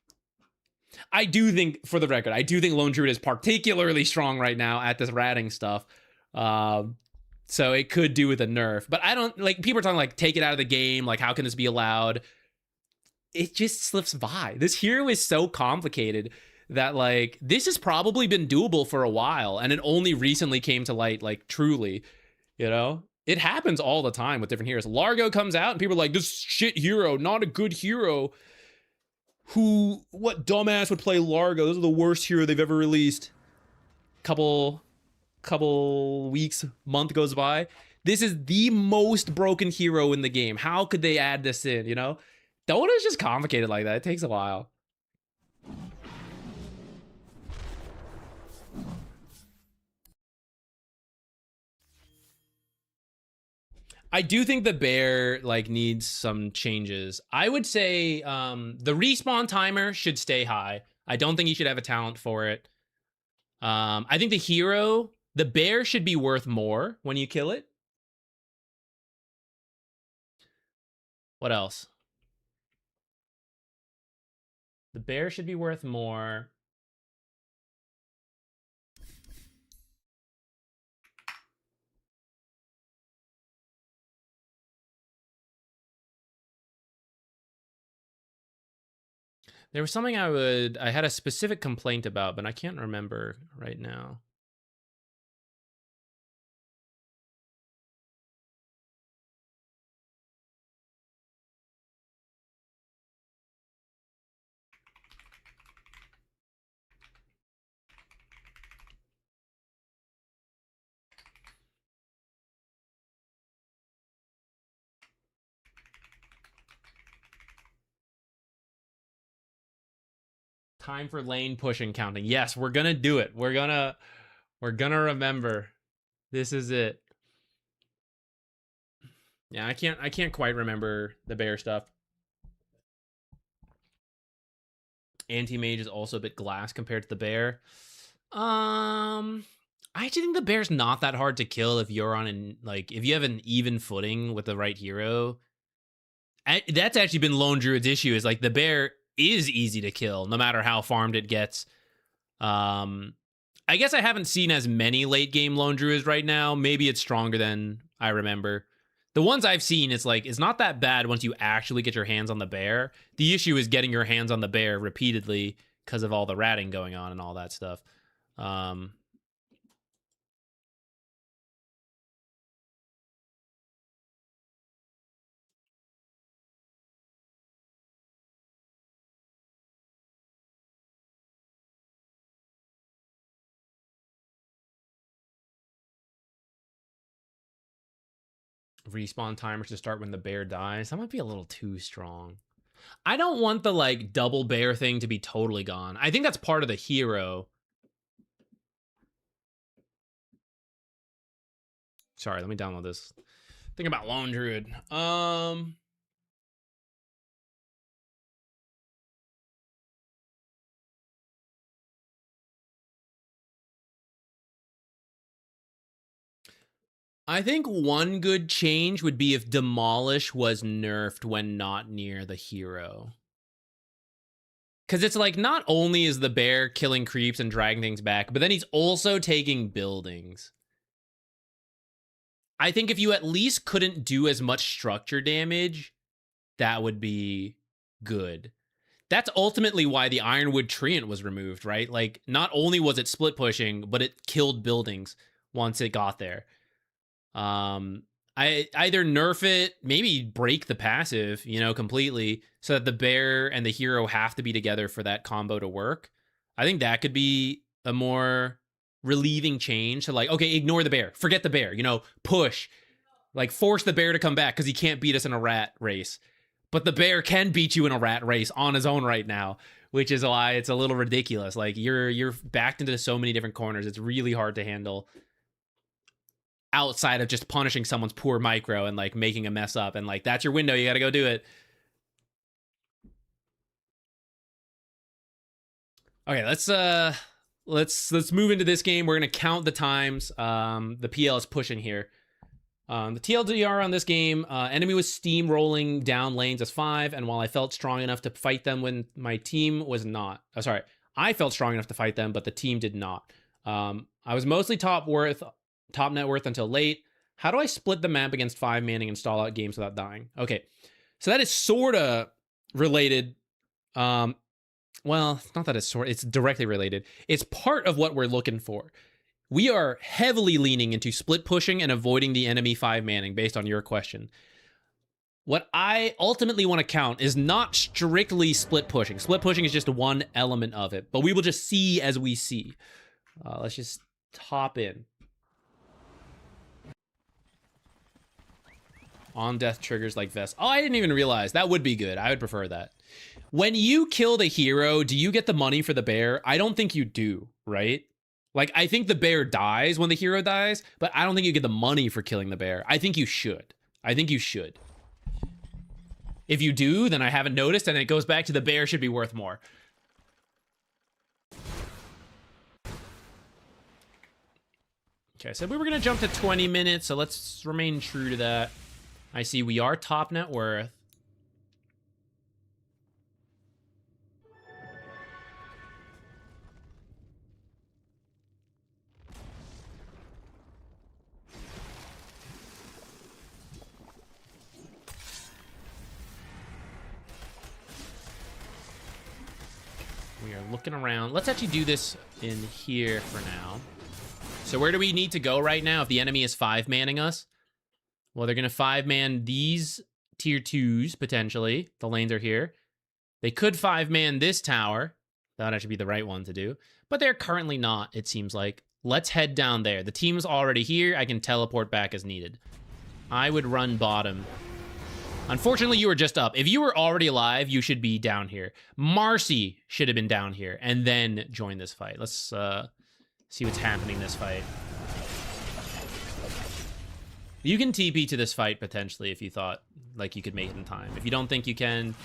I do think, for the record, I do think Lone Druid is particularly strong right now at this ratting stuff. So it could do with a nerf. But I don't, like, people are talking, like, take it out of the game. Like, how can this be allowed? It just slips by. This hero is so complicated that, like, this has probably been doable for a while. And it only recently came to light, like, truly, you know? It happens all the time with different heroes. Largo comes out and people are like, this shit hero, not a good hero. What dumbass would play Largo? This is the worst hero they've ever released. Couple weeks, month goes by. This is the most broken hero in the game. How could they add this in, you know? Dota is just complicated like that. It takes a while. I do think the bear like needs some changes. I would say the respawn timer should stay high. I don't think he should have a talent for it. I think the bear should be worth more when you kill it. What else? The bear should be worth more. There was something I had a specific complaint about, but I can't remember right now. Time for lane pushing counting. Yes, we're gonna do it. We're gonna remember. This is it. Yeah, I can't quite remember the bear stuff. Anti-mage is also a bit glass compared to the bear. I actually think the bear's not that hard to kill if you're on if you have an even footing with the right hero. That's actually been Lone Druid's issue, is like the bear is easy to kill no matter how farmed it gets. I guess I haven't seen as many late game Lone Druids right now. Maybe it's stronger than I remember. The ones I've seen, it's not that bad once you actually get your hands on the bear. The issue is getting your hands on the bear repeatedly because of all the ratting going on and all that stuff. Respawn timers to start when the bear dies. That might be a little too strong. I don't want the double bear thing to be totally gone. I think that's part of the hero. Sorry, let me download this. Think about Lone Druid. I think one good change would be if Demolish was nerfed when not near the hero. Because it's not only is the bear killing creeps and dragging things back, but then he's also taking buildings. I think if you at least couldn't do as much structure damage, that would be good. That's ultimately why the Ironwood Treant was removed, right? Not only was it split pushing, but it killed buildings once it got there. I either nerf it, maybe break the passive, completely, so that the bear and the hero have to be together for that combo to work. I think that could be a more relieving change to okay, ignore the bear, forget the bear, push, force the bear to come back because he can't beat us in a rat race. But the bear can beat you in a rat race on his own right now, which is why it's a little ridiculous. You're backed into so many different corners. It's really hard to handle outside of just punishing someone's poor micro and making a mess up, and that's your window. You got to go do it. Okay, let's move into this game. We're gonna count the times the PL is pushing here. The TLDR on this game, enemy was steamrolling down lanes as 5, and while I felt strong enough to fight them when my team was not, I felt strong enough to fight them, but the team did not. I was mostly top net worth until late. How do I split the map against 5-manning and stall out games without dying? Okay, so that is sort of related. Well, it's not that it's directly related. It's part of what we're looking for. We are heavily leaning into split pushing and avoiding the enemy 5-manning based on your question. What I ultimately want to count is not strictly split pushing. Split pushing is just one element of it, but we will just see as we see. Let's just hop in. On death triggers like Vest. Oh, I didn't even realize. That would be good. I would prefer that. When you kill the hero, do you get the money for the bear? I don't think you do, right? I think the bear dies when the hero dies, but I don't think you get the money for killing the bear. I think you should. If you do, then I haven't noticed, and it goes back to the bear should be worth more. Okay, so we were going to jump to 20 minutes, so let's remain true to that. I see we are top net worth. We are looking around. Let's actually do this in here for now. So where do we need to go right now if the enemy is 5-manning us? Well, they're going to 5-man these tier 2s, potentially. The lanes are here. They could 5-man this tower. That would actually be the right one to do. But they're currently not, it seems like. Let's head down there. The team's already here. I can teleport back as needed. I would run bottom. Unfortunately, you were just up. If you were already alive, you should be down here. Marcy should have been down here and then join this fight. Let's see what's happening in this fight. You can TP to this fight, potentially, if you thought like you could make it in time. If you don't think you can,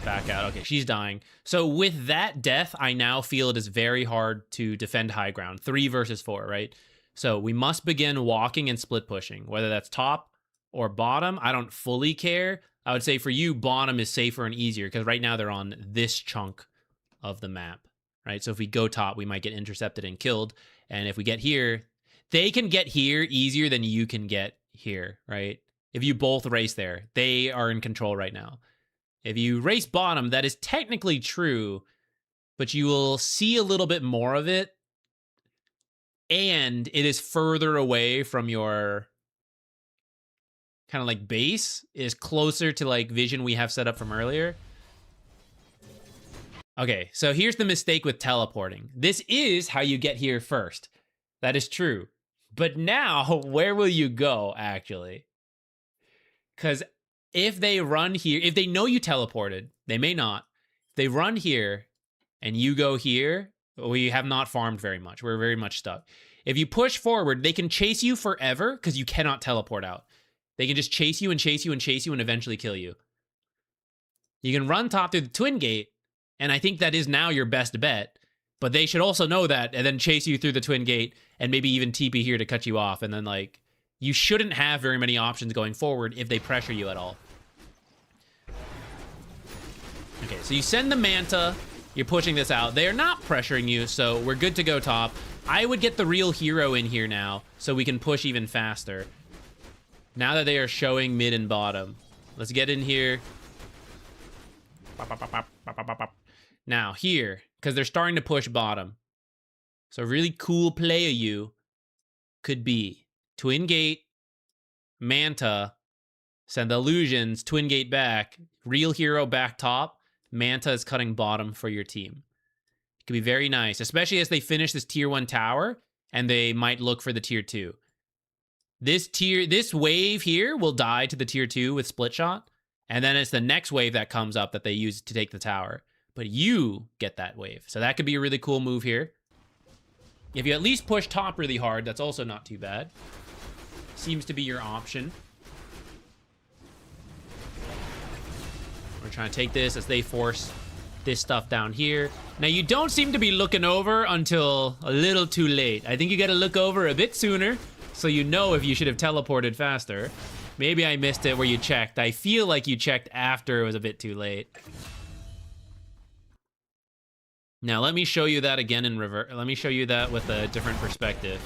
back out. Okay, she's dying. So with that death, I now feel it is very hard to defend high ground. 3 versus 4, right? So we must begin walking and split pushing, whether that's top or bottom. I don't fully care. I would say for you, bottom is safer and easier because right now they're on this chunk of the map, right? So if we go top, we might get intercepted and killed. And if we get here, they can get here easier than you can get here, right? If you both race there, they are in control right now. If you race bottom, that is technically true, but you will see a little bit more of it. And it is further away from your kind of like base, is closer to like vision we have set up from earlier. Okay, so here's the mistake with teleporting. This is how you get here first. That is true. But now, where will you go, actually? Because if they run here, if they know you teleported, they may not. If they run here and you go here, we have not farmed very much. We're very much stuck. If you push forward, they can chase you forever because you cannot teleport out. They can just chase you and chase you and chase you and eventually kill you. You can run top through the twin gate, and I think that is now your best bet. But they should also know that and then chase you through the twin gate and maybe even TP here to cut you off. And then, like, you shouldn't have very many options going forward if they pressure you at all. Okay, so you send the Manta. You're pushing this out. They are not pressuring you, so we're good to go top. I would get the real hero in here now so we can push even faster. Now that they are showing mid and bottom. Let's get in here. Now, here, because they're starting to push bottom. So a really cool play of you could be twin gate, Manta, send the illusions, twin gate back, real hero back top, Manta is cutting bottom for your team. It could be very nice, especially as they finish this tier 1 tower and they might look for the tier 2. This wave here will die to the tier 2 with split shot, and then it's the next wave that comes up that they use to take the tower. But you get that wave. So that could be a really cool move here. If you at least push top really hard, that's also not too bad. Seems to be your option. We're trying to take this as they force this stuff down here. Now, you don't seem to be looking over until a little too late. I think you got to look over a bit sooner so you know if you should have teleported faster. Maybe I missed it where you checked. I feel like you checked after it was a bit too late. Now, let me show you that again in reverse. Let me show you that with a different perspective.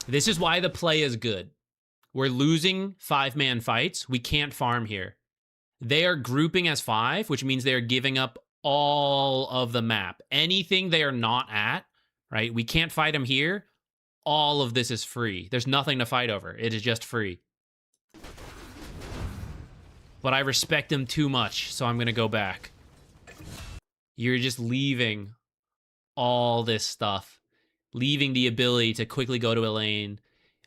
This is why the play is good. We're losing 5-man fights. We can't farm here. They are grouping as 5, which means they're giving up all of the map. Anything they are not at, right? We can't fight them here. All of this is free. There's nothing to fight over. It is just free. But I respect them too much, so I'm going to go back. You're just leaving all this stuff. Leaving the ability to quickly go to a lane.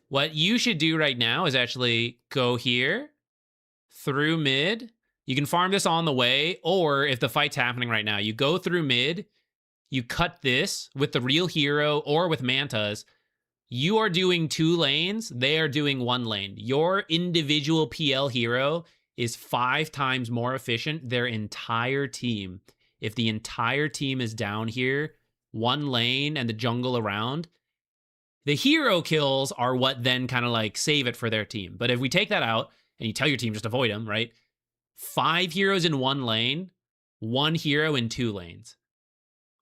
What you should do right now is actually go here, through mid. You can farm this on the way, or if the fight's happening right now, you go through mid, you cut this with the real hero or with Mantas. You are doing 2 lanes, they are doing 1 lane. Your individual PL hero is 5 times more efficient their entire team. If the entire team is down here, one lane and the jungle around, the hero kills are what then kind of like save it for their team. But if we take that out and you tell your team just avoid them, right? 5 heroes in one lane, 1 hero in 2 lanes.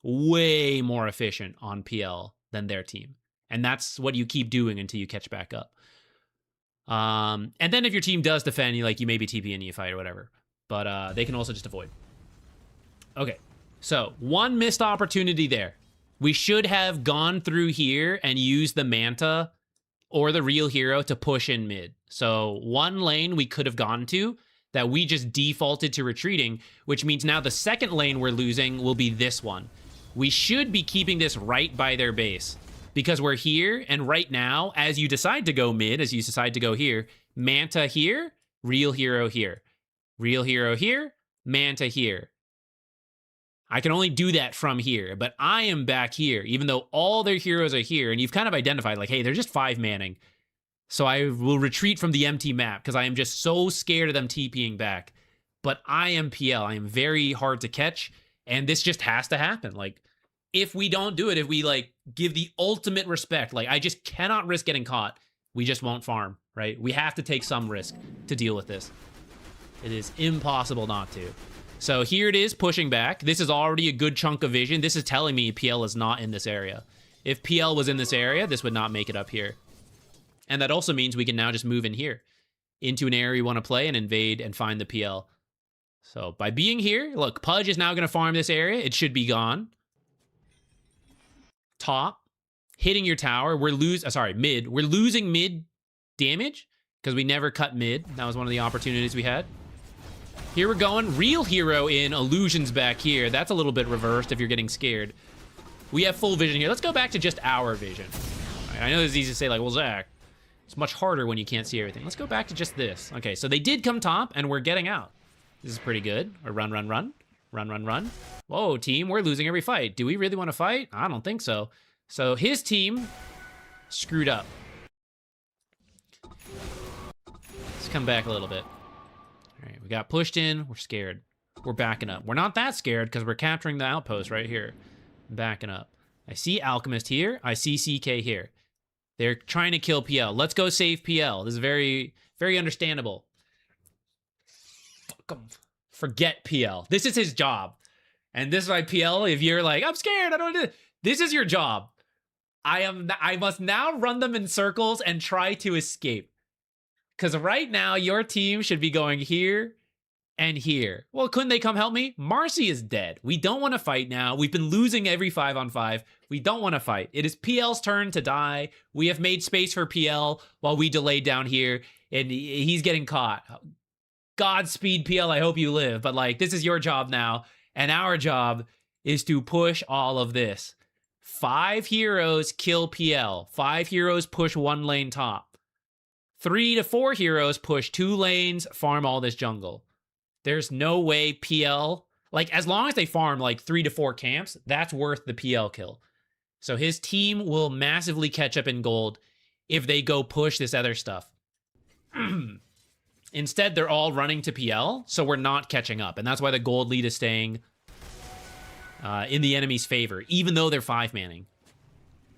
Way more efficient on PL than their team. And that's what you keep doing until you catch back up. And then if your team does defend, you maybe TP and you fight or whatever. But they can also just avoid. Okay, so 1 missed opportunity there. We should have gone through here and used the Manta or the real hero to push in mid. So 1 lane we could have gone to that we just defaulted to retreating, which means now the second lane we're losing will be this one. We should be keeping this right by their base because we're here, and right now, as you decide to go mid, as you decide to go here, Manta here, real hero here. Real hero here, Manta here. I can only do that from here, but I am back here, even though all their heroes are here, and you've kind of identified, like, hey, they're just 5-manning. So I will retreat from the empty map, because I am just so scared of them TPing back. But I am PL. I am very hard to catch, and this just has to happen. Like, if we don't do it, if we, like, give the ultimate respect, like, I just cannot risk getting caught, we just won't farm, right? We have to take some risk to deal with this. It is impossible not to. So here it is, pushing back. This is already a good chunk of vision. This is telling me PL is not in this area. If PL was in this area, this would not make it up here. And that also means we can now just move in here into an area we want to play and invade and find the PL. So by being here, look, Pudge is now going to farm this area. It should be gone. Top, hitting your tower. Mid. We're losing mid damage because we never cut mid. That was one of the opportunities we had. Here we're going. Real hero in. Illusions back here. That's a little bit reversed if you're getting scared. We have full vision here. Let's go back to just our vision. Right, I know it's easy to say, like, well, Zach, it's much harder when you can't see everything. Let's go back to just this. Okay, so they did come top, and we're getting out. This is pretty good. Or run, run, run. Run, run, run. Whoa, team, we're losing every fight. Do we really want to fight? I don't think so. So his team screwed up. Let's come back a little bit. All right, we got pushed in. We're scared. We're backing up. We're not that scared because we're capturing the outpost right here. Backing up. I see Alchemist here. I see CK here. They're trying to kill PL. Let's go save PL. This is very, very understandable. Fuck 'em. Forget PL. This is his job. And this is why PL, if you're like, I'm scared, I don't do it. This is your job. I must now run them in circles and try to escape. Because right now, your team should be going here and here. Well, couldn't they come help me? Marcy is dead. We don't want to fight now. We've been losing every 5-on-5. We don't want to fight. It is PL's turn to die. We have made space for PL while we delayed down here, and he's getting caught. Godspeed, PL, I hope you live. But, like, this is your job now, and our job is to push all of this. 5 heroes kill PL. 5 heroes push 1 lane top. 3 to 4 heroes push 2 lanes, farm all this jungle. There's no way PL, like, as long as they farm like 3 to 4 camps, that's worth the PL kill. So his team will massively catch up in gold if they go push this other stuff. Instead, they're all running to PL, so we're not catching up. And that's why the gold lead is staying in the enemy's favor, even though they're 5-manning.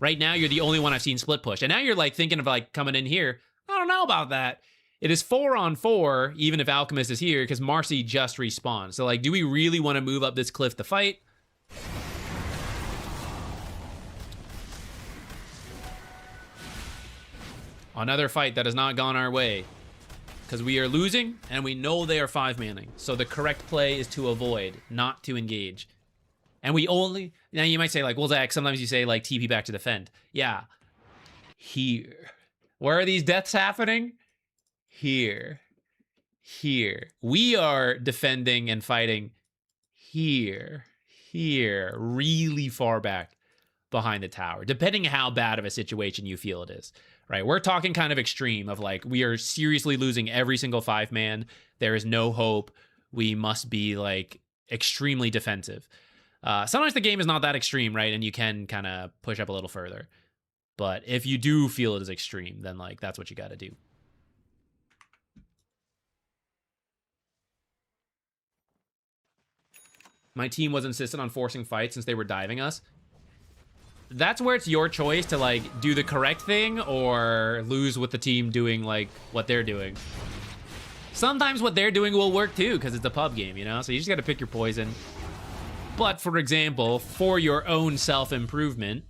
Right now, you're the only one I've seen split push. And now you're like thinking of like coming in here. I don't know about that. It is 4-on-4, even if Alchemist is here, because Marcy just respawned. So, like, do we really want to move up this cliff to fight? Another fight that has not gone our way. Because we are losing, and we know they are 5-manning. So the correct play is to avoid, not to engage. And we only... Now, you might say, like, well, Zach, sometimes you say, like, TP back to defend. Yeah. Here. Where are these deaths happening? Here. Here. We are defending and fighting here. Here. Really far back behind the tower. Depending on how bad of a situation you feel it is. Right? We're talking kind of extreme of like, we are seriously losing every single 5-man. There is no hope. We must be like extremely defensive. Sometimes the game is not that extreme, right? And you can kind of push up a little further. But if you do feel it is extreme, then like that's what you got to do. My team was insistent on forcing fights since they were diving us. that's where it's your choice to like do the correct thing or lose with the team doing like what they're doing. Sometimes what they're doing will work too because it's a pub game, you know? So you just got to pick your poison. But for example, for your own self-improvement,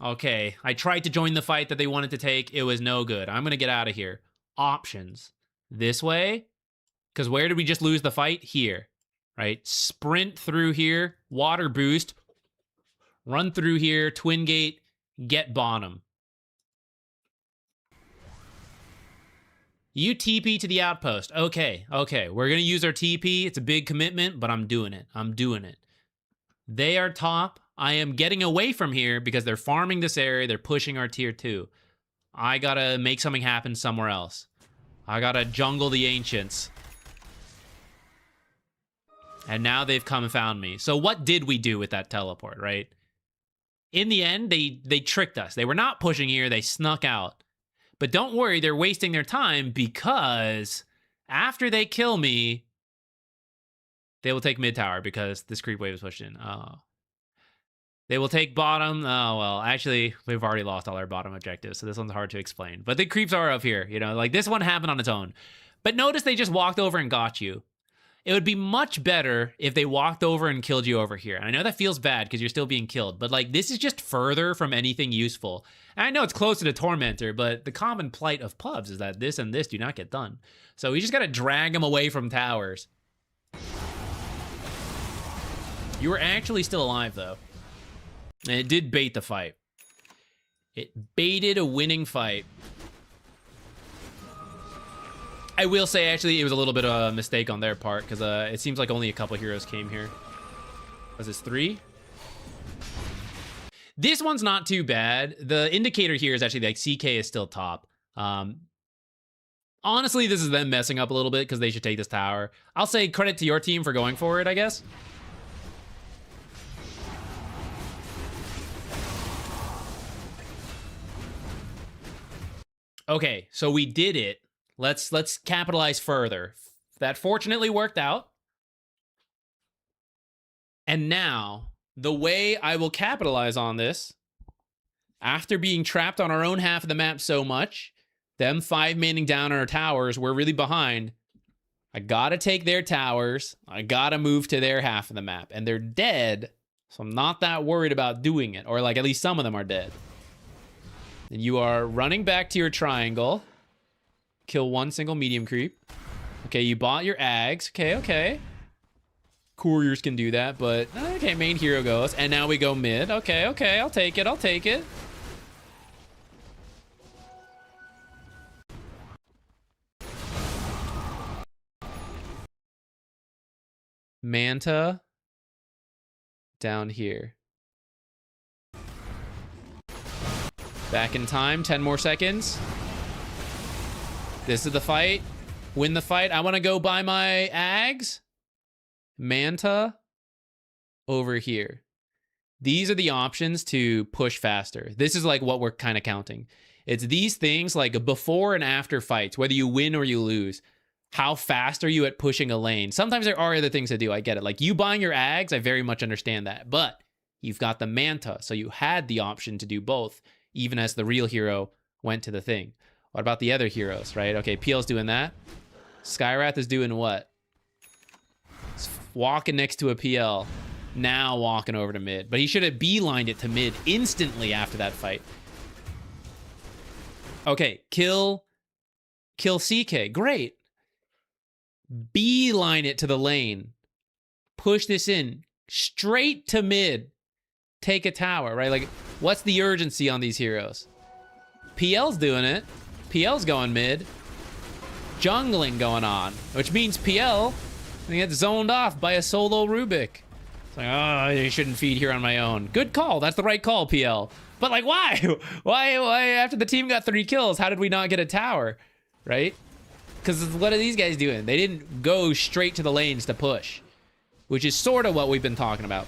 okay, I tried to join the fight that they wanted to take. It was no good. I'm going to get out of here. Options. This way. Because where did we just lose the fight? Here. Right? Sprint through here. Water boost. Run through here. Twin gate. Get bottom. You TP to the outpost. Okay. Okay. We're going to use our TP. It's a big commitment, but I'm doing it. I'm doing it. They are top. I am getting away from here because they're farming this area. They're pushing our tier 2. I gotta make something happen somewhere else. I gotta jungle the ancients. And now they've come and found me. So what did we do with that teleport, right? In the end, they tricked us. They were not pushing here. They snuck out. But don't worry, they're wasting their time because after they kill me, they will take mid tower because this creep wave is pushed in. Oh. They will take bottom. Oh, well, actually, we've already lost all our bottom objectives, so this one's hard to explain. But the creeps are up here, you know, like this one happened on its own. But notice they just walked over and got you. It would be much better if they walked over and killed you over here. And I know that feels bad because you're still being killed, but like this is just further from anything useful. And I know it's closer to Tormentor, but the common plight of pubs is that this and this do not get done. So we just got to drag them away from towers. You were actually still alive, though. And it did bait the fight. It baited a winning fight. I will say, actually, it was a little bit of a mistake on their part, because it seems like only a couple heroes came here. Was this 3? This one's not too bad. The indicator here is actually, like, CK is still top. Honestly, this is them messing up a little bit, because they should take this tower. I'll say credit to your team for going for it, I guess. Okay, so we did it. Let's capitalize further. That fortunately worked out. And now, the way I will capitalize on this, after being trapped on our own half of the map so much, them 5-manning down on our towers, we're really behind. I gotta take their towers. I gotta move to their half of the map. And they're dead, so I'm not that worried about doing it. Or like, at least some of them are dead. And you are running back to your triangle. Kill one single medium creep. Okay, you bought your Ags. Okay, okay. Couriers can do that, but... Okay, main hero goes. And now we go mid. Okay, okay, I'll take it, I'll take it. Manta. Down here. Back in time, 10 more seconds. This is the fight. Win the fight. I want to go buy my Ags. Manta. Over here. These are the options to push faster. This is like what we're kind of counting. It's these things like before and after fights, whether you win or you lose. How fast are you at pushing a lane? Sometimes there are other things to do. I get it. Like you buying your Ags, I very much understand that. But you've got the Manta, so you had the option to do both, even as the real hero went to the thing. What about the other heroes, right? Okay, PL's doing that. Skyrath is doing what? He's walking next to a PL. Now walking over to mid. But he should have beelined it to mid instantly after that fight. Okay, kill CK. Great. Beeline it to the lane. Push this in. Straight to mid. Take a tower, right? Like, what's the urgency on these heroes? PL's doing it. PL's going mid. Jungling going on. Which means PL gets zoned off by a solo Rubik. It's like, oh, I shouldn't feed here on my own. Good call. That's the right call, PL. But like, why? Why after the team got 3 kills, how did we not get a tower? Right? Because what are these guys doing? They didn't go straight to the lanes to push. Which is sort of what we've been talking about.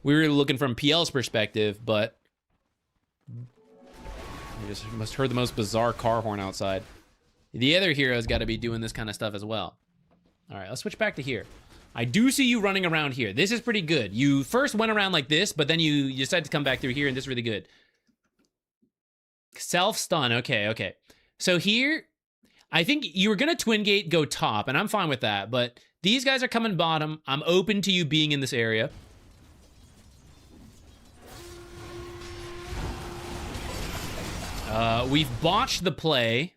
We were looking from PL's perspective, but you just must have heard the most bizarre car horn outside. The other hero's got to be doing this kind of stuff as well. All right, let's switch back to here. I do see you running around here. This is pretty good. You first went around like this, but then you decided to come back through here, and this is really good. Self-stun. Okay, okay. So here, I think you were going to twin gate, go top, and I'm fine with that, but these guys are coming bottom. I'm open to you being in this area. We've botched the play.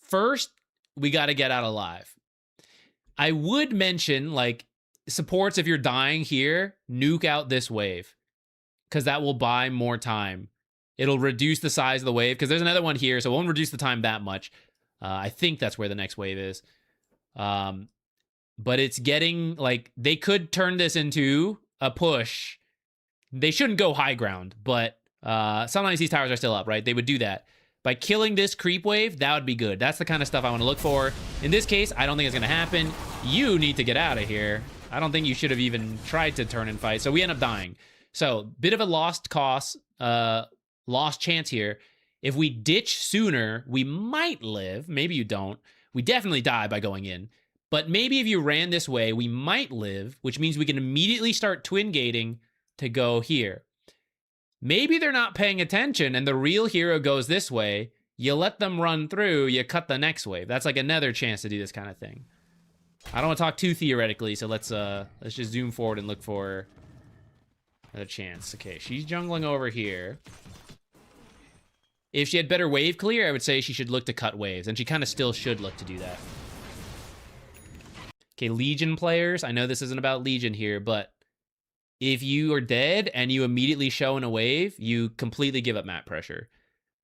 First, we got to get out alive. I would mention, like, supports if you're dying here, nuke out this wave, because that will buy more time. It'll reduce the size of the wave, because there's another one here, so it won't reduce the time that much. I think that's where the next wave is. But it's getting, like, they could turn this into a push. They shouldn't go high ground, but sometimes these towers are still up, right? They would do that. By killing this creep wave, that would be good. That's the kind of stuff I want to look for. In this case, I don't think it's going to happen. You need to get out of here. I don't think you should have even tried to turn and fight. So we end up dying. So bit of a lost cost, lost chance here. If we ditch sooner, we might live. Maybe you don't. We definitely die by going in. But maybe if you ran this way, we might live, which means we can immediately start twin gating to go here. Maybe they're not paying attention and the real hero goes this way. You let them run through, you cut the next wave. That's like another chance to do this kind of thing. I don't want to talk too theoretically, so let's just zoom forward and look for another chance. Okay, she's jungling over here. If she had better wave clear, I would say she should look to cut waves, and she kind of still should look to do that. Okay, Legion players, I know this isn't about Legion here, but if you are dead and you immediately show in a wave, you completely give up map pressure.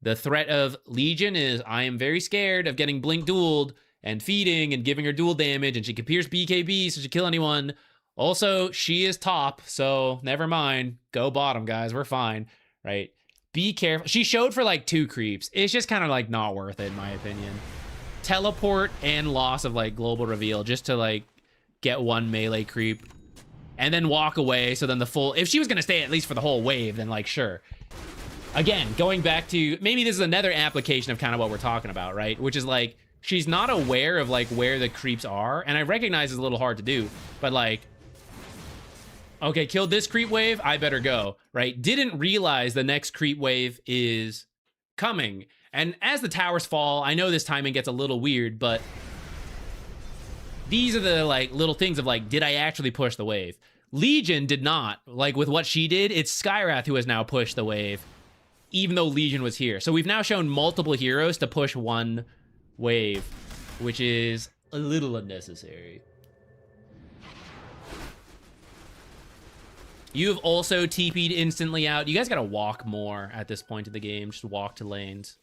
The threat of Legion is, I am very scared of getting blink dueled and feeding and giving her dual damage, and she can pierce BKB, so she kill anyone. Also, she is top, so never mind. Go bottom, guys. We're fine, right? Be careful. She showed for like 2 creeps. It's just kind of like not worth it, in my opinion. Teleport and loss of like global reveal just to like get 1 melee creep. And then walk away, so then the full... If she was going to stay at least for the whole wave, then, like, sure. Again, going back to... Maybe this is another application of kind of what we're talking about, right? Which is, like, she's not aware of, like, where the creeps are. And I recognize it's a little hard to do. But, like... Okay, killed this creep wave, I better go, right? Didn't realize the next creep wave is coming. And as the towers fall, I know this timing gets a little weird, but... These are the, like, little things of, like, did I actually push the wave? Legion did not. Like, with what she did, it's Skywrath who has now pushed the wave, even though Legion was here. So we've now shown multiple heroes to push 1 wave, which is a little unnecessary. You've also TP'd instantly out. You guys gotta walk more at this point of the game. Just walk to lanes.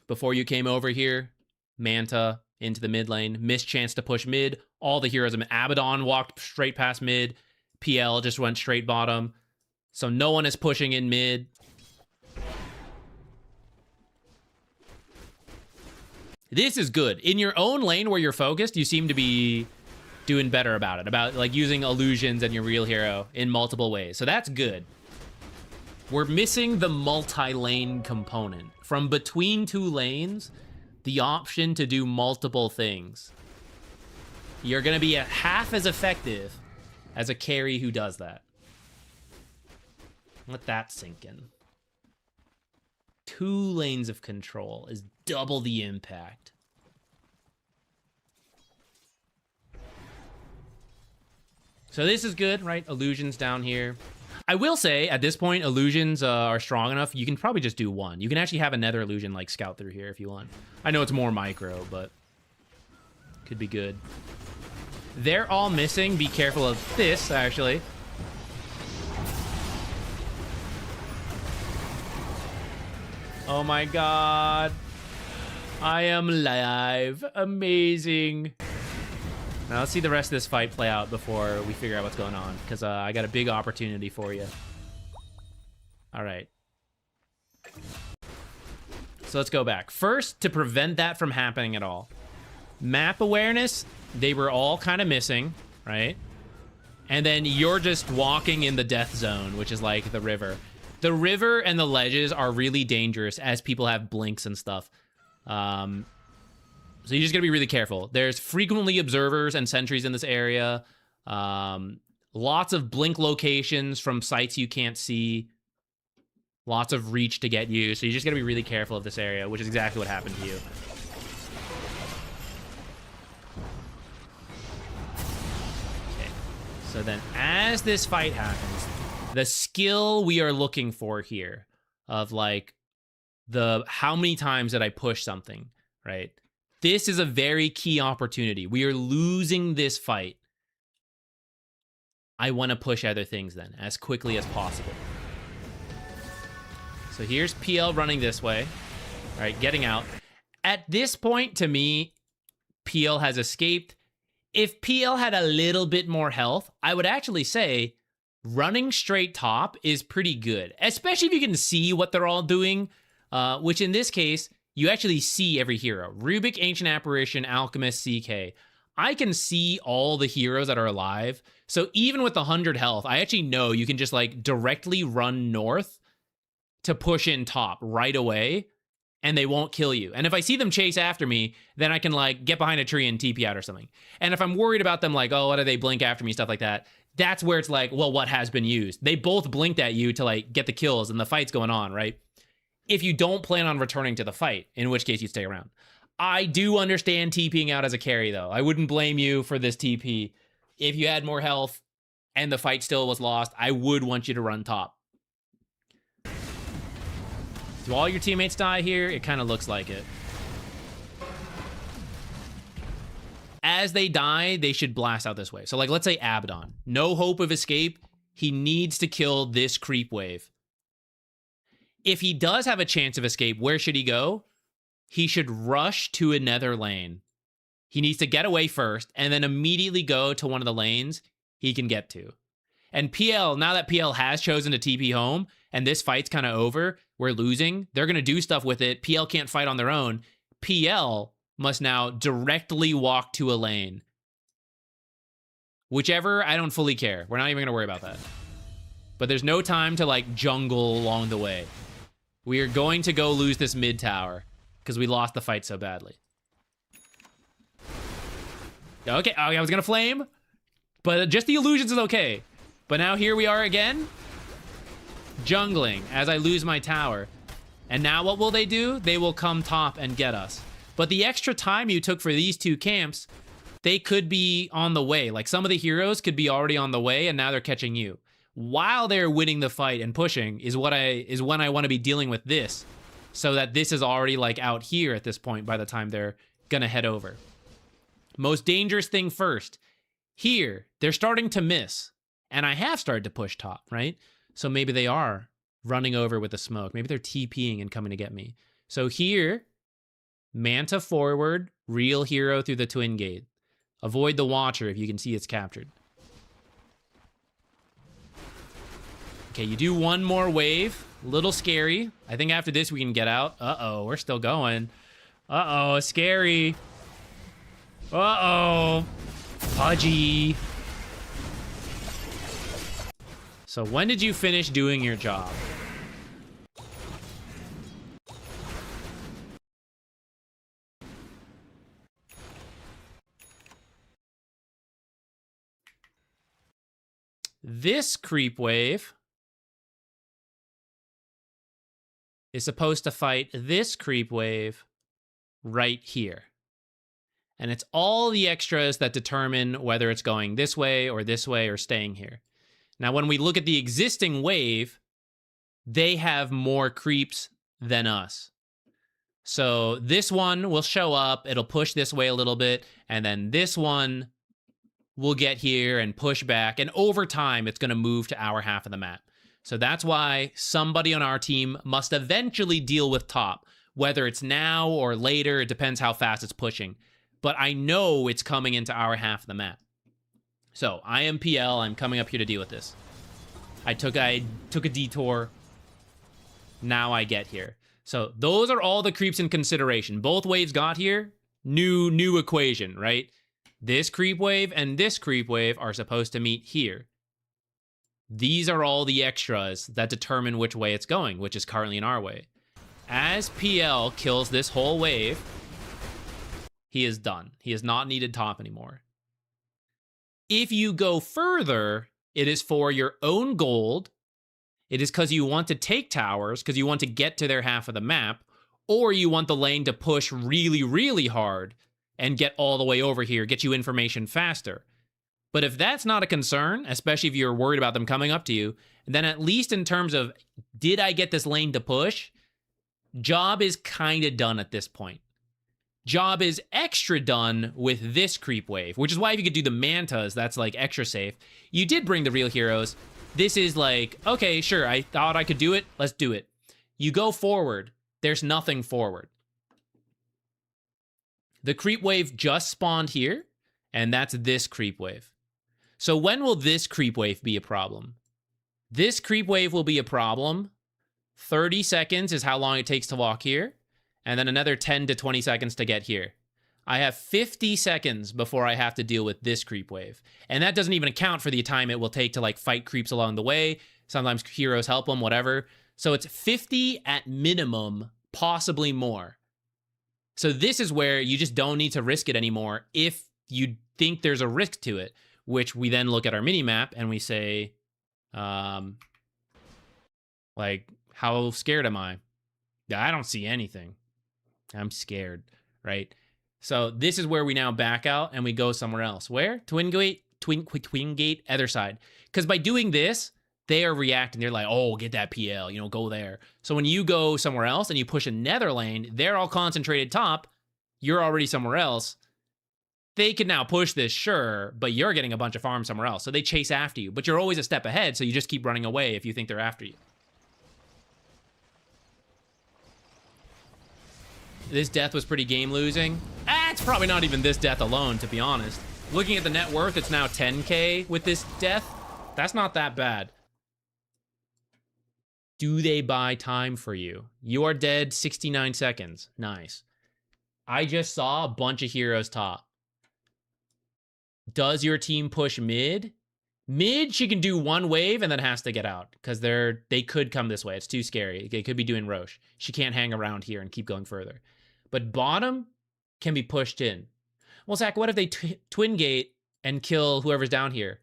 Before you came over here, Manta into the mid lane, missed chance to push mid. All the heroes, Abaddon walked straight past mid. PL just went straight bottom. So no one is pushing in mid. This is good. In your own lane where you're focused, you seem to be doing better about it. About like using illusions and your real hero in multiple ways. So that's good. We're missing the multi-lane component. From between 2 lanes, the option to do multiple things. You're going to be half as effective as a carry who does that. Let that sink in. 2 lanes of control is double the impact. So this is good, right? Illusions down here. I will say, at this point, illusions are strong enough. You can probably just do 1. You can actually have another illusion, like, scout through here if you want. I know it's more micro, but could be good. They're all missing. Be careful of this, actually. Oh my god. I am live. Amazing. Now let's see the rest of this fight play out before we figure out what's going on, because I got a big opportunity for you. All right. So let's go back. First, to prevent that from happening at all. Map awareness, they were all kind of missing, right? And then you're just walking in the death zone, which is like the river. The river and the ledges are really dangerous as people have blinks and stuff. So you just gotta be really careful. There's frequently observers and sentries in this area. Lots of blink locations from sites you can't see. Lots of reach to get you. So you just gotta be really careful of this area, which is exactly what happened to you. Okay. So then as this fight happens, the skill we are looking for here of like how many times did I push something, right? This is a very key opportunity. We are losing this fight. I want to push other things then as quickly as possible. So here's PL running this way. All right, getting out. At this point, to me, PL has escaped. If PL had a little bit more health, I would actually say running straight top is pretty good, especially if you can see what they're all doing, which in this case, you actually see every hero. Rubic, Ancient Apparition, Alchemist, CK. I can see all the heroes that are alive. So even with 100 health, I actually know you can just like directly run north to push in top right away, and they won't kill you. And if I see them chase after me, then I can like get behind a tree and TP out or something. And if I'm worried about them like, oh, what do they blink after me, stuff like that, that's where it's like, well, what has been used? They both blinked at you to like get the kills and the fight's going on, right? If you don't plan on returning to the fight, in which case you stay around. I do understand TPing out as a carry, though. I wouldn't blame you for this TP. If you had more health and the fight still was lost, I would want you to run top. Do all your teammates die here? It kind of looks like it. As they die, they should blast out this way. So, like, let's say Abaddon. No hope of escape. He needs to kill this creep wave. If he does have a chance of escape, where should he go? He should rush to another lane. He needs to get away first and then immediately go to one of the lanes he can get to. And PL, now that PL has chosen to TP home and this fight's kind of over, we're losing, they're going to do stuff with it. PL can't fight on their own. PL must now directly walk to a lane. Whichever, I don't fully care. We're not even going to worry about that. But there's no time to like jungle along the way. We are going to go lose this mid tower because we lost the fight so badly. Okay, I was gonna flame, but just the illusions is okay. But now here we are again, jungling as I lose my tower. And now what will they do? They will come top and get us. But the extra time you took for these two camps, they could be on the way. Like some of the heroes could be already on the way and now they're catching you. While they're winning the fight and pushing is when I want to be dealing with this, so that this is already like out here at this point by the time they're gonna head over. Most dangerous thing first. Here, they're starting to miss, and I have started to push top, right? So maybe they are running over with the smoke. Maybe they're TPing and coming to get me. So here, Manta forward, real hero through the twin gate. Avoid the Watcher if you can see it's captured. Okay, you do one more wave. A little scary. I think after this we can get out. Uh-oh, we're still going. Uh-oh, scary. Uh-oh. Pudgy. So when did you finish doing your job? This creep wave is supposed to fight this creep wave right here. And it's all the extras that determine whether it's going this way or staying here. Now, when we look at the existing wave, they have more creeps than us. So this one will show up, it'll push this way a little bit, and then this one will get here and push back, and over time, it's gonna move to our half of the map. So that's why somebody on our team must eventually deal with top, whether it's now or later, it depends how fast it's pushing. But I know it's coming into our half of the map. So I am PL, I'm coming up here to deal with this. I took a detour, now I get here. So those are all the creeps in consideration. Both waves got here, new equation, right? This creep wave and this creep wave are supposed to meet here. These are all the extras that determine which way it's going, which is currently in our way. As PL kills this whole wave, he is done. He is not needed top anymore. If you go further, it is for your own gold. It is because you want to take towers, because you want to get to their half of the map, or you want the lane to push really, really hard and get all the way over here, get you information faster. But if that's not a concern, especially if you're worried about them coming up to you, then at least in terms of, did I get this lane to push? Job is kind of done at this point. Job is extra done with this creep wave, which is why if you could do the mantas, that's like extra safe. You did bring the real heroes. This is like, okay, sure, I thought I could do it. Let's do it. You go forward. There's nothing forward. The creep wave just spawned here, and that's this creep wave. So when will this creep wave be a problem? This creep wave will be a problem. 30 seconds is how long it takes to walk here, and then another 10 to 20 seconds to get here. I have 50 seconds before I have to deal with this creep wave. And that doesn't even account for the time it will take to like fight creeps along the way. Sometimes heroes help them, whatever. So it's 50 at minimum, possibly more. So this is where you just don't need to risk it anymore if you think there's a risk to it, which we then look at our mini map and we say, like, how scared am I? I don't see anything. I'm scared, right? So this is where we now back out and we go somewhere else. Where? Twin Gate, other side. Because by doing this, they are reacting. They're like, oh, get that PL, you know, go there. So when you go somewhere else and you push a nether lane, they're all concentrated top. You're already somewhere else. They can now push this, sure, but you're getting a bunch of farms somewhere else. So they chase after you, but you're always a step ahead. So you just keep running away if you think they're after you. This death was pretty game losing. It's probably not even this death alone, to be honest. Looking at the net worth, it's now 10K with this death. That's not that bad. Do they buy time for you? You are dead 69 seconds. Nice. I just saw a bunch of heroes top. Does your team push mid? Mid, she can do one wave and then has to get out because they could come this way. It's too scary. They could be doing Roche. She can't hang around here and keep going further. But bottom can be pushed in. Well, Zach, what if they twin gate and kill whoever's down here?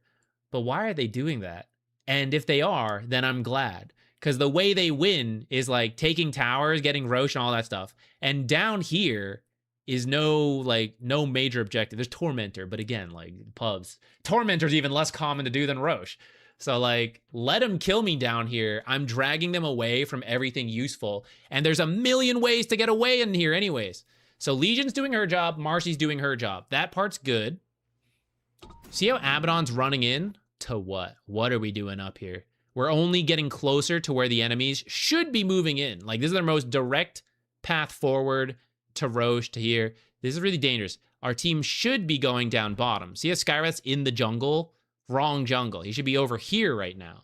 But why are they doing that? And if they are, then I'm glad. Because the way they win is like taking towers, getting Roche and all that stuff. And down here is no major objective. There's Tormentor, but again, like pubs. Tormentor's even less common to do than Roche. So like, let them kill me down here. I'm dragging them away from everything useful. And there's a million ways to get away in here anyways. So Legion's doing her job. Marcy's doing her job. That part's good. See how Abaddon's running in? To what? What are we doing up here? We're only getting closer to where the enemies should be moving in. Like, this is their most direct path forward to Roche, to here. This is really dangerous. Our team should be going down bottom. See how Skywrath's in the jungle? Wrong jungle. He should be over here right now.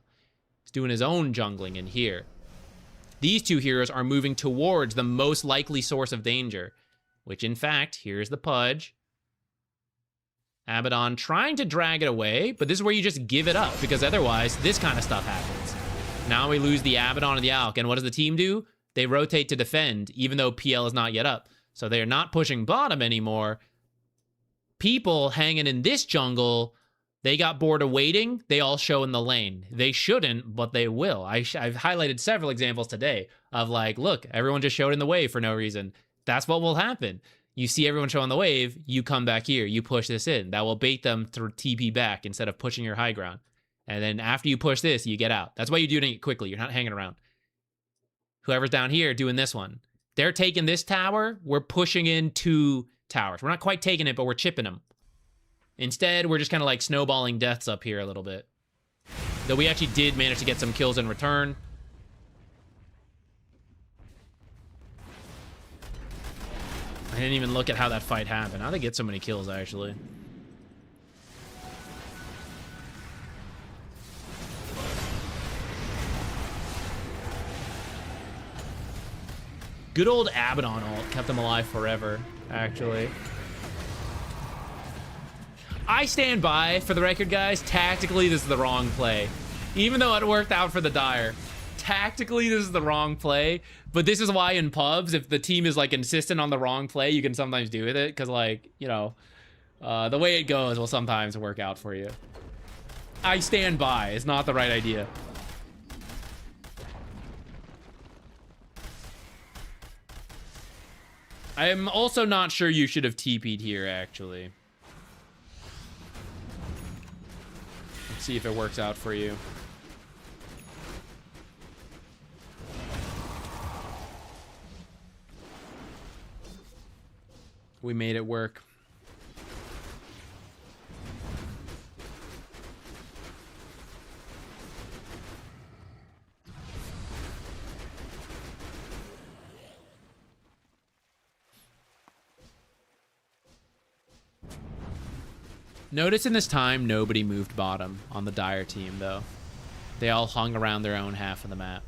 He's doing his own jungling in here. These two heroes are moving towards the most likely source of danger, which in fact, here's the Pudge. Abaddon trying to drag it away, but this is where you just give it up, because otherwise, this kind of stuff happens. Now we lose the Abaddon and the Alk, and what does the team do? They rotate to defend, even though PL is not yet up. So they are not pushing bottom anymore. People hanging in this jungle, they got bored of waiting. They all show in the lane. They shouldn't, but they will. I've highlighted several examples today of like, look, everyone just showed in the wave for no reason. That's what will happen. You see everyone showing the wave, you come back here, you push this in. That will bait them to TP back instead of pushing your high ground. And then after you push this, you get out. That's why you're doing it quickly. You're not hanging around. Whoever's down here doing this one. They're taking this tower. We're pushing in 2 towers. We're not quite taking it, but we're chipping them. Instead, we're just kind of like snowballing deaths up here a little bit. Though we actually did manage to get some kills in return. I didn't even look at how that fight happened. How'd they get so many kills, actually? Good old Abaddon ult kept them alive forever, actually. I stand by, for the record, guys, tactically this is the wrong play. Even though it worked out for the Dire. Tactically, this is the wrong play, but this is why in pubs, if the team is like insistent on the wrong play, you can sometimes do with it, because like, you know, the way it goes will sometimes work out for you. I stand by. It's not the right idea. I am also not sure you should have TP'd here, actually. Let's see if it works out for you. We made it work. Notice in this time, nobody moved bottom on the Dire team, though. They all hung around their own half of the map.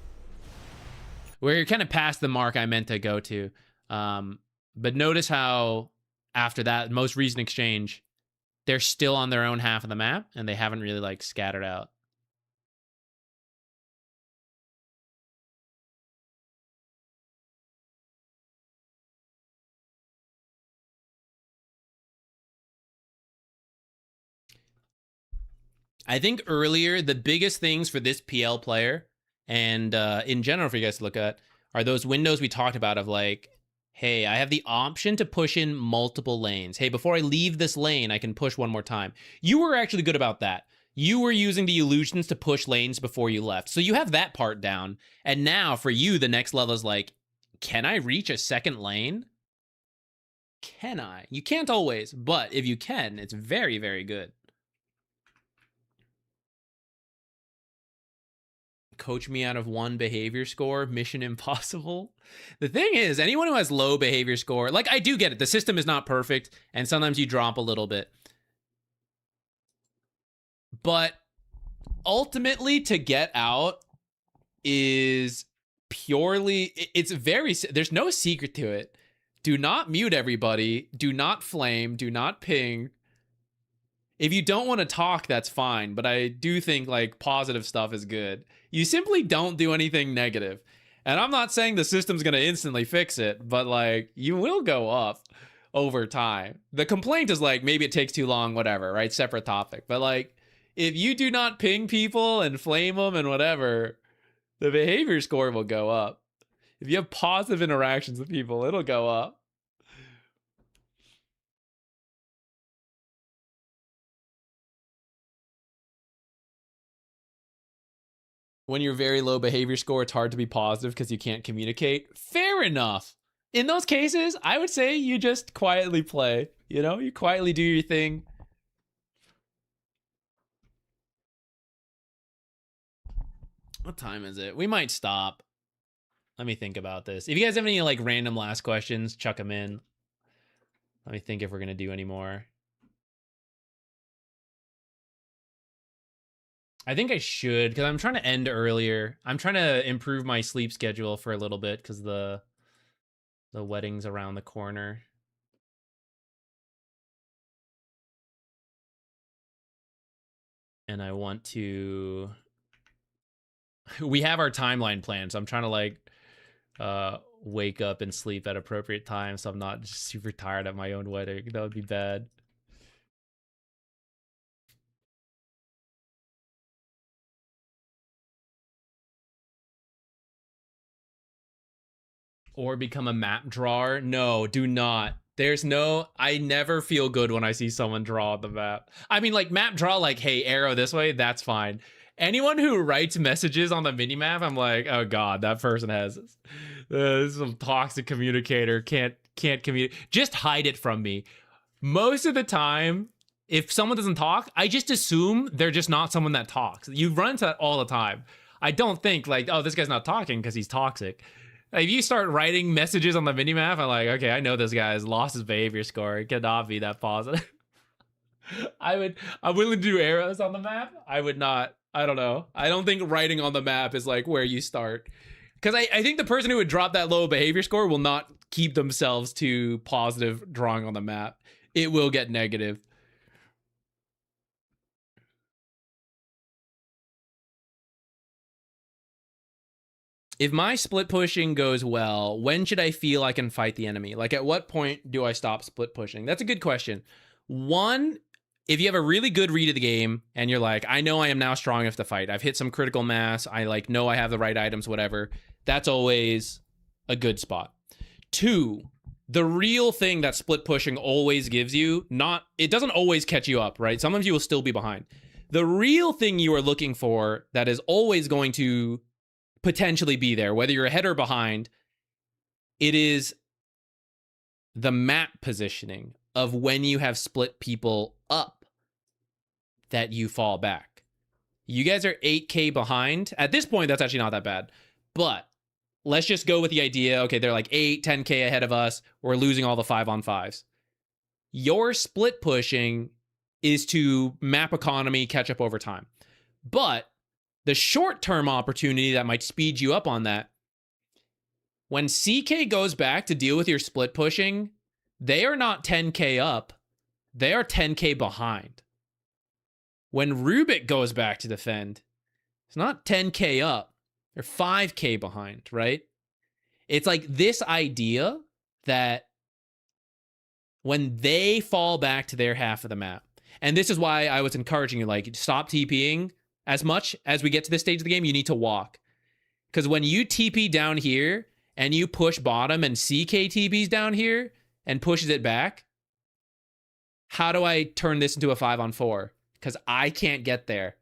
We're kind of past the mark I meant to go to. But notice how after that most recent exchange, they're still on their own half of the map, and they haven't really, like, scattered out. I think earlier, the biggest things for this PL player, and in general for you guys to look at, are those windows we talked about of like, hey, I have the option to push in multiple lanes. Hey, before I leave this lane, I can push one more time. You were actually good about that. You were using the illusions to push lanes before you left. So you have that part down. And now for you, the next level is like, can I reach a second lane? Can I? You can't always, but if you can, it's very, very good. Coach me out of 1 behavior score, mission impossible. The thing is, anyone who has low behavior score, like, I do get it, the system is not perfect and sometimes you drop a little bit, but ultimately to get out is purely, it's very, there's no secret to it. Do not mute everybody, do not flame, do not ping. If you don't want to talk, that's fine, but I do think like positive stuff is good. You simply don't do anything negative. And I'm not saying the system's going to instantly fix it, but like you will go up over time. The complaint is like maybe it takes too long, whatever, right? Separate topic. But like if you do not ping people and flame them and whatever, the behavior score will go up. If you have positive interactions with people, it'll go up. When you're very low behavior score, it's hard to be positive because you can't communicate. Fair enough. In those cases, I would say you just quietly play. You know, you quietly do your thing. What time is it? We might stop. Let me think about this. If you guys have any like random last questions, chuck them in. Let me think if we're going to do any more. I think I should, because I'm trying to end earlier. I'm trying to improve my sleep schedule for a little bit because the wedding's around the corner. And I want to... We have our timeline planned, so I'm trying to like wake up and sleep at appropriate times so I'm not just super tired at my own wedding. That would be bad. Or become a map drawer. No, do not. There's no, I never feel good when I see someone draw the map. I mean, like map draw, like, hey, arrow this way, that's fine. Anyone who writes messages on the minimap, I'm like, oh god, that person has this is some toxic communicator, can't communicate. Just hide it from me. Most of the time, if someone doesn't talk, I just assume they're just not someone that talks. You run into that all the time. I don't think like, oh, this guy's not talking because he's toxic. If you start writing messages on the minimap, I'm like, okay, I know this guy has lost his behavior score. It cannot be that positive. I'm willing to do arrows on the map. I would not. I don't know. I don't think writing on the map is like where you start. Because I think the person who would drop that low behavior score will not keep themselves to positive drawing on the map. It will get negative. if my split pushing goes well, when should I feel I can fight the enemy? Like, at what point do I stop split pushing? That's a good question. One, if you have a really good read of the game and you're like, I know I am now strong enough to fight. I've hit some critical mass. I like know I have the right items, whatever. That's always a good spot. Two, the real thing that split pushing always gives you, it doesn't always catch you up, right? Sometimes you will still be behind. The real thing you are looking for that is always going to potentially be there, whether you're ahead or behind, it is the map positioning of when you have split people up that you fall back. You guys are 8K behind. At this point, that's actually not that bad. But let's just go with the idea, okay, they're like 8, 10K ahead of us. We're losing all the 5-on-5s. Your split pushing is to map economy, catch up over time. But the short-term opportunity that might speed you up on that, when CK goes back to deal with your split pushing, they are not 10K up. They are 10K behind. When Rubik goes back to defend, it's not 10K up. They're 5K behind, right? It's like this idea that when they fall back to their half of the map, and this is why I was encouraging you, like, stop TPing as much as we get to this stage of the game. You need to walk. Because when you TP down here and you push bottom and CK TPs down here and pushes it back, how do I turn this into a 5-on-4? Because I can't get there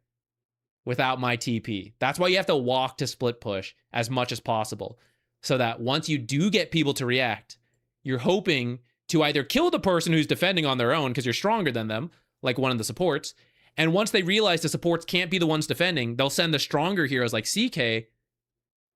without my TP. That's why you have to walk to split push as much as possible. So that once you do get people to react, you're hoping to either kill the person who's defending on their own because you're stronger than them, like one of the supports. And once they realize the supports can't be the ones defending, they'll send the stronger heroes like CK.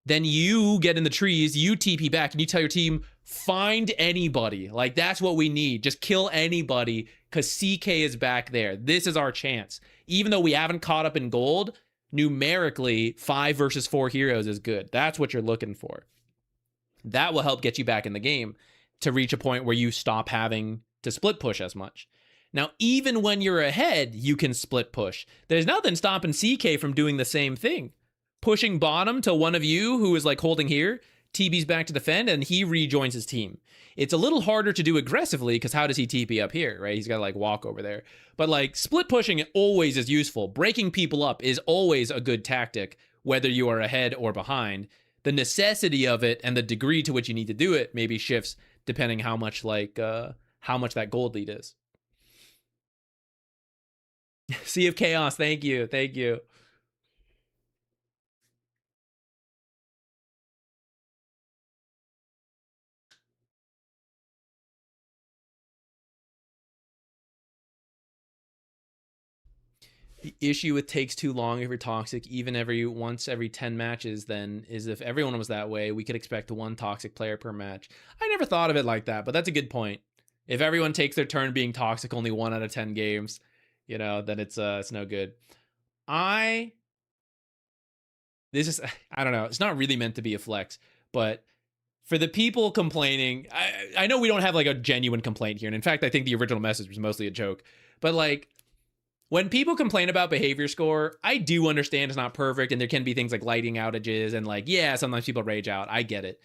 Then you get in the trees, you TP back, and you tell your team, find anybody. Like, that's what we need. Just kill anybody, because CK is back there. This is our chance. Even though we haven't caught up in gold, numerically, 5 versus 4 heroes is good. That's what you're looking for. That will help get you back in the game to reach a point where you stop having to split push as much. Now, even when you're ahead, you can split push. There's nothing stopping CK from doing the same thing. Pushing bottom to one of you who is like holding here, TB's back to defend, and he rejoins his team. It's a little harder to do aggressively because how does he TP up here, right? He's got to like walk over there. But like split pushing always is useful. Breaking people up is always a good tactic, whether you are ahead or behind. The necessity of it and the degree to which you need to do it maybe shifts depending how much that gold lead is. Sea of Chaos, thank you. The issue with takes too long if you're toxic, even once every 10 matches, then is if everyone was that way, we could expect 1 toxic player per match. I never thought of it like that, but that's a good point. If everyone takes their turn being toxic only 1 out of 10 games, then it's no good. I don't know. It's not really meant to be a flex, but for the people complaining, I know we don't have like a genuine complaint here. And in fact, I think the original message was mostly a joke, but like, when people complain about behavior score, I do understand it's not perfect and there can be things like lighting outages and like, yeah, sometimes people rage out. I get it.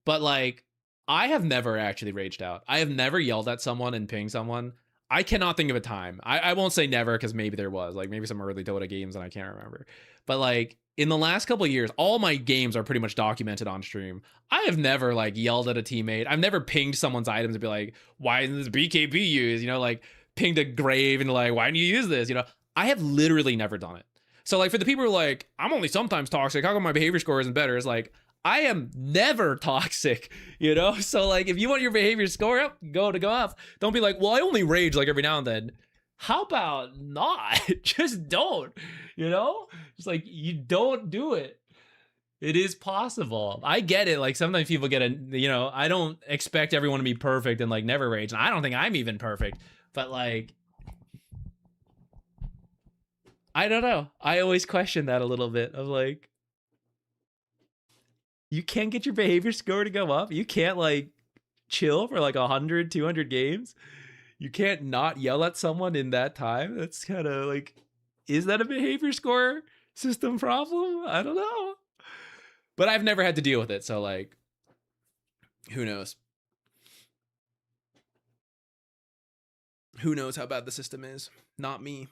But like, I have never actually raged out. I have never yelled at someone and pinged someone. I cannot think of a time. I won't say never because maybe there was. Like maybe some early Dota games and I can't remember. But like in the last couple of years, all my games are pretty much documented on stream. I have never like yelled at a teammate. I've never pinged someone's items and be like, why isn't this BKB used? Like pinged a grave and like, why didn't you use this? I have literally never done it. So like for the people who are like, I'm only sometimes toxic, how come my behavior score isn't better? It's like, I am never toxic, So like if you want your behavior score up, go up. Don't be like, well, I only rage like every now and then. How about not? Just don't, Just like you don't do it. It is possible. I get it. Like sometimes people get I don't expect everyone to be perfect and like never rage. And I don't think I'm even perfect. But like, I don't know. I always question that a little bit of like, you can't get your behavior score to go up. You can't like chill for like 100, 200 games. You can't not yell at someone in that time. That's kind of like, is that a behavior score system problem? I don't know. But I've never had to deal with it, so like, who knows? Who knows how bad the system is? Not me.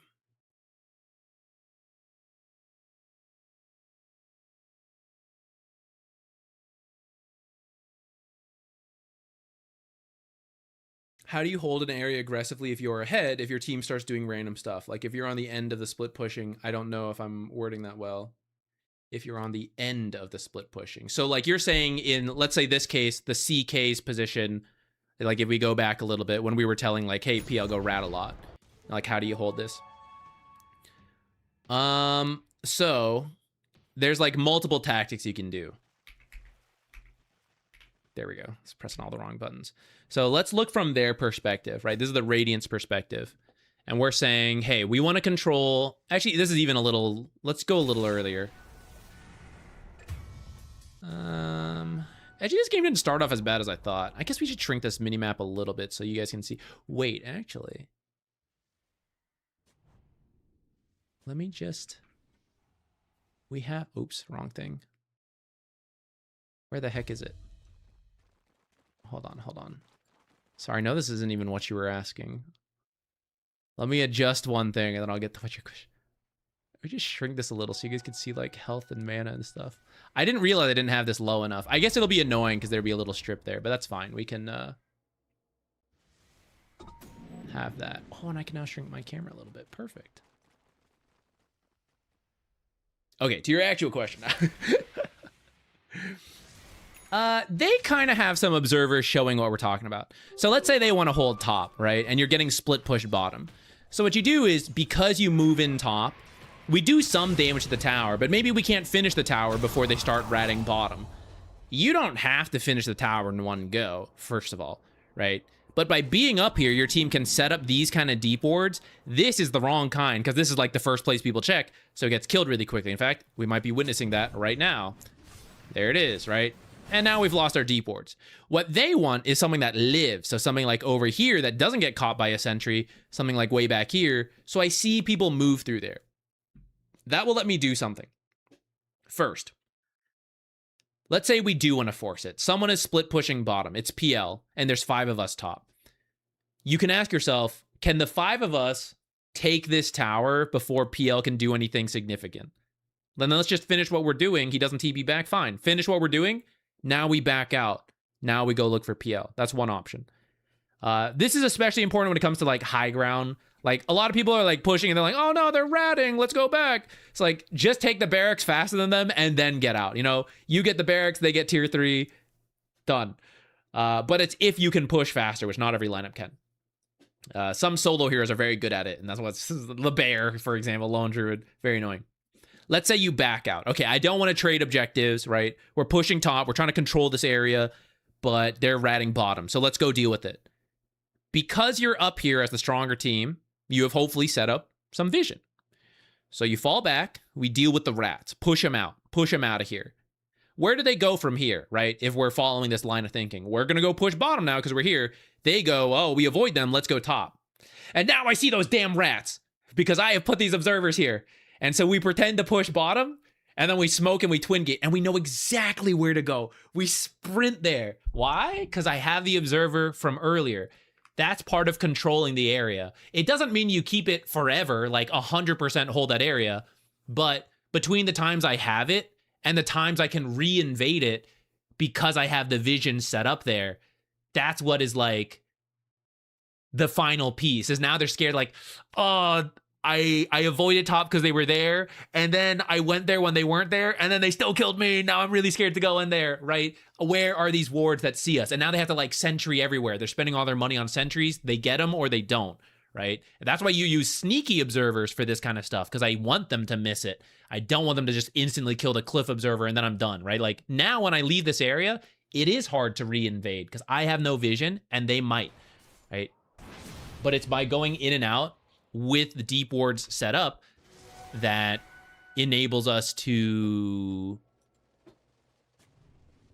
How do you hold an area aggressively if you're ahead, if your team starts doing random stuff? Like if you're on the end of the split pushing, I don't know if I'm wording that well. If you're on the end of the split pushing. So like you're saying in, let's say this case, the CK's position, like if we go back a little bit when we were telling like, hey, PL, go rat a lot. Like, how do you hold this? So there's like multiple tactics you can do. There we go. It's pressing all the wrong buttons. So let's look from their perspective, right? This is the Radiant's perspective. And we're saying, hey, we want to control... Actually, this is even a little... Let's go a little earlier. Actually, this game didn't start off as bad as I thought. I guess we should shrink this minimap a little bit so you guys can see. Wait, actually. Let me just... We have... Oops, wrong thing. Where the heck is it? Hold on. Sorry, no, this isn't even what you were asking. Let me adjust one thing and then I'll get to what your question. Let me just shrink this a little so you guys can see like health and mana and stuff. I didn't realize I didn't have this low enough. I guess it'll be annoying because there'll be a little strip there, but that's fine. We can have that. Oh, and I can now shrink my camera a little bit. Perfect. Okay, to your actual question. They kind of have some observers showing what we're talking about. So let's say they want to hold top, right? And you're getting split push bottom. So what you do is, because you move in top, we do some damage to the tower, but maybe we can't finish the tower before they start ratting bottom. You don't have to finish the tower in one go, first of all, right? But by being up here, your team can set up these kind of deep wards. This is the wrong kind, because this is like the first place people check, so it gets killed really quickly. In fact, we might be witnessing that right now. There it is, right? And now we've lost our deep wards. What they want is something that lives. So something like over here that doesn't get caught by a sentry, something like way back here. So I see people move through there. That will let me do something. First, let's say we do want to force it. Someone is split pushing bottom. It's PL, and there's 5 of us top. You can ask yourself, can the 5 of us take this tower before PL can do anything significant? Then let's just finish what we're doing. He doesn't TP back, fine. Finish what we're doing. Now we back out. Now we go look for PL. That's one option. This is especially important when it comes to like high ground. Like a lot of people are like pushing and they're like, oh no, they're ratting. Let's go back. It's like, just take the barracks faster than them and then get out. You know, you get the barracks, they get tier 3, done. But it's if you can push faster, which not every lineup can. Some solo heroes are very good at it. And that's what's the bear, for example, lone druid, very annoying. Let's say you back out. Okay, I don't want to trade objectives, right? We're pushing top. We're trying to control this area, but they're ratting bottom. So let's go deal with it. Because you're up here as the stronger team, you have hopefully set up some vision. So you fall back. We deal with the rats. Push them out. Push them out of here. Where do they go from here, right? If we're following this line of thinking. We're going to go push bottom now because we're here. They go, oh, we avoid them. Let's go top. And now I see those damn rats because I have put these observers here. And so we pretend to push bottom, and then we smoke and we twin gate, and we know exactly where to go. We sprint there. Why? Because I have the observer from earlier. That's part of controlling the area. It doesn't mean you keep it forever, like 100% hold that area, but between the times I have it and the times I can re-invade it because I have the vision set up there, that's what is like the final piece, is now they're scared like, oh, I avoided top because they were there, and then I went there when they weren't there, and then they still killed me. Now I'm really scared to go in there, right? Where are these wards that see us? And now they have to like sentry everywhere. They're spending all their money on sentries. They get them or they don't, right? And that's why you use sneaky observers for this kind of stuff, because I want them to miss it. I don't want them to just instantly kill the cliff observer and then I'm done, right? Like now when I leave this area, it is hard to re-invade because I have no vision and they might, right? But it's by going in and out with the deep wards set up that enables us to,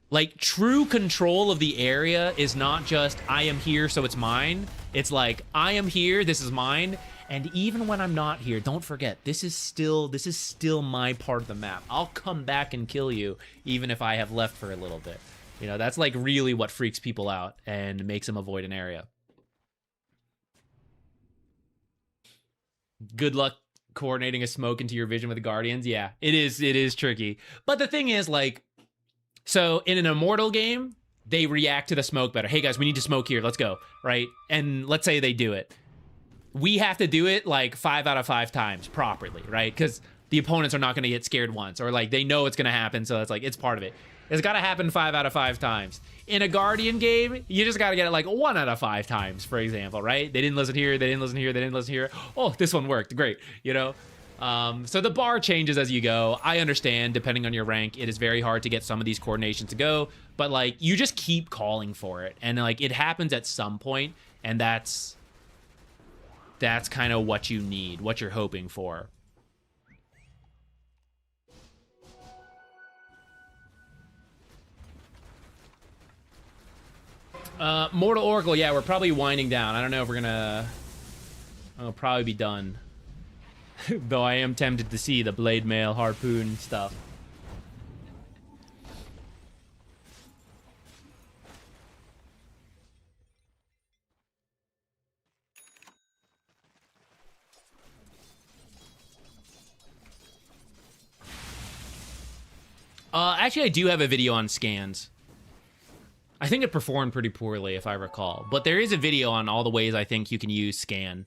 like, true control of the area is not just I am here so it's mine. It's like I am here, this is mine, And even when I'm not here, don't forget, this is still my part of the map. I'll come back and kill you, even if I have left for a little bit. You know, that's like really what freaks people out and makes them avoid an area. Good luck coordinating a smoke into your vision with the Guardians. Yeah, it is tricky. But the thing is, like, so in an Immortal game, they react to the smoke better. Hey guys, we need to smoke here. Let's go, right? And let's say they do it. We have to do it like 5 out of 5 times properly, right? Because the opponents are not going to get scared once, or like they know it's going to happen, so it's like it's part of it. It's got to happen 5 out of 5 times. In a Guardian game, you just got to get it like 1 out of 5 times, for example, right? They didn't listen here, they didn't listen here, they didn't listen here. Oh, this one worked, great, you know? So the bar changes as you go. I understand, depending on your rank, it is very hard to get some of these coordinations to go, but like you just keep calling for it, and like it happens at some point, and that's kind of what you need, what you're hoping for. Mortal Oracle, yeah, we're probably winding down. I don't know if we're gonna... I'll probably be done. Though I am tempted to see the blade mail harpoon stuff. Actually, I do have a video on scans. I think it performed pretty poorly, if I recall. But there is a video on all the ways I think you can use scan.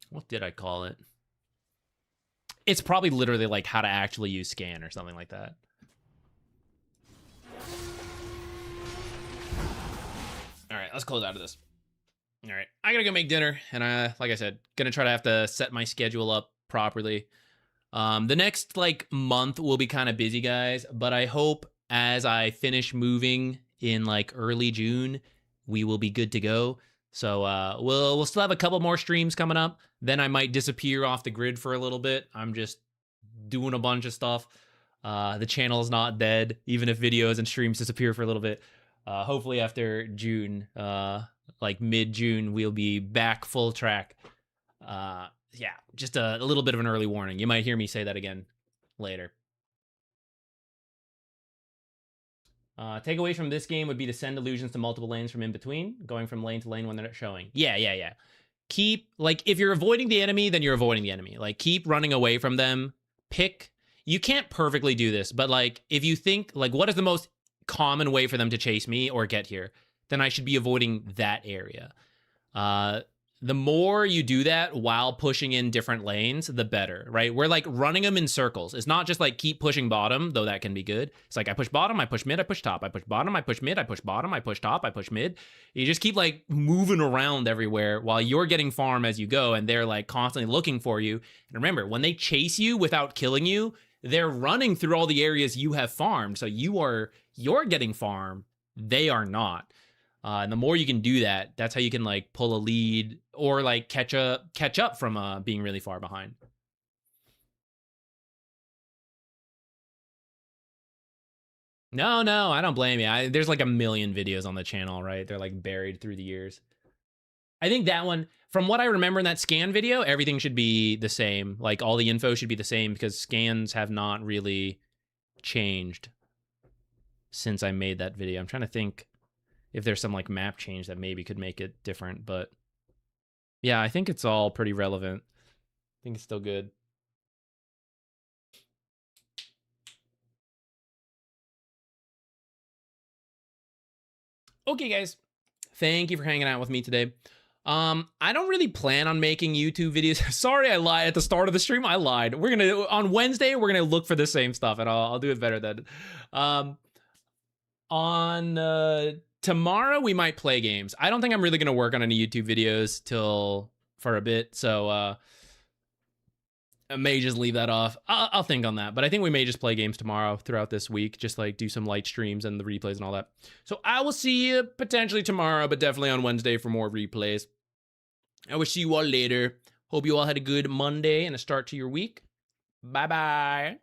What did I call it? It's probably literally like how to actually use scan or something like that. All right, let's close out of this. All right, I gotta go make dinner, and like I said, gonna try to have to set my schedule up properly. The next like month will be kind of busy, guys, but I hope as I finish moving in like early June, we will be good to go. So we'll still have a couple more streams coming up. Then I might disappear off the grid for a little bit. I'm just doing a bunch of stuff. The channel is not dead, even if videos and streams disappear for a little bit. Hopefully after June, like mid-June, we'll be back full track. Yeah, just a little bit of an early warning. You might hear me say that again later. Takeaways from this game would be to send illusions to multiple lanes from in between, going from lane to lane when they're not showing. Yeah. Keep, like, if you're avoiding the enemy, then you're avoiding the enemy. Like, keep running away from them. Pick. You can't perfectly do this, but, like, if you think, like, what is the most common way for them to chase me or get here, then I should be avoiding that area. The more you do that while pushing in different lanes, the better, right? We're like running them in circles. It's not just like keep pushing bottom, though that can be good. It's like I push bottom, I push mid, I push top, I push bottom, I push mid, I push bottom, I push top, I push mid. You just keep like moving around everywhere while you're getting farm as you go, and they're like constantly looking for you. And remember, when they chase you without killing you, they're running through all the areas you have farmed. So you're getting farm, they are not. And the more you can do that, that's how you can like pull a lead or like catch up from being really far behind. No, I don't blame you. There's like a million videos on the channel, right? They're like buried through the years. I think that one, from what I remember in that scan video, everything should be the same. Like all the info should be the same because scans have not really changed since I made that video. I'm trying to think if there's some like map change that maybe could make it different, but yeah, I think it's all pretty relevant. I think it's still good. Okay, guys, thank you for hanging out with me today. I don't really plan on making YouTube videos. Sorry, I lied at the start of the stream. I lied. On Wednesday, we're gonna look for the same stuff, and I'll do it better then. On tomorrow, we might play games. I don't think I'm really gonna work on any YouTube videos for a bit, so I may just leave that off. I'll think on that, but I think we may just play games tomorrow throughout this week, just like do some light streams and the replays and all that. So I will see you potentially tomorrow, but definitely on Wednesday for more replays. I will see you all later. Hope you all had a good Monday and a start to your week. Bye-bye.